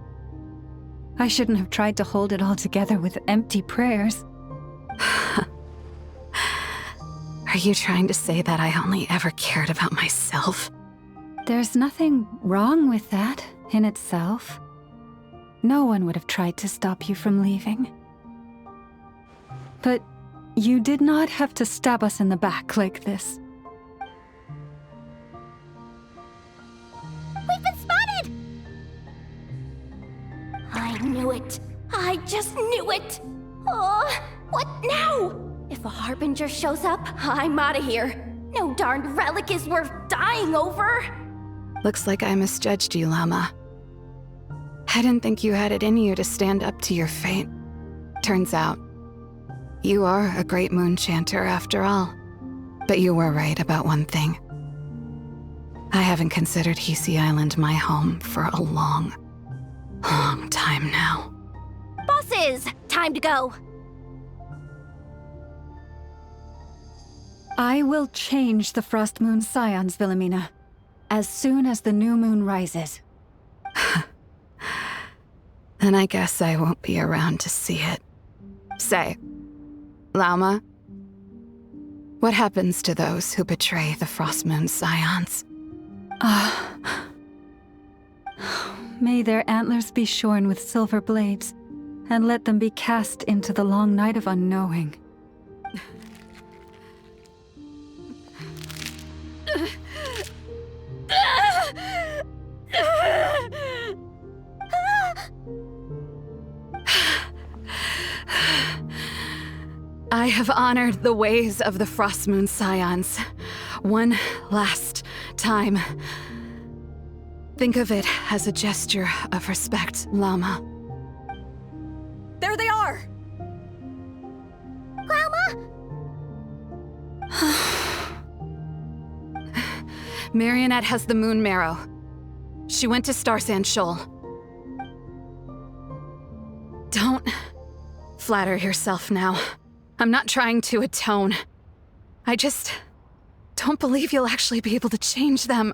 I shouldn't have tried to hold it all together with empty prayers. Are you trying to say that I only ever cared about myself? There's nothing wrong with that in itself. No one would have tried to stop you from leaving. But you did not have to stab us in the back like this. We've been spotted! I knew it. I just knew it. Oh, what now? If a Harbinger shows up, I'm out of here. No darned relic is worth dying over. Looks like I misjudged you, Llama. I didn't think you had it in you to stand up to your fate. Turns out, you are a great Moon Chanter after all. But you were right about one thing. I haven't considered Hisi Island my home for a long time now. Bosses, time to go. I will change the Frost Moon Scions, Philomena, as soon as the new moon rises. Then I guess I won't be around to see it. Say, Lauma, what happens to those who betray the Frost Moon Scions? May their antlers be shorn with silver blades, and let them be cast into the long night of unknowing. I have honored the ways of the Frost Moon Scions one last time. Think of it as a gesture of respect, Llama. There they are! Lauma? Marionette has the moon marrow. She went to Star Sand Shoal. Don't flatter yourself now. I'm not trying to atone. I just don't believe you'll actually be able to change them.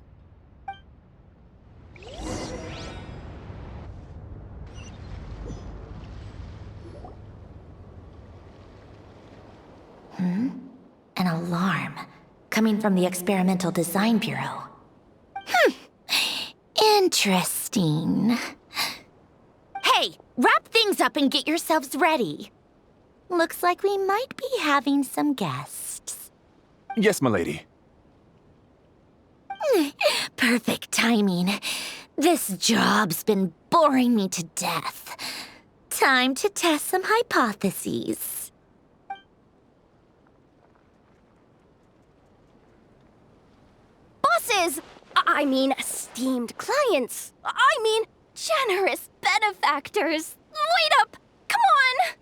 An alarm coming from the Experimental Design Bureau. Interesting. Hey, wrap things up and get yourselves ready. Looks like we might be having some guests. Yes, milady. Perfect timing. This job's been boring me to death. Time to test some hypotheses. Bosses! I mean, esteemed clients. I mean, generous benefactors. Wait up! Come on!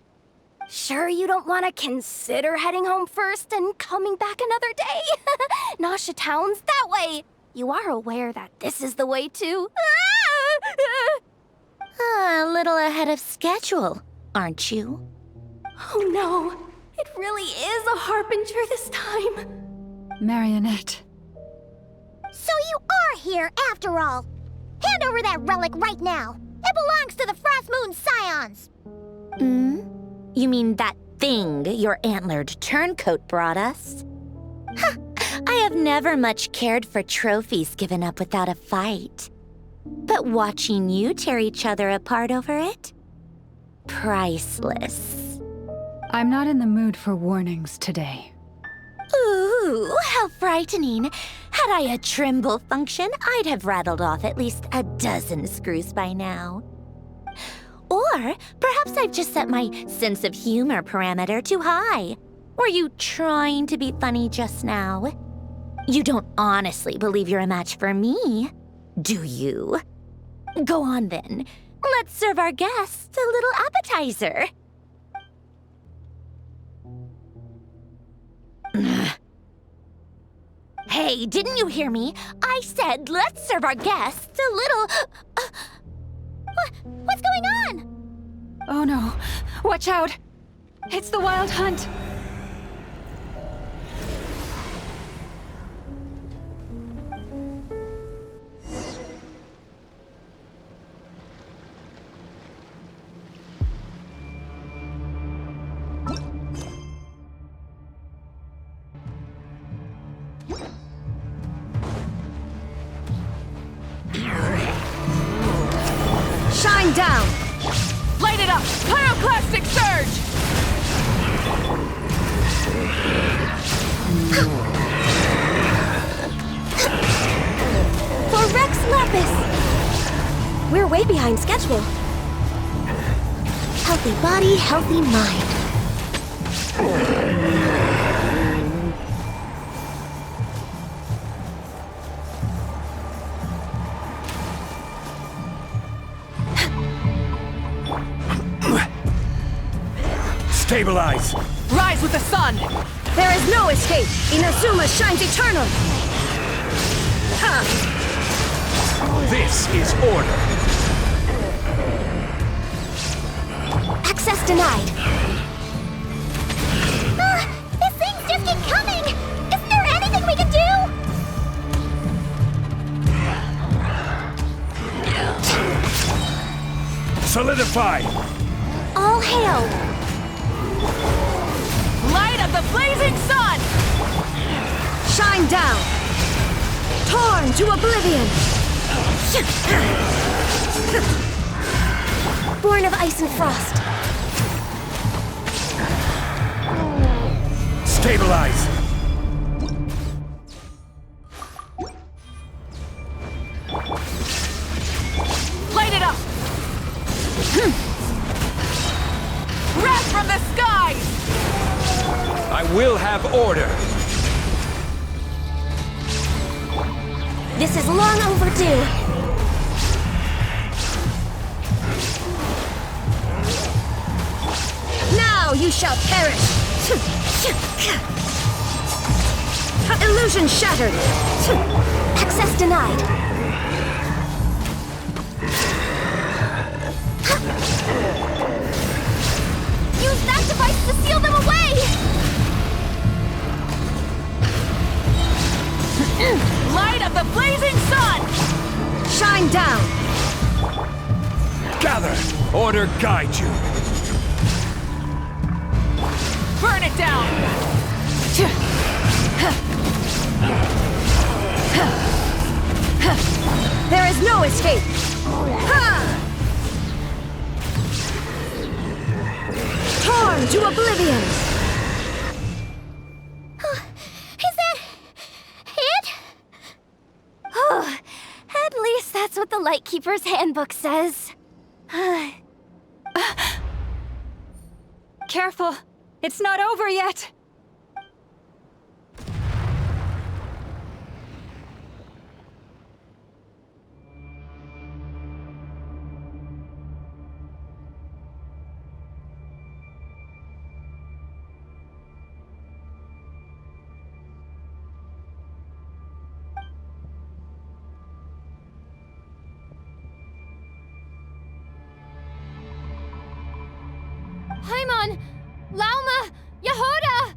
Sure you don't want to consider heading home first and coming back another day? Nasha Town's that way. You are aware that this is the way too. A little ahead of schedule, aren't you? Oh no, it really is a harbinger this time. Marionette. So you are here after all. Hand over that relic right now. It belongs to the Frost Moon Scions. You mean that thing your antlered turncoat brought us? I have never much cared for trophies given up without a fight. But watching you tear each other apart over it? Priceless. I'm not in the mood for warnings today. Ooh, how frightening. Had I a Trimble function, I'd have rattled off at least a dozen screws by now. Or perhaps I've just set my sense of humor parameter too high. Were you trying to be funny just now? You don't honestly believe you're a match for me, do you? Go on then. Let's serve our guests a little appetizer. Hey, didn't you hear me? I said let's serve our guests a little... What's going on? Oh no. Watch out. It's the Wild Hunt. Shine down! Light it up! Pyroclastic surge! For Rex Lapis! We're way behind schedule. Healthy body, healthy mind. Stabilize! Rise with the sun! There is no escape! Inazuma shines eternal! Ha! This is order! Access denied. This things just keep coming! Isn't there anything we can do? Solidify! All hail! Light of the blazing sun! Shine down! Torn to oblivion! Born of ice and frost. Stabilize! Light it up! Wrath from the skies! I will have order! This is long overdue. Now you shall perish! Illusion shattered! Access denied. Gather! Order guide you! Burn it down! There is no escape! Torn to oblivion! Is that it? Oh, at least that's what the Lightkeeper's handbook says. Careful! It's not over yet! Paimon! Lauma! Yehoda!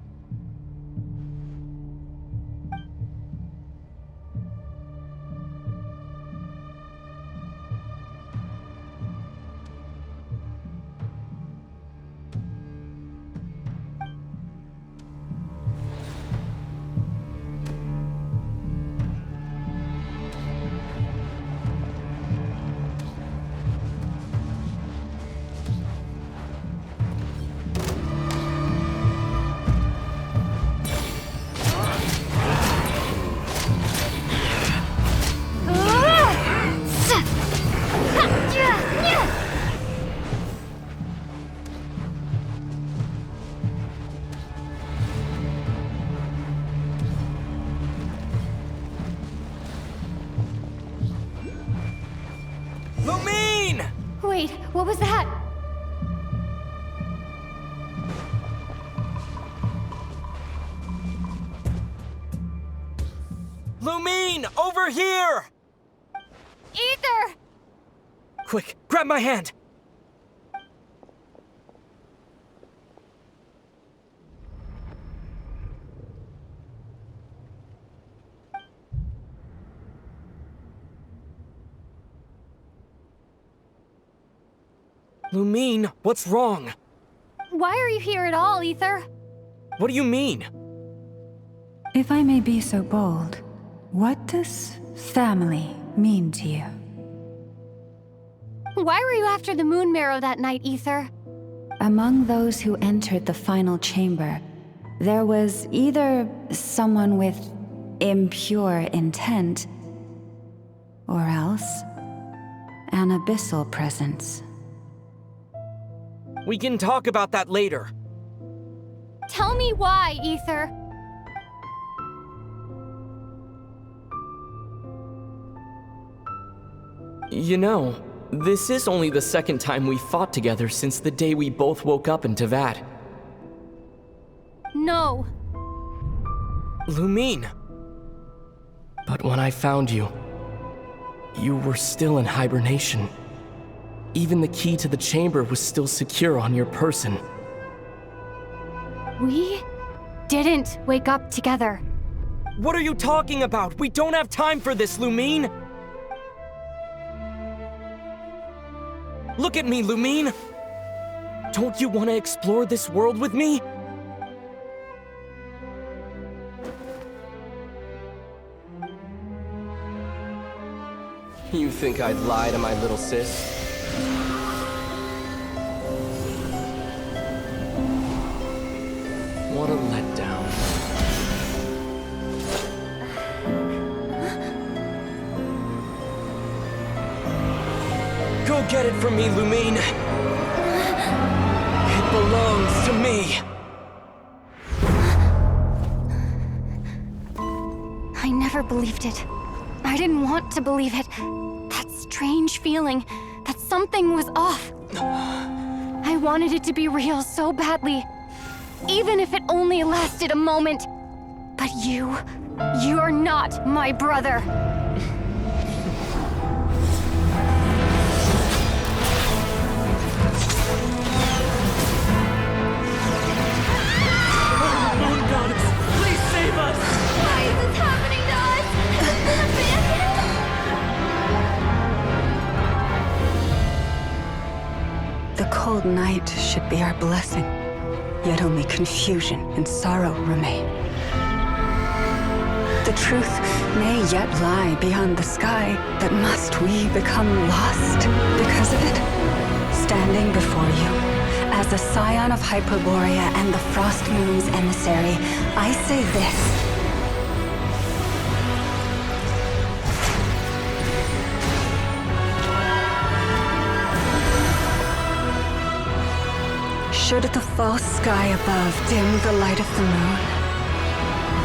Lumine! Wait, what was that? Lumine! Over here! Ether! Quick, grab my hand! Lumine, what's wrong? Why are you here at all, Ether? What do you mean? If I may be so bold, what does family mean to you? Why were you after the Moon Marrow that night, Ether? Among those who entered the final chamber, there was either someone with impure intent, or else an abyssal presence. We can talk about that later. Tell me why, Ether. You know, this is only the second time we fought together since the day we both woke up in Teyvat. No. Lumine. But when I found you, you were still in hibernation. Even the key to the chamber was still secure on your person. We didn't wake up together. What are you talking about? We don't have time for this, Lumine! Look at me, Lumine! Don't you want to explore this world with me? You think I'd lie to my little sis? What a letdown. Go get it from me, Lumine. It belongs to me. I never believed it. I didn't want to believe it. That strange feeling that something was off. I wanted it to be real so badly. Even if it only lasted a moment. But you're not my brother. Moon goddess, please save us! Why is this happening to us? The cold night should be our blessing, yet only confusion and sorrow remain. The truth may yet lie beyond the sky, but must we become lost because of it? Standing before you, as a scion of Hyperborea and the Frost Moon's emissary, I say this. Should the false sky above dim the light of the moon,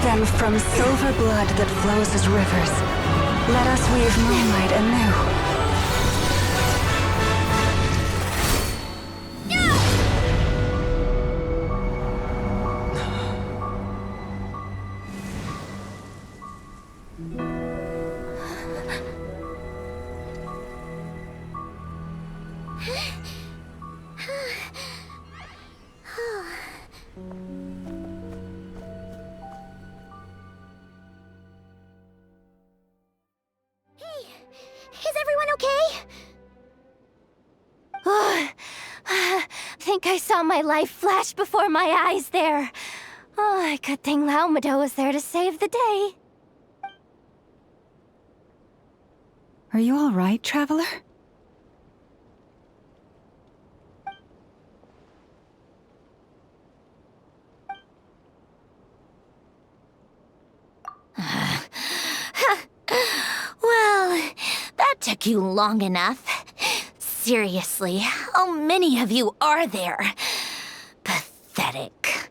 then from silver blood that flows as rivers, let us weave moonlight anew. Is everyone okay? I think I saw my life flash before my eyes there. Oh, good thing Laumado was there to save the day. Are you all right, traveler? Well, that took you long enough. Seriously, how many of you are there? Pathetic.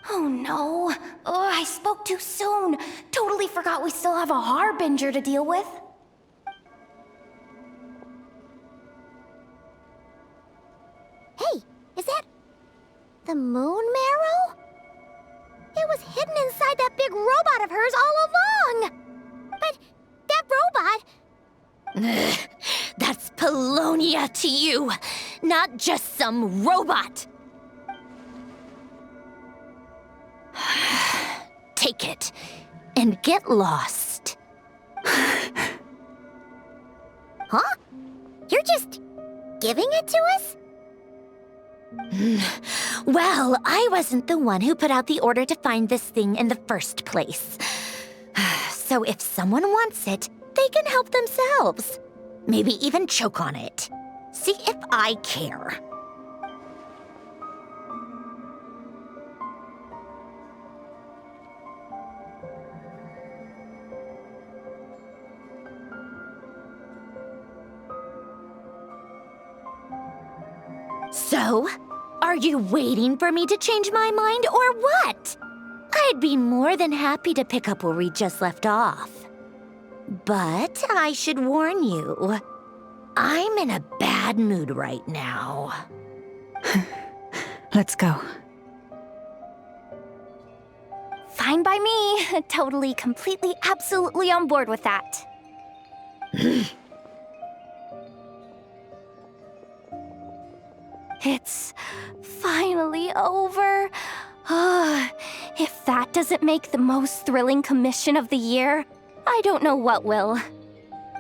Oh no. Oh, I spoke too soon. Totally forgot we still have a Harbinger to deal with. Hey, is that the moon marrow? It was hidden inside that big robot of hers all along. But that robot... That's Polonia to you, not just some robot. Take it and get lost. Huh? You're just giving it to us? Well, I wasn't the one who put out the order to find this thing in the first place. So if someone wants it, they can help themselves. Maybe even choke on it. See if I care. So, are you waiting for me to change my mind or what? I'd be more than happy to pick up where we just left off. But I should warn you, I'm in a bad mood right now. Let's go. Fine by me. Totally, completely, absolutely on board with that. It's finally over. If that doesn't make the most thrilling commission of the year, I don't know what will.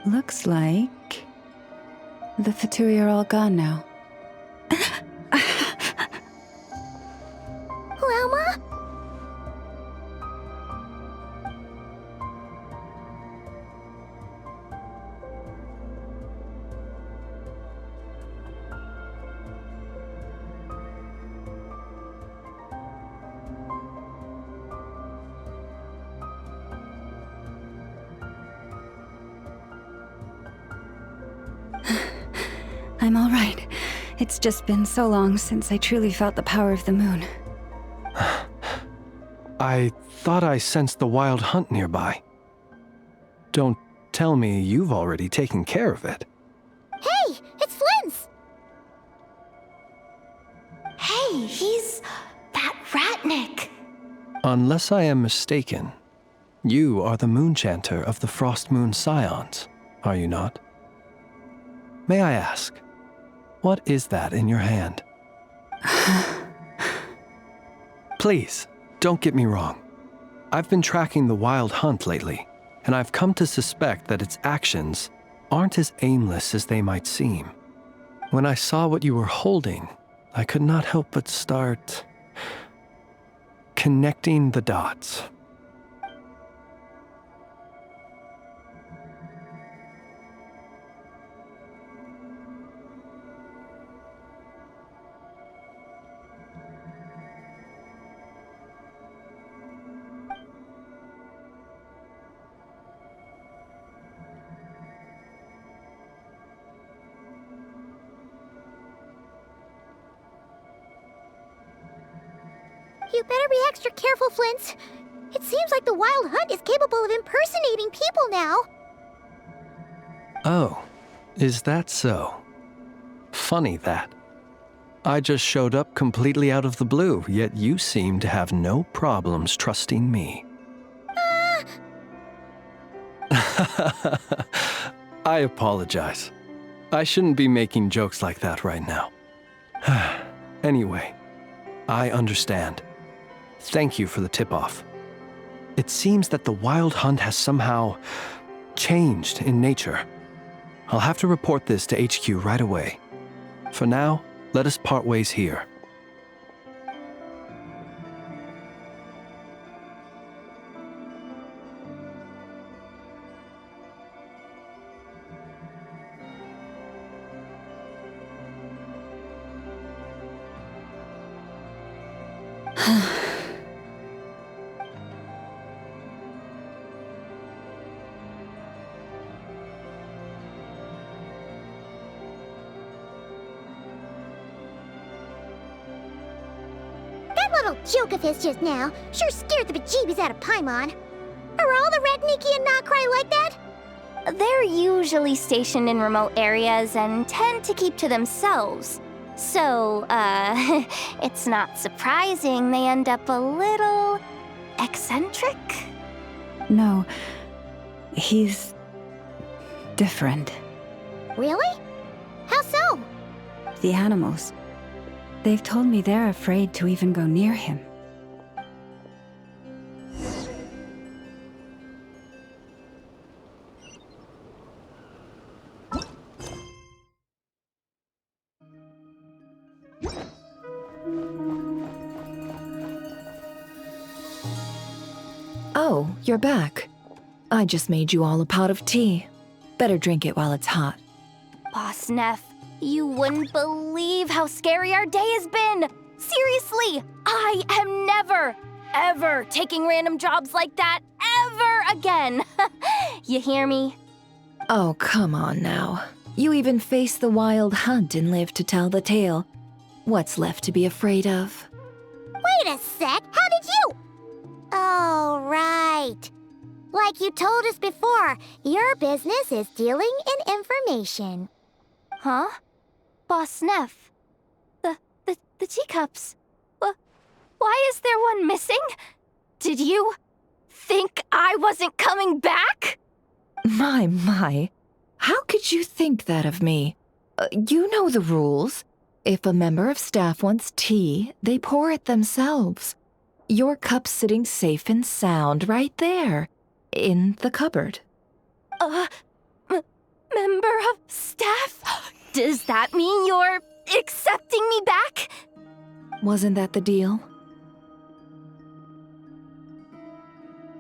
Looks like the Fatui are all gone now. Lauma? I'm all right. It's just been so long since I truly felt the power of the moon. I thought I sensed the wild hunt nearby. Don't tell me you've already taken care of it. Hey, it's Flint's! Hey, he's that Ratnik. Unless I am mistaken, you are the Moonchanter of the Frost Moon Scions, are you not? May I ask, what is that in your hand? Please, don't get me wrong. I've been tracking the wild hunt lately, and I've come to suspect that its actions aren't as aimless as they might seem. When I saw what you were holding, I could not help but start connecting the dots. You better be extra careful, Flint. It seems like the Wild Hunt is capable of impersonating people now. Oh, is that so? Funny that. I just showed up completely out of the blue, yet you seem to have no problems trusting me. I apologize. I shouldn't be making jokes like that right now. Anyway, I understand. Thank you for the tip-off. It seems that the Wild Hunt has somehow changed in nature. I'll have to report this to HQ right away. For now, let us part ways here. That little joke of his just now sure scared the bejeebies out of Paimon. Are all the Red Nikki and Nocrai like that? They're usually stationed in remote areas and tend to keep to themselves. So, it's not surprising they end up a little eccentric. No, he's different. Really? How so? The animals. They've told me they're afraid to even go near him. Oh, you're back. I just made you all a pot of tea. Better drink it while it's hot. Boss Neff, you wouldn't believe how scary our day has been. Seriously, I am never, ever taking random jobs like that ever again. You hear me? Oh, come on now. You even faced the Wild Hunt and lived to tell the tale. What's left to be afraid of? Wait a sec, how did you? Oh, right. Like you told us before, your business is dealing in information. Huh? Boss Neff, the teacups. Why is there one missing? Did you think I wasn't coming back? My. How could you think that of me? You know the rules. If a member of staff wants tea, they pour it themselves. Your cup's sitting safe and sound right there, in the cupboard. Member of staff? Does that mean you're accepting me back? Wasn't that the deal?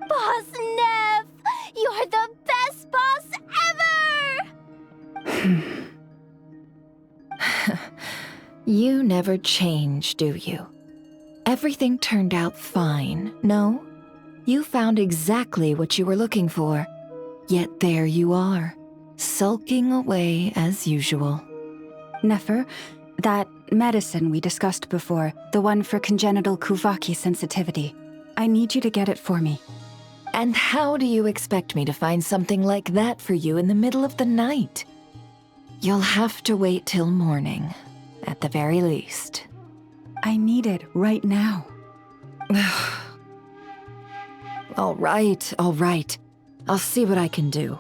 Boss Neff! You're the best boss ever! You never change, do you? Everything turned out fine, no? You found exactly what you were looking for. Yet there you are, sulking away as usual. Nefer, that medicine we discussed before, the one for congenital Kuvaki sensitivity, I need you to get it for me. And how do you expect me to find something like that for you in the middle of the night? You'll have to wait till morning, at the very least. I need it right now. All right. I'll see what I can do.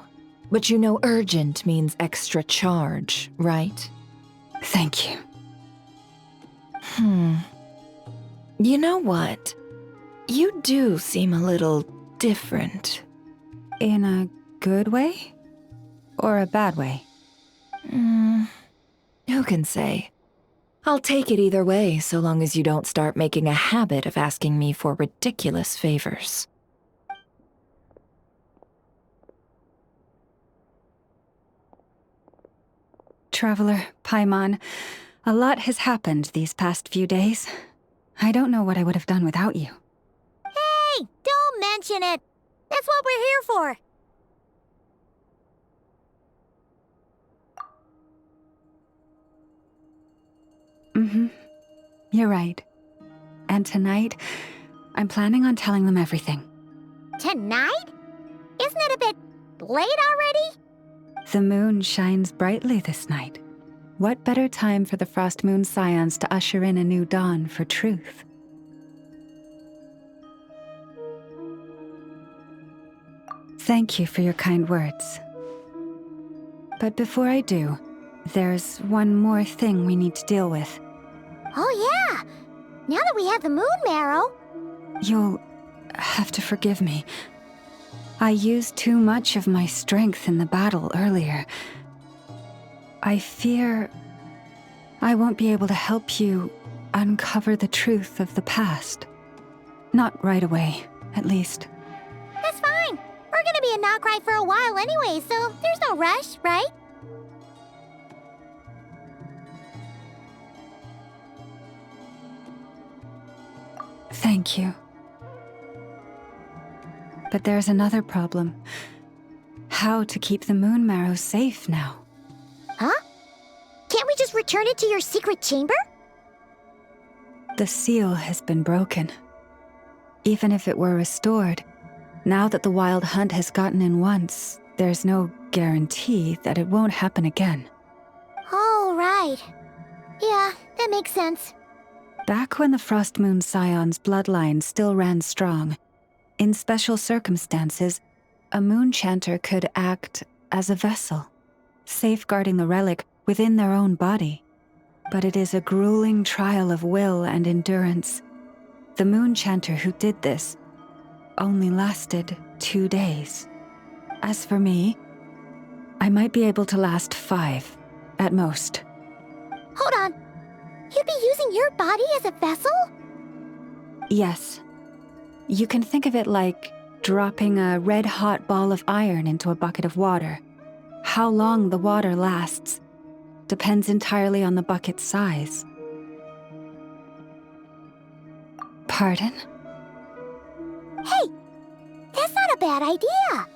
But you know urgent means extra charge, right? Thank you. You know what? You do seem a little different. In a good way? Or a bad way? Who can say? I'll take it either way so long as you don't start making a habit of asking me for ridiculous favors. Traveler, Paimon, a lot has happened these past few days. I don't know what I would have done without you. Hey, don't mention it. That's what we're here for. Mm-hmm. You're right. And tonight, I'm planning on telling them everything. Tonight? Isn't it a bit late already? The moon shines brightly this night. What better time for the Frost Moon Scions to usher in a new dawn for truth? Thank you for your kind words. But before I do, there's one more thing we need to deal with. Oh yeah! Now that we have the moon marrow... You'll have to forgive me. I used too much of my strength in the battle earlier. I fear I won't be able to help you uncover the truth of the past. Not right away, at least. That's fine. We're gonna be in Nocrai for a while anyway, so there's no rush, right? Thank you. But there's another problem. How to keep the moon marrow safe now? Huh? Can't we just return it to your secret chamber? The seal has been broken. Even if it were restored, now that the wild hunt has gotten in once, there's no guarantee that it won't happen again. Oh, right. Yeah, that makes sense. Back when the Frost Moon Scion's bloodline still ran strong, in special circumstances, a moon chanter could act as a vessel, safeguarding the relic within their own body. But it is a grueling trial of will and endurance. The moon chanter who did this only lasted 2 days. As for me, I might be able to last 5, at most. Hold on. You'd be using your body as a vessel? Yes. You can think of it like dropping a red-hot ball of iron into a bucket of water. How long the water lasts depends entirely on the bucket's size. Pardon? Hey, that's not a bad idea.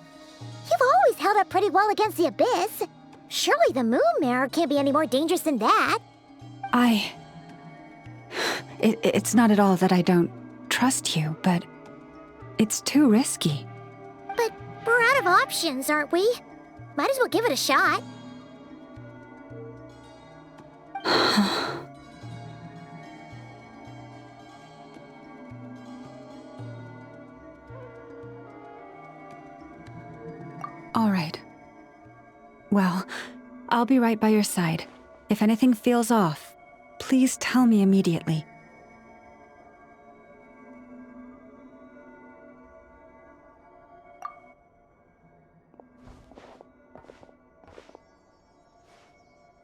You've always held up pretty well against the abyss. Surely the moon mirror can't be any more dangerous than that. It's not at all that I don't trust you, but it's too risky. But we're out of options, aren't we? Might as well give it a shot. All right. Well, I'll be right by your side. If anything feels off, please tell me immediately.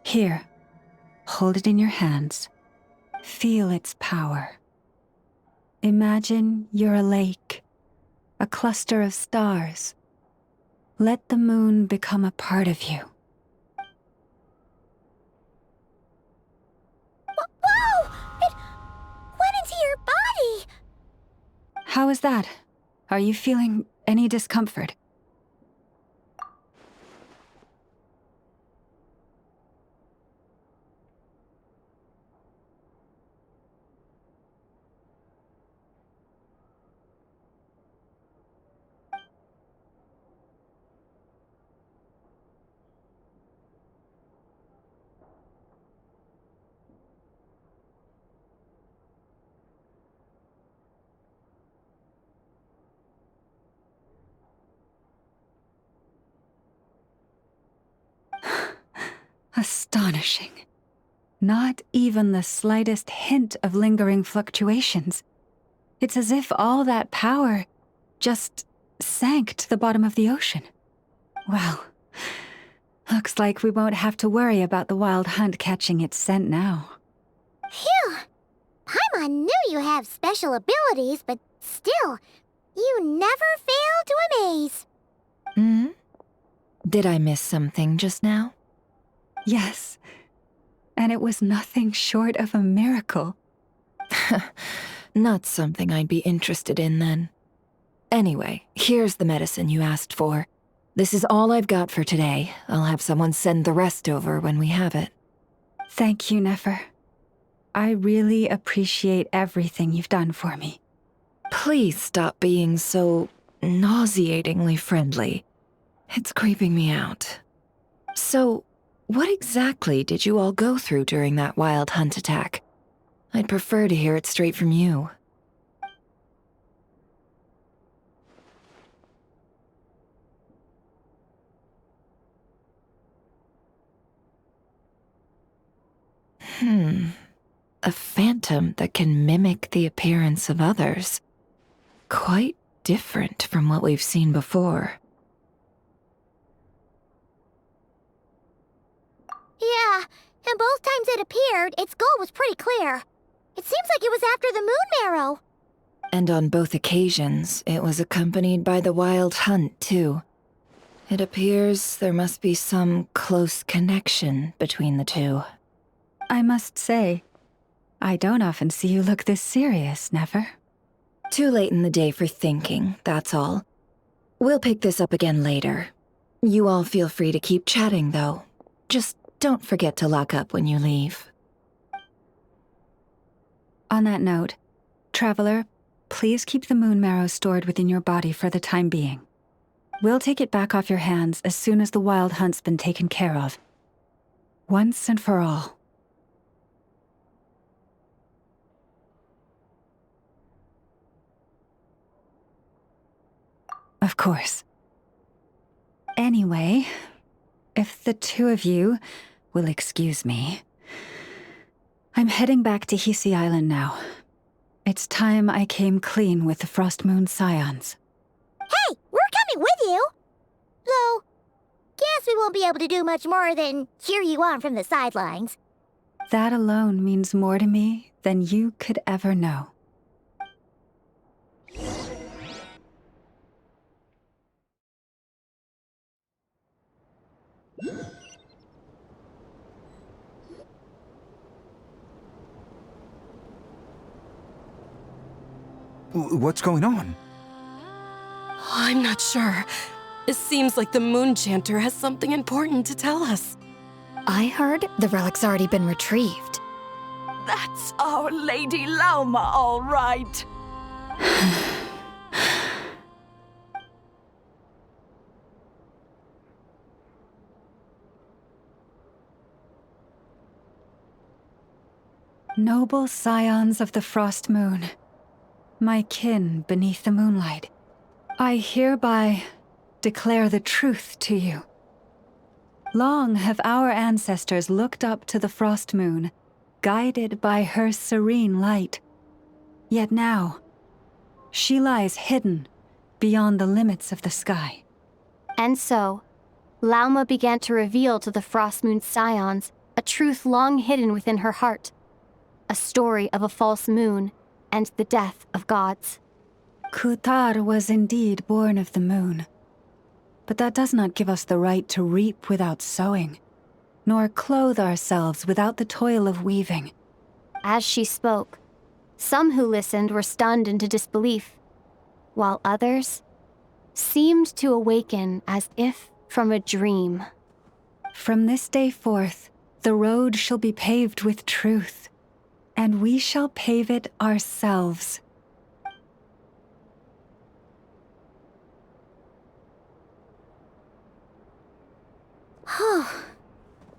Here, hold it in your hands. Feel its power. Imagine you're a lake, a cluster of stars. Let the moon become a part of you. Whoa! It went into your body! How is that? Are you feeling any discomfort? Astonishing. Not even the slightest hint of lingering fluctuations. It's as if all that power just sank to the bottom of the ocean. Well, Looks like we won't have to worry about the wild hunt catching its scent now. Phew! Paimon knew you have special abilities, but still, you never fail to amaze. Hmm? Did I miss something just now? Yes. And it was nothing short of a miracle. Not something I'd be interested in then. Anyway, here's the medicine you asked for. This is all I've got for today. I'll have someone send the rest over when we have it. Thank you, Nefer. I really appreciate everything you've done for me. Please stop being so nauseatingly friendly. It's creeping me out. So, what exactly did you all go through during that wild hunt attack? I'd prefer to hear it straight from you. A phantom that can mimic the appearance of others. Quite different from what we've seen before. Yeah, and both times it appeared, its goal was pretty clear. It seems like it was after the moon marrow. And on both occasions, it was accompanied by the wild hunt, too. It appears there must be some close connection between the two. I must say, I don't often see you look this serious, Nefer. Too late in the day for thinking, that's all. We'll pick this up again later. You all feel free to keep chatting, though. Just don't forget to lock up when you leave. On that note, Traveler, please keep the moon marrow stored within your body for the time being. We'll take it back off your hands as soon as the wild hunt's been taken care of. Once and for all. Of course. Anyway, if the two of you will excuse me, I'm heading back to Hisi Island now. It's time I came clean with the Frost Moon Scions. Hey, we're coming with you! Though, guess we won't be able to do much more than cheer you on from the sidelines. That alone means more to me than you could ever know. What's going on? I'm not sure. It seems like the Moon Chanter has something important to tell us. I heard the relic's already been retrieved. That's our Lady Lauma, all right. Noble scions of the Frost Moon, my kin beneath the moonlight, I hereby declare the truth to you. Long have our ancestors looked up to the Frost Moon, guided by her serene light. Yet now, she lies hidden beyond the limits of the sky. And so, Lauma began to reveal to the Frost Moon Scions a truth long hidden within her heart. A story of a false moon and the death of gods. Kutar was indeed born of the moon. But that does not give us the right to reap without sowing, nor clothe ourselves without the toil of weaving. As she spoke, some who listened were stunned into disbelief, while others seemed to awaken as if from a dream. From this day forth, the road shall be paved with truth, and we shall pave it ourselves.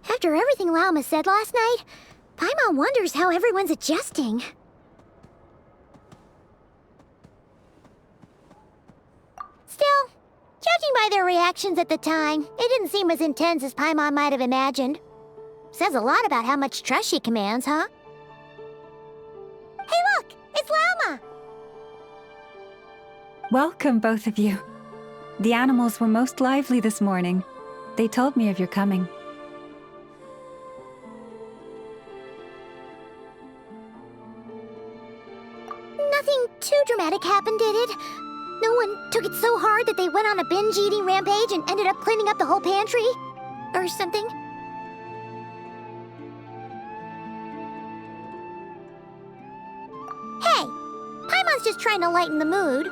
After everything Lauma said last night, Paimon wonders how everyone's adjusting. Still, judging by their reactions at the time, it didn't seem as intense as Paimon might have imagined. Says a lot about how much trust she commands, huh? Hey look! It's Lauma! Welcome, both of you. The animals were most lively this morning. They told me of your coming. Nothing too dramatic happened, did it? No one took it so hard that they went on a binge-eating rampage and ended up cleaning up the whole pantry? Or something? Hey! Paimon's just trying to lighten the mood.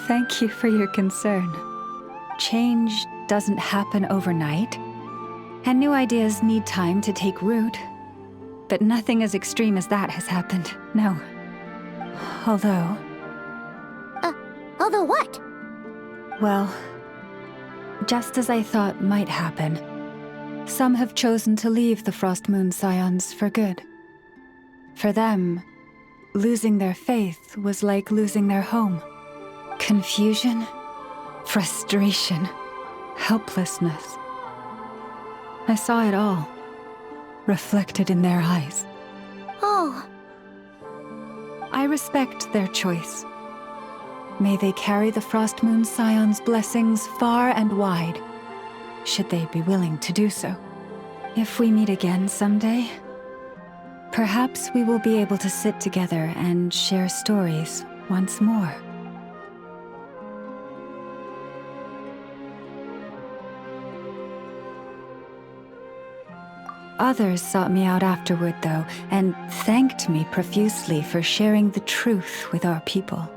Thank you for your concern. Change doesn't happen overnight, and new ideas need time to take root. But nothing as extreme as that has happened, no. Although... Although what? Well, just as I thought might happen, some have chosen to leave the Frost Moon Scions for good. For them, losing their faith was like losing their home. Confusion, frustration, helplessness. I saw it all, reflected in their eyes. Oh. I respect their choice. May they carry the Frost Moon Scion's blessings far and wide, should they be willing to do so. If we meet again someday, perhaps we will be able to sit together and share stories once more. Others sought me out afterward, though, and thanked me profusely for sharing the truth with our people.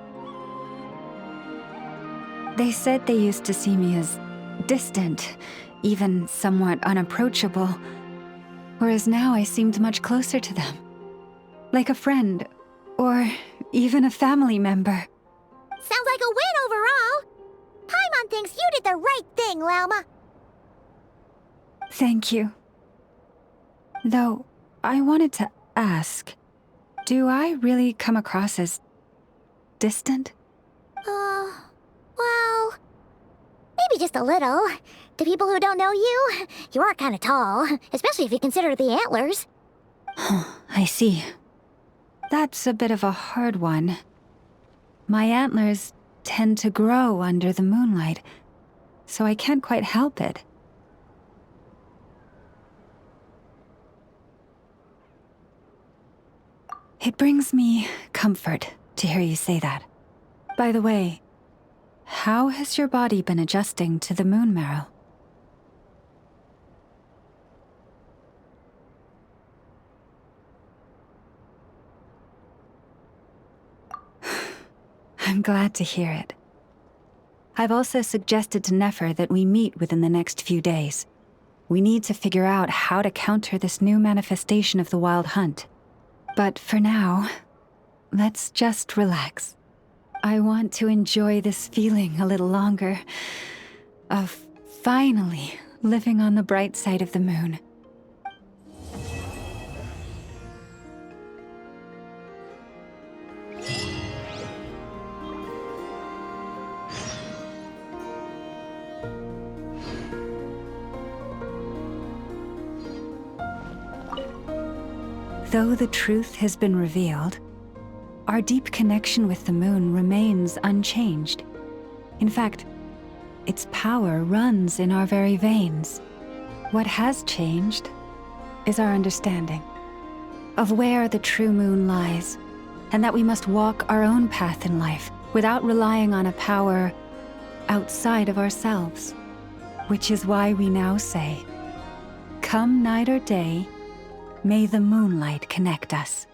They said they used to see me as distant, even somewhat unapproachable, whereas now I seemed much closer to them. Like a friend, or even a family member. Sounds like a win overall! Paimon thinks you did the right thing, Lauma. Thank you. Though, I wanted to ask, do I really come across as distant? Well, maybe just a little. To people who don't know you, you are kind of tall, especially if you consider the antlers. I see. That's a bit of a hard one. My antlers tend to grow under the moonlight, so I can't quite help it. It brings me comfort to hear you say that. By the way, how has your body been adjusting to the moon marrow? I'm glad to hear it. I've also suggested to Nefer that we meet within the next few days. We need to figure out how to counter this new manifestation of the Wild Hunt. But for now, let's just relax. I want to enjoy this feeling a little longer, of finally living on the bright side of the moon. Though the truth has been revealed, our deep connection with the moon remains unchanged. In fact, its power runs in our very veins. What has changed is our understanding of where the true moon lies, and that we must walk our own path in life without relying on a power outside of ourselves. Which is why we now say, come night or day, may the moonlight connect us.